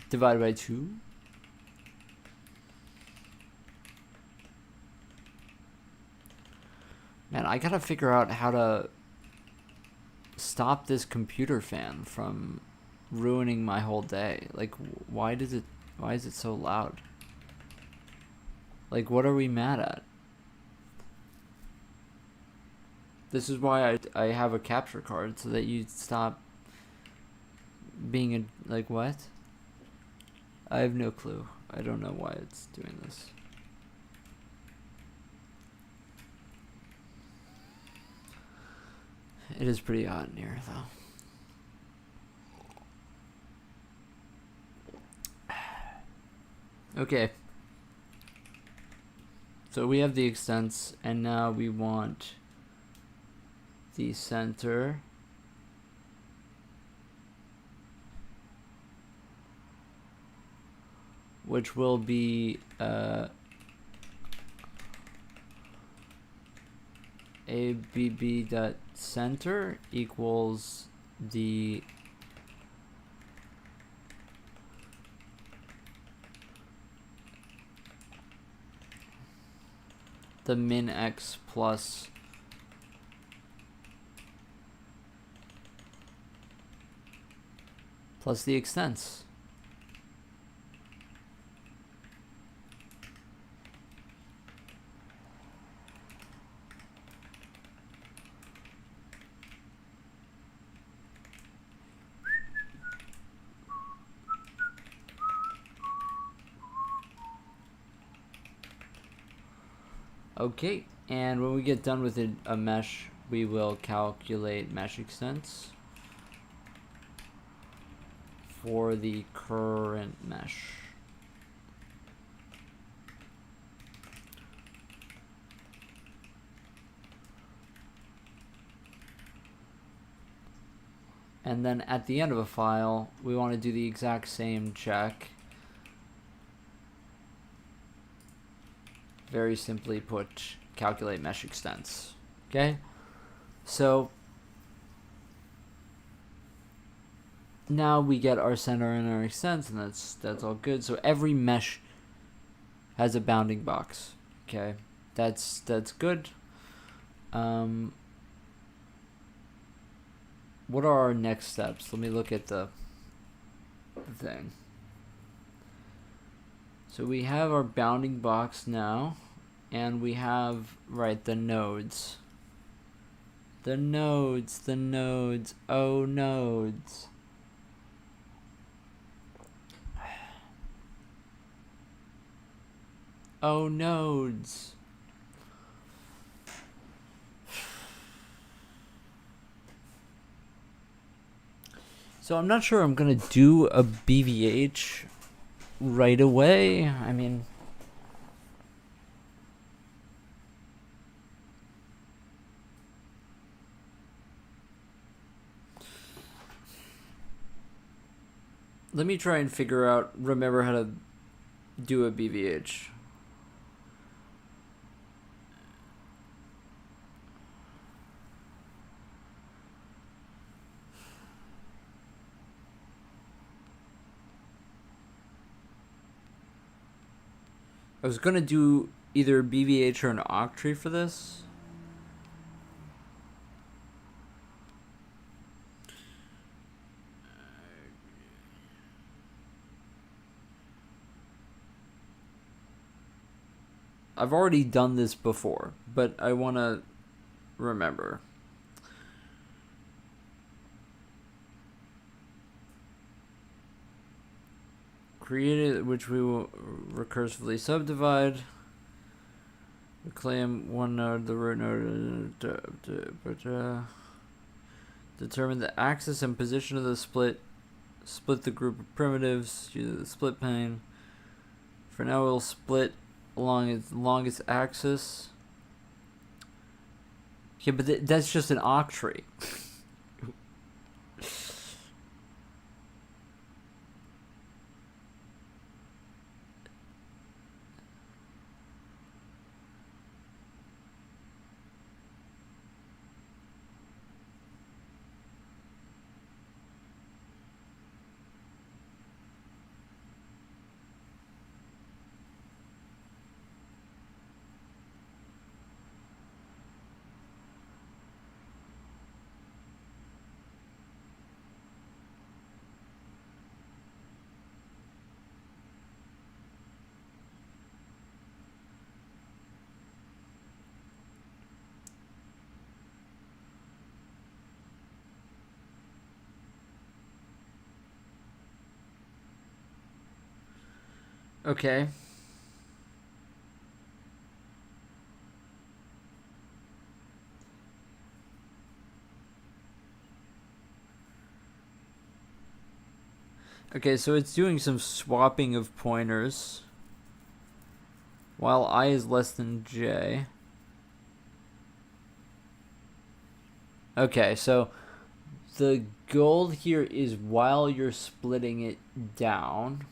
Divided by 2? Man, I gotta figure out how to stop this computer fan from ruining my whole day. Like, why is it so loud? Like, what are we mad at? This is why I have a capture card, so that you stop being a, like, what? I have no clue. I don't know why it's doing this. It is pretty hot in here, though. Okay. So we have the extents, and now we want the center. Which will be abb.center equals the min x plus the extents. Okay, and when we get done with a mesh, we will calculate mesh extents for the current mesh. And then at the end of a file, we want to do the exact same check. Very simply put, calculate mesh extents. Okay? So now we get our center and our extents, and that's all good. So every mesh has a bounding box. Okay? That's good. What are our next steps? Let me look at the thing. So we have our bounding box now, and we have, right, the nodes. The nodes, oh nodes. Oh nodes. So I'm not sure I'm gonna do a BVH right away. I mean, let me try and remember how to do a BVH. I was gonna do either BVH or an octree for this. I've already done this before, but I want to remember. Create it, which we will recursively subdivide. Reclaim one node, the root node, determine the axis and position of the split. Split the group of primitives using the split pane. For now, we'll split along its longest axis. Yeah, but that's just an octree. Okay. Okay, so it's doing some swapping of pointers. While I is less than j. Okay, so the goal here is while you're splitting it down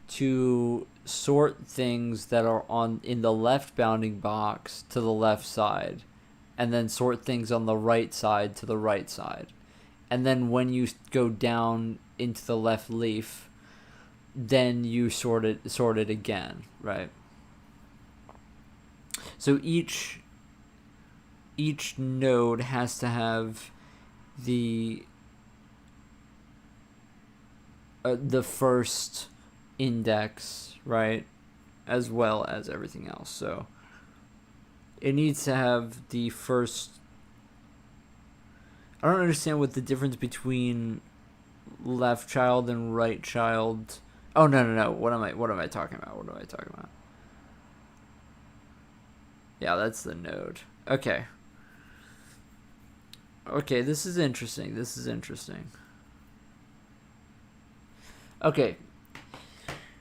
to sort things that are on in the left bounding box to the left side, and then sort things on the right side to the right side. And then when you go down into the left leaf, then you sort it again, right? So each node has to have the first index, right, as well as everything else. So it needs to have the first. I don't understand what the difference between left child and right child. Oh no. What am I talking about? Yeah, that's the node. Okay. Okay, this is interesting. Okay.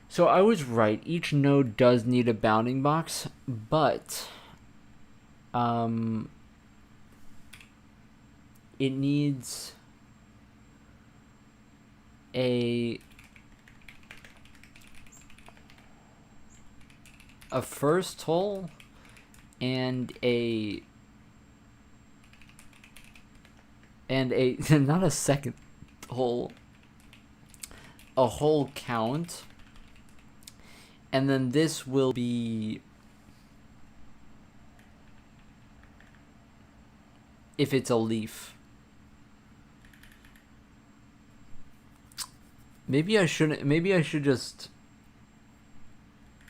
So I was right. Each node does need a bounding box, but it needs a first hole and a not a second hole, a hole count, and then this will be if it's a leaf. Maybe I should just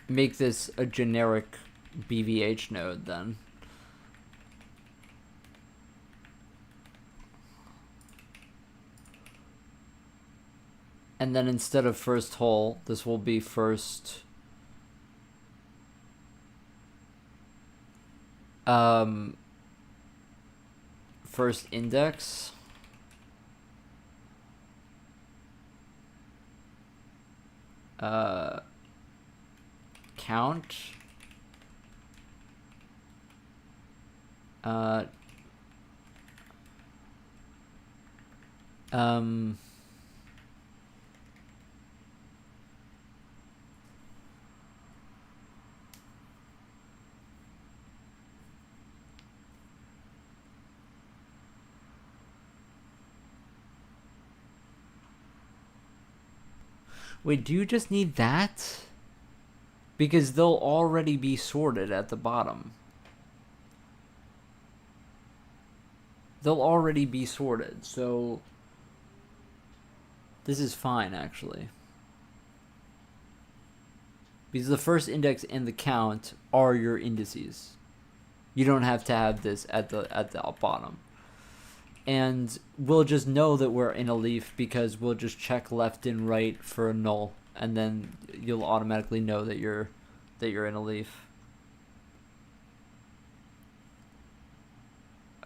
make this a generic BVH node then. And then instead of first hole, this will be first first index. Count. Wait, do you just need that? Because they'll already be sorted at the bottom. They'll already be sorted, so this is fine, actually. because the first index and the count are your indices. You don't have to have this at the bottom. And we'll just know that we're in a leaf because we'll just check left and right for a null, and then you'll automatically know that you're in a leaf.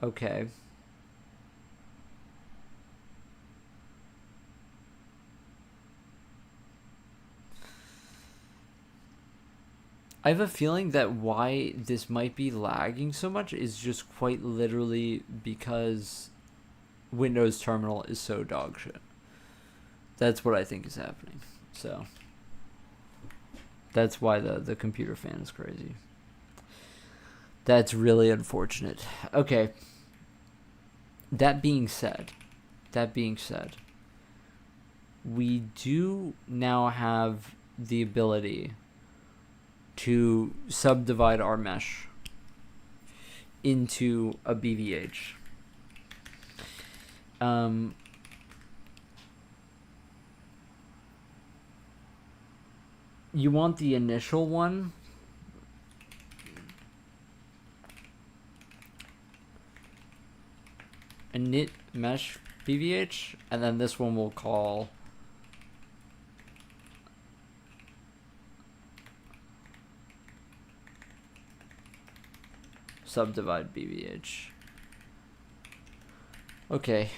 Okay. I have a feeling that why this might be lagging so much is just quite literally because Windows Terminal is so dog shit. That's what I think is happening. So that's why the computer fan is crazy. That's really unfortunate. Okay. That being said, we do now have the ability to subdivide our mesh into a BVH. You want the initial one? Init mesh BVH, and then this one we'll call subdivide BVH. Okay.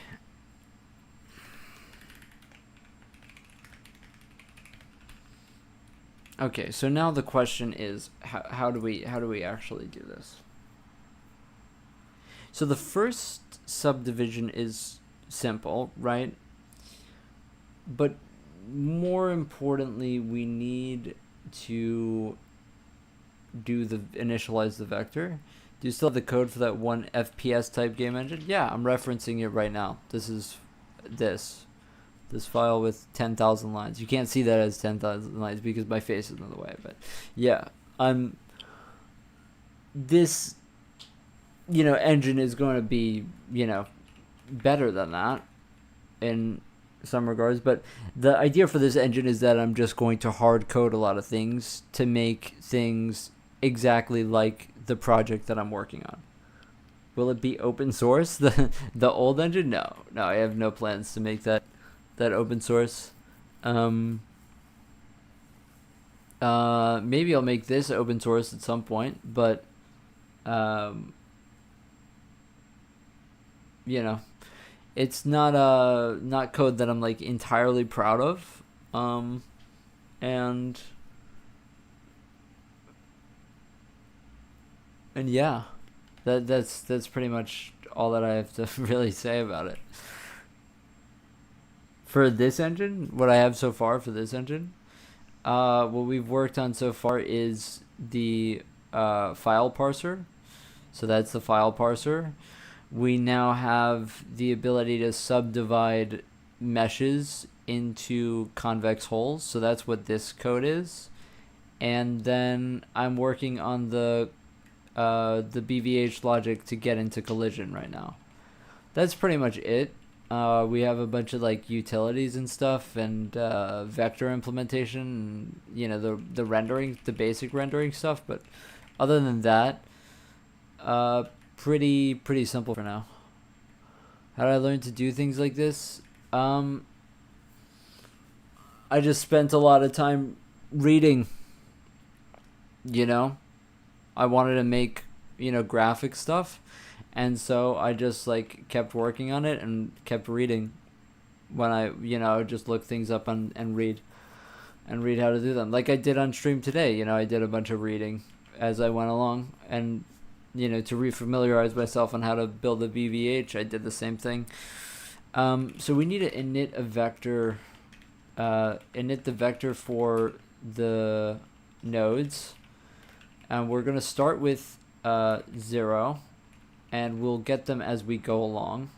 Okay, so now the question is, how do we actually do this? So the first subdivision is simple, right? But more importantly, we need to initialize the vector. Do you still have the code for that one FPS type game engine? Yeah, I'm referencing it right now. This is this file with 10,000 lines. You can't see that as 10,000 lines because my face is in the way, but yeah, this engine is going to be better than that in some regards, but the idea for this engine is that I'm just going to hard code a lot of things to make things exactly like the project that I'm working on. Will it be open source? The old engine? No, I have no plans to make that open source. Maybe I'll make this open source at some point, but it's not code that I'm like entirely proud of, and yeah, that's pretty much all that I have to really say about it. For this engine, what I have so far for this engine, what we've worked on so far is the file parser. So that's the file parser. We now have the ability to subdivide meshes into convex holes. So that's what this code is. And then I'm working on the BVH logic to get into collision right now. That's pretty much it. We have a bunch of like utilities and stuff, and vector implementation, and, the rendering, the basic rendering stuff. But other than that, pretty simple for now. How did I learn to do things like this? I just spent a lot of time reading. I wanted to make graphic stuff. And so I just like kept working on it and kept reading when I would just look things up and read how to do them. Like I did on stream today, I did a bunch of reading as I went along, and to refamiliarize myself on how to build a BVH, I did the same thing. So we need to init a vector, init the vector for the nodes, and we're going to start with 0. And we'll get them as we go along.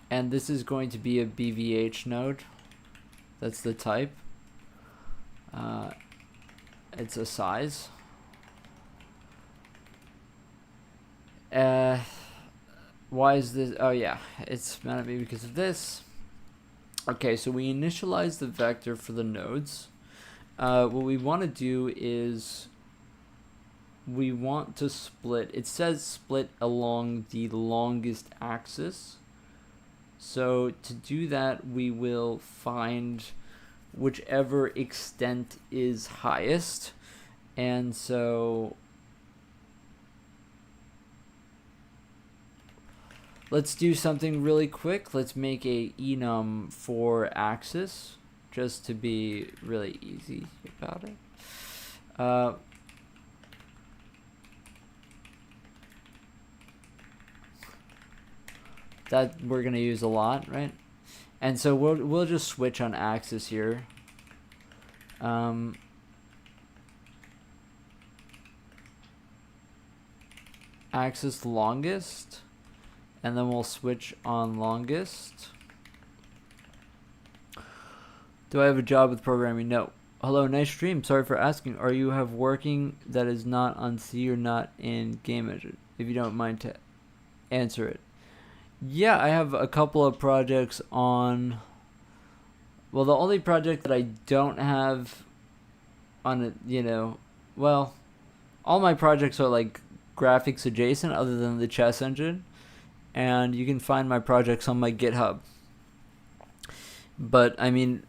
And this is going to be a BVH node. That's the type. It's a size. Why is this? Oh yeah, it's mad at me because of this. Okay, so we initialize the vector for the nodes. what we want to do is we want to split. It says split along the longest axis. So to do that, we will find whichever extent is highest. And so let's do something really quick. Let's make a enum for axis just to be really easy about it. That we're gonna use a lot, right? And so we'll just switch on axis here. Axis longest, and then we'll switch on longest. Do I have a job with programming? No. Hello, nice stream. Sorry for asking. Are you have working that is not on C or not in game engine? If you don't mind to answer it. Yeah, I have a couple of projects on. Well, the only project that I don't have on it, well, all my projects are like graphics adjacent other than the chess engine, and you can find my projects on my GitHub. But I mean,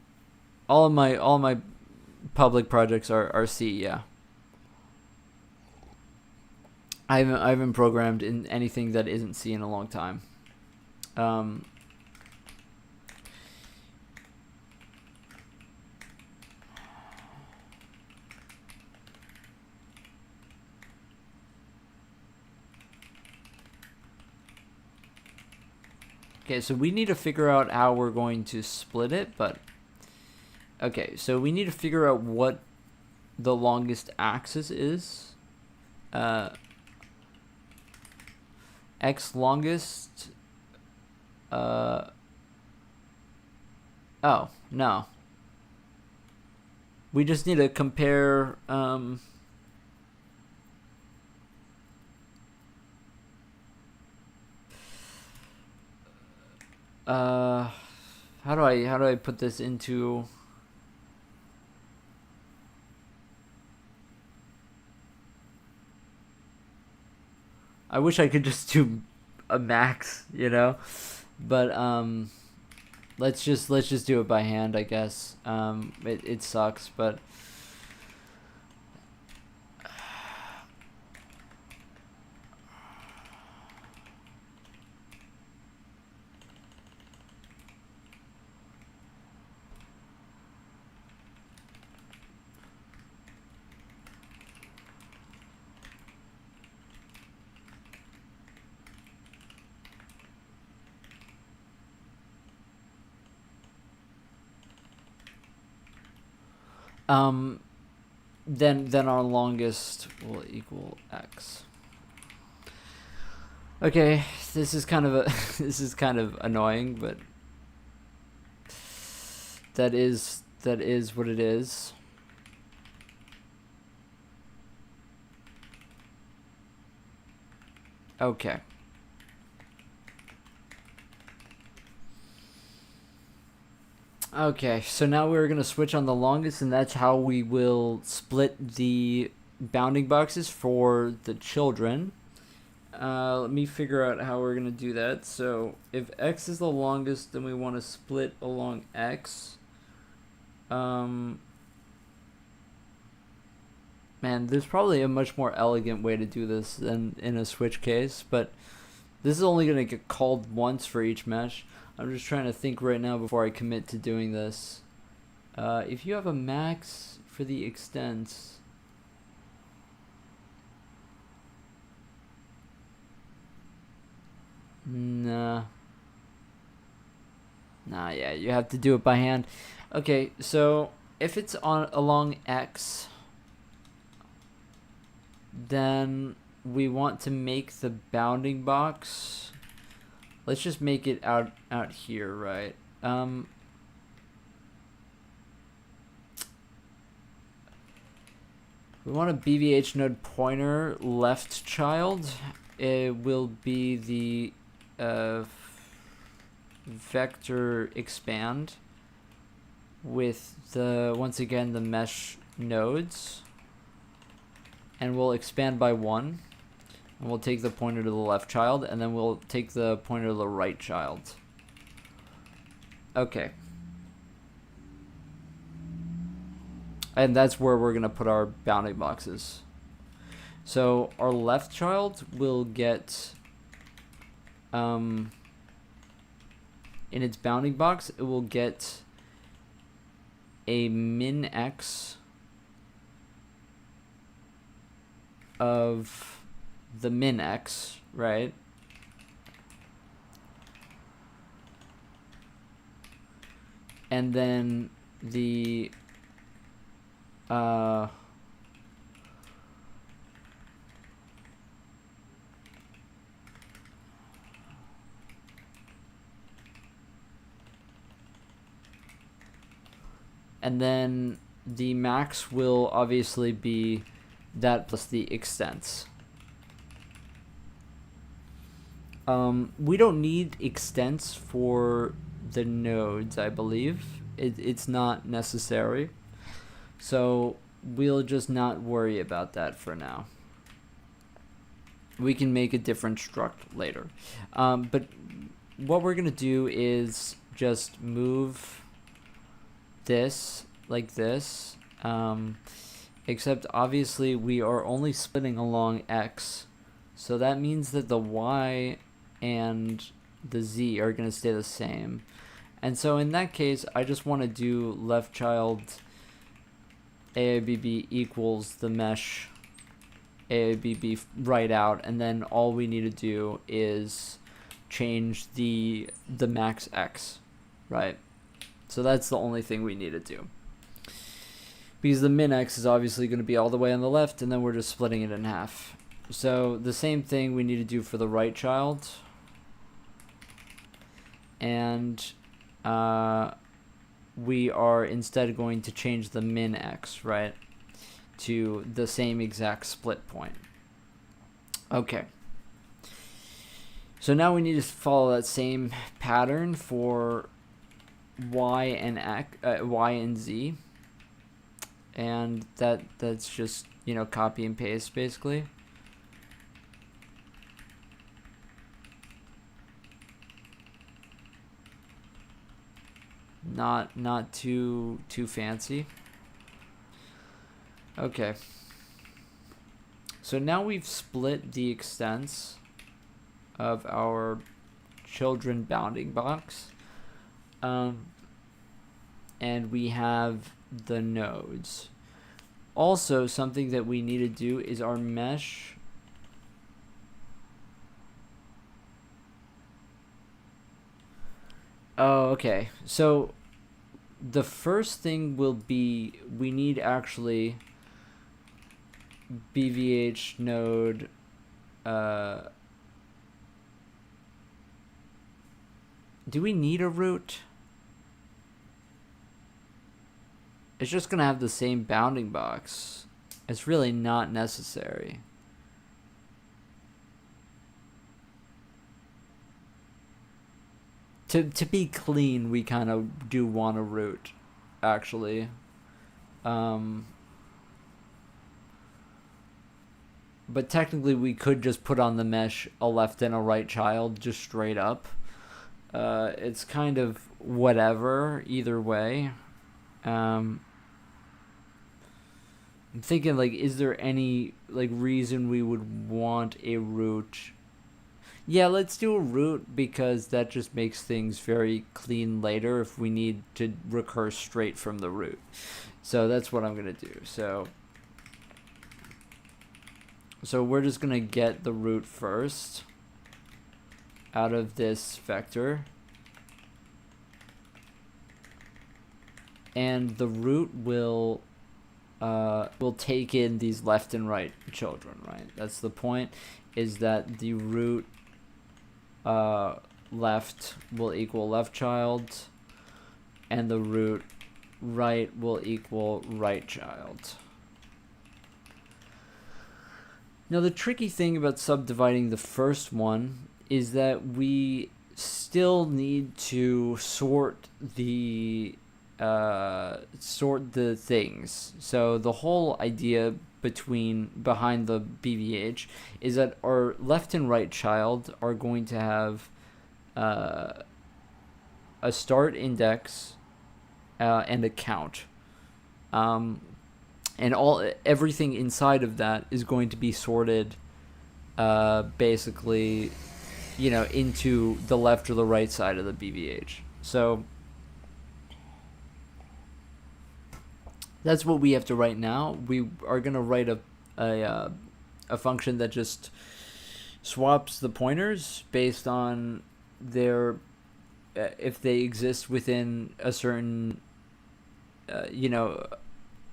all my public projects are C, yeah. I haven't programmed in anything that isn't C in a long time. Okay, so we need to figure out how we're going to split it, but okay, so we need to figure out what the longest axis is. X longest. Oh, no. We just need to compare. How do I put this into? I wish I could just do a max, but let's just do it by hand, I guess. It sucks, but then our longest will equal X. Okay, this is kind of this is kind of annoying, but that is what it is. Okay. Okay, so now we're going to switch on the longest, and that's how we will split the bounding boxes for the children. Let me figure out how we're going to do that. So if X is the longest, then we want to split along X. Man, there's probably a much more elegant way to do this than in a switch case, but this is only going to get called once for each mesh. I'm just trying to think right now before I commit to doing this. If you have a max for the extents, yeah, you have to do it by hand. Okay, so if it's along X, then we want to make the bounding box. Let's just make it out here, right? We want a BVH node pointer left child. It will be the vector expand. with once again the mesh nodes, and we'll expand by 1, and we'll take the pointer to the left child, and then we'll take the pointer to the right child. Okay. And that's where we're going to put our bounding boxes. So our left child will get, in its bounding box, it will get a min x of the min x, right? And then the and then the max will obviously be that plus the extents. We don't need extents for the nodes, I believe. It's not necessary. So we'll just not worry about that for now. We can make a different struct later. But what we're going to do is just move this like this. Except obviously we are only splitting along x. So that means that the y and the z are going to stay the same. And so in that case, I just want to do left child AIBB equals the mesh AIBB right out, and then all we need to do is change the max x, right? So that's the only thing we need to do. Because the min x is obviously going to be all the way on the left, and then we're just splitting it in half. So the same thing we need to do for the right child. And we are instead going to change the min x, right, to the same exact split point. Okay. So now we need to follow that same pattern for y and x, y and z, and that's just, you know, copy and paste basically. Not too fancy. Okay. So now we've split the extents of our children bounding box. And we have the nodes. Also, something that we need to do is our mesh. Oh, okay. So the first thing will be we need actually BVH node do we need a root? It's just gonna have the same bounding box. It's really not necessary. To be clean, we kind of do want a root, actually. But technically, we could just put on the mesh a left and a right child, just straight up. It's kind of whatever, either way. I'm thinking, like, is there any, like, reason we would want a root? Yeah, let's do a root because that just makes things very clean later if we need to recur straight from the root. So that's what I'm going to do. So we're just going to get the root first out of this vector. And the root will take in these left and right children, right? That's the point, is that the root left will equal left child, and the root right will equal right child. Now the tricky thing about subdividing the first one is that we still need to sort the sort the things. So the whole idea behind the BVH is that our left and right child are going to have uh, a start index and a count. Um, and everything inside of that is going to be sorted basically, into the left or the right side of the BVH. So that's what we have to write now. We are going to write a function that just swaps the pointers based on their if they exist within a certain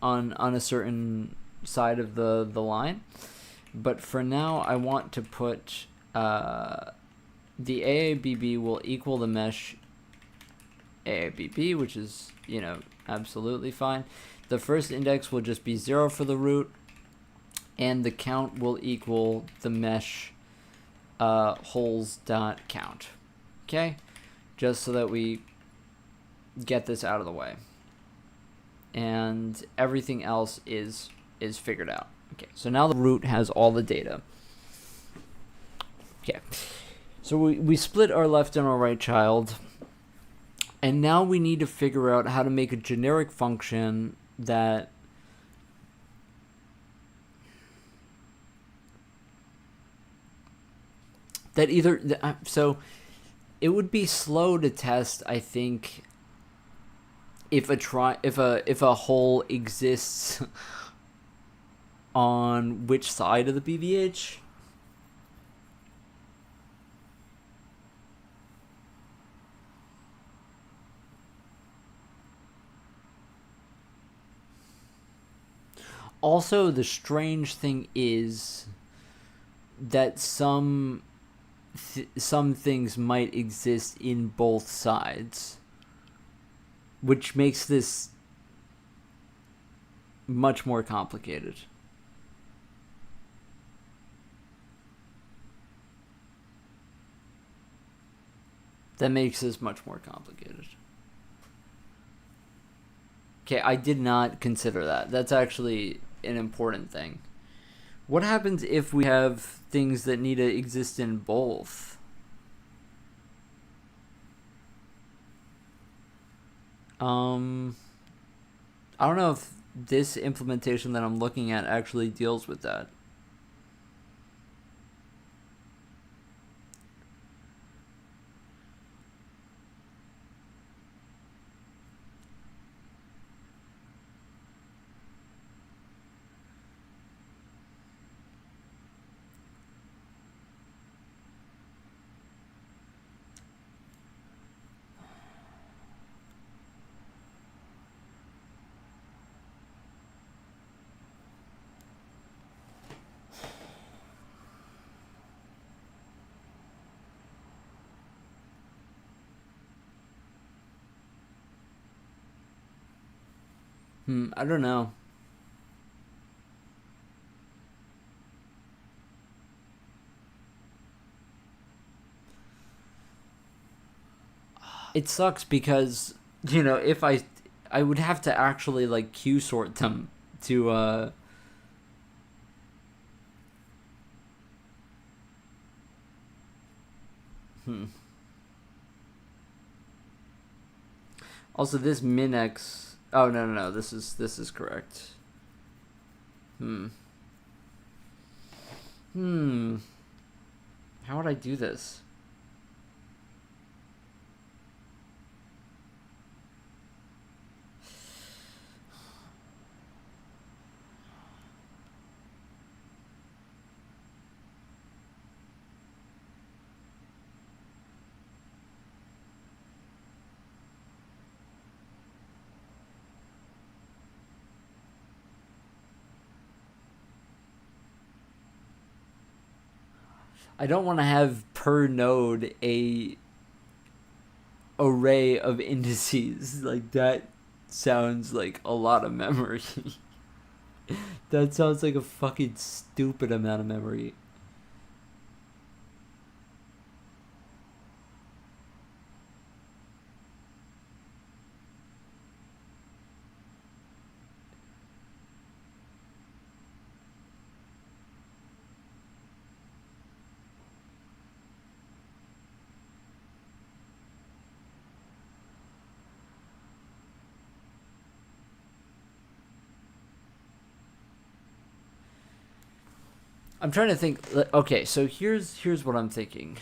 on a certain side of the line. But for now, I want to put the AABB will equal the mesh AABB, which is, absolutely fine. The first index will just be 0 for the root, and the count will equal the mesh holes dot count. Okay? Just so that we get this out of the way. And everything else is figured out. Okay, so now the root has all the data. Okay, so we split our left and our right child, and now we need to figure out how to make a generic function that so it would be slow to test, I think, if a hole exists on which side of the BVH. Also, the strange thing is that some things might exist in both sides, which makes this much more complicated. That makes this much more complicated. Okay, I did not consider that. That's actually an important thing. What happens if we have things that need to exist in both? I don't know if this implementation that I'm looking at actually deals with that. I don't know. It sucks because, if I would have to actually like queue sort them to Also, this min-x. Oh no! This is correct. How would I do this? I don't want to have per node a array of indices. Like, that sounds like a lot of memory. That sounds like a fucking stupid amount of memory. I'm trying to think. Okay, so here's what I'm thinking.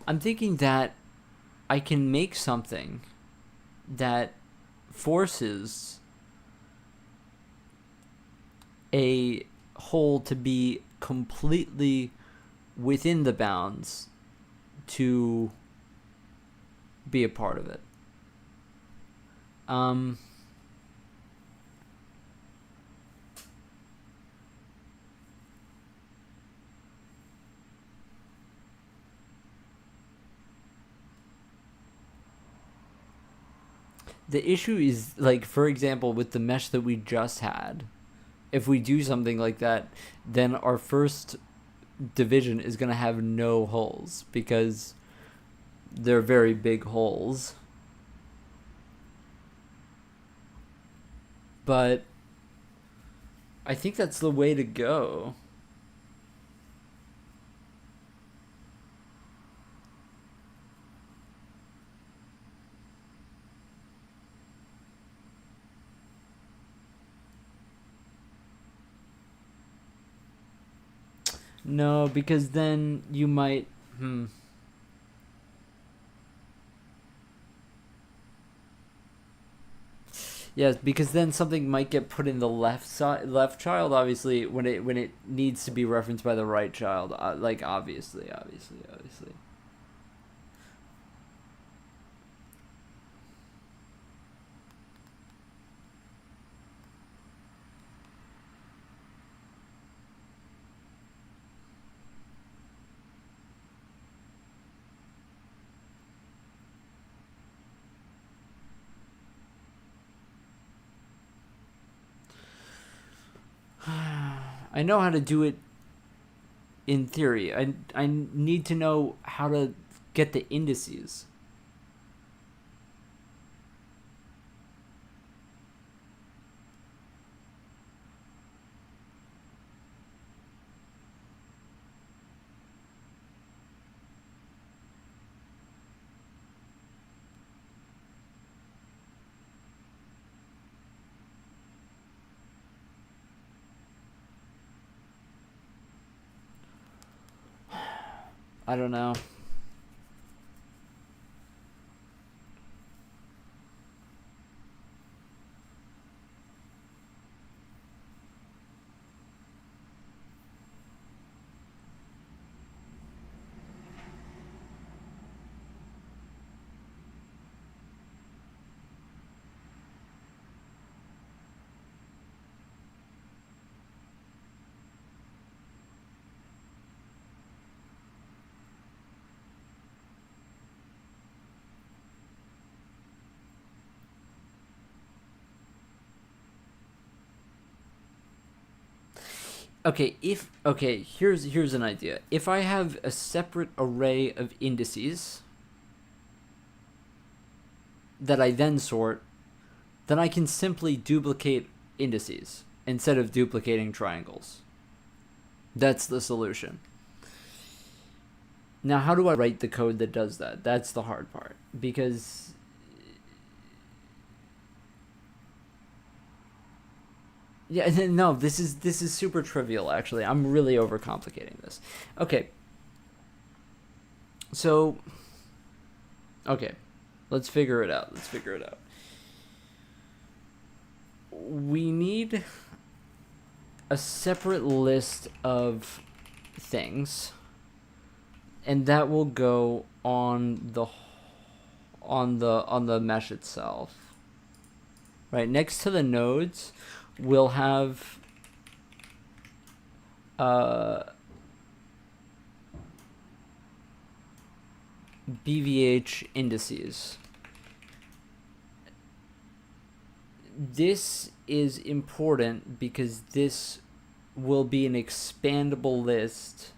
I'm thinking that I can make something that forces a hole to be completely within the bounds to be a part of it. Um, the issue is, like, for example, with the mesh that we just had, if we do something like that, then our first division is going to have no holes because they're very big holes. But I think that's the way to go. No, because then you might. Yes, because then something might get put in the left side, left child. Obviously, when it needs to be referenced by the right child, like obviously. I know how to do it in theory. I need to know how to get the indices. I don't know. Here's an idea. If I have a separate array of indices that I then sort, then I can simply duplicate indices instead of duplicating triangles. That's the solution. Now, how do I write the code that does that? That's the hard part. Because yeah, no, this is super trivial actually. I'm really overcomplicating this. Okay. So okay. Let's figure it out. We need a separate list of things, and that will go on the mesh itself. Right next to the nodes, we'll have BVH indices. This is important because this will be an expandable list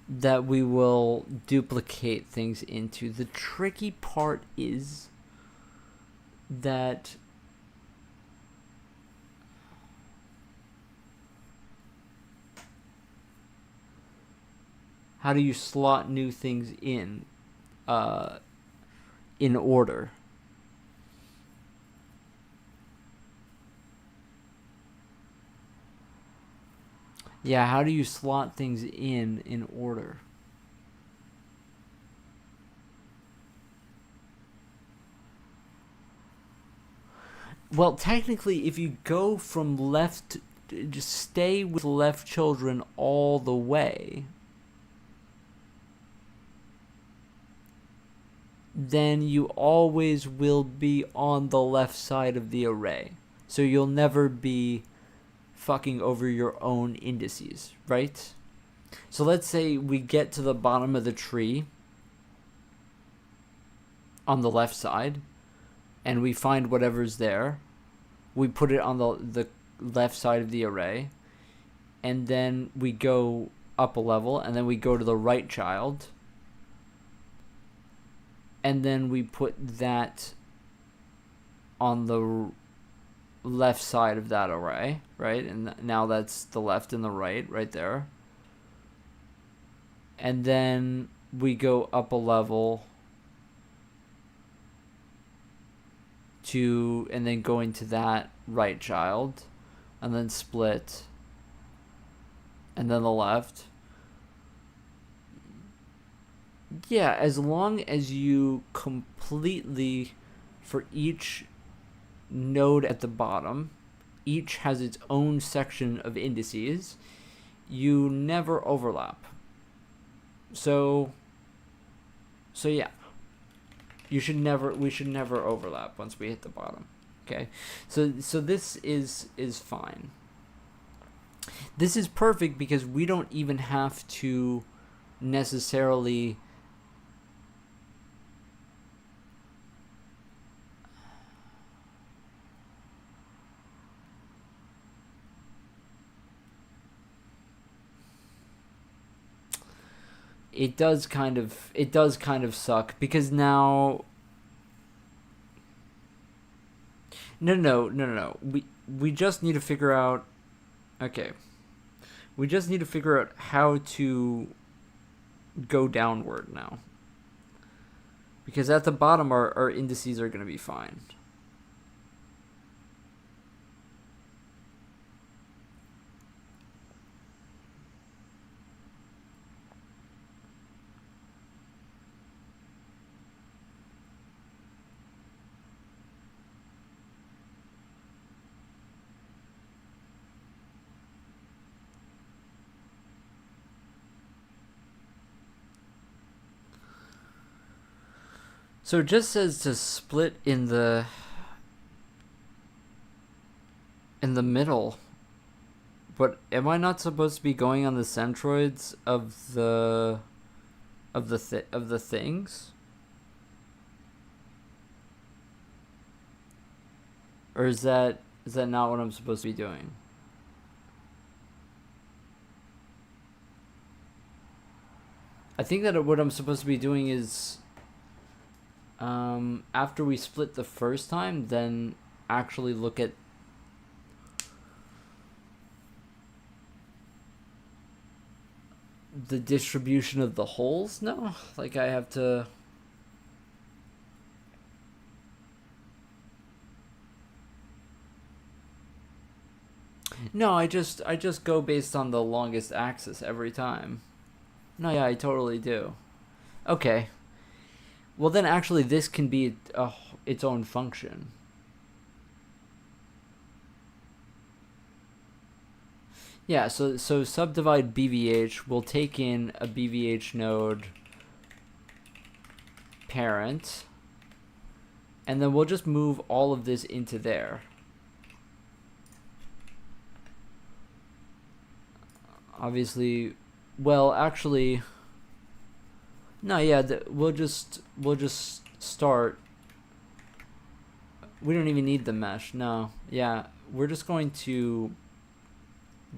that we will duplicate things into. The tricky part is that how do you slot new things in order? Yeah, how do you slot things in order? Well, technically, if you go from left, just stay with left children all the way, then you always will be on the left side of the array. So you'll never be fucking over your own indices, right? So let's say we get to the bottom of the tree on the left side, and we find whatever's there. We put it on the left side of the array, and then we go up a level, and then we go to the right child, and then we put that on the left side of that array, right? And now that's the left and the right there. And then we go up a level to, and then go into that right child, and then split, and then the left. Yeah, as long as you completely, for each node at the bottom, each has its own section of indices, you never overlap. So yeah, we should never overlap once we hit the bottom. Okay, so this is fine. This is perfect because we don't even have to necessarily it does kind of suck because now no. We just need to figure out, okay. We just need to figure out how to go downward now. Because at the bottom our indices are going to be fine. So it just says to split in the middle. But am I not supposed to be going on the centroids of the things? Or is that not what I'm supposed to be doing? I think that what I'm supposed to be doing is after we split the first time, then actually look at the distribution of the holes. No, like I have to. No, I just go based on the longest axis every time. No, yeah, I totally do. Okay. Well, then actually this can be its own function. Yeah, so subdivide BVH, we'll take in a BVH node parent, and then we'll just move all of this into there. Obviously, well, actually, no, yeah, we'll just start. We don't even need the mesh. No, yeah, we're just going to.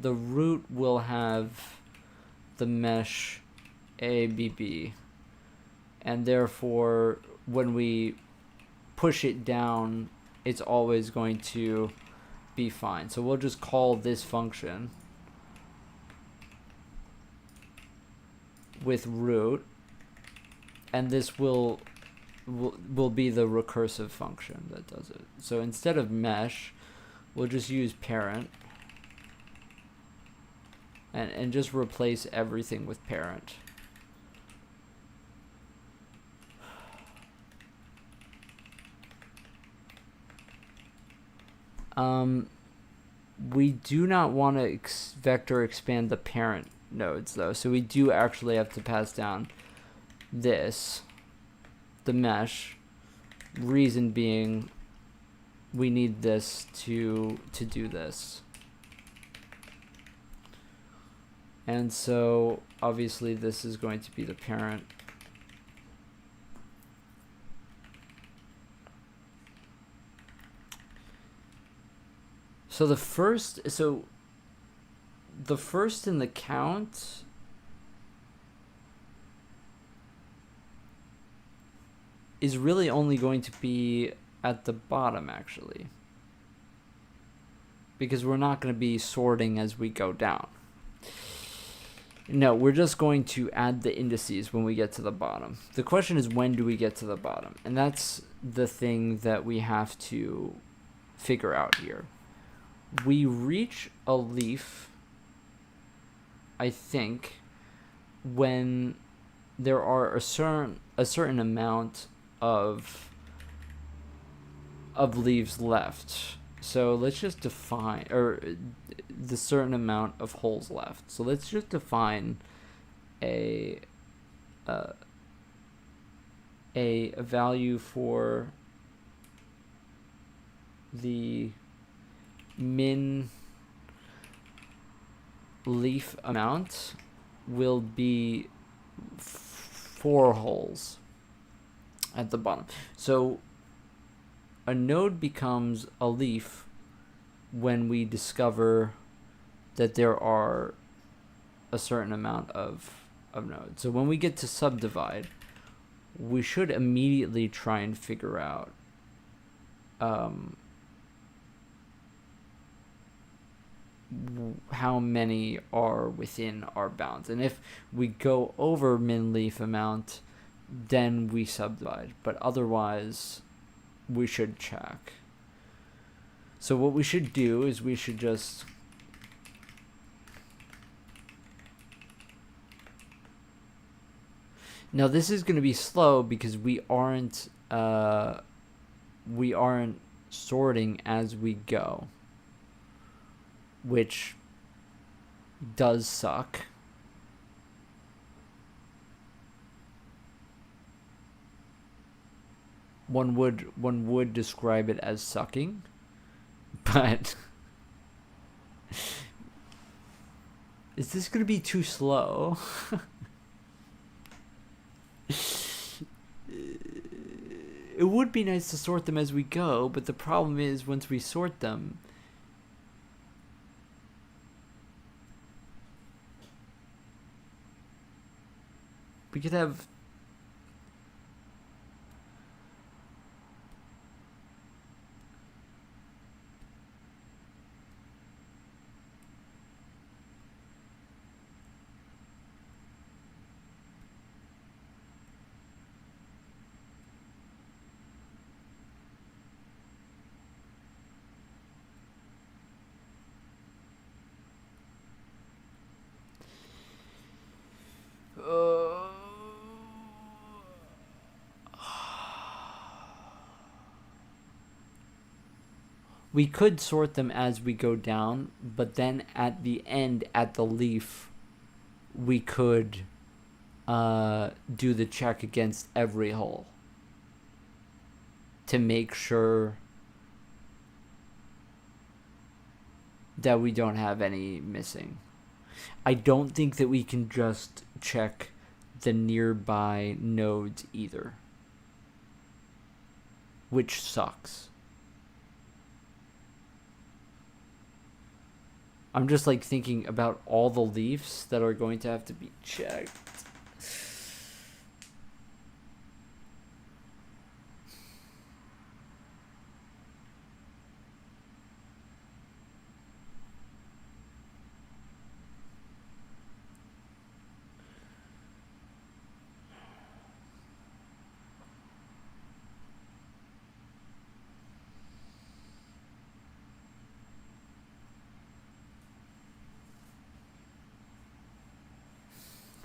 The root will have the mesh ABB, and therefore, when we push it down, it's always going to be fine. So we'll just call this function with root, and this will be the recursive function that does it. So instead of mesh, we'll just use parent and just replace everything with parent. We do not want to vector expand the parent nodes though, so we do actually have to pass down this, the mesh. Reason being, we need this to do this. And so obviously this is going to be the parent. So the first in the count is really only going to be at the bottom, actually, because we're not going to be sorting as we go down. No, we're just going to add the indices when we get to the bottom. The question is, when do we get to the bottom? And that's the thing that we have to figure out here. We reach a leaf, I think, when there are a certain amount of leaves left. So let's just define, or the certain amount of holes left. So let's just define a value for the min leaf amount will be 4 holes at the bottom. So a node becomes a leaf when we discover that there are a certain amount of nodes. So when we get to subdivide, we should immediately try and figure out how many are within our bounds. And if we go over min leaf amount, then we subdivide. But otherwise, we should check. So what we should do is we should just now this is going to be slow because we aren't sorting as we go, which does suck. One would describe it as sucking, but is this going to be too slow? It would be nice to sort them as we go, but the problem is once we sort them, we could have we could sort them as we go down, but then at the end, at the leaf, we could do the check against every hole to make sure that we don't have any missing. I don't think that we can just check the nearby nodes either, which sucks. I'm just like thinking about all the leaves that are going to have to be checked.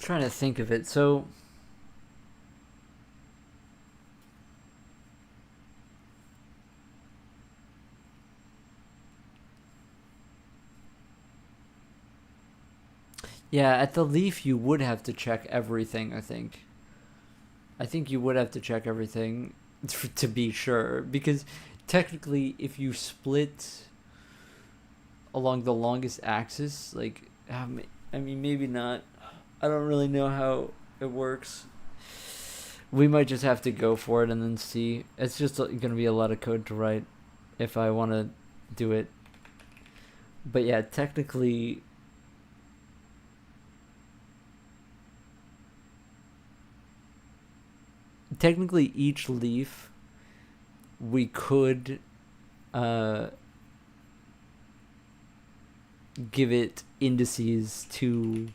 trying to think of it. So yeah, at the leaf you would have to check everything, I think. I think you would have to check everything to be sure, because technically if you split along the longest axis, like I mean maybe not. I don't really know how it works. We might just have to go for it and then see. It's just going to be a lot of code to write if I want to do it. But yeah, technically each leaf we could uh, give it indices to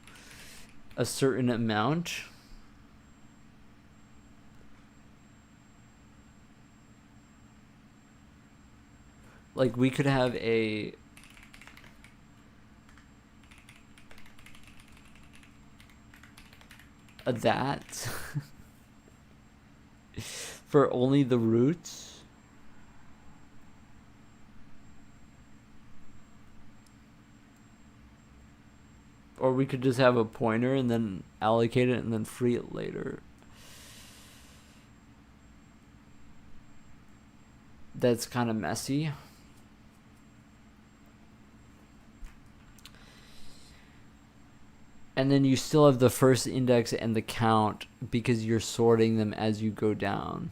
a certain amount. Like we could have a that for only the roots. Or we could just have a pointer and then allocate it and then free it later. That's kind of messy. And then you still have the first index and the count because you're sorting them as you go down.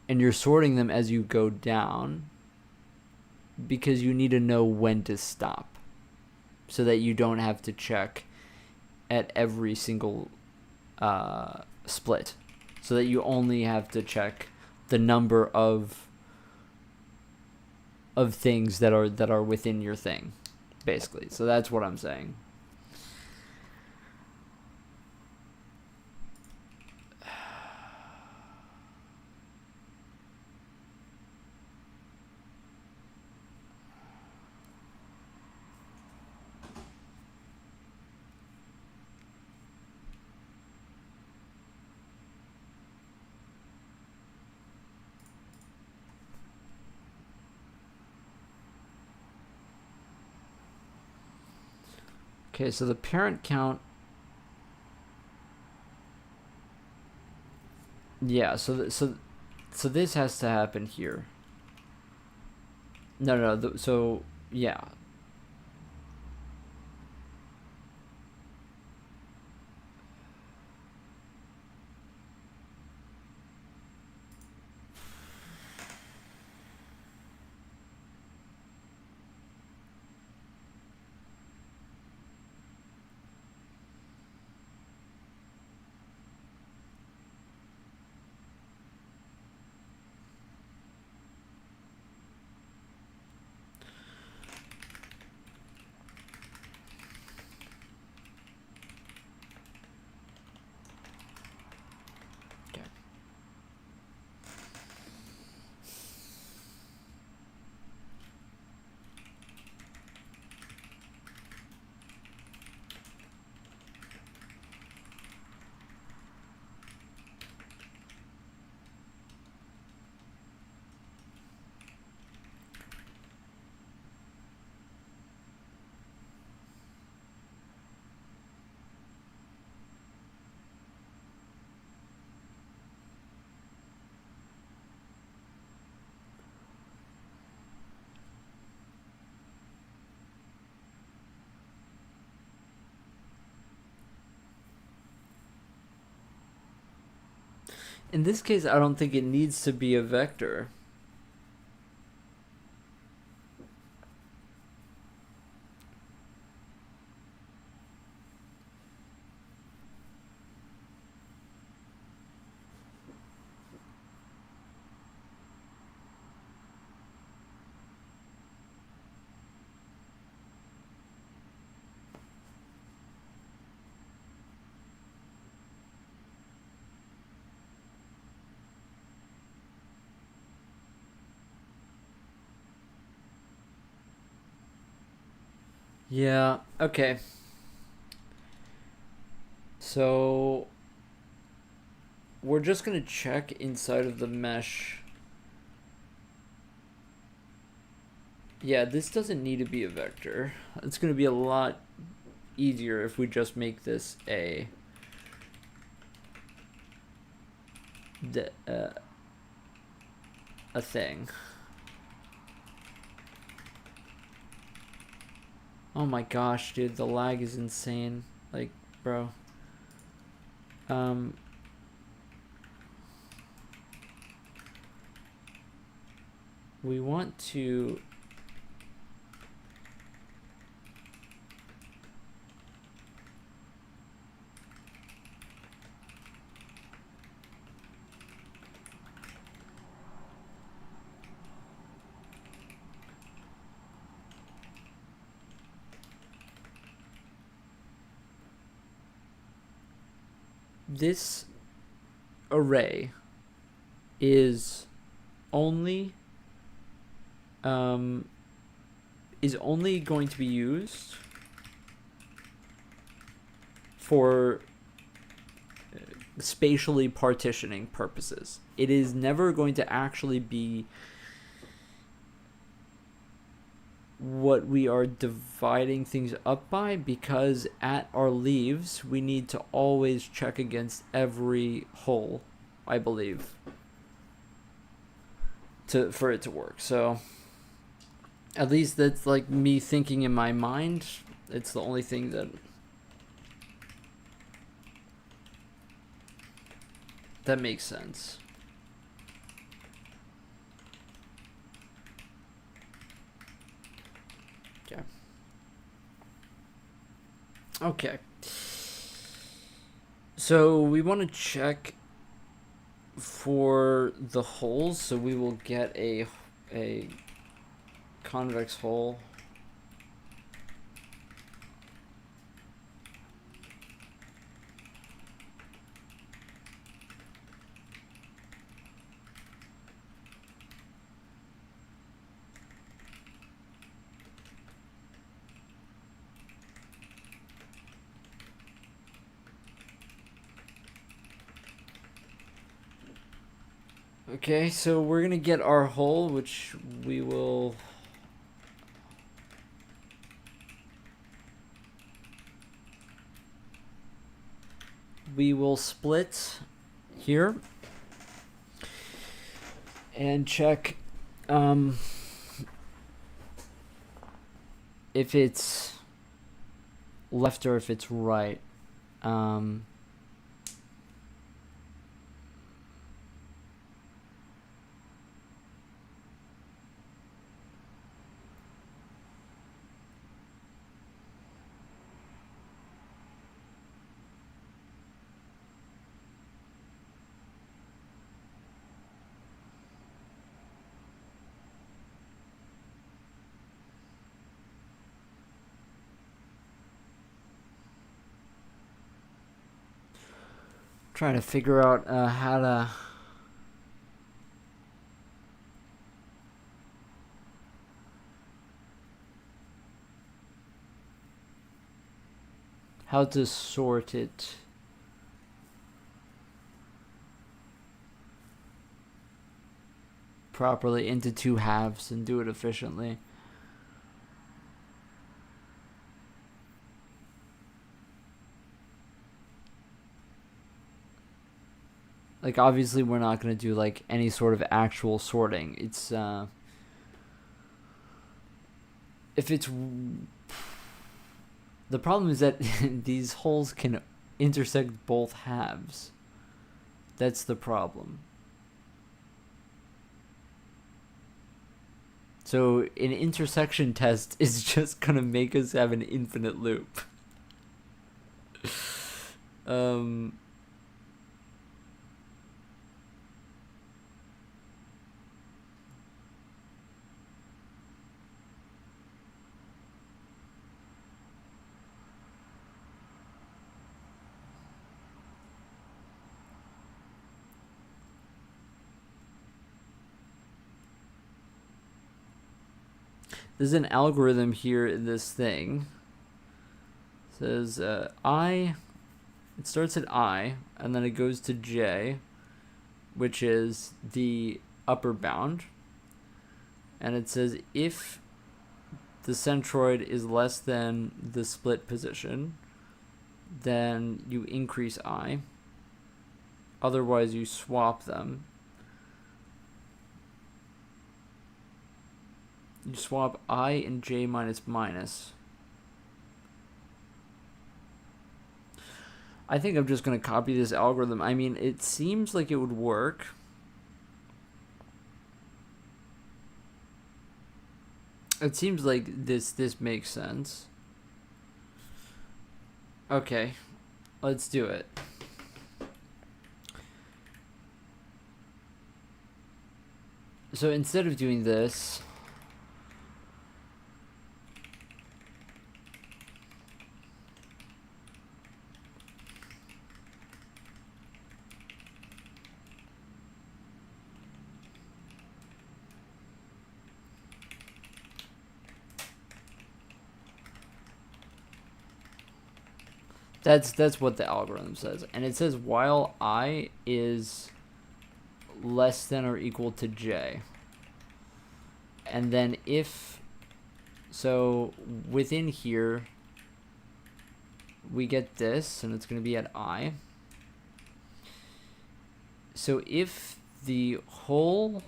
And you're sorting them as you go down because you need to know when to stop so that you don't have to check at every single split. So that you only have to check the number of things that are within your thing, basically. So that's what I'm saying. Okay, so the parent count. Yeah, so this has to happen here. No. So yeah. Okay. In this case, I don't think it needs to be a vector. Yeah, okay. So we're just going to check inside of the mesh. Yeah, this doesn't need to be a vector. It's going to be a lot easier if we just make this a thing. Oh my gosh, dude, the lag is insane. Like, bro. We want to this array is only going to be used for spatially partitioning purposes. It is never going to actually be what we are dividing things up by, because at our leaves we need to always check against every hole, I believe, for it to work. So at least that's like me thinking in my mind. It's the only thing that makes sense. Okay. So we want to check for the holes, so we will get a convex hole. Okay, so we're gonna get our hole, which we will split here and check if it's left or if it's right. Trying to figure out how to sort it. Properly into two halves and do it efficiently. Like, obviously we're not going to do like any sort of actual sorting. It's if it's the problem is that these holes can intersect both halves. That's the problem. So an intersection test is just gonna make us have an infinite loop. There's an algorithm here in this thing. It says I it starts at I, and then it goes to J, which is the upper bound. And it says if the centroid is less than the split position, then you increase I. Otherwise, you swap them. You swap I and J minus minus. I think I'm just going to copy this algorithm. I mean, it seems like it would work. It seems like this makes sense. Okay, let's do it. So instead of doing this, that's what the algorithm says. And it says while I is less than or equal to J. And then if, so within here, we get this, and it's going to be at I. So if the whole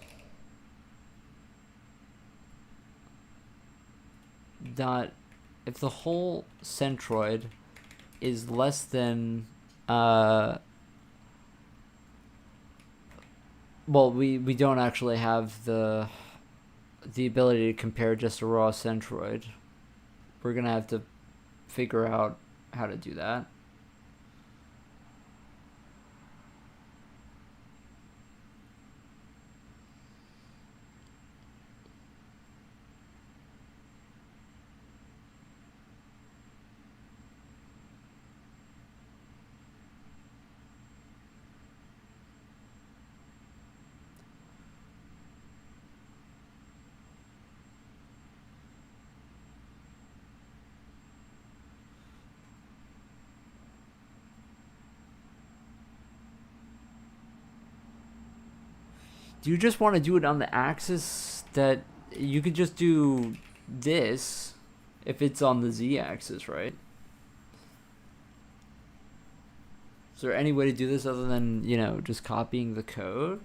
if the whole centroid is less than well, we don't actually have the ability to compare just a raw centroid. We're gonna have to figure out how to do that. Do you just want to do it on the axis that you could just do this if it's on the z-axis, right? Is there any way to do this other than, just copying the code?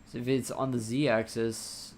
So if it's on the z-axis,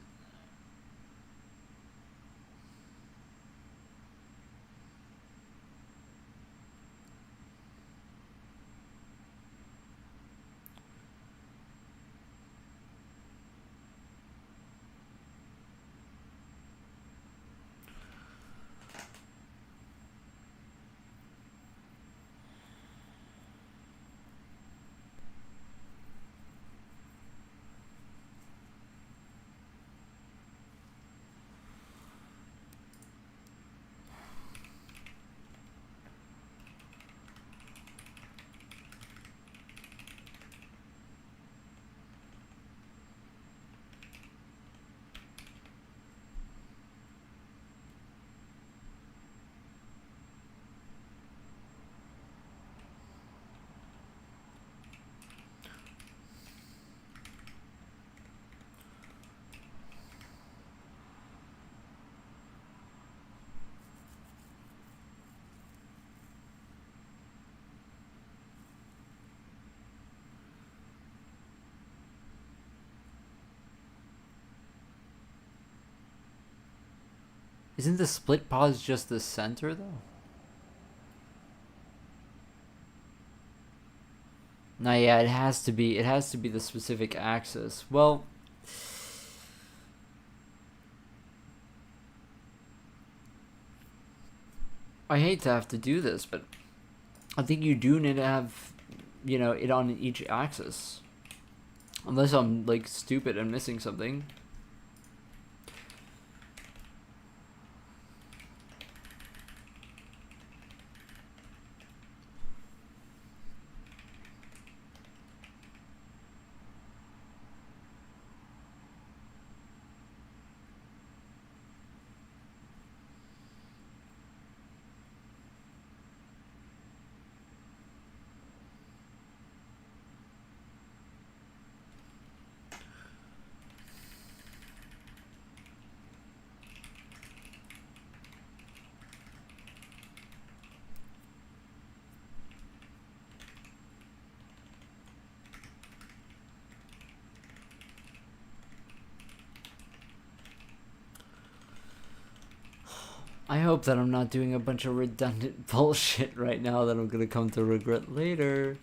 isn't the split pause just the center though? No, yeah, it has to be the specific axis. Well, I hate to have to do this, but I think you do need to have, it on each axis. Unless I'm, stupid and missing something. I hope that I'm not doing a bunch of redundant bullshit right now that I'm gonna come to regret later.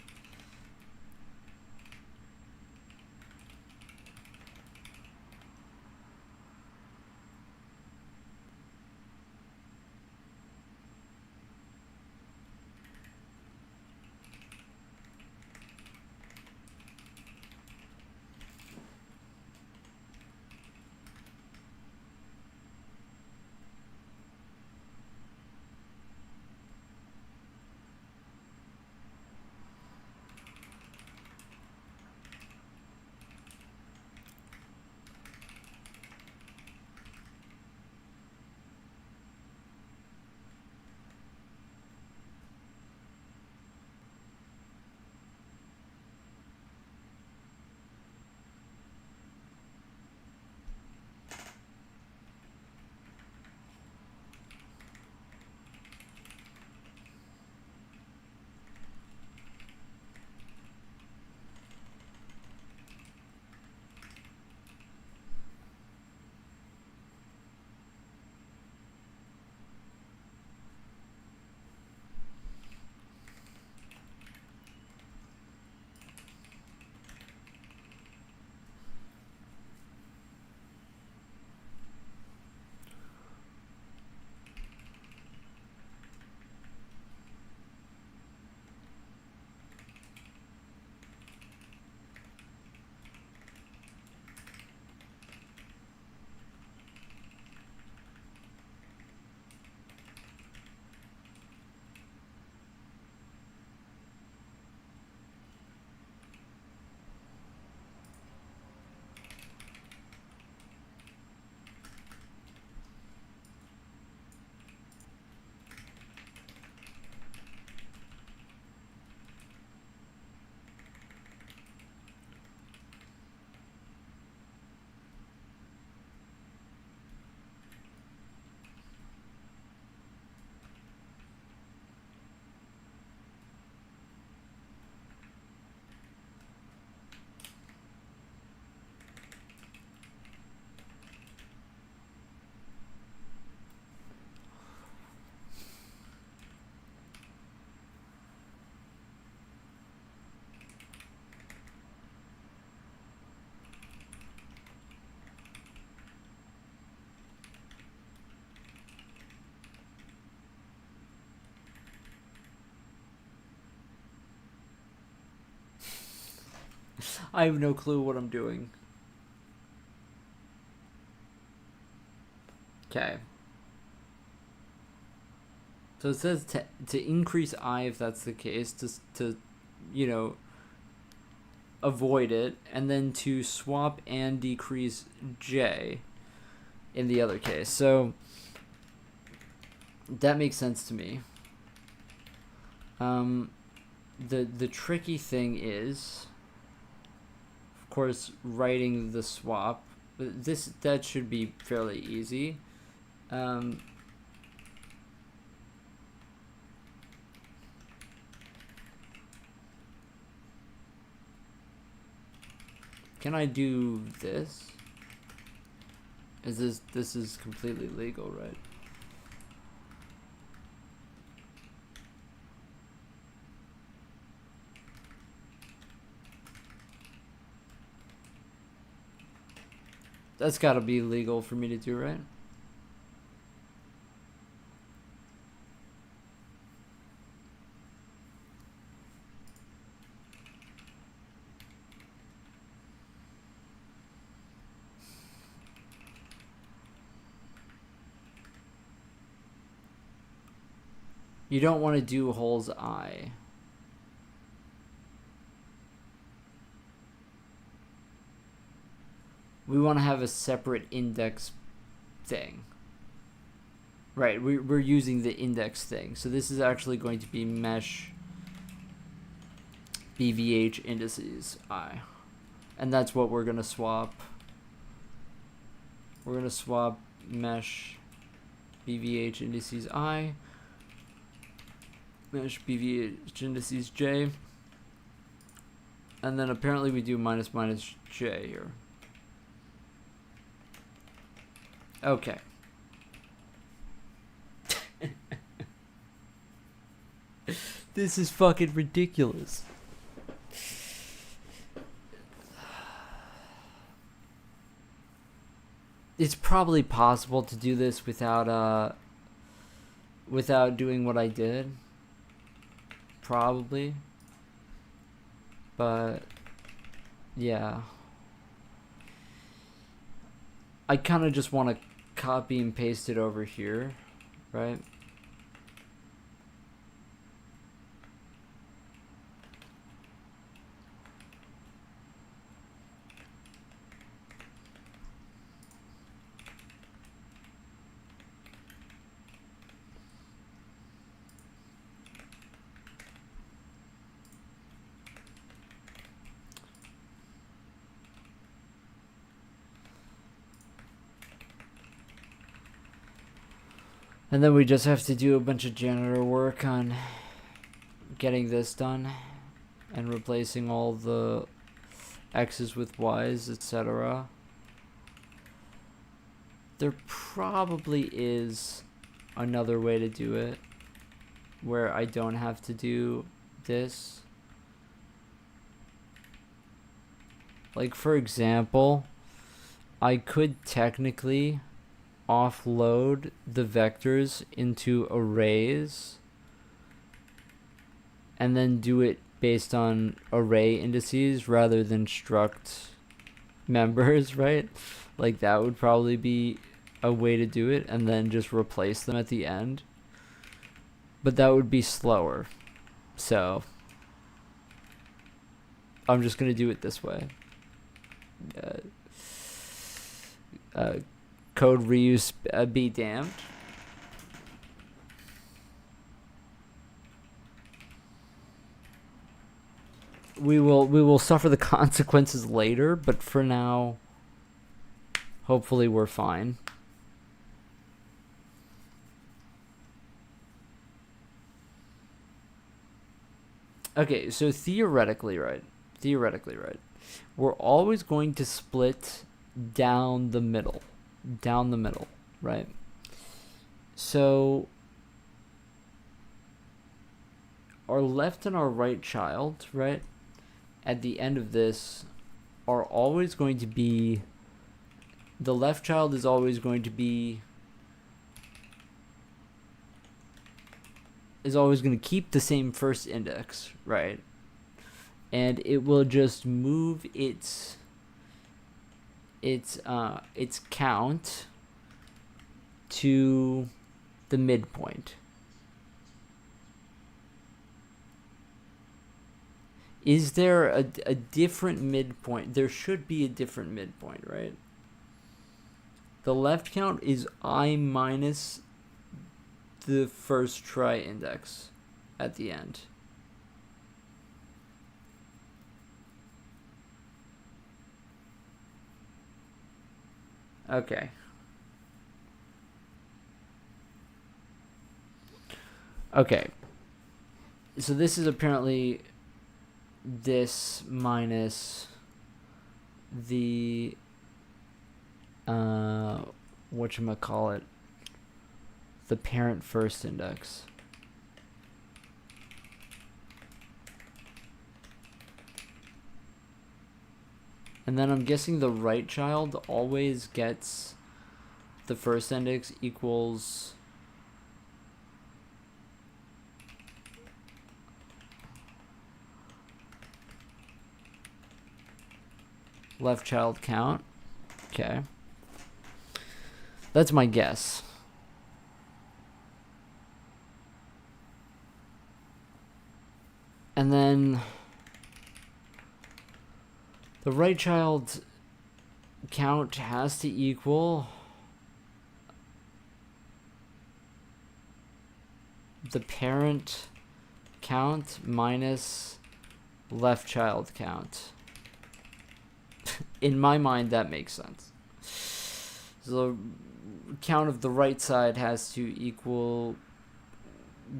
I have no clue what I'm doing. Okay. So it says to increase I if that's the case, to you know, avoid it, and then to swap and decrease J in the other case. So that makes sense to me. The tricky thing is, of course, writing the swap. That should be fairly easy. Can I do this? This is completely legal, right? That's gotta be legal for me to do, right? You don't want to do holes I. We want to have a separate index thing. Right, we're using the index thing. So this is actually going to be mesh BVH indices I. And that's what we're going to swap. We're going to swap mesh BVH indices I, mesh BVH indices J, and then apparently we do minus minus J here. Okay. This is fucking ridiculous. It's probably possible to do this without doing what I did. Probably. But yeah. I kind of just want to copy and paste it over here, right? And then we just have to do a bunch of janitor work on getting this done and replacing all the X's with Y's, etc. There probably is another way to do it where I don't have to do this. Like, for example, I could technically offload the vectors into arrays and then do it based on array indices rather than struct members, right? Like, that would probably be a way to do it, and then just replace them at the end. But that would be slower. So I'm just going to do it this way. Code reuse be damned. We will suffer the consequences later, but for now, hopefully we're fine. Okay, so theoretically right, we're always going to split down the middle, right? So our left and our right child, right, at the end of this are always going to be, the left child is always going to be, is always going to keep the same first index, right? And it will just move its count to the midpoint. Is there a different midpoint? There should be a different midpoint, right? The left count is I minus the first try index at the end. Okay. Okay. So this is apparently this minus the whatchamacallit, the parent first index. And then I'm guessing the right child always gets the first index equals left child count. Okay. That's my guess. And then the right child count has to equal the parent count minus left child count. In my mind, that makes sense. So the count of the right side has to equal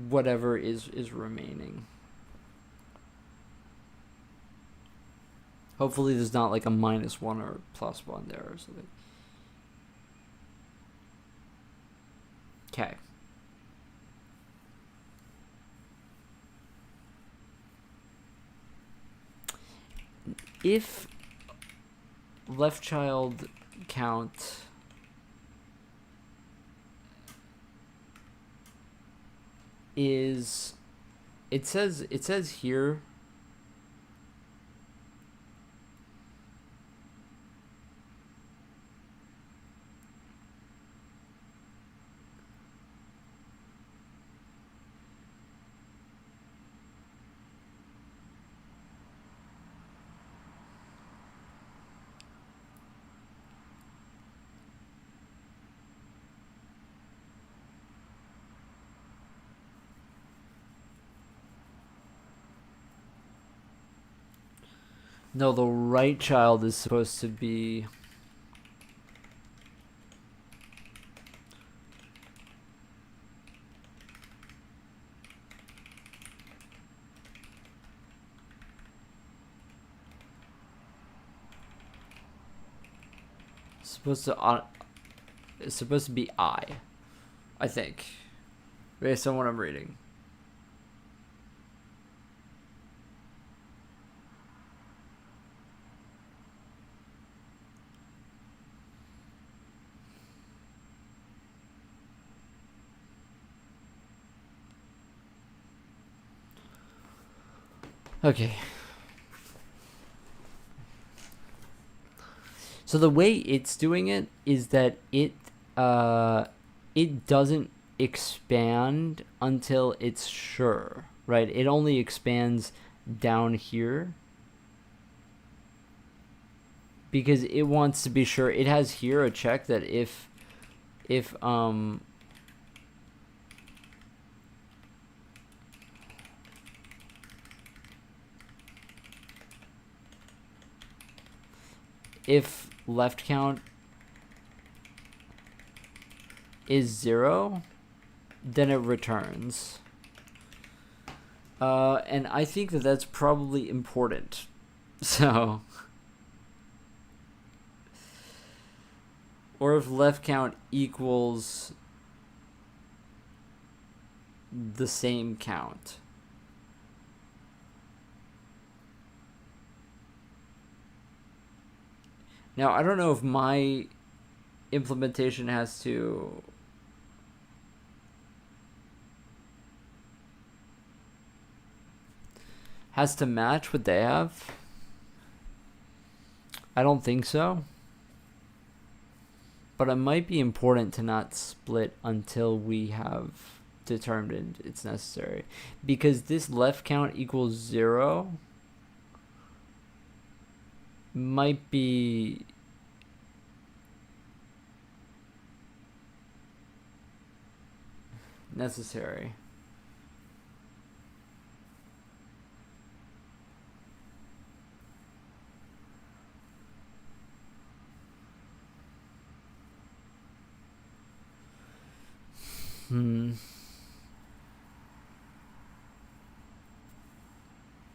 whatever is remaining. Hopefully there's not like a -1 or +1 there or something. Okay. if left child count is, it says here, no, the right child is supposed to be, it's supposed to be I think, based on what I'm reading. Okay. So the way it's doing it is that it doesn't expand until it's sure, right? It only expands down here because it wants to be sure. It has here a check that if if left count is 0, then it returns. And I think that that's probably important. So, or if left count equals the same count. Now, I don't know if my implementation has to match what they have. I don't think so. But it might be important to not split until we have determined it's necessary. Because this left count equals 0 might be necessary.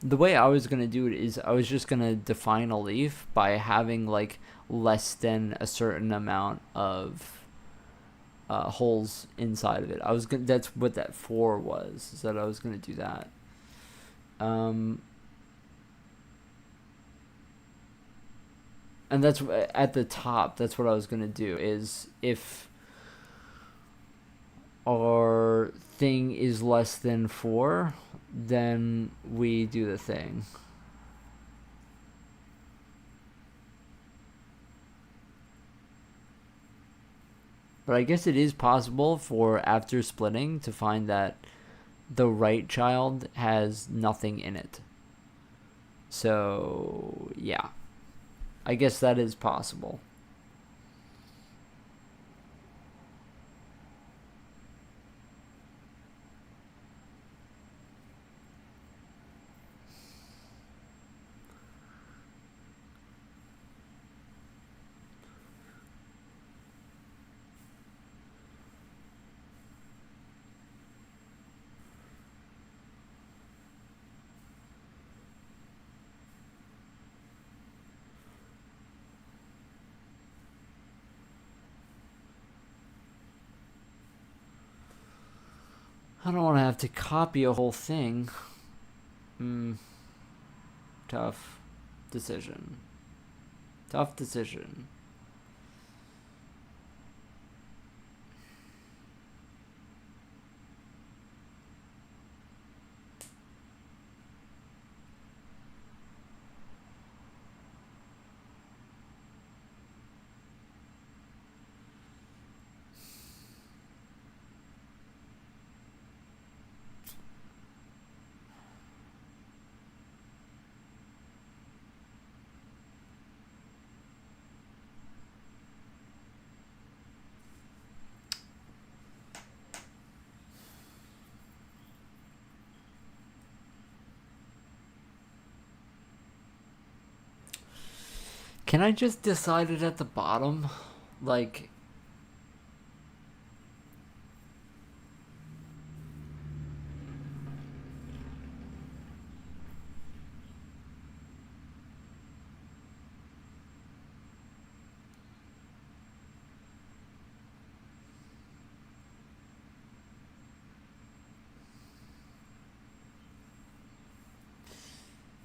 The way I was going to do it is I was just going to define a leaf by having like less than a certain amount of holes inside of it. That's what that 4 was, is that I was going to do that. And that's at the top, that's what I was going to do, is if our thing is less than 4, then we do the thing. But I guess it is possible for after splitting to find that the right child has nothing in it. So, yeah. I guess that is possible. I don't want to have to copy a whole thing. Tough. decision. Tough decision. Can I just decide it at the bottom? Like,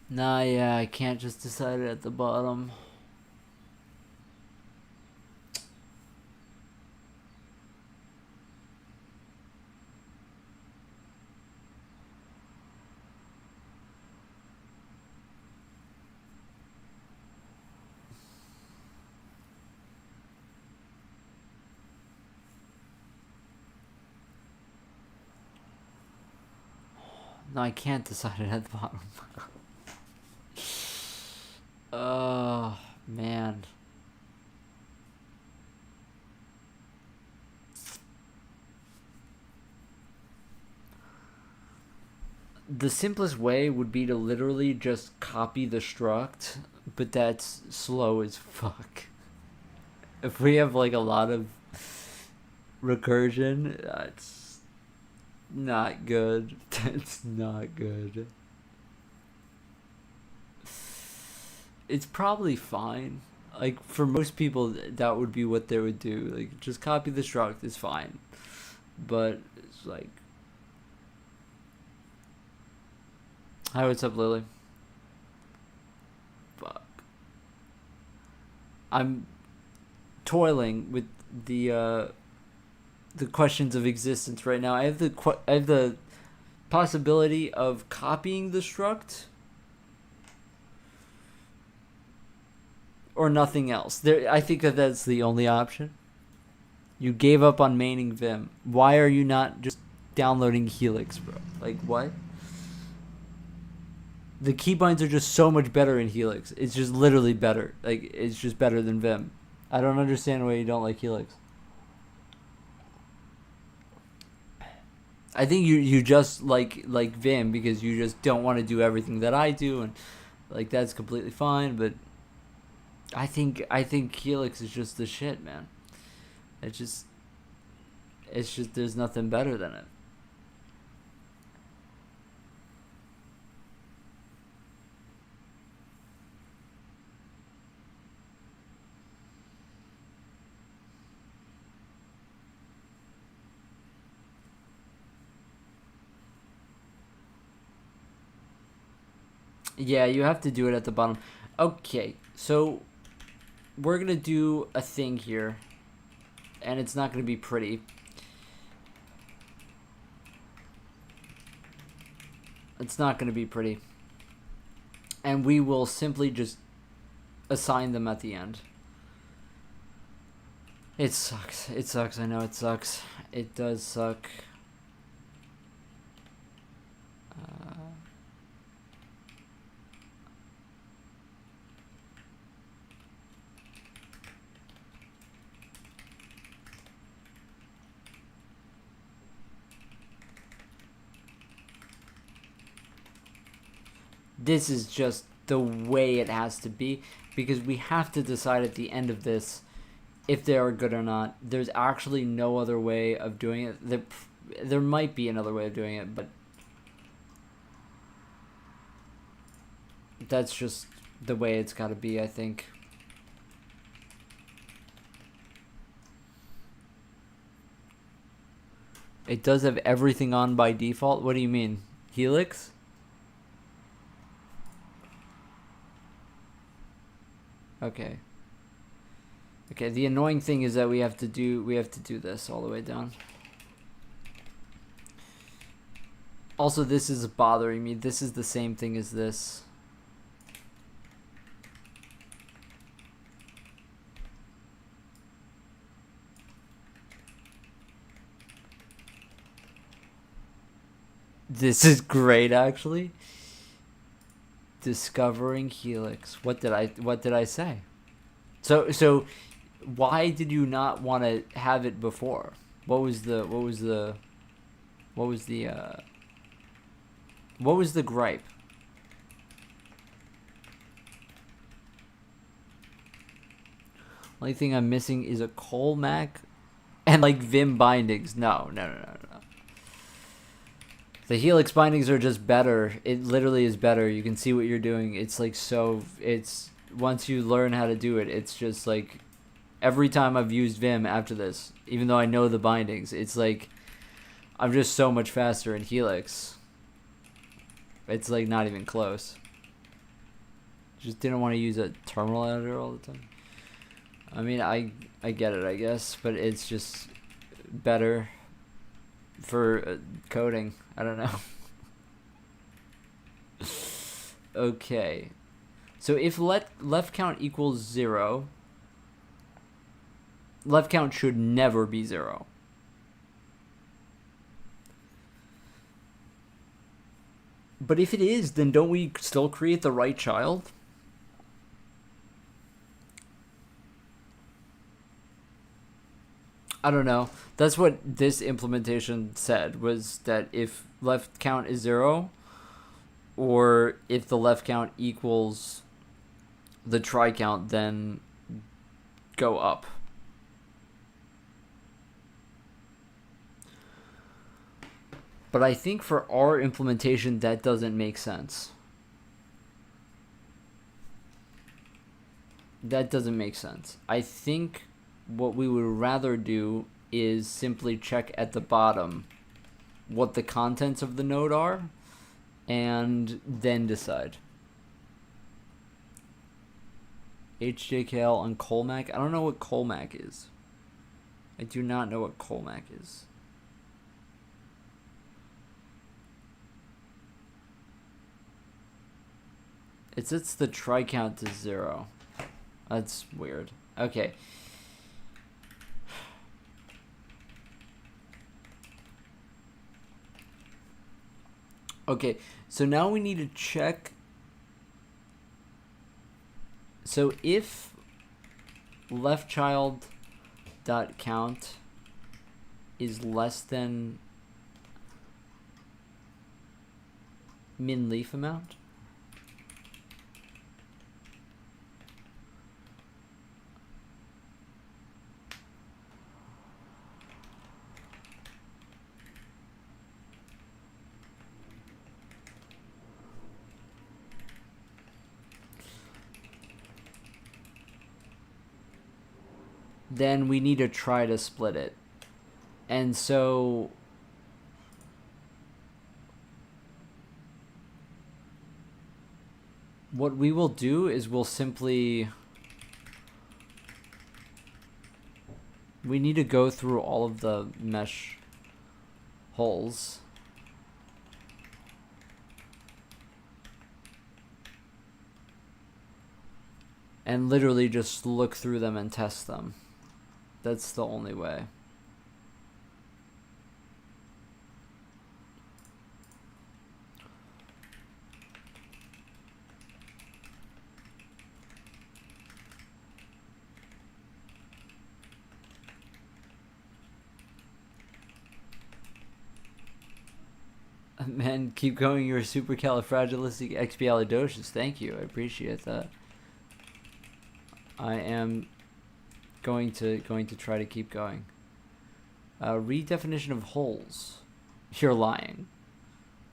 nah, yeah, I can't just decide it at the bottom. No, I can't decide it at the bottom. Oh, man. The simplest way would be to literally just copy the struct, but that's slow as fuck. If we have like a lot of recursion, that's not good. That's not good. It's probably fine. Like for most people, that would be what they would do. Like just copy the struct is fine, but it's like, hi, what's up, Lily? Fuck. I'm toiling with the questions of existence right now. I have the possibility of copying the struct or nothing else. I think that's the only option. You gave up on maining Vim. Why are you not just downloading Helix, bro? Like what? The keybinds are just so much better in Helix. It's just literally better. Like it's just better than Vim. I don't understand why you don't like Helix. I think you just like Vim because you just don't want to do everything that I do, and like that's completely fine. But I think Helix is just the shit, man. It's just there's nothing better than it. Yeah, you have to do it at the bottom. Okay, so we're gonna do a thing here, and it's not gonna be pretty. It's not gonna be pretty. And we will simply just assign them at the end. It sucks. It sucks. I know it sucks. It does suck. This is just the way it has to be, because we have to decide at the end of this if they are good or not. There's actually no other way of doing it. There might be another way of doing it, but that's just the way it's got to be, I think. It does have everything on by default. What do you mean? Helix? Okay. Okay, the annoying thing is that we have to do this all the way down. Also, this is bothering me. This is the same thing as this. This is great, actually. Discovering helix. What did I say? So why did you not want to have it before? What was the gripe? Only thing I'm missing is a Colmac and like Vim bindings. No. The Helix bindings are just better. It literally is better. You can see what you're doing. It's like it's once you learn how to do it, it's just like every time I've used Vim after this, even though I know the bindings, it's like I'm just so much faster in Helix. It's like not even close. Just didn't want to use a terminal editor all the time. I mean, I get it, I guess, but it's just better for coding. I don't know. Okay. So if left count equals 0, left count should never be 0. But if it is, then don't we still create the right child? I don't know. That's what this implementation said, was that if left count is 0, or if the left count equals the try count, then go up. But I think for our implementation, that doesn't make sense. That doesn't make sense. I think what we would rather do is simply check at the bottom what the contents of the node are and then decide. HJKL on Colmac. I don't know what Colmac is. I do not know what Colmac is. It sets the try count to 0. That's weird. Okay. Okay, so now we need to check. So if left child dot count is less than min leaf amount, then we need to try to split it. And so what we will do is we need to go through all of the mesh holes. And literally just look through them and test them. That's the only way. Man, keep going. You're supercalifragilisticexpialidocious. Thank you. I appreciate that. I am going to try to keep going. Redefinition of holes. You're lying.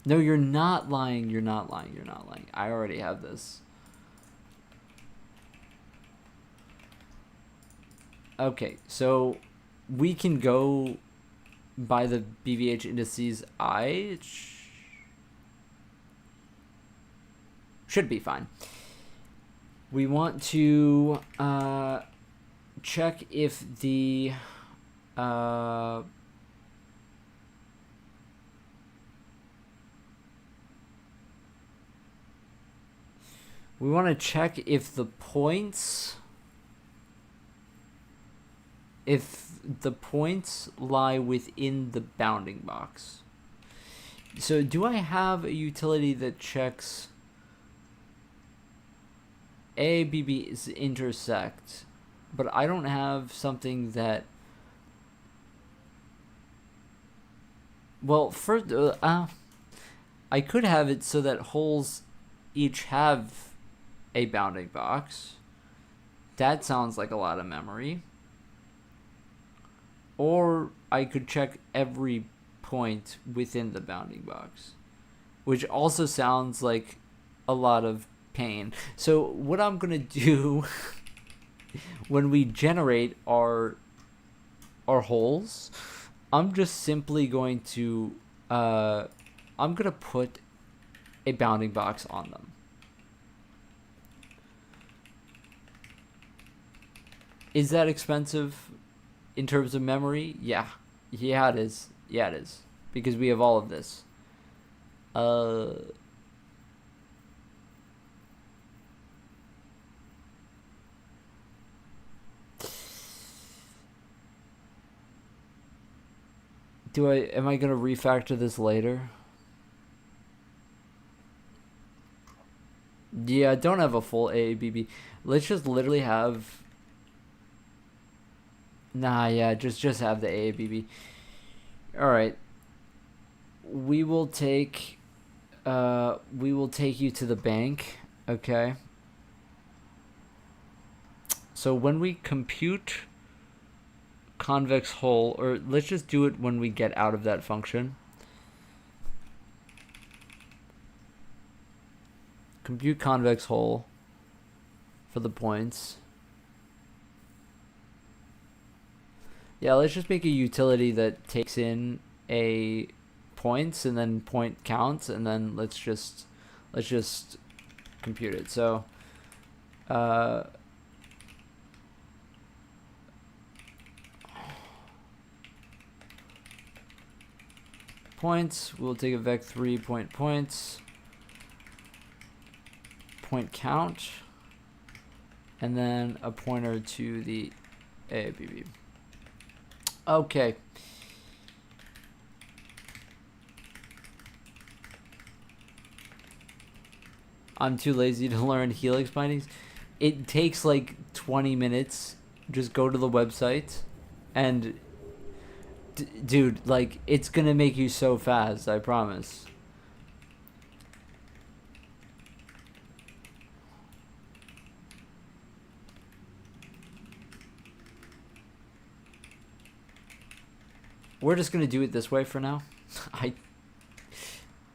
No, you're not lying. You're not lying. You're not lying. I already have this. Okay, so we can go by the BVH indices I. Should be fine. We want to check if the we want to check if the points lie within the bounding box. So do I have a utility that checks A, B, B's intersect, but I don't have something that... Well, first, I could have it so that holes each have a bounding box. That sounds like a lot of memory. Or I could check every point within the bounding box, which also sounds like a lot of pain. So what I'm going to do when we generate our holes, I'm just simply going to I'm going to put a bounding box on them. Is that expensive in terms of memory? Yeah, it is. Yeah, it is, because we have all of this. Am I gonna refactor this later? Yeah, I don't have a full AABB. Let's just literally have... Nah, yeah, just have the AABB. Alright. We will take you to the bank, okay? So when we compute convex hole, or let's just do it when we get out of that function. Compute convex hole for the points. Yeah, let's just make a utility that takes in a points and then point counts, and then let's just compute it. So points, we'll take a vec3 point points, point count, and then a pointer to the AABB. Okay. I'm too lazy to learn helix bindings. It takes like 20 minutes. Just go to the website and dude, like, it's gonna make you so fast, I promise. We're just gonna do it this way for now.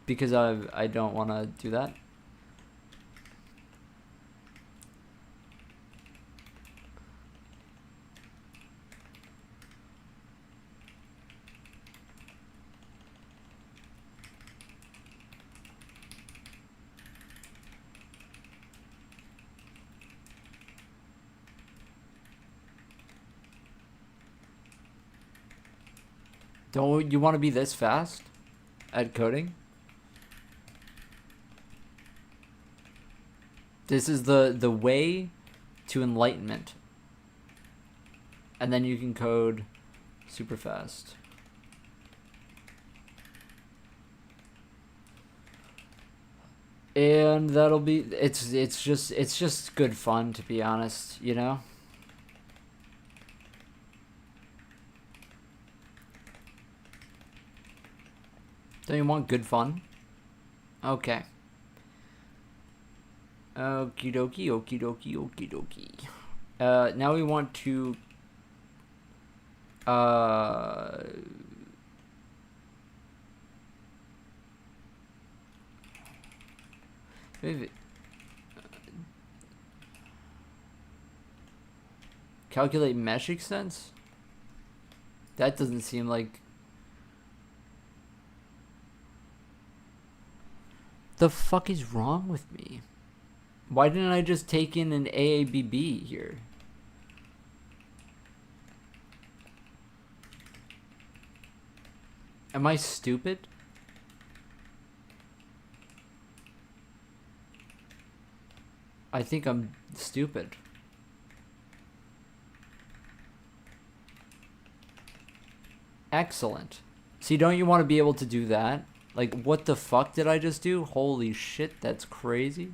Because I don't want to do that. Don't you want to be this fast at coding? This is the way to enlightenment. And then you can code super fast. And that'll be it's just good fun, to be honest, you know? Don't you want good fun? Okay. Okie dokie, okie dokie, okie dokie. Now we want to... maybe... calculate mesh extents? That doesn't seem like... The fuck is wrong with me? Why didn't I just take in an AABB here? Am I stupid? I think I'm stupid. Excellent. See, don't you want to be able to do that? Like, what the fuck did I just do? Holy shit, that's crazy.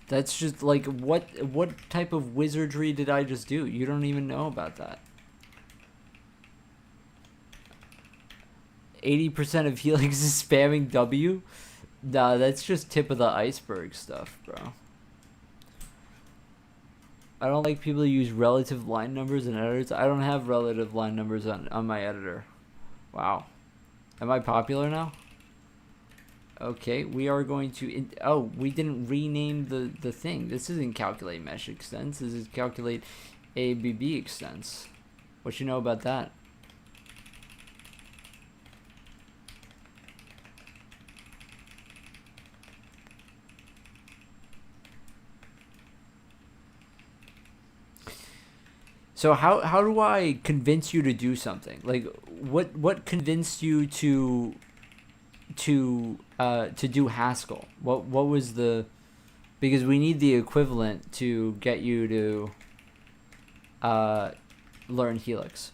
That's just like, what type of wizardry did I just do? You don't even know about that. 80% of Helix is spamming W? Nah, that's just tip of the iceberg stuff, bro. I don't like people who use relative line numbers in editors. I don't have relative line numbers on my editor. Wow. Am I popular now? Okay, we are going to... oh, we didn't rename the thing. This isn't calculate mesh extents. This is calculate ABB extents. What you know about that? So how do I convince you to do something? Like, what convinced you to do Haskell? What was the... because we need the equivalent to get you to learn Helix.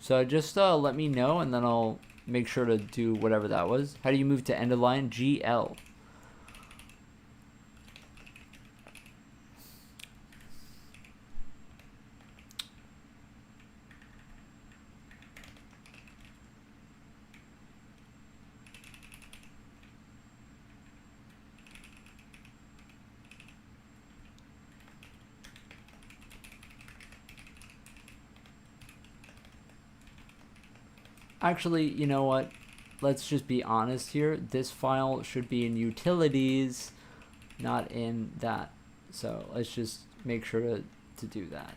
So just let me know, and then I'll make sure to do whatever that was. How do you move to end of line? GL. Actually, you know what? Let's just be honest here. This file should be in utilities, not in that. So let's just make sure to do that.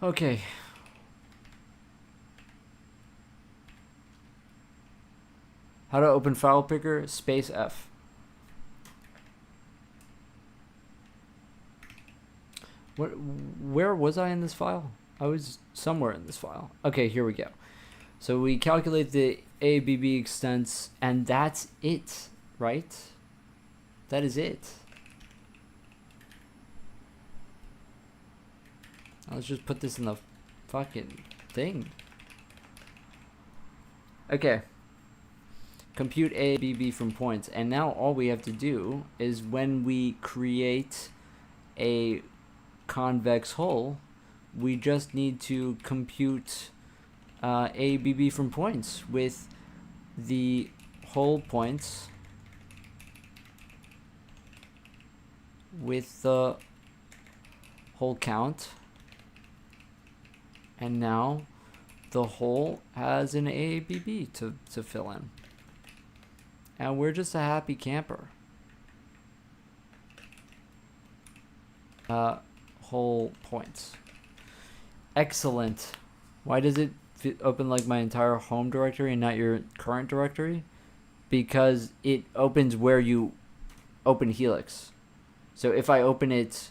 Okay. How to open file picker, space F. Where was I in this file? I was somewhere in this file. Okay, here we go. So we calculate the ABB extents, and that's it, right? That is it. Let's just put this in the fucking thing. Okay. Compute ABB from points, and now all we have to do is when we create a convex hull, we just need to compute ABB from points with the hull points with the hull count, and now the hull has an ABB to fill in. And we're just a happy camper. Whole points. Excellent. Why does it open like my entire home directory and not your current directory? Because it opens where you open Helix. So if I open it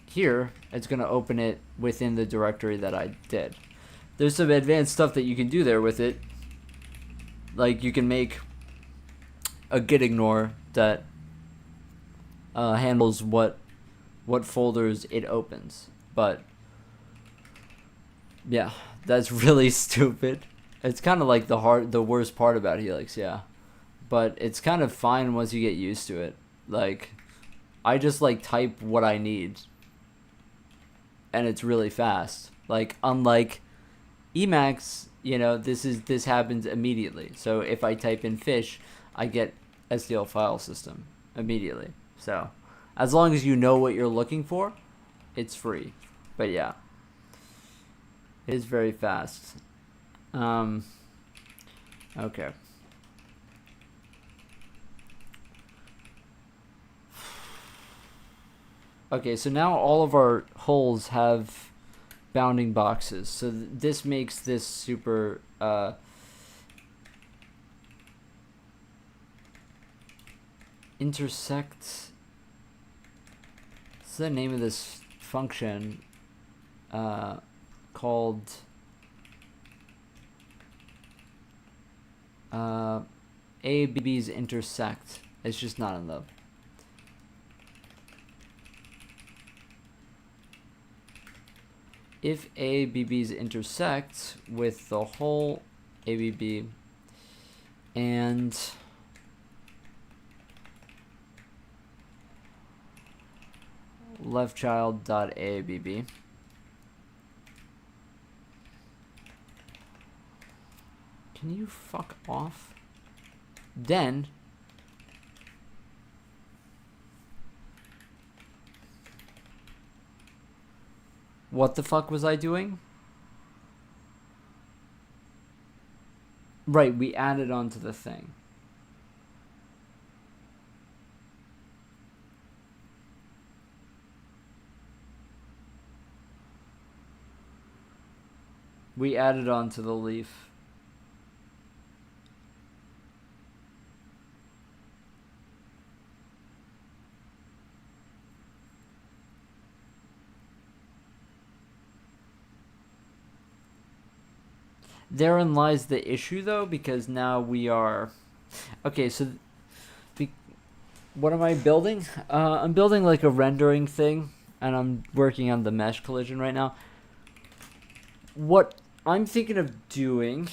here, it's going to open it within the directory that I did. There's some advanced stuff that you can do there with it. Like, you can make a git ignore that handles what folders it opens. But yeah, that's really stupid. It's kind of like the worst part about Helix, yeah. But it's kind of fine once you get used to it. Like, I just like type what I need, and it's really fast. Like, unlike Emacs, you know, this happens immediately. So if I type in fish, I get SDL file system immediately. So As long as you know what you're looking for, it's free. But yeah, it is very fast. Okay. Okay, so now all of our holes have bounding boxes. So this makes this super intersect. What's the name of this function called ABBs intersect? It's just not in the if ABBs intersect with the whole ABB and left child dot ABB, can you fuck off? Then what the fuck was I doing? Right, we added onto the thing. We added onto the leaf. Therein lies the issue, though, because now we are... Okay, so... What am I building? I'm building like a rendering thing, and I'm working on the mesh collision right now. What I'm thinking of doing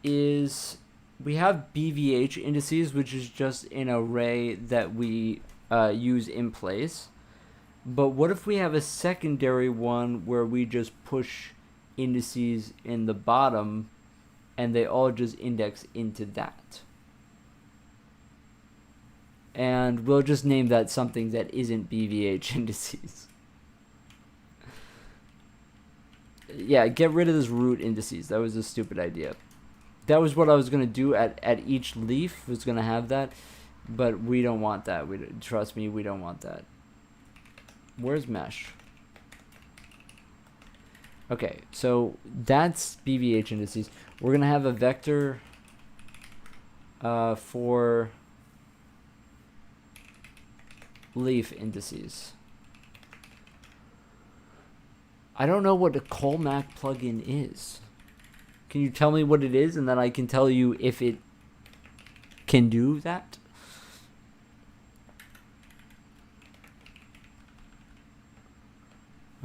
is... We have BVH indices, which is just an array that we use in place. But what if we have a secondary one where we just push indices in the bottom and they all just index into that? And we'll just name that something that isn't BVH indices. Yeah, get rid of this root indices. That was a stupid idea. That was what I was going to do at each leaf, was going to have that. But we don't want that. Trust me, we don't want that. Where's mesh? Okay, so that's BVH indices. We're going to have a vector for leaf indices. I don't know what a Colmac plugin is. Can you tell me what it is, and then I can tell you if it can do that?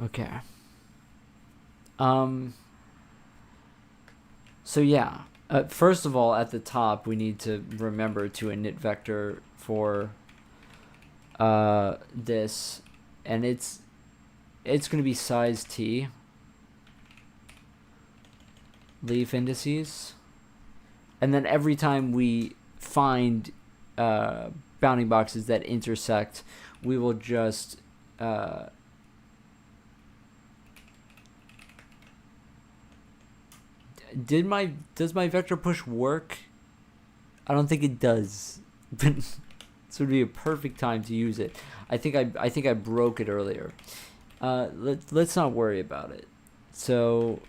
Okay. So yeah, first of all, at the top, we need to remember to init vector for this, and it's going to be size t leaf indices, and then every time we find bounding boxes that intersect, we will just does my vector push work? I don't think it does. But this would be a perfect time to use it. I think I broke it earlier. Let's not worry about it. So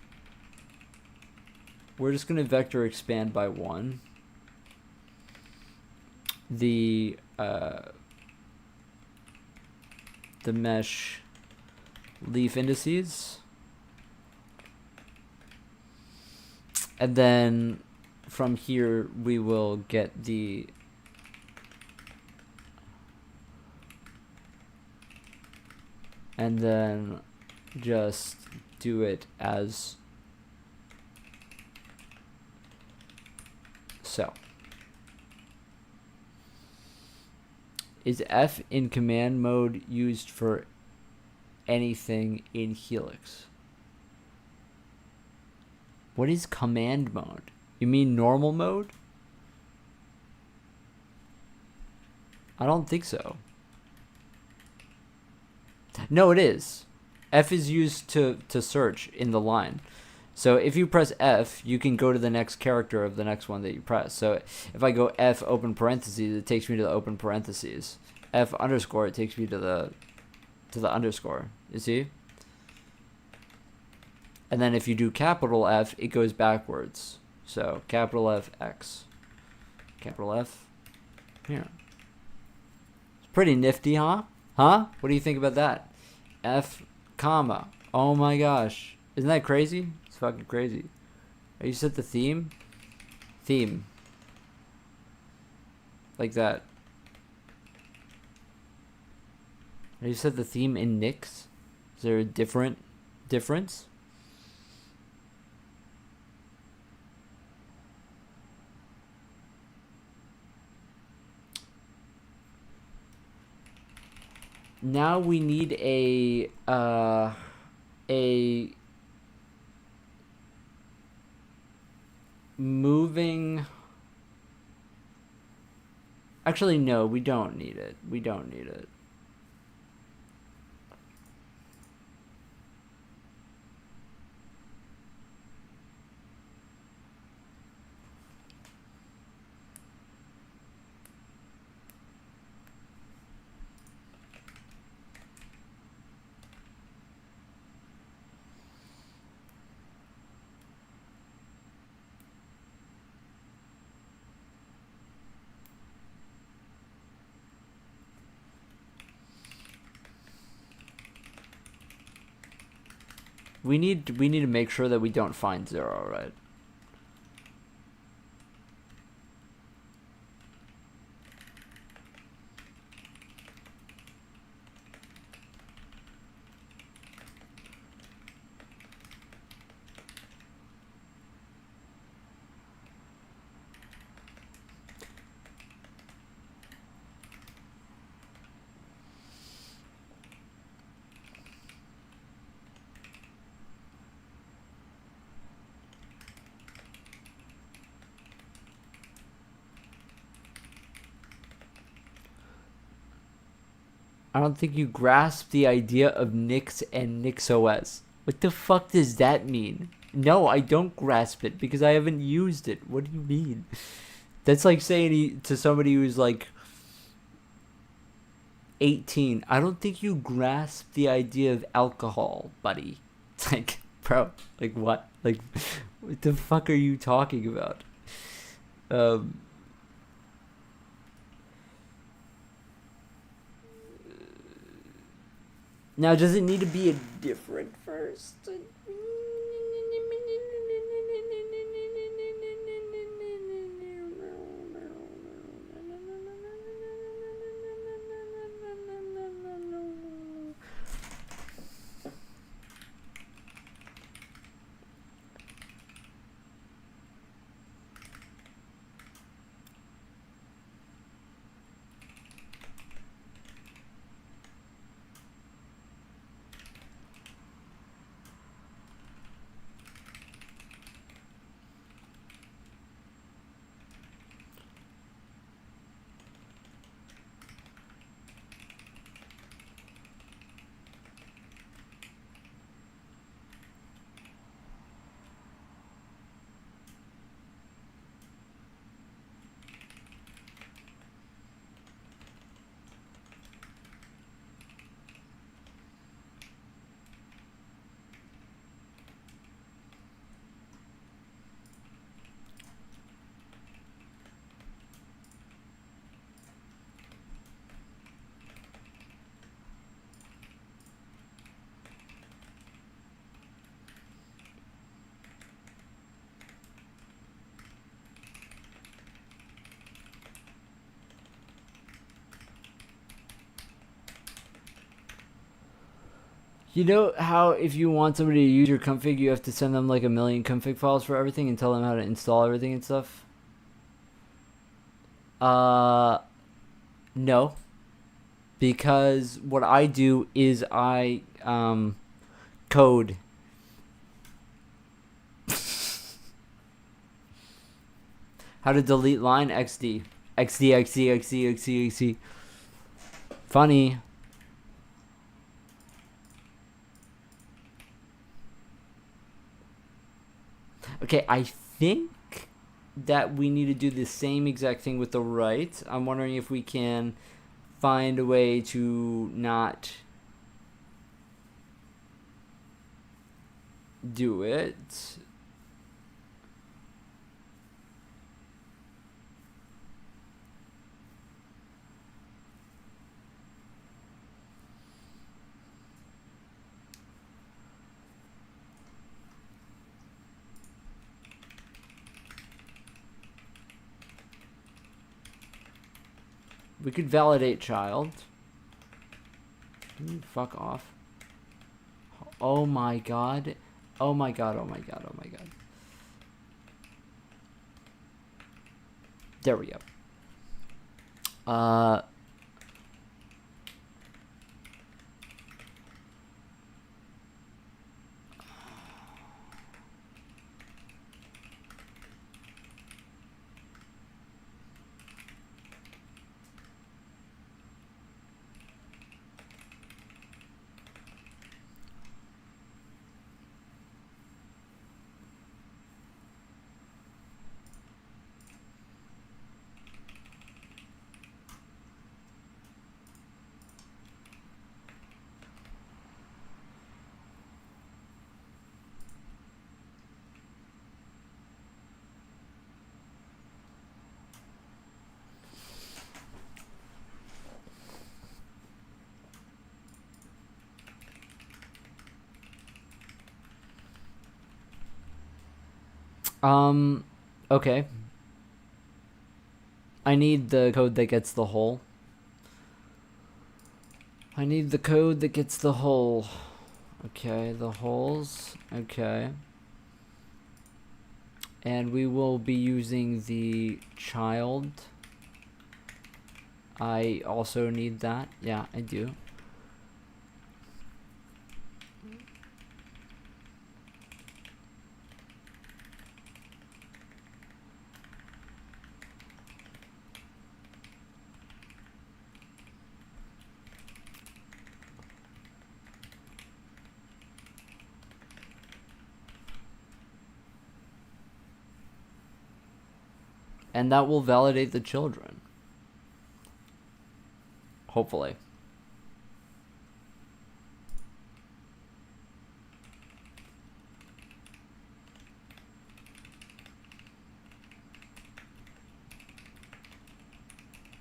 we're just gonna vector expand by 1. The mesh leaf indices. And then from here we will get the and then just do it as so. Is F in command mode used for anything in Helix? What is command mode? You mean normal mode? I don't think so. No, it is. F is used to search in the line. So if you press F, you can go to the next character of the next one that you press. So if I go F open parentheses, it takes me to the open parentheses. F underscore, it takes me to the underscore. You see? And then if you do capital F, it goes backwards. So capital F, X. Capital F, here. It's pretty nifty, huh? Huh? What do you think about that? F, comma. Oh my gosh. Isn't that crazy? It's fucking crazy. Are you set the theme? Theme. Like that. Are you set the theme in Nix? Is there a difference? Now we need a moving. Actually, no, we don't need it. We don't need it. We need to make sure that we don't find 0, right? I don't think you grasp the idea of Nix and NixOS. What the fuck does that mean? No, I don't grasp it because I haven't used it. What do you mean? That's like saying to somebody who's like 18, I don't think you grasp the idea of alcohol, buddy. It's like, bro, like what? Like, what the fuck are you talking about? Now, does it need to be a different first? You know how if you want somebody to use your config, you have to send them like a million config files for everything and tell them how to install everything and stuff? No. Because what I do is I code. How to delete line XD. XD. Funny. Okay, I think that we need to do the same exact thing with the right. I'm wondering if we can find a way to not do it. We could validate child. Fuck off. Oh my god. Oh my god, oh my god, oh my god. There we go. Okay. I need the code that gets the hole. I need the code that gets the hole. Okay, the holes. Okay. And we will be using the child. I also need that. Yeah, I do. And that will validate the children. Hopefully.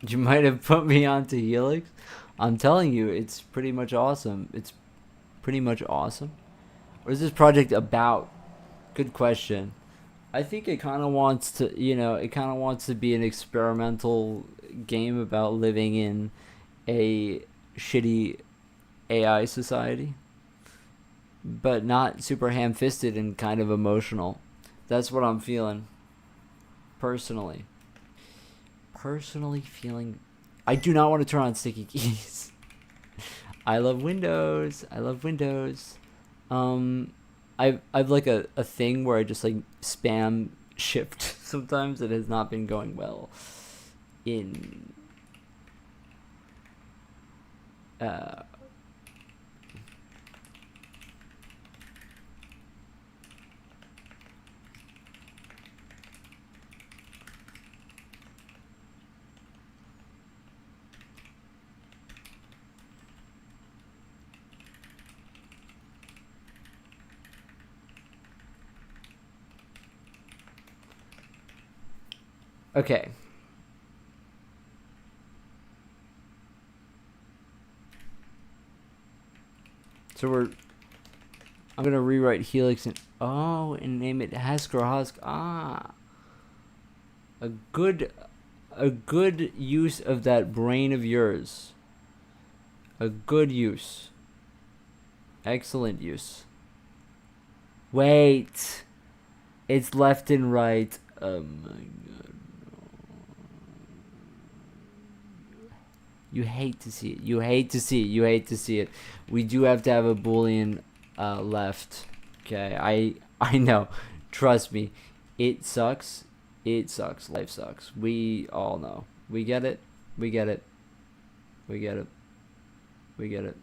You might have put me onto Helix. I'm telling you, it's pretty much awesome. It's pretty much awesome. What is this project about? Good question. I think it kind of wants to, it kind of wants to be an experimental game about living in a shitty AI society, but not super ham-fisted and kind of emotional. That's what I'm feeling, personally. Personally feeling. I do not want to turn on sticky keys. I love Windows. I love Windows. I've like a thing where I just like spam shift sometimes. It has not been going well in okay. So I'm gonna rewrite Helix and name it Hasker Husk. A good use of that brain of yours. A good use. Excellent use. Wait. It's left and right. Oh my god. You hate to see it. You hate to see it. You hate to see it. We do have to have a Boolean left. Okay, I know. Trust me. It sucks. It sucks. Life sucks. We all know. We get it. We get it. We get it. We get it.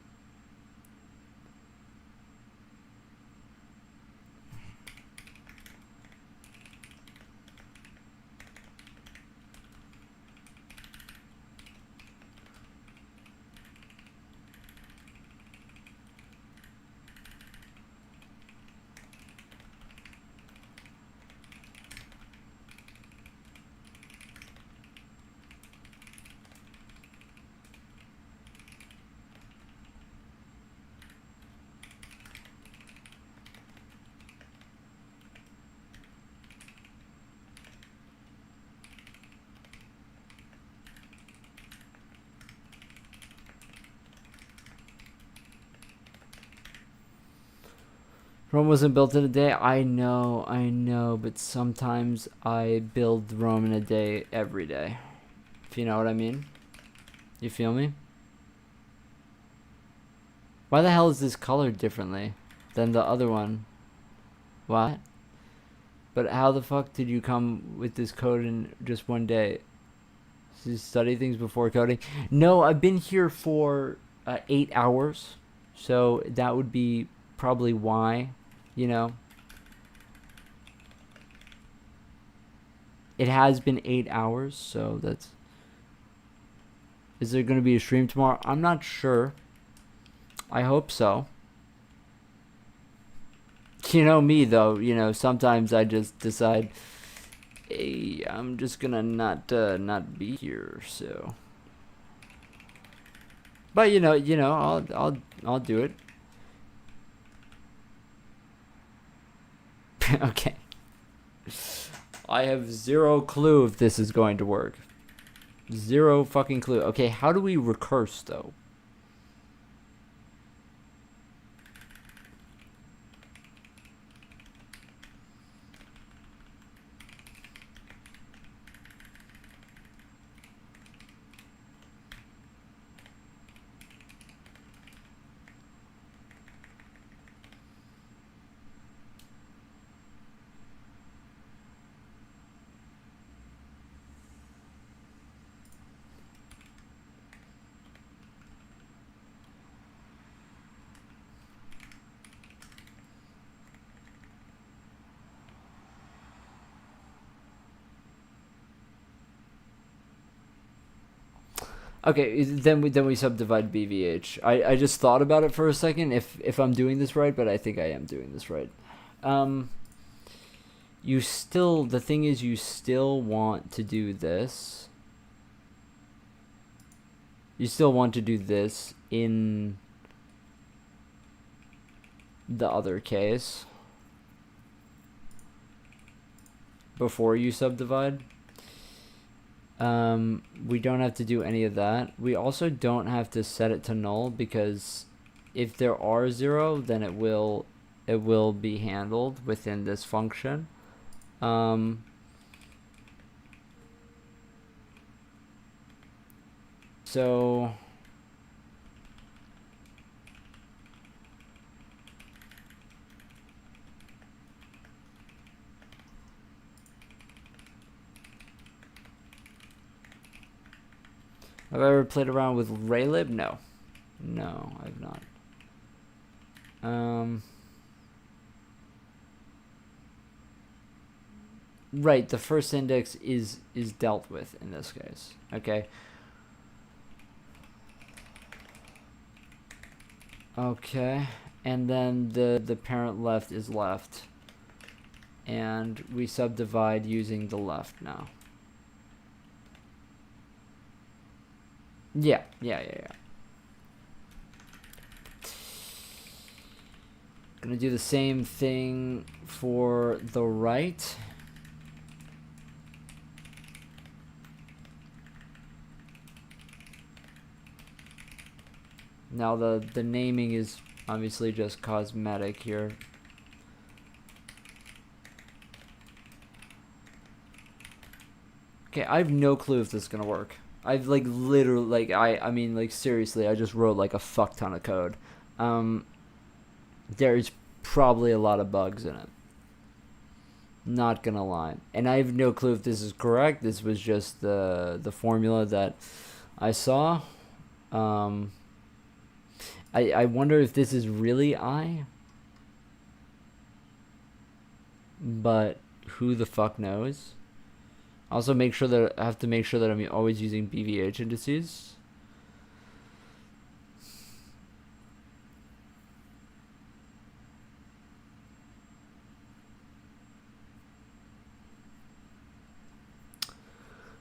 Rome wasn't built in a day. I know, but sometimes I build Rome in a day every day. If you know what I mean. You feel me? Why the hell is this colored differently than the other one? What? But how the fuck did you come with this code in just one day? Did you study things before coding? No, I've been here for 8 hours. So that would be probably why, you know. It has been 8 hours, so that's... Is there going to be a stream tomorrow? I'm not sure. I hope so. You know me, though. You know, sometimes I just decide, hey, I'm just gonna not be here. So, but I'll do it. Okay. I have zero clue if this is going to work. Zero fucking clue. Okay, how do we recurse though? Okay, then we subdivide BVH. I just thought about it for a second if I'm doing this right, but I think I am doing this right. The thing is you still want to do this. You still want to do this in the other case before you subdivide. We don't have to do any of that. We also don't have to set it to null because if there are 0, then it will be handled within this function. So have I ever played around with raylib? No, I've not. Right, the first index is dealt with in this case. Okay. Okay, and then the parent left is left, and we subdivide using the left now. Yeah. Gonna do the same thing for the right. Now the naming is obviously just cosmetic here. Okay, I have no clue if this is gonna work. I've like literally I mean like seriously, I just wrote like a fuck ton of code. There's probably a lot of bugs in it. Not gonna lie, and I have no clue if this is correct. This was just the formula that I saw. I wonder if this is really I. But who the fuck knows? Also, I have to make sure that I'm always using BVH indices.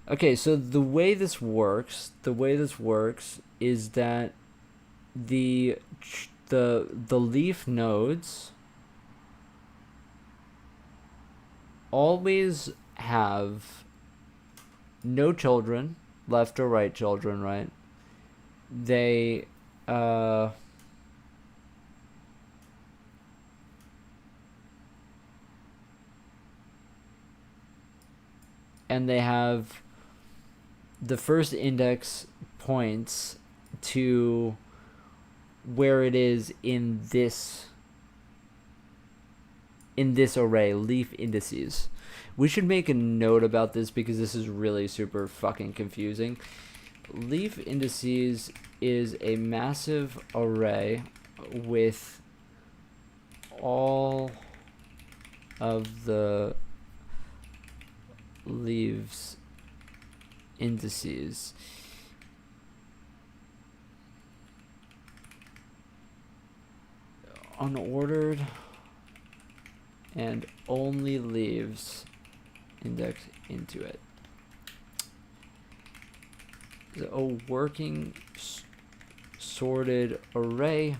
Okay, so the way this works is that the leaf nodes always have no children, left or right children, right? They and they have the first index points to where it is in this array, leaf indices. We should make a note about this because this is really super fucking confusing. Leaf indices is a massive array with all of the leaves indices. Unordered and only leaves indexed into it. A working sorted array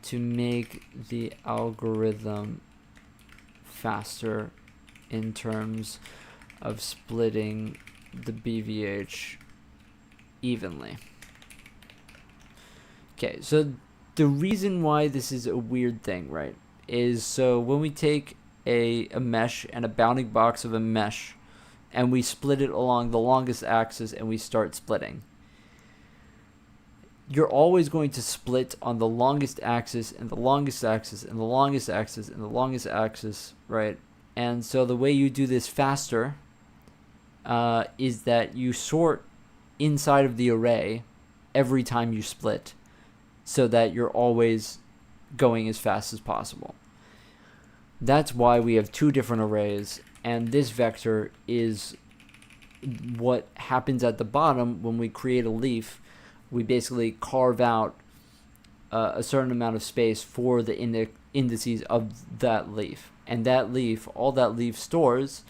to make the algorithm faster in terms of splitting the BVH evenly. Okay, so the reason why this is a weird thing, right, is so when we take a mesh and a bounding box of a mesh and we split it along the longest axis and we start splitting, you're always going to split on the longest axis and the longest axis and the longest axis and the longest axis, right? And so the way you do this faster is that you sort inside of the array every time you split so that you're always going as fast as possible. That's why we have two different arrays, and this vector is what happens at the bottom when we create a leaf. We basically carve out a certain amount of space for the indices of that leaf. And that leaf, all that leaf stores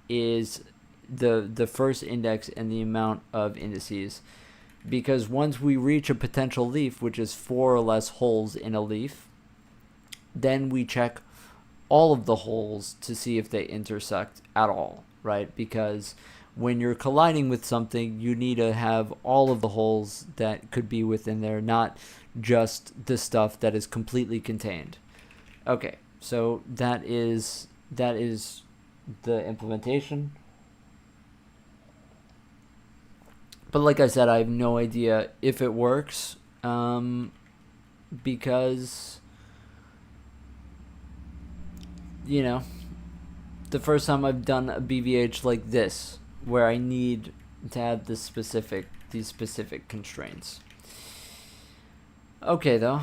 is the first index and the amount of indices. Because once we reach a potential leaf, which is 4 or less holes in a leaf, then we check all of the holes to see if they intersect at all, right? Because when you're colliding with something, you need to have all of the holes that could be within there, not just the stuff that is completely contained. Okay, so that is the implementation. But like I said, I have no idea if it works, because, you know, the first time I've done a BVH like this, where I need to have these specific constraints. Okay, though,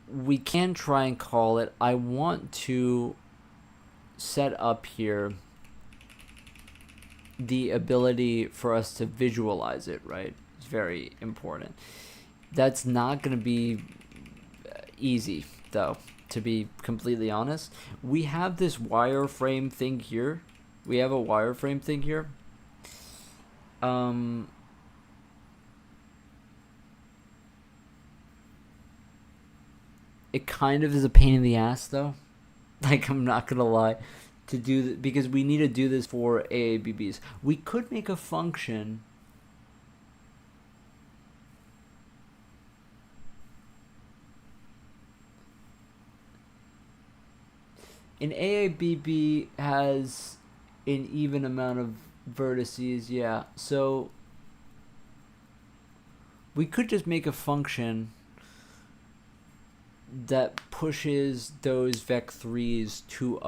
we can try and call it. I want to set up here the ability for us to visualize it, right? It's very important. That's not going to be easy, though, to be completely honest. We have this wireframe thing here. It kind of is a pain in the ass, though. Like, I'm not going to lie. To do because we need to do this for AABBs. We could make a function an AABB has an even amount of vertices, yeah. So we could just make a function that pushes those vec3s to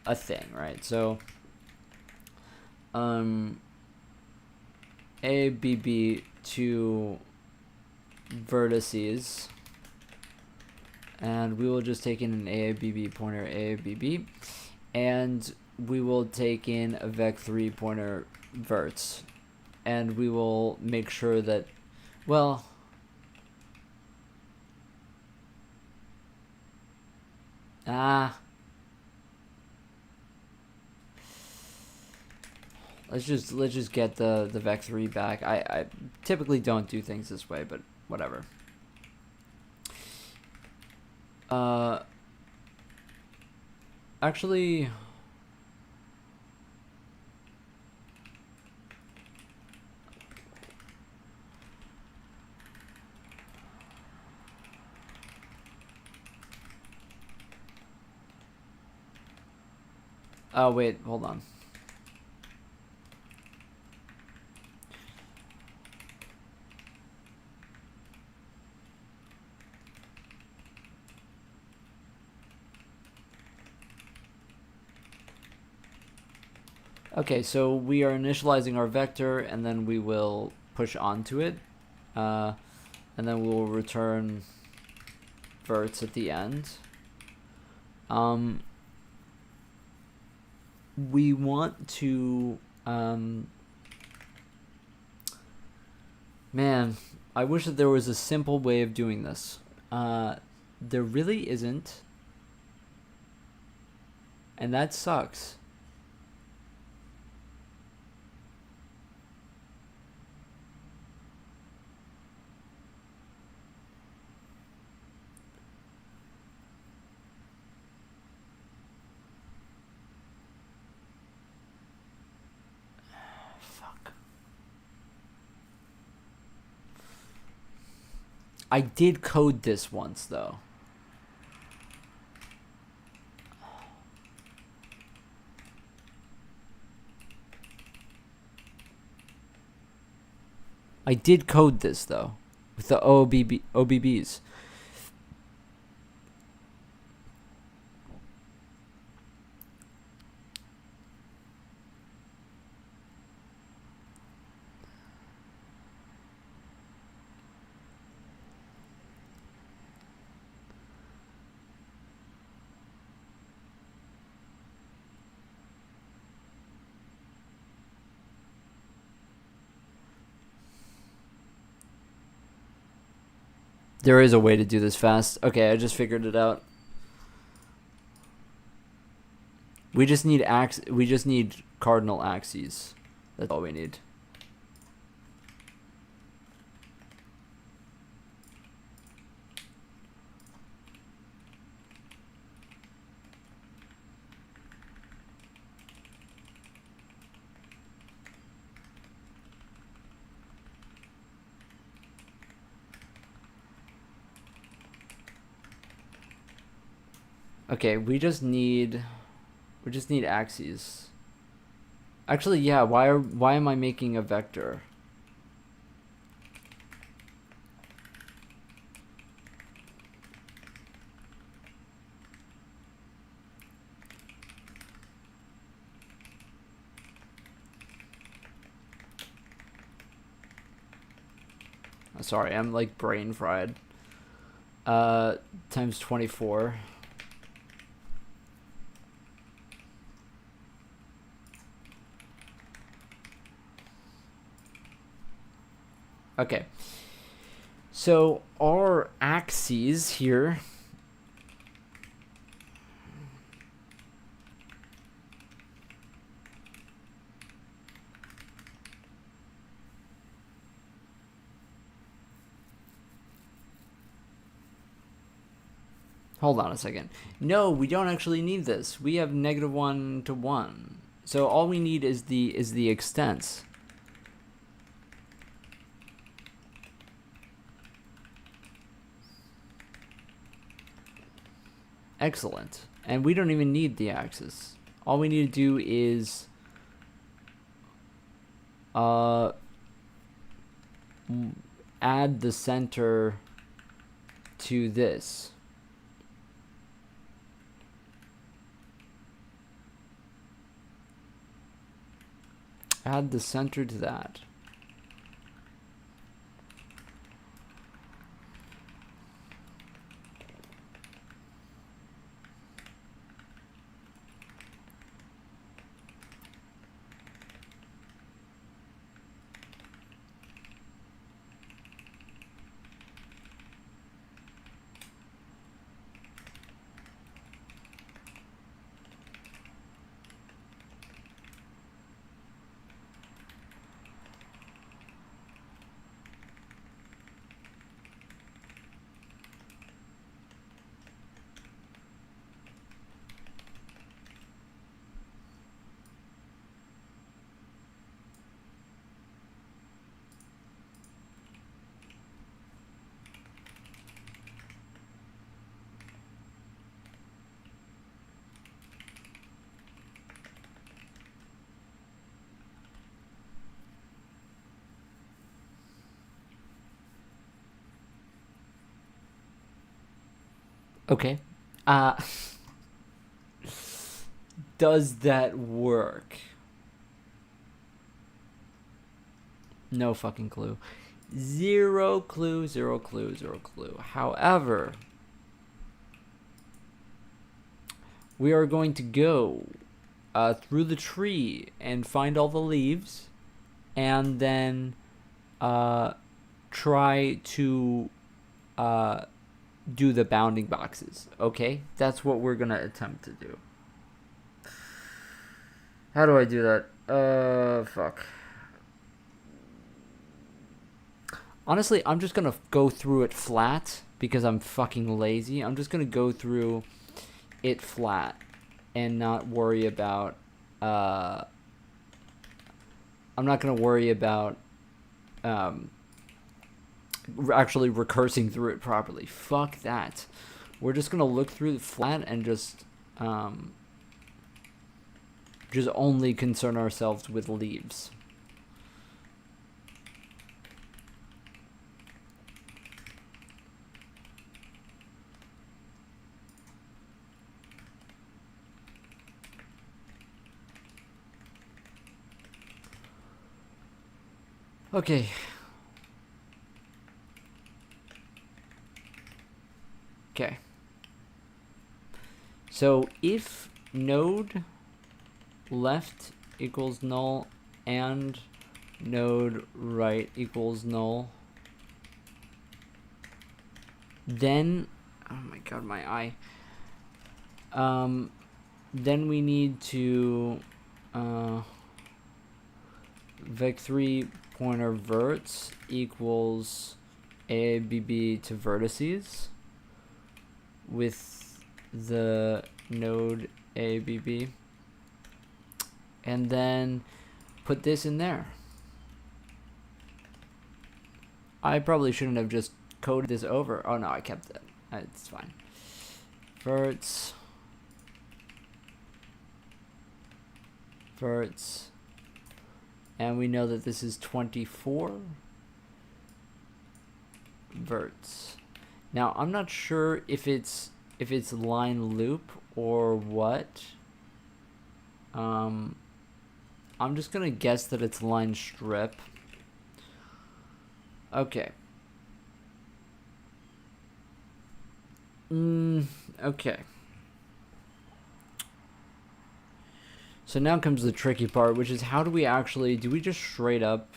a thing, right? So ABB to vertices, and we will just take in an AABB pointer AABB, and we will take in a vec3 pointer verts, and we will make sure that, well, let's just get the vec3 back. I typically don't do things this way, but whatever. Actually, Oh, wait, hold on. Okay, so we are initializing our vector, and then we will push onto it, and then we will return verts at the end. We want to, man, I wish that there was a simple way of doing this. There really isn't, and that sucks. I did code this once, though. I did code this, though, with the OBBs. There is a way to do this fast. Okay, I just figured it out. We just need cardinal axes. That's all we need. Okay, we just need axes. Actually, yeah, why am I making a vector? Sorry, I'm like brain fried. Times 24. Okay. So our axes here. Hold on a second. No, we don't actually need this. We have -1 to 1. So all we need is the extents. Excellent. And we don't even need the axis. All we need to do is add the center to this. Add the center to that. Okay. Uh, does that work? No fucking clue. Zero clue, zero clue, zero clue. However, we are going to go through the tree and find all the leaves, and then try to do the bounding boxes. Okay, that's what we're gonna attempt to do. How do I do that? Fuck. Honestly, I'm just gonna go through it flat because I'm fucking lazy. I'm just gonna go through it flat and not worry about. I'm not gonna worry about um, actually recursing through it properly. Fuck that. We're just gonna look through the flat and just only concern ourselves with leaves. Okay. Okay. So if node left equals null and node right equals null, then oh my god, my eye. Then we need to vec3 pointer verts equals ABB to vertices with the node ABB, and then put this in there. I probably shouldn't have just coded this over. Oh no, I kept it. It's fine. Verts. And we know that this is 24 verts. Now I'm not sure if it's line loop or what. I'm just gonna guess that it's line strip. Okay. Okay. So now comes the tricky part, which is how do we actually, do we just straight up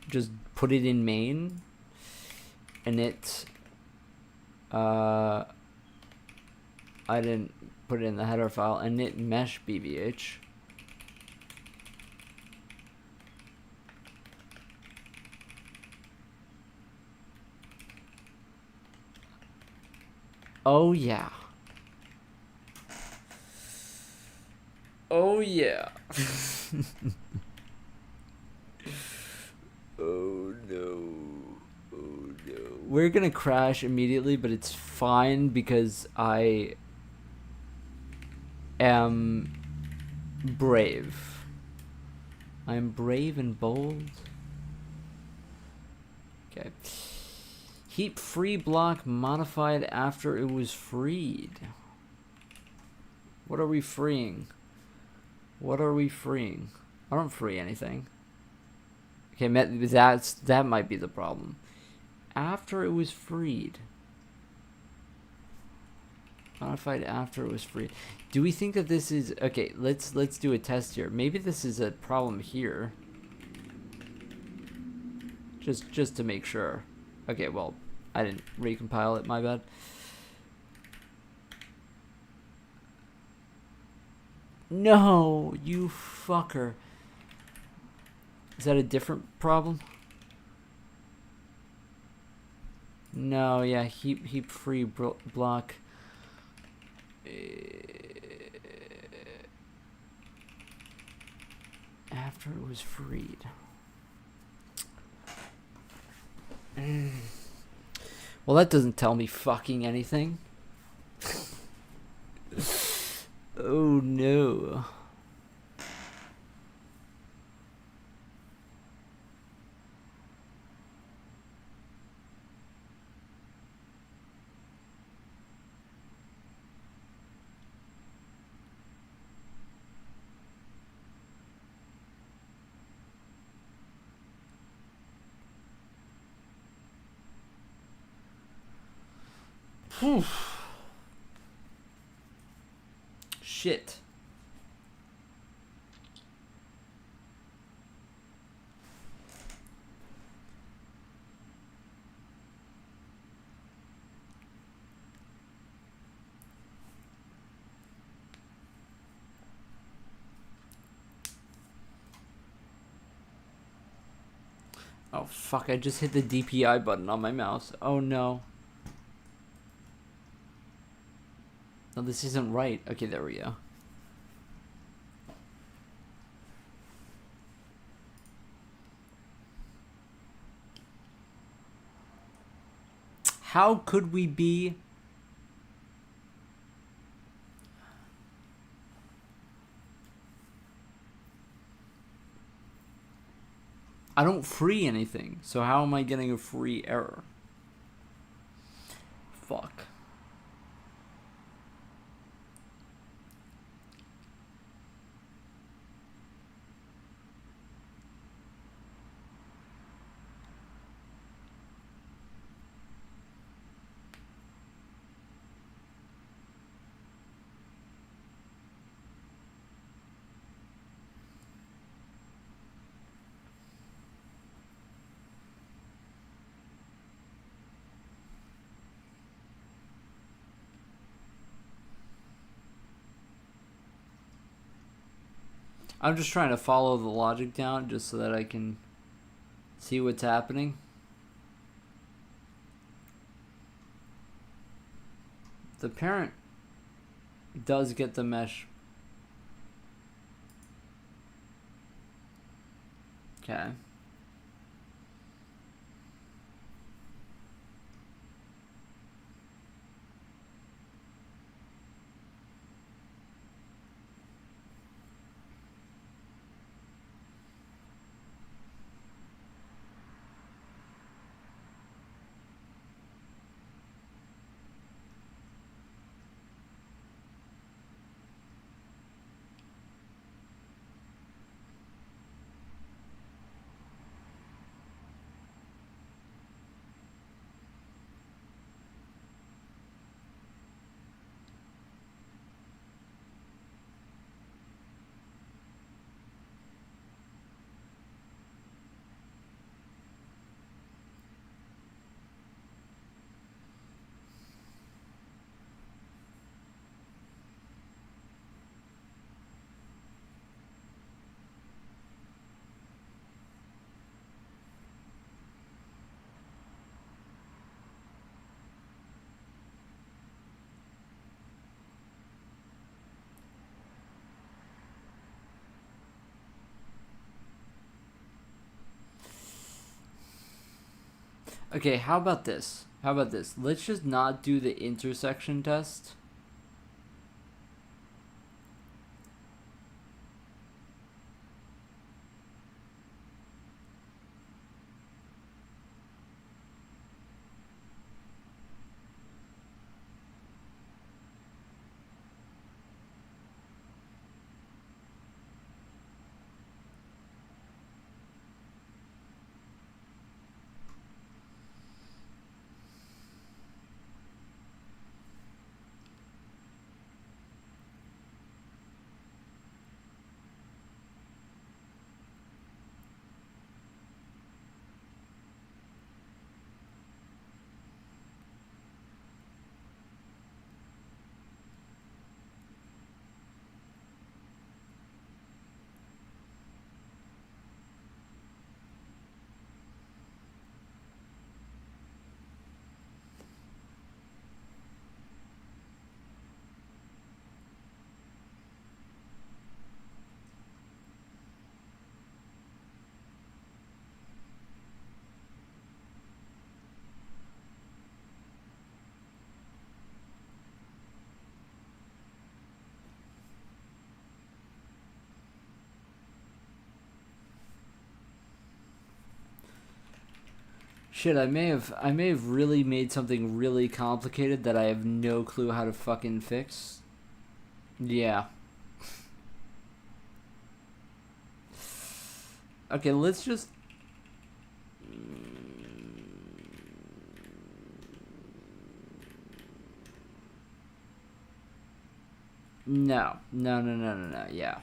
just put it in main and it, I didn't put it in the header file, and it mesh BVH. Oh yeah. Oh yeah. Oh no. Oh no. We're gonna crash immediately, but it's fine because I am brave. I'm brave and bold. Okay. Heap free block modified after it was freed. What are we freeing? What are we freeing? I don't free anything. Okay, that might be the problem. After it was freed. Modified after it was freed. Do we think that this is okay? Let's do a test here. Maybe this is a problem here. Just to make sure. Okay, well, I didn't recompile it. My bad. No, you fucker. Is that a different problem? No, yeah, heap free block. After it was freed. Well, that doesn't tell me fucking anything. Oh no. Whew. Shit. Oh fuck, I just hit the DPI button on my mouse. Oh no. No, this isn't right. Okay, there we go. How could we be... I don't free anything, so how am I getting a free error? Fuck. I'm just trying to follow the logic down just so that I can see what's happening. The parent does get the mesh. Okay. Okay, how about this? How about this? Let's just not do the intersection test. Shit, I may have really made something really complicated that I have no clue how to fucking fix. Yeah. Okay, let's just... No. No, no, no, no, no. Yeah.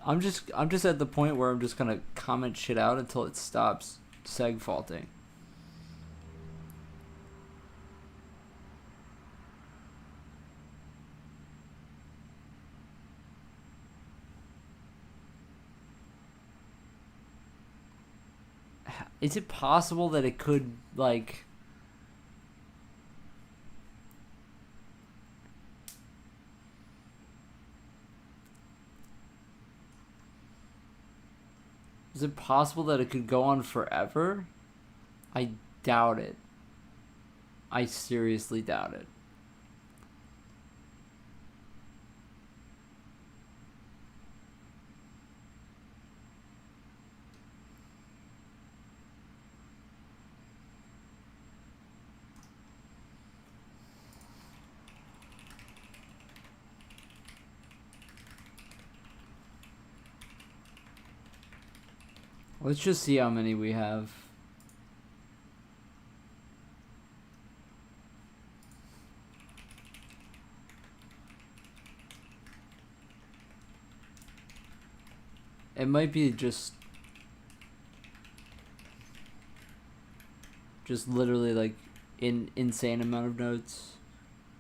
I'm just at the point where I'm just gonna comment shit out until it stops seg faulting. Is it possible that it could, like... Is it possible that it could go on forever? I doubt it. I seriously doubt it. Let's just see how many we have. It might be just literally like insane amount of notes.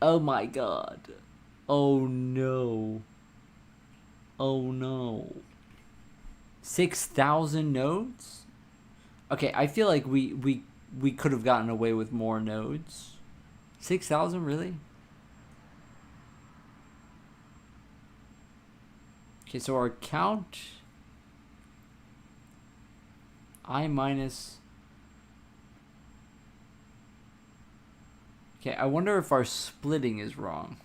Oh my god. Oh no. Oh no. 6,000 nodes? Okay, I feel like we could have gotten away with more nodes. 6,000, really? Okay, so our count I minus. Okay, I wonder if our splitting is wrong.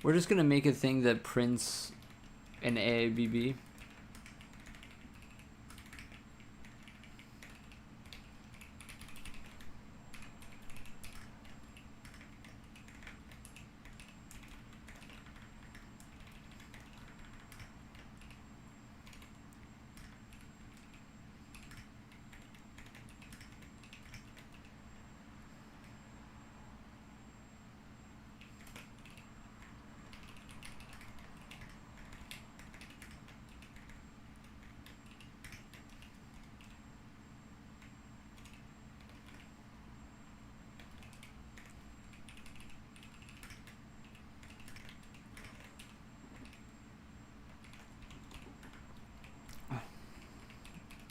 We're just gonna make a thing that prints an AABB.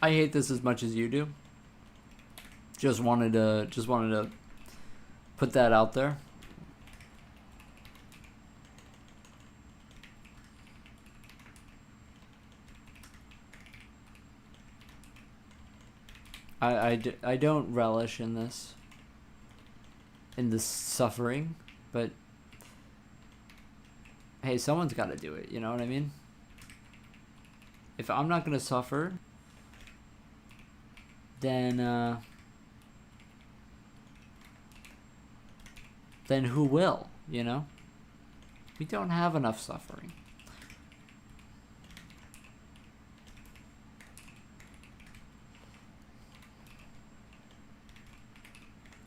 I hate this as much as you do. Just wanted to put that out there. I don't relish in this suffering, but hey, someone's got to do it, you know what I mean? If I'm not going to suffer, then who will, you know? We don't have enough suffering.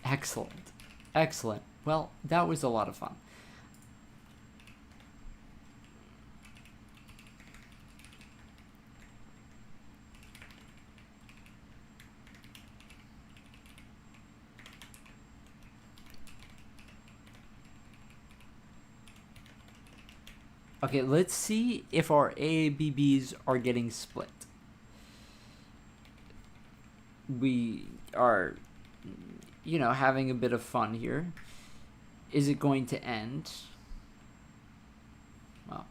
Excellent. Excellent. Well, that was a lot of fun. Okay, let's see if our AABBs are getting split. We are, you know, having a bit of fun here. Is it going to end? Well,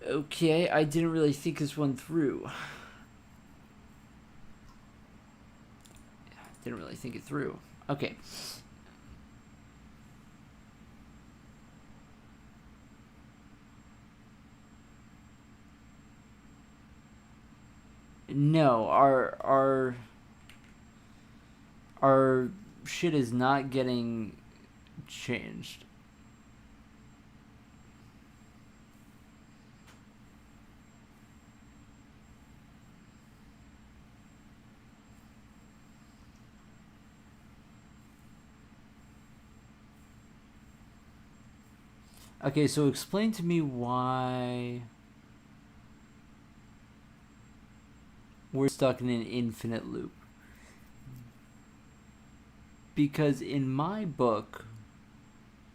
okay, I didn't really think this one through. Didn't really think it through. Okay. No, our shit is not getting changed. Okay, so explain to me why we're stuck in an infinite loop. Because in my book,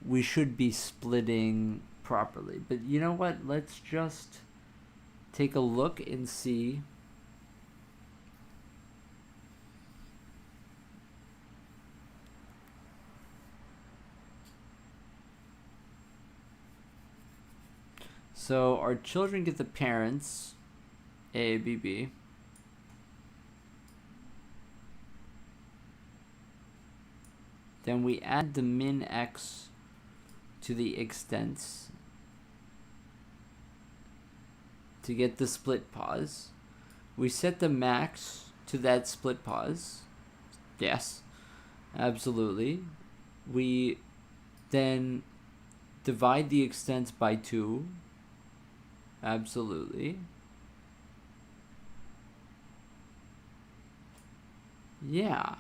we should be splitting properly. But you know what? Let's just take a look and see. So our children get the parents, A, B, B. Then we add the min x to the extents to get the split pause. We set the max to that split pause. Yes, absolutely. We then divide the extents by 2. Absolutely. Yeah.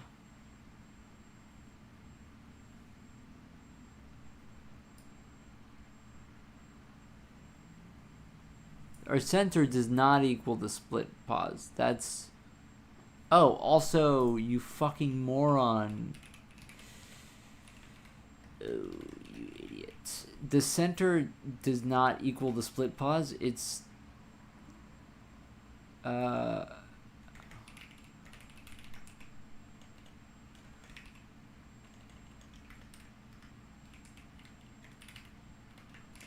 Our center does not equal the split pause. That's... Oh, also, you fucking moron. Oh, you idiot. The center does not equal the split pause. It's...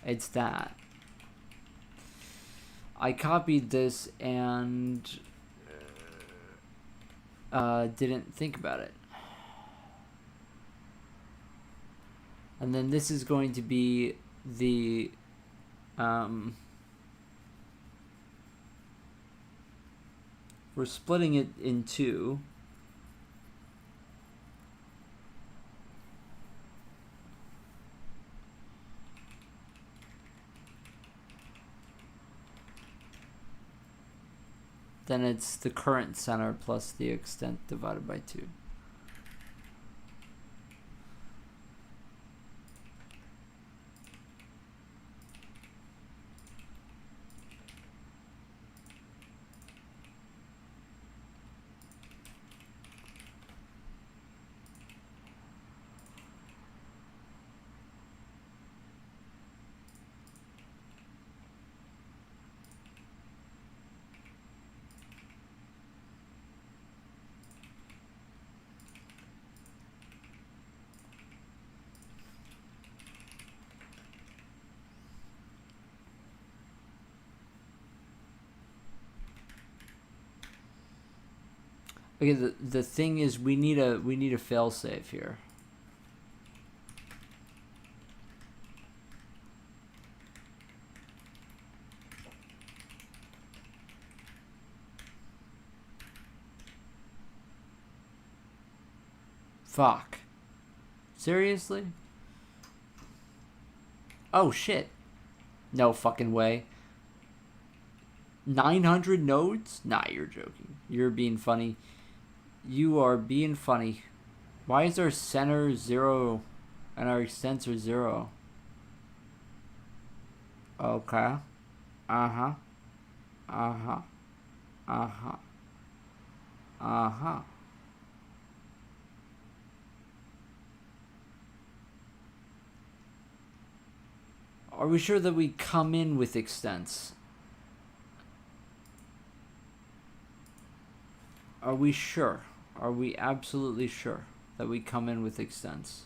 It's that. I copied this and didn't think about it. And then this is going to be the we're splitting it in 2. Then it's the current center plus the extent divided by 2. Okay, the thing is we need a failsafe here. Fuck. Seriously? Oh shit. No fucking way. 900 nodes? Nah, you're joking. You're being funny. You are being funny. Why is our center 0 and our extents are 0? Okay. Uh-huh. Uh-huh. Uh-huh. Uh-huh. Are we sure that we come in with extents? Are we sure? Are we absolutely sure that we come in with extents?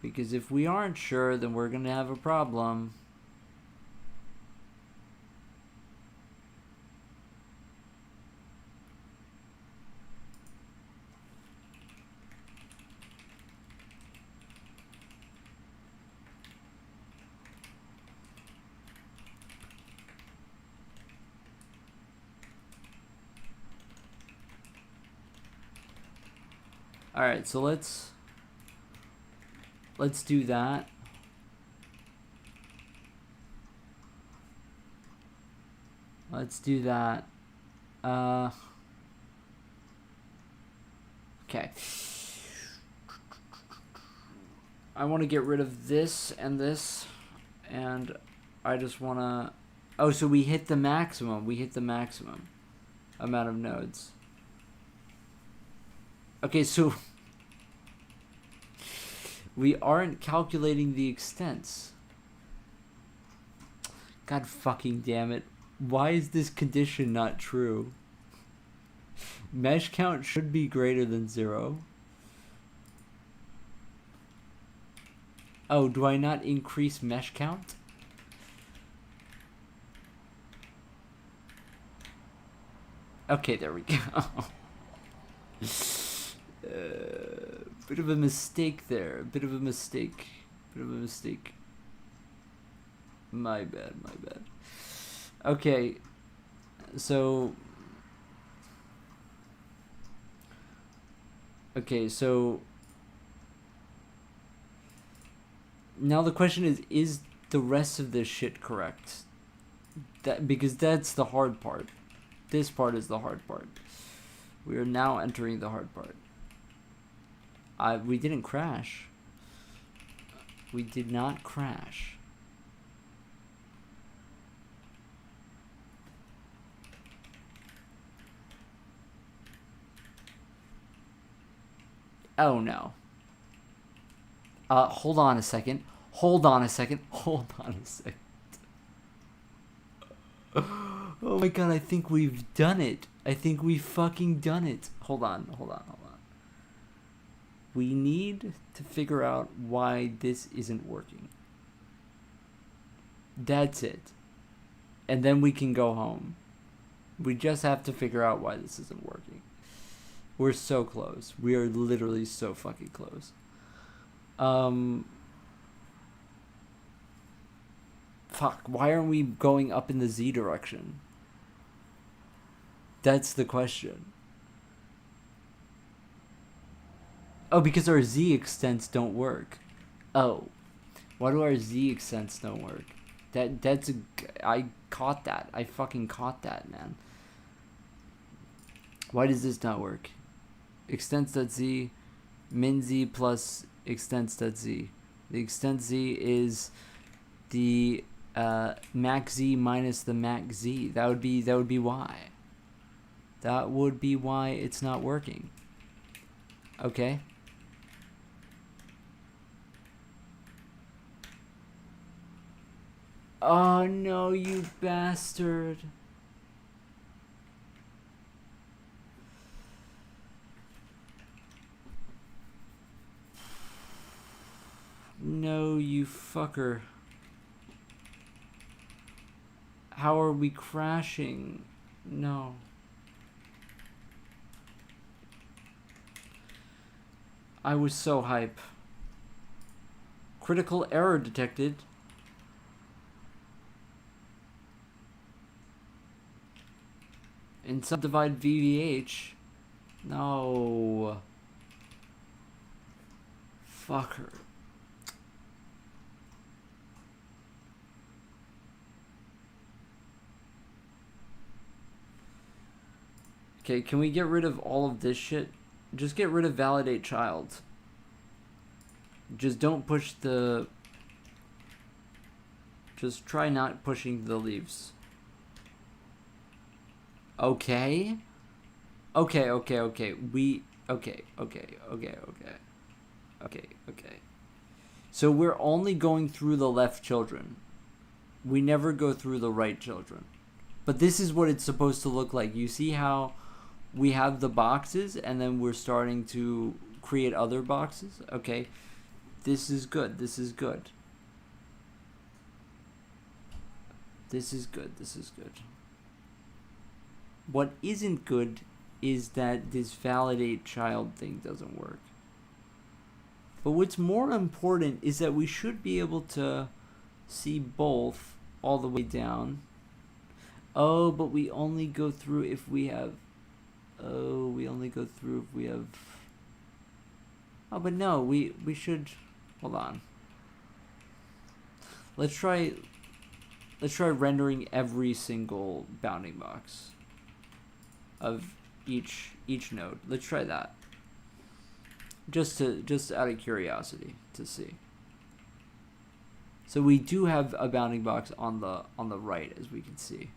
Because if we aren't sure, then we're going to have a problem. All right, so let's do that. Let's do that. Okay. I want to get rid of this, and I just want to... Oh, so we hit the maximum. We hit the maximum amount of nodes. Okay, so we aren't calculating the extents. God fucking damn it. Why is this condition not true? Mesh count should be greater than 0. Oh, do I not increase mesh count? Okay, there we go. Bit of a mistake there. Bit of a mistake. My bad. Okay, so... Okay, so... Now the question is the rest of this shit correct? Because that's the hard part. This part is the hard part. We are now entering the hard part. We didn't crash. We did not crash. Oh no. Hold on a second. Oh my god, I think we've done it. I think we've fucking done it. Hold on. We need to figure out why this isn't working. That's it. And then we can go home. We just have to figure out why this isn't working. We're so close. We are literally so fucking close. Fuck, why aren't we going up in the Z direction? That's the question. Oh, because our Z extents don't work. Oh. Why do our Z extents don't work? I caught that. I fucking caught that, man. Why does this not work? Extents.z, min Z plus extents.z. The extent Z is the max Z minus the max Z. That would be why. That would be why it's not working. Okay. Oh no, you bastard. No, you fucker. How are we crashing? No. I was so hype. Critical error detected. In subdivide VVH. No. Fucker. Okay, can we get rid of all of this shit? Just get rid of validate child. Just don't push the... Just try not pushing the leaves. Okay. Okay. So we're only going through the left children. We never go through the right children. But this is what it's supposed to look like. You see how we have the boxes and then we're starting to create other boxes? Okay. This is good. This is good. What isn't good is that this validate child thing doesn't work. But what's more important is that we should be able to see both all the way down. Oh, but we only go through if we have... Oh, we only go through if we have... Oh, but no, we should. Hold on. Let's try. Let's try rendering every single bounding box of each node. Let's try that. Just out of curiosity to see. So we do have a bounding box on the right, as we can see.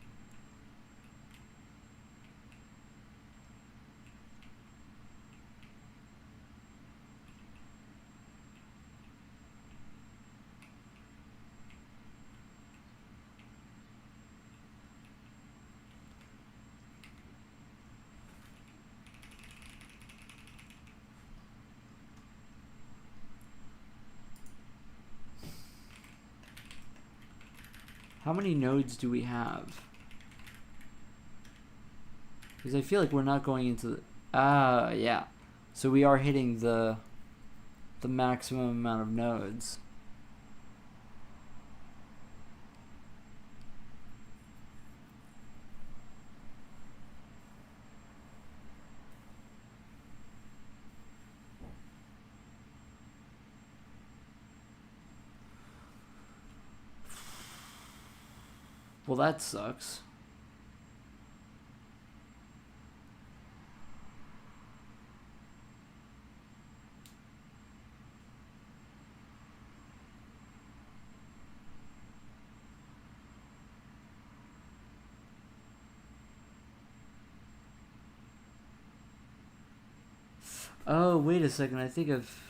How many nodes do we have? Because I feel like we're not going into the... yeah. So we are hitting the maximum amount of nodes. Well, that sucks. Oh, wait a second. I think I've...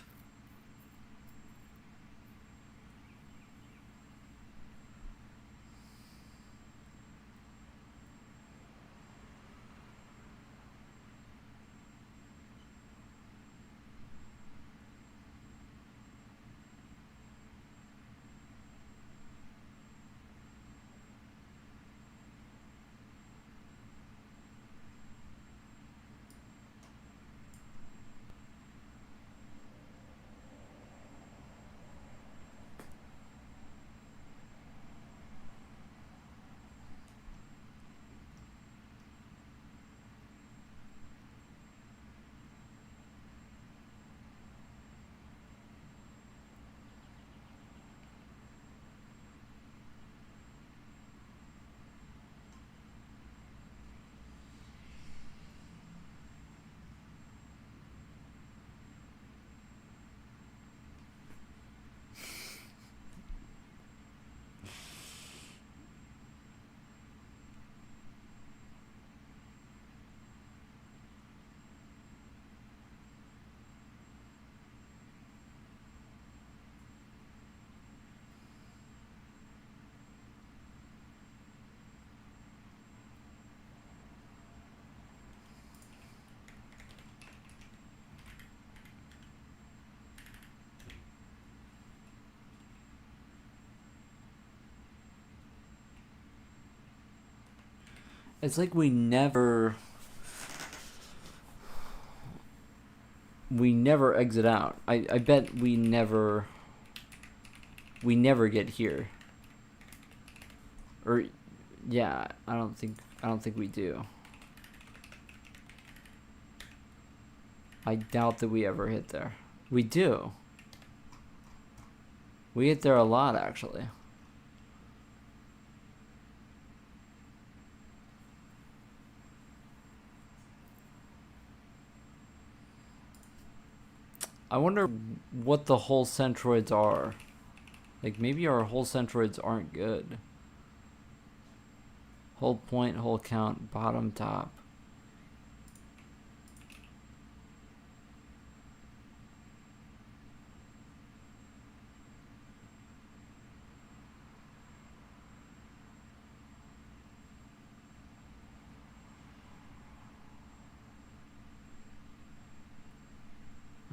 It's like we never exit out. I bet we never get here. Or yeah, I don't think we do. I doubt that we ever hit there. We do. We hit there a lot, actually. I wonder what the whole centroids are. Like, maybe our whole centroids aren't good. Whole point, whole count, bottom, top.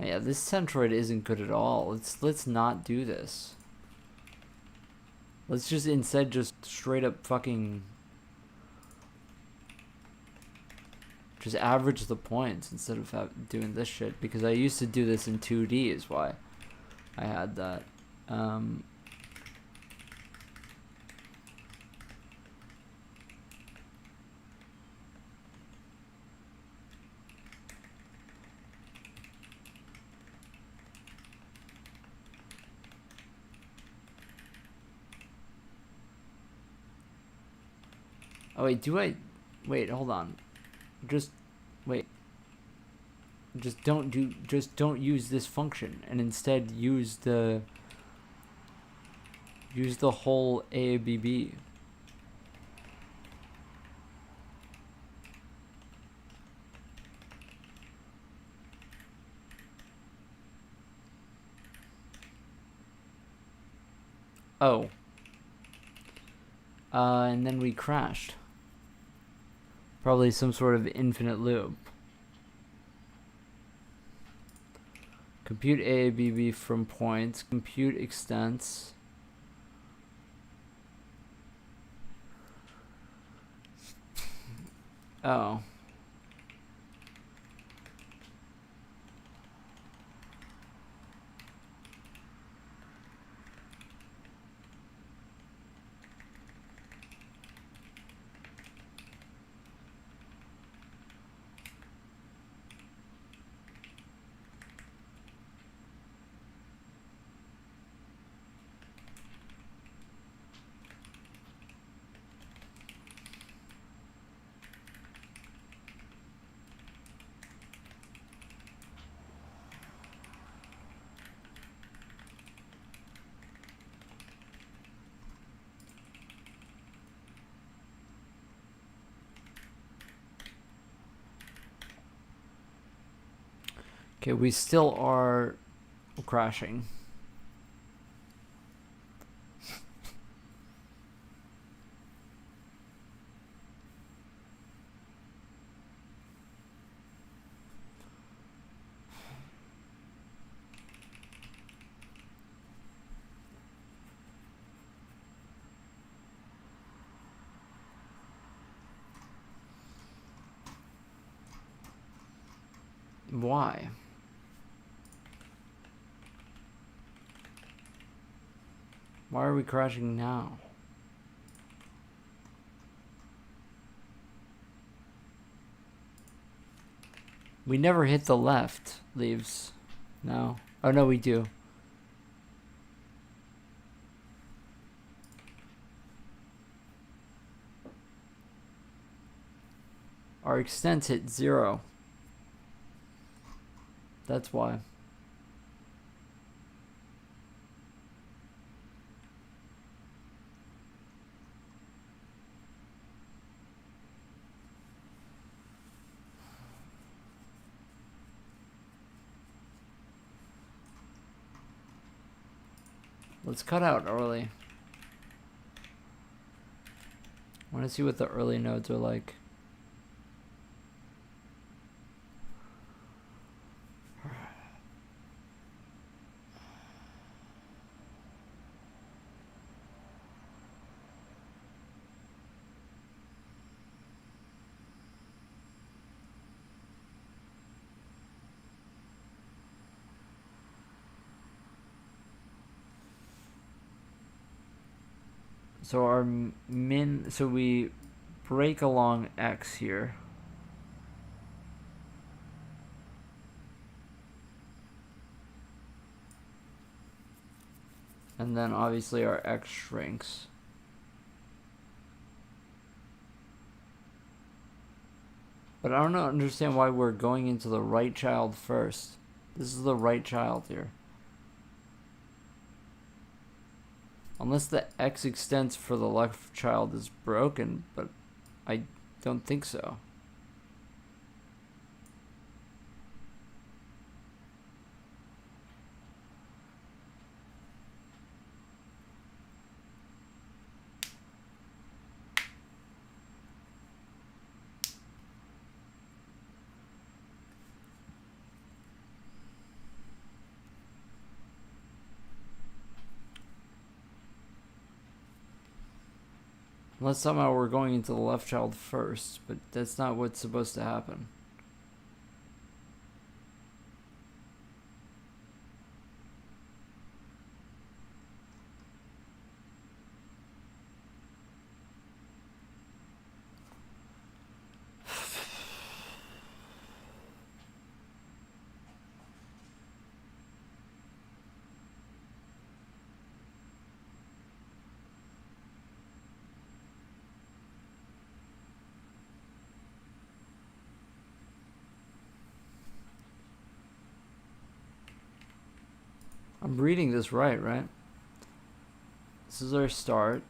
Yeah, this centroid isn't good at all. Let's not do this. Let's just instead just straight up fucking just average the points instead of doing this shit, because I used to do this in 2D is why I had that. Oh wait, do I? Wait, hold on. Just wait. Just don't use this function, and instead use the whole AABB. Oh. And then we crashed. Probably some sort of infinite loop. Compute AABB from points. Compute extents. Oh. Okay, we still are crashing. Why? Why are we crashing now? We never hit the left leaves. No. Oh no, we do. Our extents hit 0. That's why. Let's cut out early. I want to see what the early nodes are like. So our so we break along X here. And then obviously our X shrinks. But I don't understand why we're going into the right child first. This is the right child here. Unless the X extents for the left child is broken, but I don't think so. Unless somehow we're going into the left child first, but that's not what's supposed to happen. I'm reading this right? This is our start.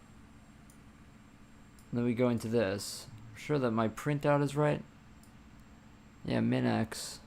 And then we go into this. I'm sure that my printout is right. Yeah, min x.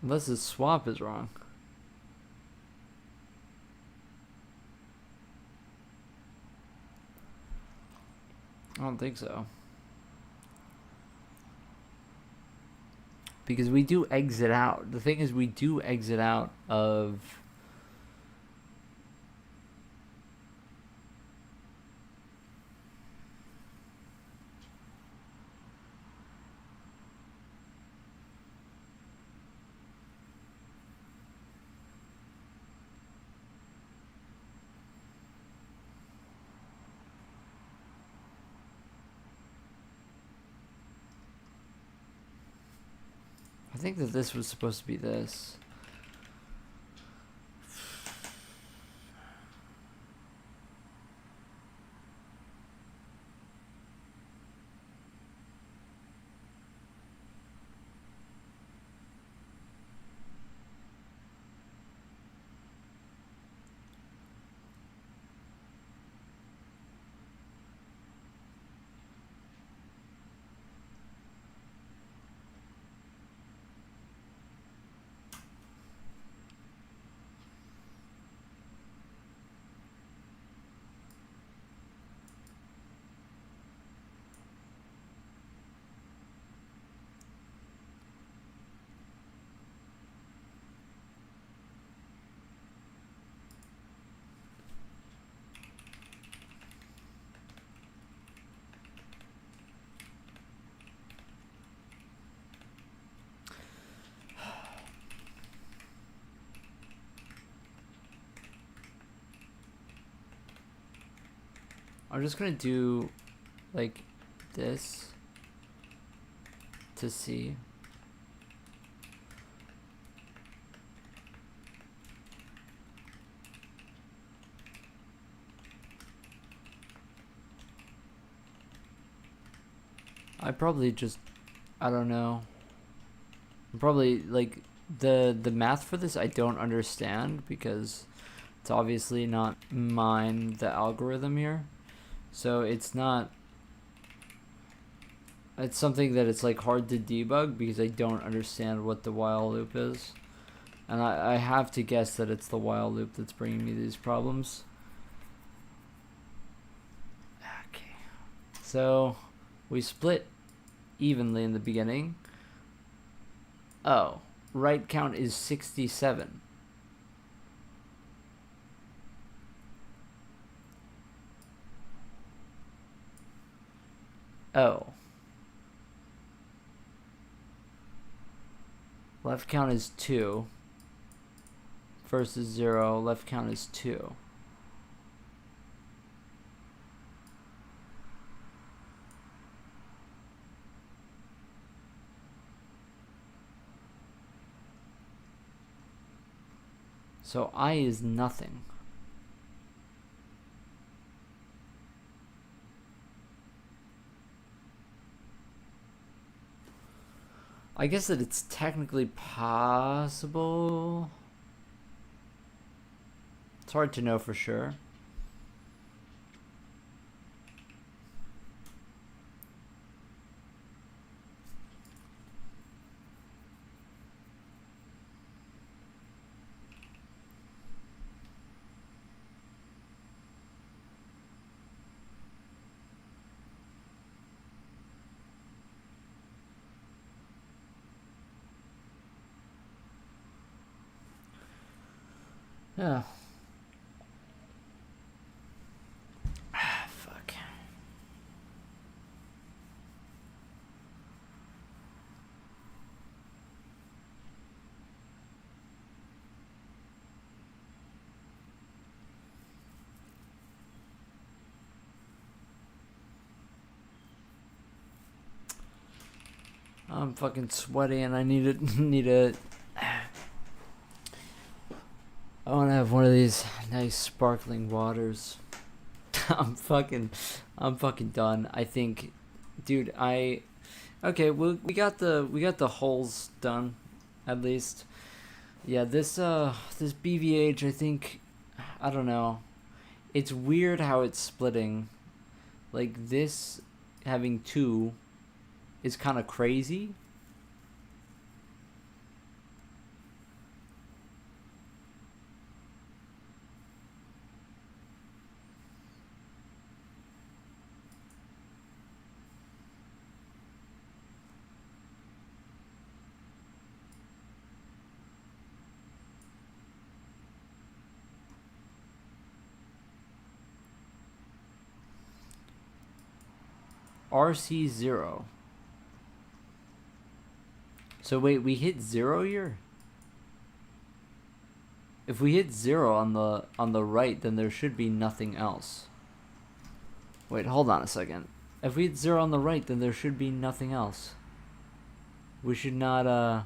Unless the swap is wrong. I don't think so. Because we do exit out. The thing is, we do exit out of... I think that this was supposed to be this. I'm just gonna do like this to see. I probably just, I don't know. Probably like the math for this I don't understand because it's obviously not mine, the algorithm here. So it's not, it's something that it's like hard to debug because I don't understand what the while loop is. And I have to guess that it's the while loop that's bringing me these problems. Okay. So we split evenly in the beginning. Oh, right count is 67. Oh. Left count is 2. First is 0. Left count is 2. So I is nothing. I guess that it's technically possible. It's hard to know for sure. Yeah. I'm fucking sweaty and I need to need a. I want to have one of these nice sparkling waters. I'm fucking done. I think, dude. Okay. We got the holes done, at least. Yeah. This BVH. I think. I don't know. It's weird how it's splitting. Like this, having two, is kind of crazy. RC0. So wait, we hit 0 here? If we hit 0 on the right, then there should be nothing else. Wait, hold on a second. If we hit 0 on the right, then there should be nothing else. We should not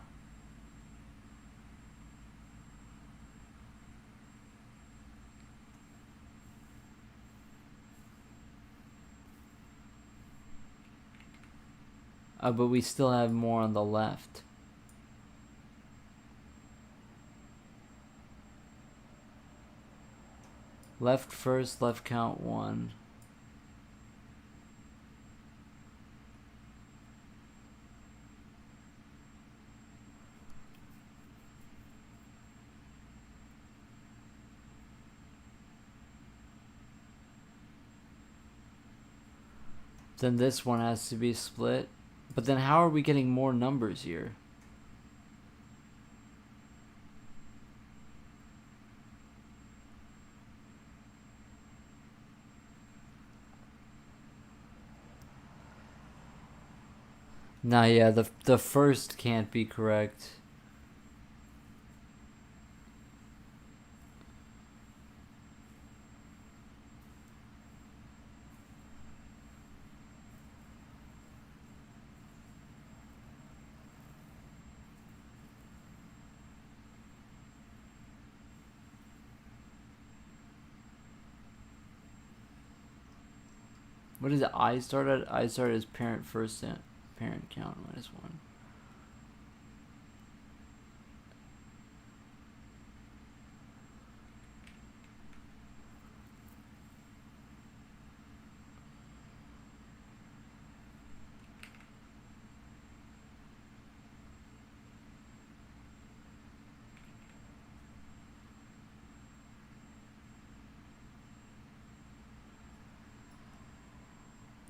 but we still have more on the left. Left first, left count 1. Then this one has to be split. But then how are we getting more numbers here? Nah, yeah, the first can't be correct. What is it? I started as parent first and parent count -1.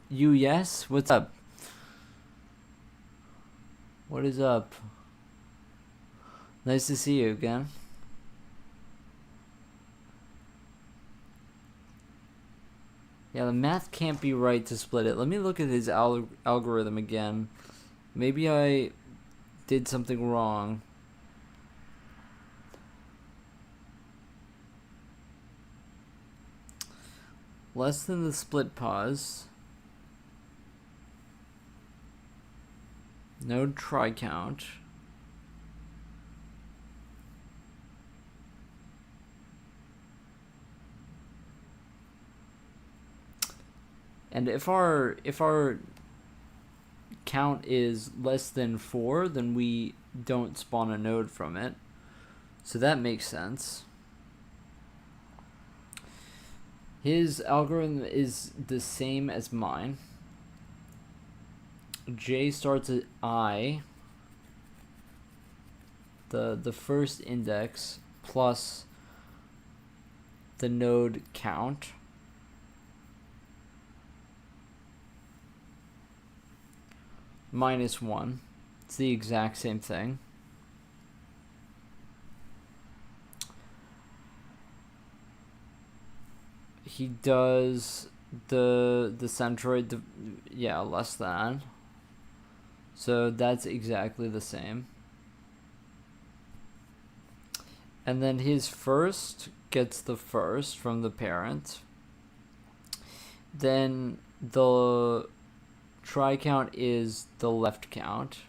You yes? What's up? What is up? Nice to see you again. Yeah, the math can't be right to split it. Let me look at his algorithm again. Maybe I did something wrong. Less than the split pause. Node try count. And if our count is less than 4, then we don't spawn a node from it. So that makes sense. His algorithm is the same as mine. J starts at I, the first index, plus the node count. -1. It's the exact same thing. He does the centroid, yeah, less than. So that's exactly the same. And then his first gets the first from the parent. Then the try count is the left count.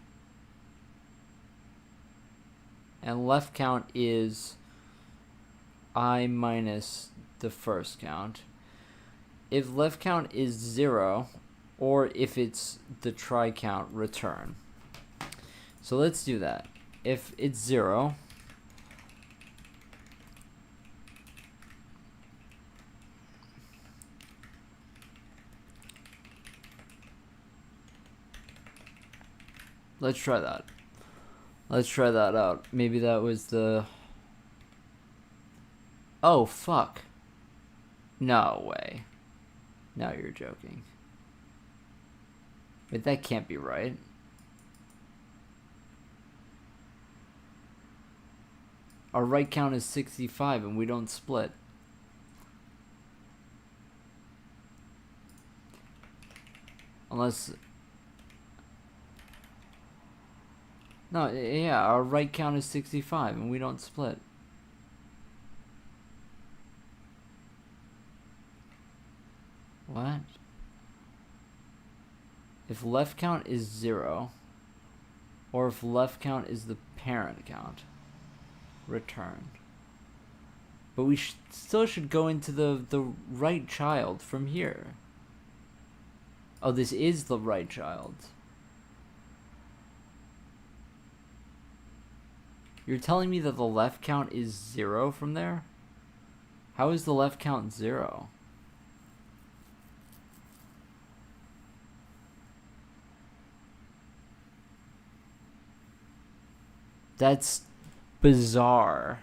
and left count is I minus the first count. If left count is 0, or if it's the try count, return. So let's do that. If it's 0, let's try that. Let's try that out. Maybe that was the... Oh, fuck. No way. Now you're joking. But that can't be right. Our right count is 65 and we don't split. Unless... No, yeah, our right count is 65 and we don't split. What? If left count is 0, or if left count is the parent count, return. But we still should go into the right child from here. Oh, this is the right child. You're telling me that the left count is 0 from there? How is the left count 0? That's bizarre.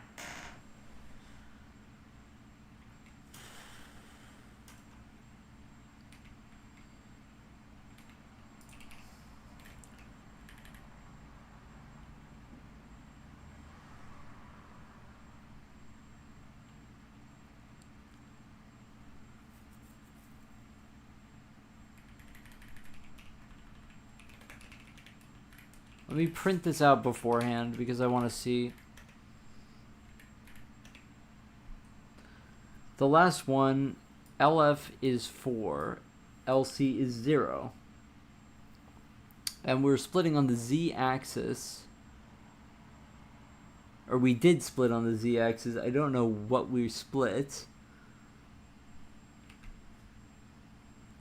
Let me print this out beforehand because I want to see. The last one, LF is 4, LC is 0. And we're splitting on the Z-axis. Or we did split on the Z-axis. I don't know what we split.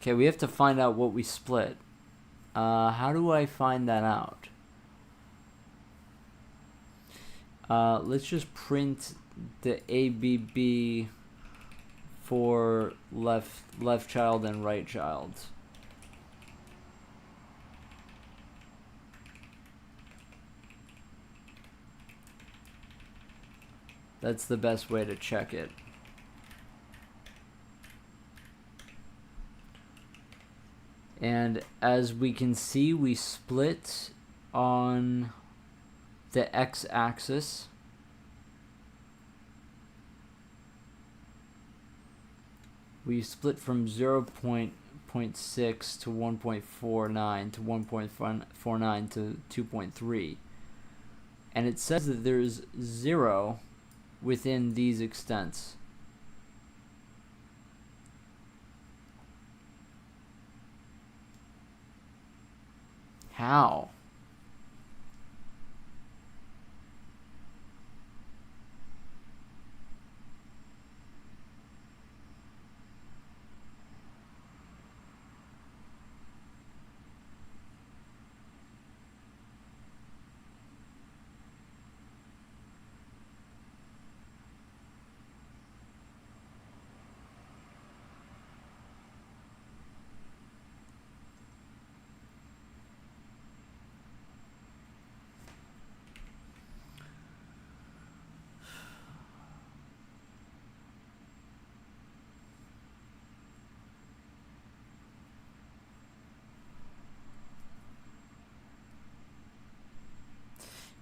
Okay, we have to find out what we split. How do I find that out? Let's just print the ABB for left child and right child. That's the best way to check it. And as we can see, we split on the x-axis. We split from 0.6 to 1.49 to 1.49 to 2.3. And it says that there's 0 within these extents. How?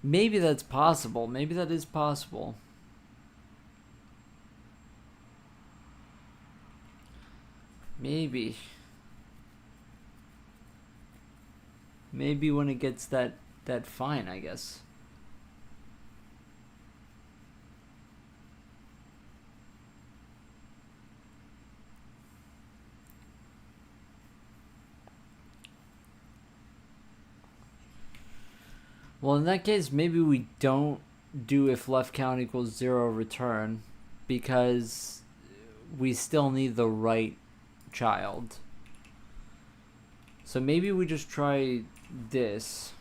Maybe that's possible. Maybe that is possible. Maybe. Maybe when it gets that fine, I guess. Well, in that case, maybe we don't do if left count equals 0 return, because we still need the right child. So maybe we just try this.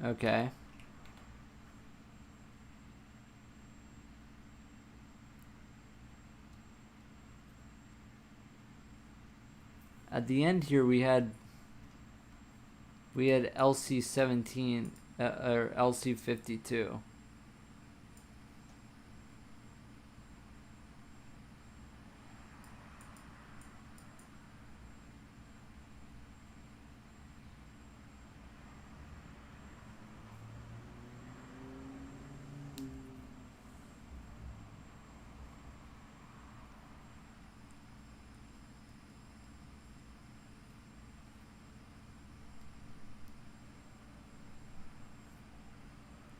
Okay. At the end here we had LC17 or LC52.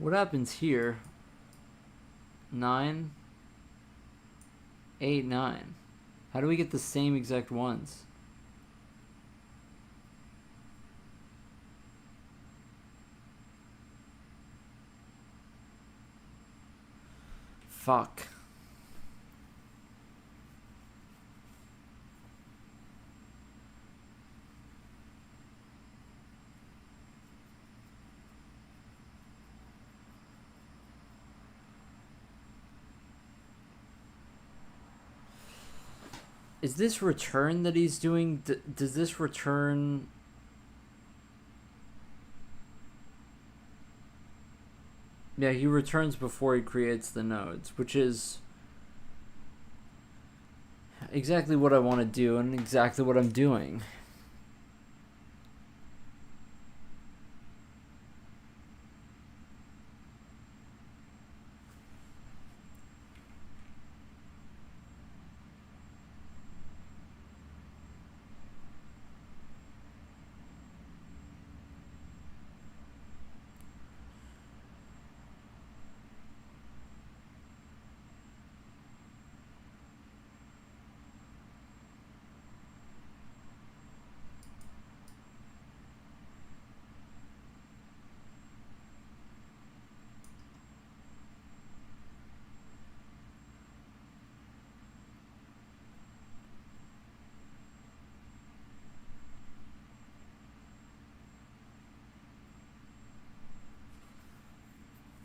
What happens here? 9, 8, 9. How do we get the same exact ones? Fuck. Is this return that he's doing? Does this return? Yeah, he returns before he creates the nodes, which is exactly what I want to do and exactly what I'm doing.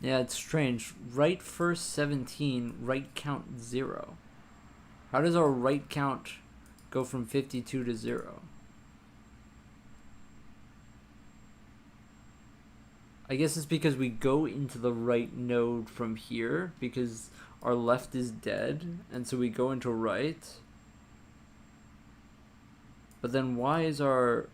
Yeah, it's strange. Right first 17, right count 0. How does our right count go from 52 to 0? I guess it's because we go into the right node from here because our left is dead, and so we go into right. But then why is our...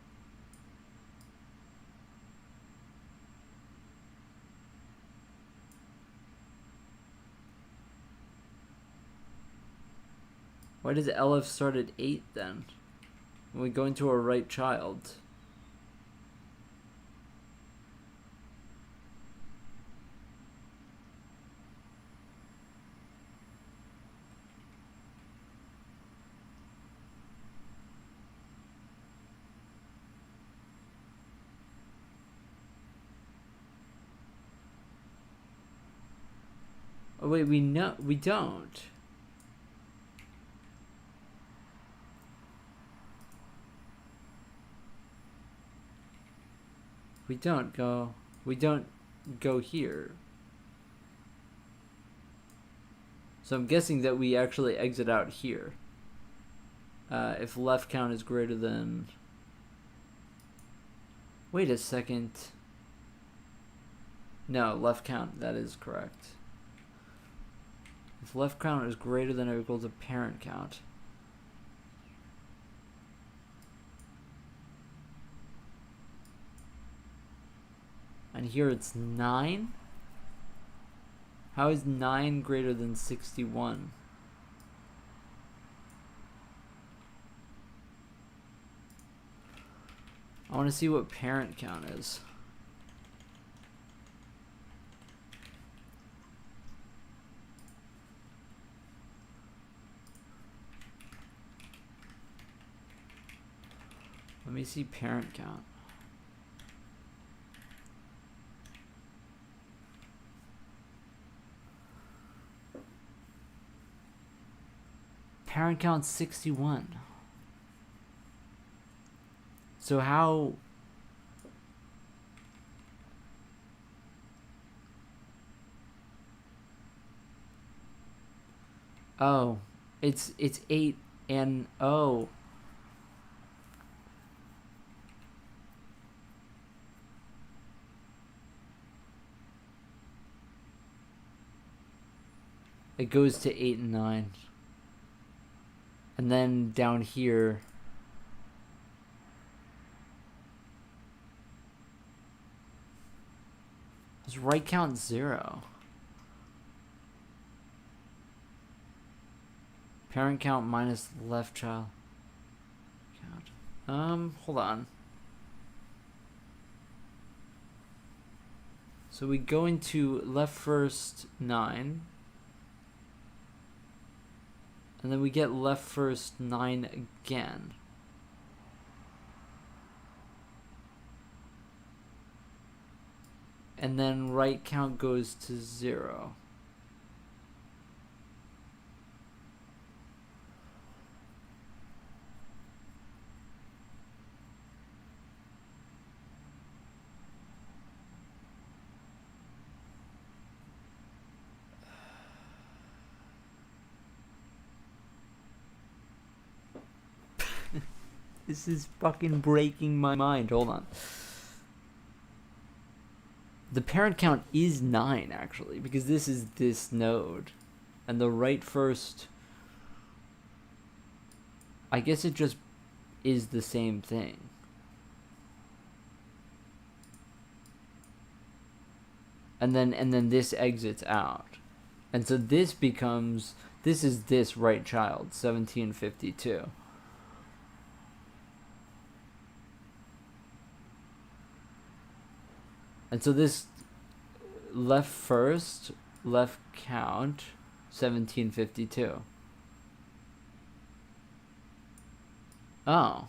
Why does LF start at 8 then? When we go into our right child. Oh wait, we don't. We don't go here. So I'm guessing that we actually exit out here. If left count is greater than... Wait a second. No, left count, that is correct. If left count is greater than or equal to parent count. And here it's 9? How is 9 greater than 61? I want to see what parent count is. Let me see parent count. Parent count 61. So how... Oh, it's 8 and oh. It goes to 8 and 9. And then down here, is right count 0. Parent count minus left child count. Hold on. So we go into left first 9. And then we get left first 9 again. And then right count goes to 0. This is fucking breaking my mind. Hold on. The parent count is 9, actually, because this is this node. And the right first... I guess it just is the same thing. And then this exits out. And so this becomes... This is this right child, 1752. And so this left first, left count, 1752. Oh.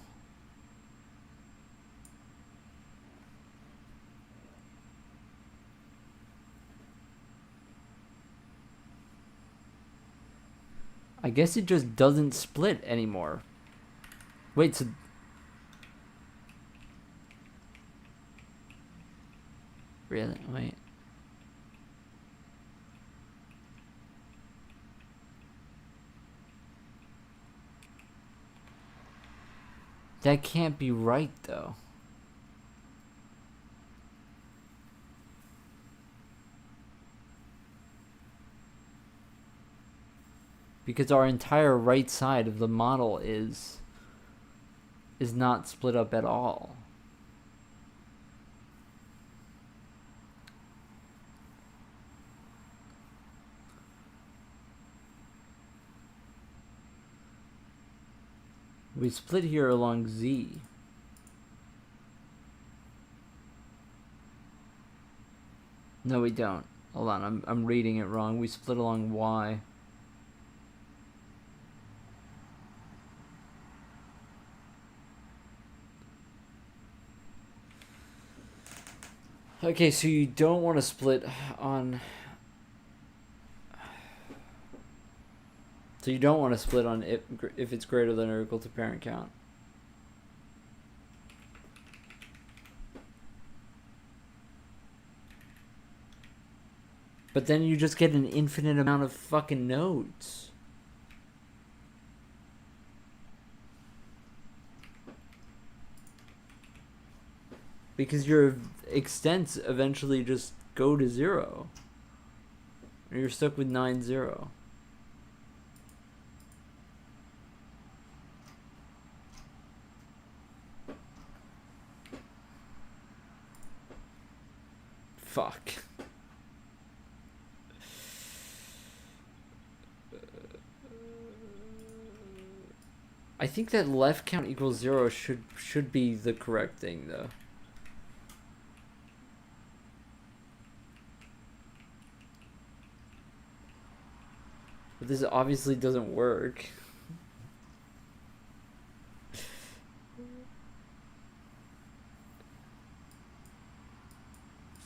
I guess it just doesn't split anymore. Wait, so... Really? Wait. That can't be right, though. Because our entire right side of the model is not split up at all. We split here along Z. No, we don't. Hold on, I'm reading it wrong. We split along Y. Okay, so you don't want to split on... So you don't want to split on if it's greater than or equal to parent count. But then you just get an infinite amount of fucking nodes. Because your extents eventually just go to 0. Or you're stuck with 9, 0. Fuck. I think that left count equals 0 should be the correct thing, though. But this obviously doesn't work.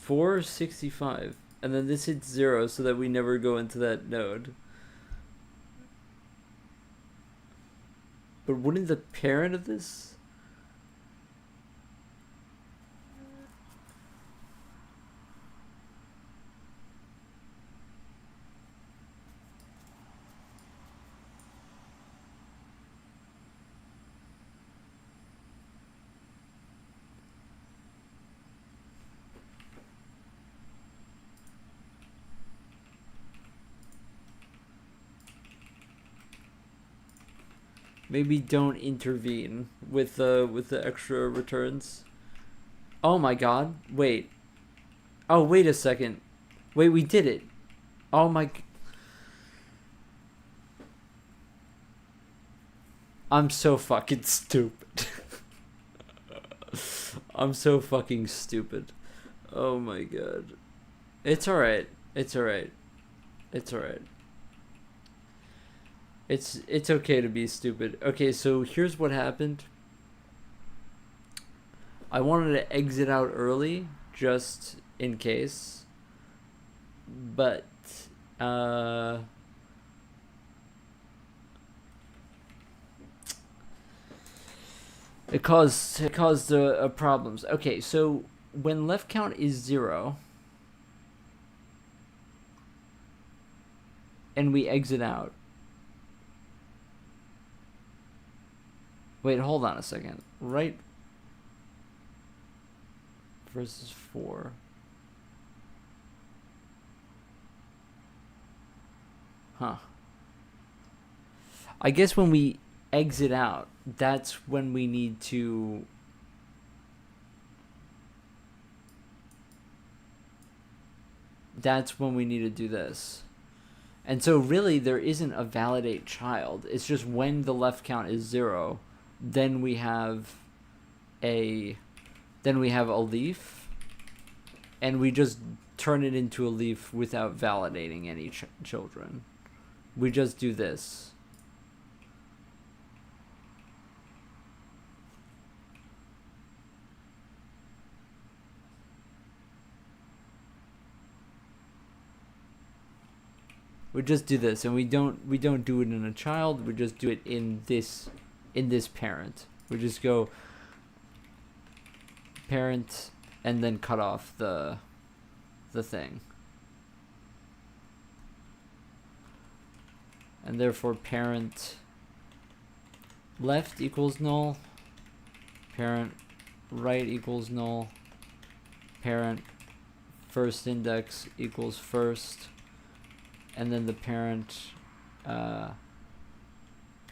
465. And then this hits 0 so that we never go into that node. But wouldn't the parent of this... Maybe don't intervene with the extra returns. Oh my god. Wait. Oh, wait a second. Wait, we did it. Oh my... I'm so fucking stupid. I'm so fucking stupid. Oh my god. It's alright. It's alright. It's alright. It's okay to be stupid. Okay, so here's what happened. I wanted to exit out early just in case. But it caused problems. Okay, so when left count is 0 and we exit out. Wait, hold on a second. Right versus 4. Huh. I guess when we exit out, that's when we need to... That's when we need to do this. And so really there isn't a validate child. It's just when the left count is 0, then we have a leaf, and we just turn it into a leaf without validating any children. We just do this. We just do this, and we don't do it in a child. We just do it in this parent. We just go parent and then cut off the thing. And therefore parent left equals null, parent right equals null, parent first index equals first, and then the parent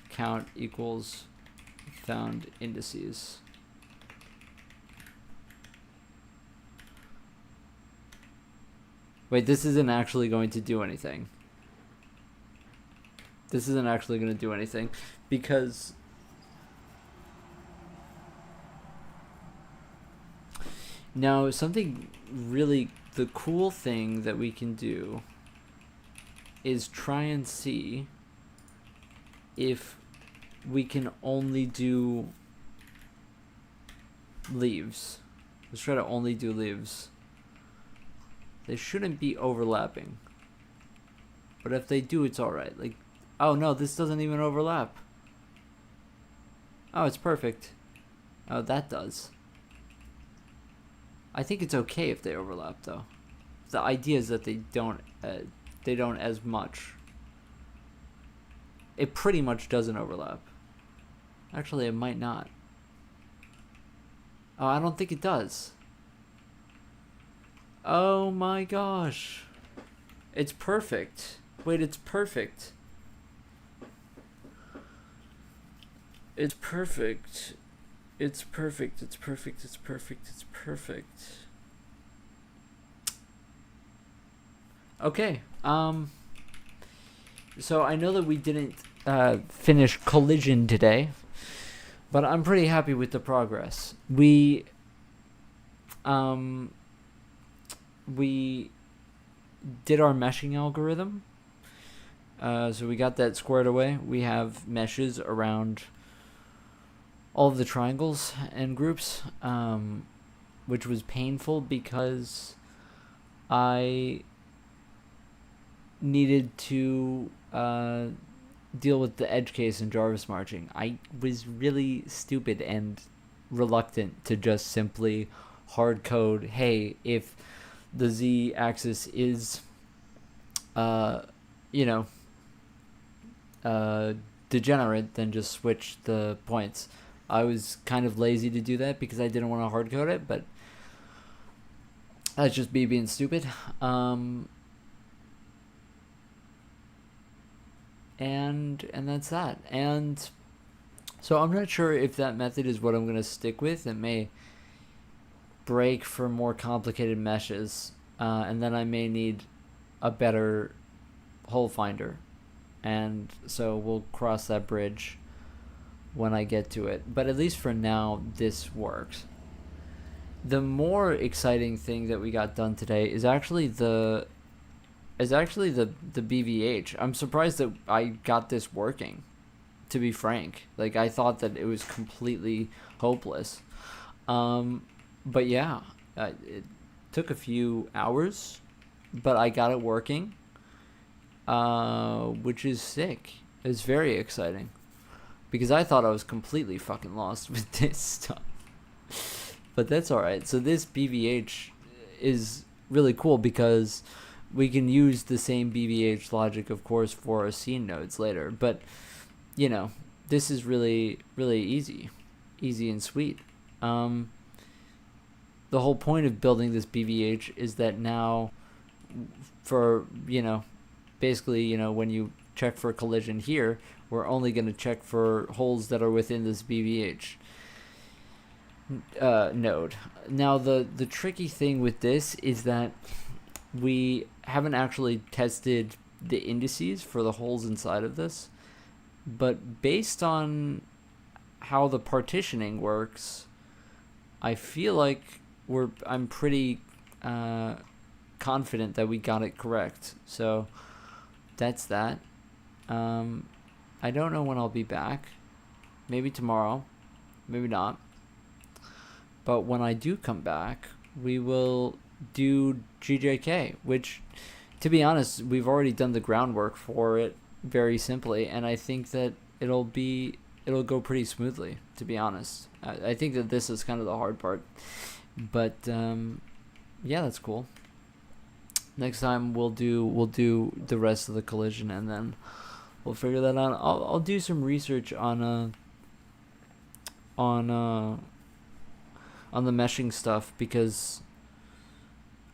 count equals found indices. Wait, this isn't actually going to do anything. This isn't actually going to do anything because now something really, the cool thing that we can do is try and see if we can only do leaves. Let's try to only do leaves. They shouldn't be overlapping. But if they do, it's alright. Like, oh no, this doesn't even overlap. Oh, it's perfect. Oh, that does. I think it's okay if they overlap, though. The idea is that they don't as much. It pretty much doesn't overlap. Actually, it might not. Oh, I don't think it does. Oh my gosh. It's perfect. Wait, it's perfect. It's perfect. It's perfect. It's perfect. It's perfect. It's perfect. Okay. So I know that we didn't finish collision today, but I'm pretty happy with the progress. We did our meshing algorithm. So we got that squared away. We have meshes around all of the triangles and groups, which was painful because I needed to deal with the edge case in Jarvis marching. I was really stupid and reluctant to just simply hard code, hey, if the z axis is you know degenerate, then just switch the points. I was kind of lazy to do that because I didn't want to hard code it, but that's just me being stupid. And that's that. And so I'm not sure if that method is what I'm going to stick with. It may break for more complicated meshes, and then I may need a better hole finder. And so we'll cross that bridge when I get to it. But at least for now, this works. The more exciting thing that we got done today is actually the BVH. I'm surprised that I got this working, to be frank. Like, I thought that it was completely hopeless. But yeah, it took a few hours, but I got it working, which is sick. It's very exciting, because I thought I was completely fucking lost with this stuff. But that's alright. So this BVH is really cool because we can use the same BVH logic, of course, for our scene nodes later. But, this is really, really easy and sweet. The whole point of building this BVH is that now for, basically, when you check for a collision here, we're only going to check for holes that are within this BVH node. Now, the tricky thing with this is that we haven't actually tested the indices for the holes inside of this, but based on how the partitioning works, I feel like I'm pretty confident that we got it correct. So that's that. I don't know when I'll be back. Maybe tomorrow, maybe not. But when I do come back, we will do GJK, which, to be honest, we've already done the groundwork for it very simply, and I think that it'll go pretty smoothly, to be honest. I think that this is kind of the hard part, but yeah, that's cool. Next time we'll do the rest of the collision, and then we'll figure that out. I'll do some research on the meshing stuff, because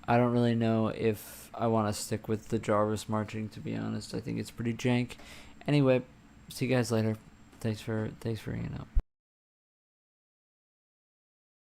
I don't really know if I want to stick with the Jarvis marching, to be honest. I think it's pretty jank. Anyway, see you guys later. Thanks for hanging out.